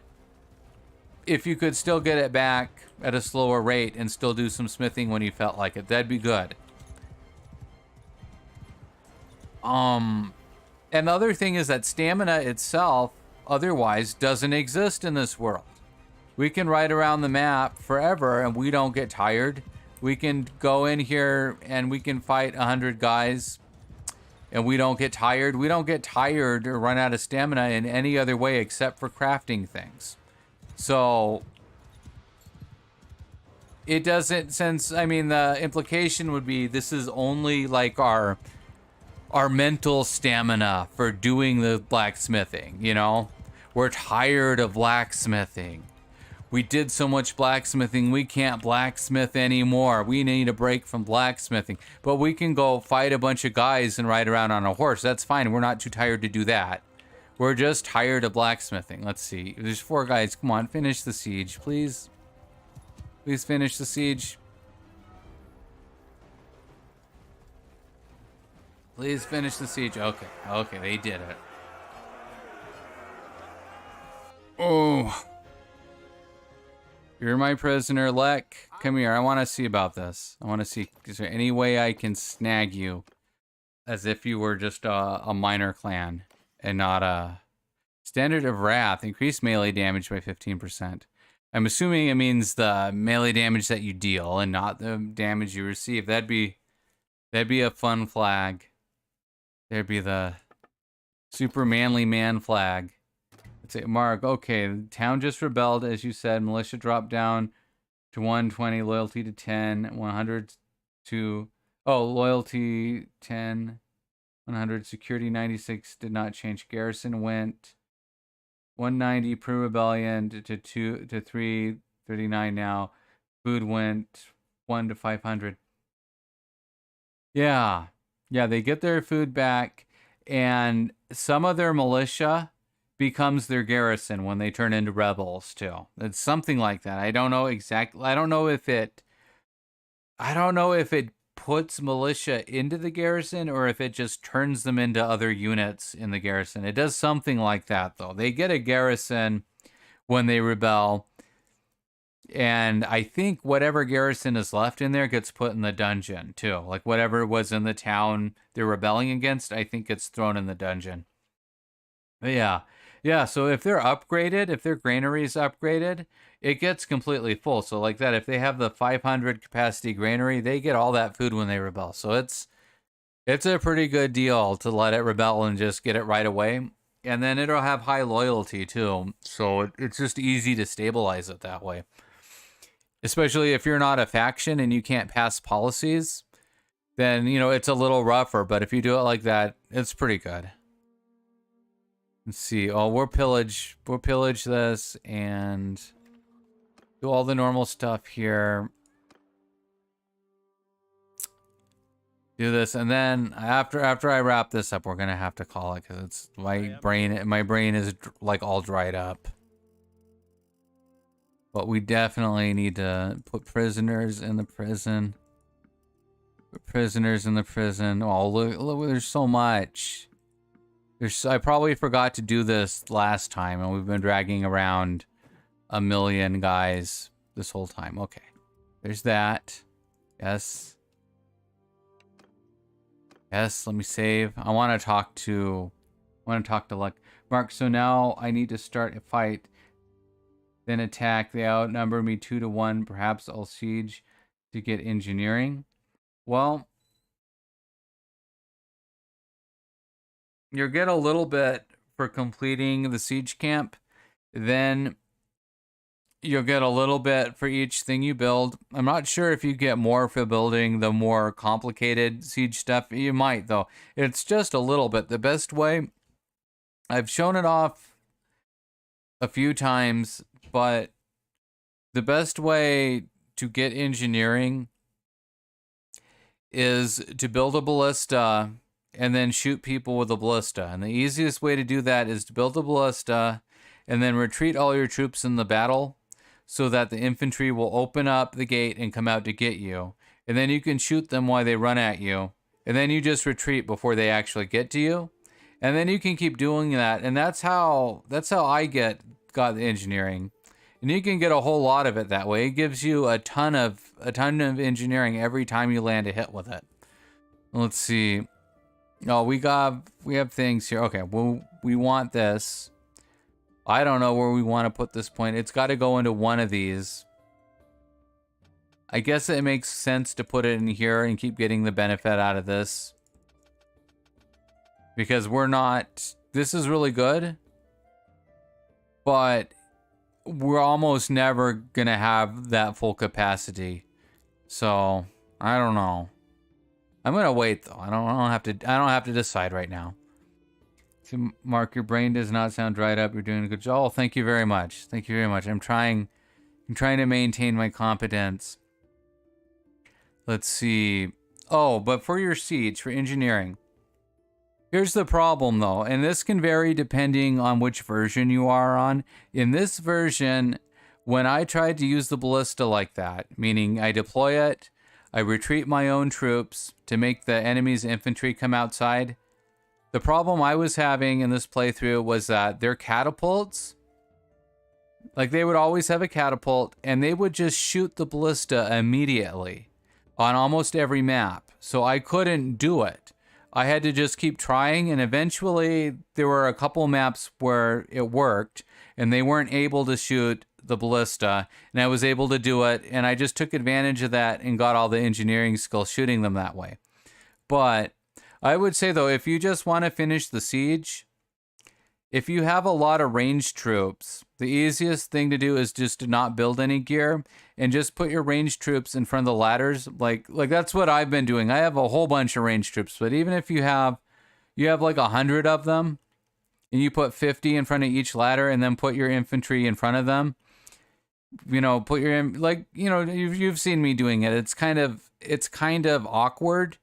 if you could still get it back at a slower rate and still do some smithing when you felt like it, that'd be good. And the other thing is that stamina itself otherwise doesn't exist in this world. We can ride around the map forever and we don't get tired. We can go in here and we can fight 100 guys and we don't get tired. We don't get tired or run out of stamina in any other way except for crafting things. So it doesn't, the implication would be this is only like our mental stamina for doing the blacksmithing, We're tired of blacksmithing. We did so much blacksmithing, we can't blacksmith anymore. We need a break from blacksmithing. But we can go fight a bunch of guys and ride around on a horse. That's fine. We're not too tired to do that. We're just tired of blacksmithing. Let's see. There's 4 guys. Come on, finish the siege, please. Please finish the siege. Please finish the siege. Okay. Okay, they did it. Oh. You're my prisoner, Lek. Come here. I want to see about this. I want to see, is there any way I can snag you as if you were just a minor clan and not a standard of wrath? Increase melee damage by 15%. I'm assuming it means the melee damage that you deal and not the damage you receive. That'd be a fun flag. There'd be the super manly man flag. Let's say, Mark, okay, the town just rebelled, as you said. Militia dropped down to 120, loyalty to 10, 100 to... Oh, loyalty 10, 100, security 96, did not change. Garrison went 190 pre-rebellion to 339 now. Food went 1 to 500. Yeah. Yeah, they get their food back, and some of their militia becomes their garrison when they turn into rebels too. It's something like that. I don't know exactly. I don't know if it puts militia into the garrison or if it just turns them into other units in the garrison. It does something like that though. They get a garrison when they rebel, and I think whatever garrison is left in there gets put in the dungeon too. Like whatever was in the town they're rebelling against, I think gets thrown in the dungeon. But yeah. Yeah, so if they're upgraded, if their granary is upgraded, it gets completely full. So like that, if they have the 500 capacity granary, they get all that food when they rebel. So it's a pretty good deal to let it rebel and just get it right away. And then it'll have high loyalty too. So it's just easy to stabilize it that way. Especially if you're not a faction and you can't pass policies, then, you know, it's a little rougher. But if you do it like that, it's pretty good. Let's see. Oh, we'll pillage this and do all the normal stuff here. Do this, and then after I wrap this up, we're gonna have to call it because it's my brain is like all dried up. But we definitely need to put prisoners in the prison. Put prisoners in the prison. Oh, look, there's so much. I probably forgot to do this last time, and we've been dragging around a million guys this whole time. Okay, there's that. Yes. Yes, let me save. I want to talk to Luck. Mark, so now I need to start a fight, then attack. They outnumber me 2 to 1. Perhaps I'll siege to get engineering. Well, you'll get a little bit for completing the siege camp. Then you'll get a little bit for each thing you build. I'm not sure if you get more for building the more complicated siege stuff. You might, though. It's just a little bit. The best way, I've shown it off a few times, but the best way to get engineering is to build a ballista and then shoot people with a ballista. And the easiest way to do that is to build a ballista and then retreat all your troops in the battle so that the infantry will open up the gate and come out to get you. And then you can shoot them while they run at you. And then you just retreat before they actually get to you. And then you can keep doing that. And that's how I got the engineering. And you can get a whole lot of it that way. It gives you a ton of engineering every time you land a hit with it. Let's see. Oh, we have things here. Okay, well, we want this. I don't know where we want to put this point. It's got to go into one of these. I guess it makes sense to put it in here and keep getting the benefit out of this. Because this is really good. But we're almost never going to have that full capacity. So, I don't know. I'm going to wait though. I don't have to decide right now. So, Mark, your brain does not sound dried up. You're doing a good job. Oh, thank you very much. Thank you very much. I'm trying to maintain my competence. Let's see. Oh, but for your siege, for engineering. Here's the problem though, and this can vary depending on which version you are on. In this version, when I tried to use the ballista like that, meaning I deploy it, I retreat my own troops to make the enemy's infantry come outside. The problem I was having in this playthrough was that their catapults, like they would always have a catapult and they would just shoot the ballista immediately on almost every map. So I couldn't do it. I had to just keep trying, and eventually there were a couple maps where it worked and they weren't able to shoot the ballista, and I was able to do it, and I just took advantage of that and got all the engineering skills shooting them that way. But I would say though, if you just want to finish the siege, if you have a lot of ranged troops, the easiest thing to do is just to not build any gear and just put your ranged troops in front of the ladders. Like that's what I've been doing. I have a whole bunch of ranged troops, but even if you have like 100 of them and you put 50 in front of each ladder and then put your infantry in front of them, you know, put your, like, you know, you've seen me doing it. It's kind of awkward.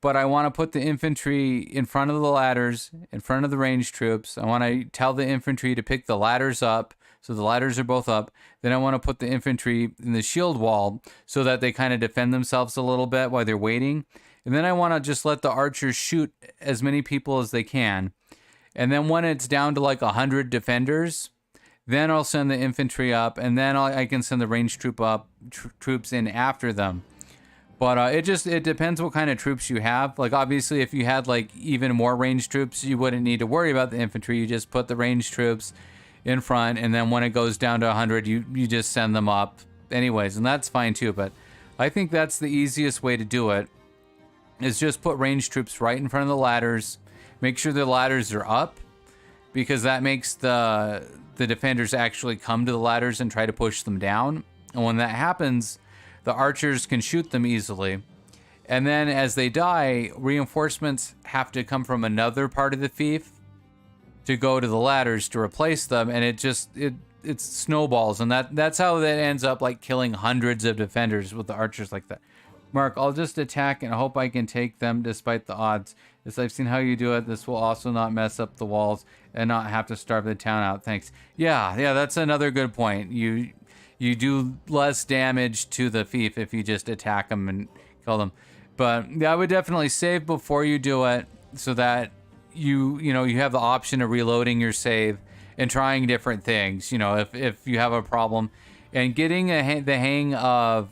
But I want to put the infantry in front of the ladders, in front of the ranged troops. I want to tell the infantry to pick the ladders up, so the ladders are both up. Then I want to put the infantry in the shield wall so that they kind of defend themselves a little bit while they're waiting. And then I want to just let the archers shoot as many people as they can. And then when it's down to like 100 defenders, then I'll send the infantry up, and then I can send the ranged troops in after them. But it depends what kind of troops you have. Like, obviously, if you had, like, even more ranged troops, you wouldn't need to worry about the infantry. You just put the ranged troops in front, and then when it goes down to 100, you just send them up anyways, and that's fine, too. But I think that's the easiest way to do it, is just put ranged troops right in front of the ladders. Make sure the ladders are up, because that makes the defenders actually come to the ladders and try to push them down. And when that happens, the archers can shoot them easily. And then as they die, reinforcements have to come from another part of the fief to go to the ladders to replace them. And it snowballs. And that's how that ends up, like, killing hundreds of defenders with the archers like that. Mark, I'll just attack and hope I can take them despite the odds. As I've seen how you do it, this will also not mess up the walls and not have to starve the town out. Thanks. Yeah, that's another good point. You do less damage to the fief if you just attack them and kill them. But yeah, I would definitely save before you do it, so that you have the option of reloading your save and trying different things, if you have a problem. And getting the hang of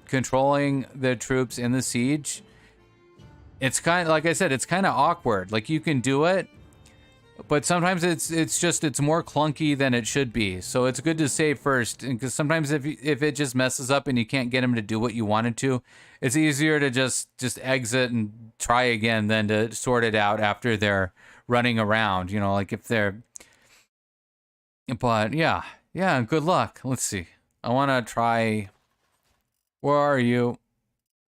controlling the troops in the siege, it's kind of, like I said, it's kind of awkward. Like, you can do it, but sometimes it's more clunky than it should be. So it's good to save first, because sometimes if it just messes up and you can't get them to do what you wanted to, it's easier to just exit and try again than to sort it out after they're running around. Like if they're. But yeah, good luck. Let's see. I want to try. Where are you?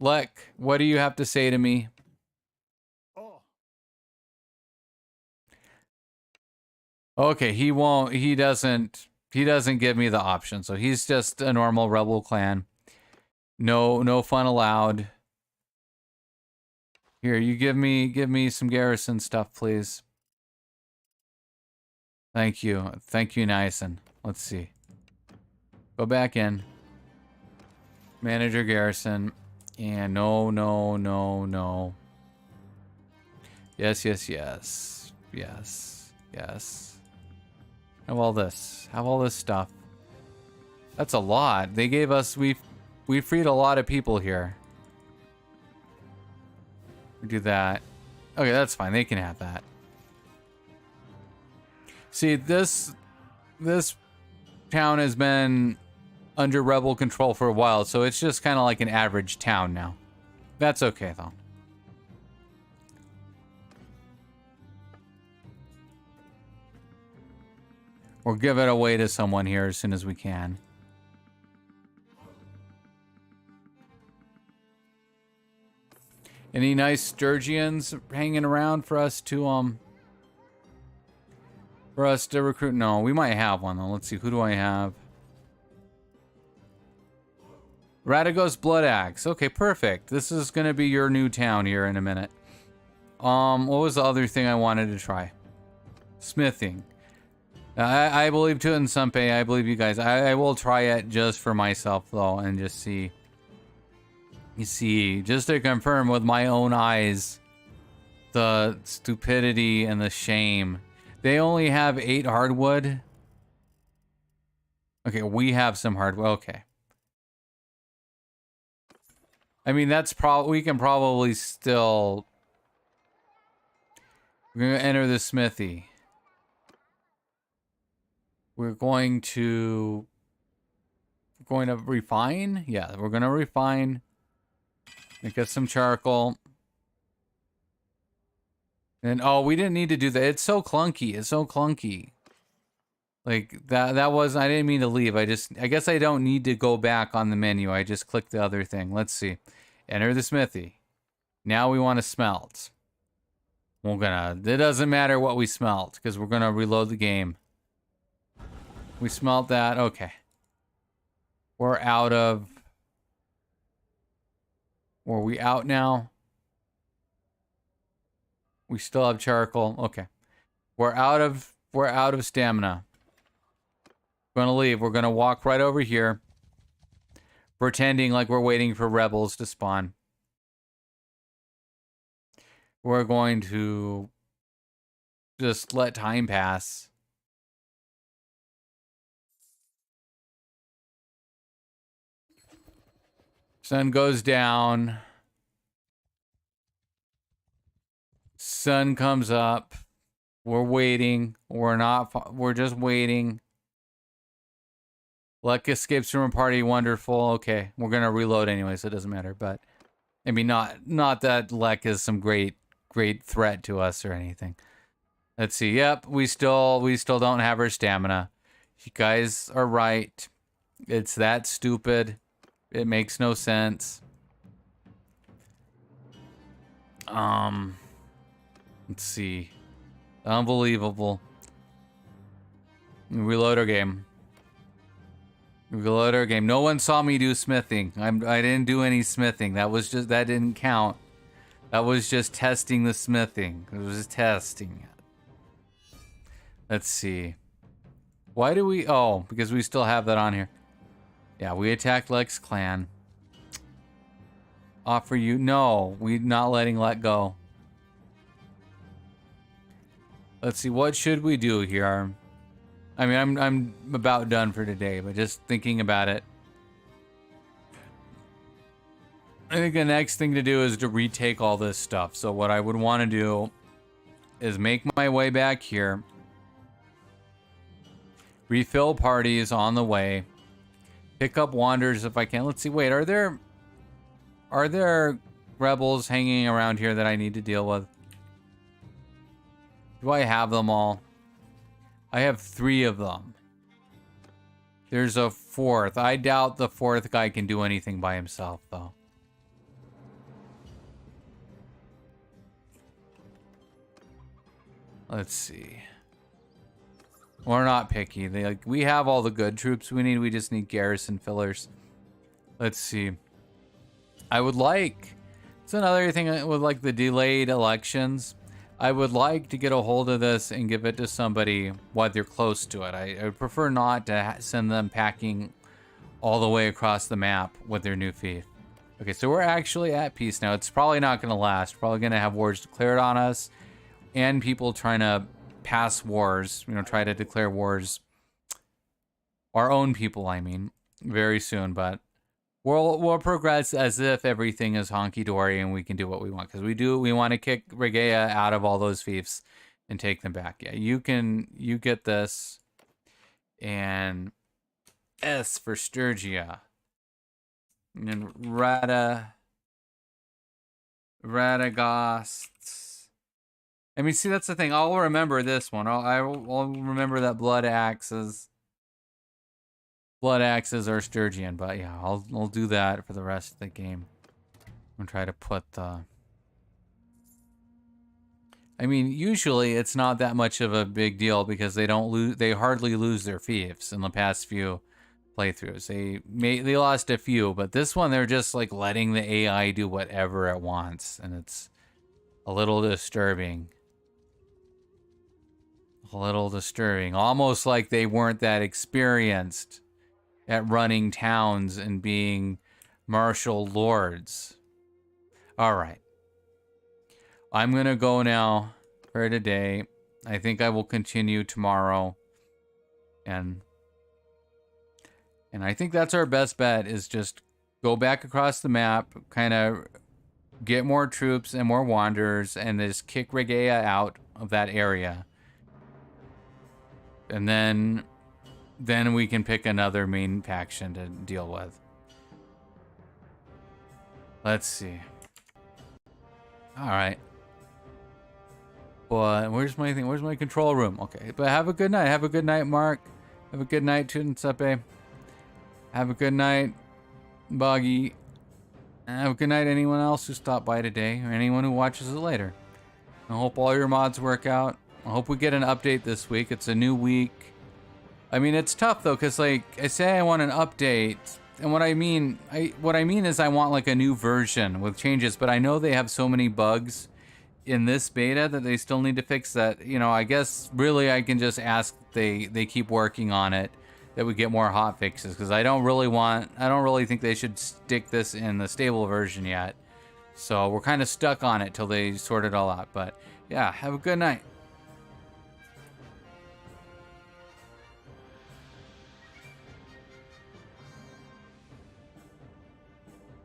Lek, what do you have to say to me? Okay, he doesn't give me the option. So he's just a normal rebel clan. No fun allowed. Here, you give me some garrison stuff, please. Thank you, Nyson. Let's see. Go back in. Manager garrison. And no. Yes. Have all this stuff. That's a lot. They gave us, we freed a lot of people here. We do that. Okay, that's fine. They can have that. See, this town has been under rebel control for a while, so it's just kind of like an average town now. That's okay, though. Or give it away to someone here as soon as we can. Any nice Sturgians hanging around for us to recruit? No, we might have one though. Let's see, who do I have? Radagos Blood Axe. Okay, perfect. This is gonna be your new town here in a minute. What was the other thing I wanted to try? Smithing. I believe too in Sunpei. I believe you guys. I will try it just for myself though, and just see. You see, just to confirm with my own eyes, the stupidity and the shame. They only have 8 hardwood. Okay, we have some hardwood. Okay. I mean, that's we can probably still... We're going to enter the smithy. We're going to refine? Yeah, we're going to refine. Get some charcoal. And oh, we didn't need to do that. It's so clunky. It's so clunky. Like that was, I didn't mean to leave. I guess I don't need to go back on the menu. I just clicked the other thing. Let's see. Enter the smithy. Now we want to smelt. It doesn't matter what we smelt because we're gonna reload the game. We smelt that. Okay. We're out of... Were we out now? We still have charcoal. Okay. We're out of stamina. We're gonna leave. We're gonna walk right over here. Pretending like we're waiting for rebels to spawn. We're going to just let time pass. Sun goes down. Sun comes up. We're waiting. We're just waiting. Luck escapes from a party. Wonderful. Okay. We're going to reload anyway, so it doesn't matter. But, I mean, not that Lek is some great threat to us or anything. Let's see. Yep. We still don't have our stamina. You guys are right. It's that stupid. It makes no sense. Let's see. Unbelievable. Reload our game. Reload our game. No one saw me do smithing. I didn't do any smithing. That didn't count. That was just testing the smithing. It was just testing it. Let's see. Why do we... Oh, because we still have that on here. Yeah, we attacked Lek's clan. Offer you... No, we're not letting Lek go. Let's see, what should we do here? I mean, I'm about done for today, but just thinking about it. I think the next thing to do is to retake all this stuff. So what I would want to do is make my way back here. Refill parties on the way. Pick up wanderers if I can. Let's see. Wait, are there rebels hanging around here that I need to deal with? Do I have them all? I have 3 of them. There's a 4th. I doubt the 4th guy can do anything by himself, though. Let's see. We're not picky. We have all the good troops we need. We just need garrison fillers. Let's see. I would like... It's another thing with like the delayed elections. I would like to get a hold of this and give it to somebody while they're close to it. I would prefer not to send them packing all the way across the map with their new fief. Okay, so we're actually at peace now. It's probably not going to last. Probably going to have wars declared on us and people trying to pass wars, try to declare wars. Our own people, I mean, very soon, but we'll progress as if everything is honky-dory and we can do what we want. Because we want to kick Regea out of all those fiefs and take them back. Yeah, you get this. And S for Sturgia. And then Radagast. I mean, see, that's the thing. I'll remember this one. I'll remember that Blood Axes are Sturgian, but yeah, I'll do that for the rest of the game. I'm gonna try to put the... I mean, usually it's not that much of a big deal because they hardly lose their fiefs in the past few playthroughs. They lost a few, but this one they're just like letting the AI do whatever it wants, and it's a little disturbing. Almost like they weren't that experienced at running towns and being martial lords. All right. I'm going to go now for today. I think I will continue tomorrow. And I think that's our best bet, is just go back across the map, kind of get more troops and more wanderers, and just kick Regea out of that area. And then we can pick another main faction to deal with. Let's see. All right. But where's my thing? Where's my control room? Okay, but have a good night. Have a good night, Mark. Have a good night, Tunsape. Have a good night, Boggy. And have a good night, anyone else who stopped by today, or anyone who watches it later. I hope all your mods work out. I hope we get an update this week. It's a new week. I mean, it's tough though, cause like I say I want an update, and what I mean is I want like a new version with changes, but I know they have so many bugs in this beta that they still need to fix that. You know, I guess really I can just ask they keep working on it, that we get more hot fixes, because I don't really think they should stick this in the stable version yet. So we're kind of stuck on it till they sort it all out. But yeah, have a good night.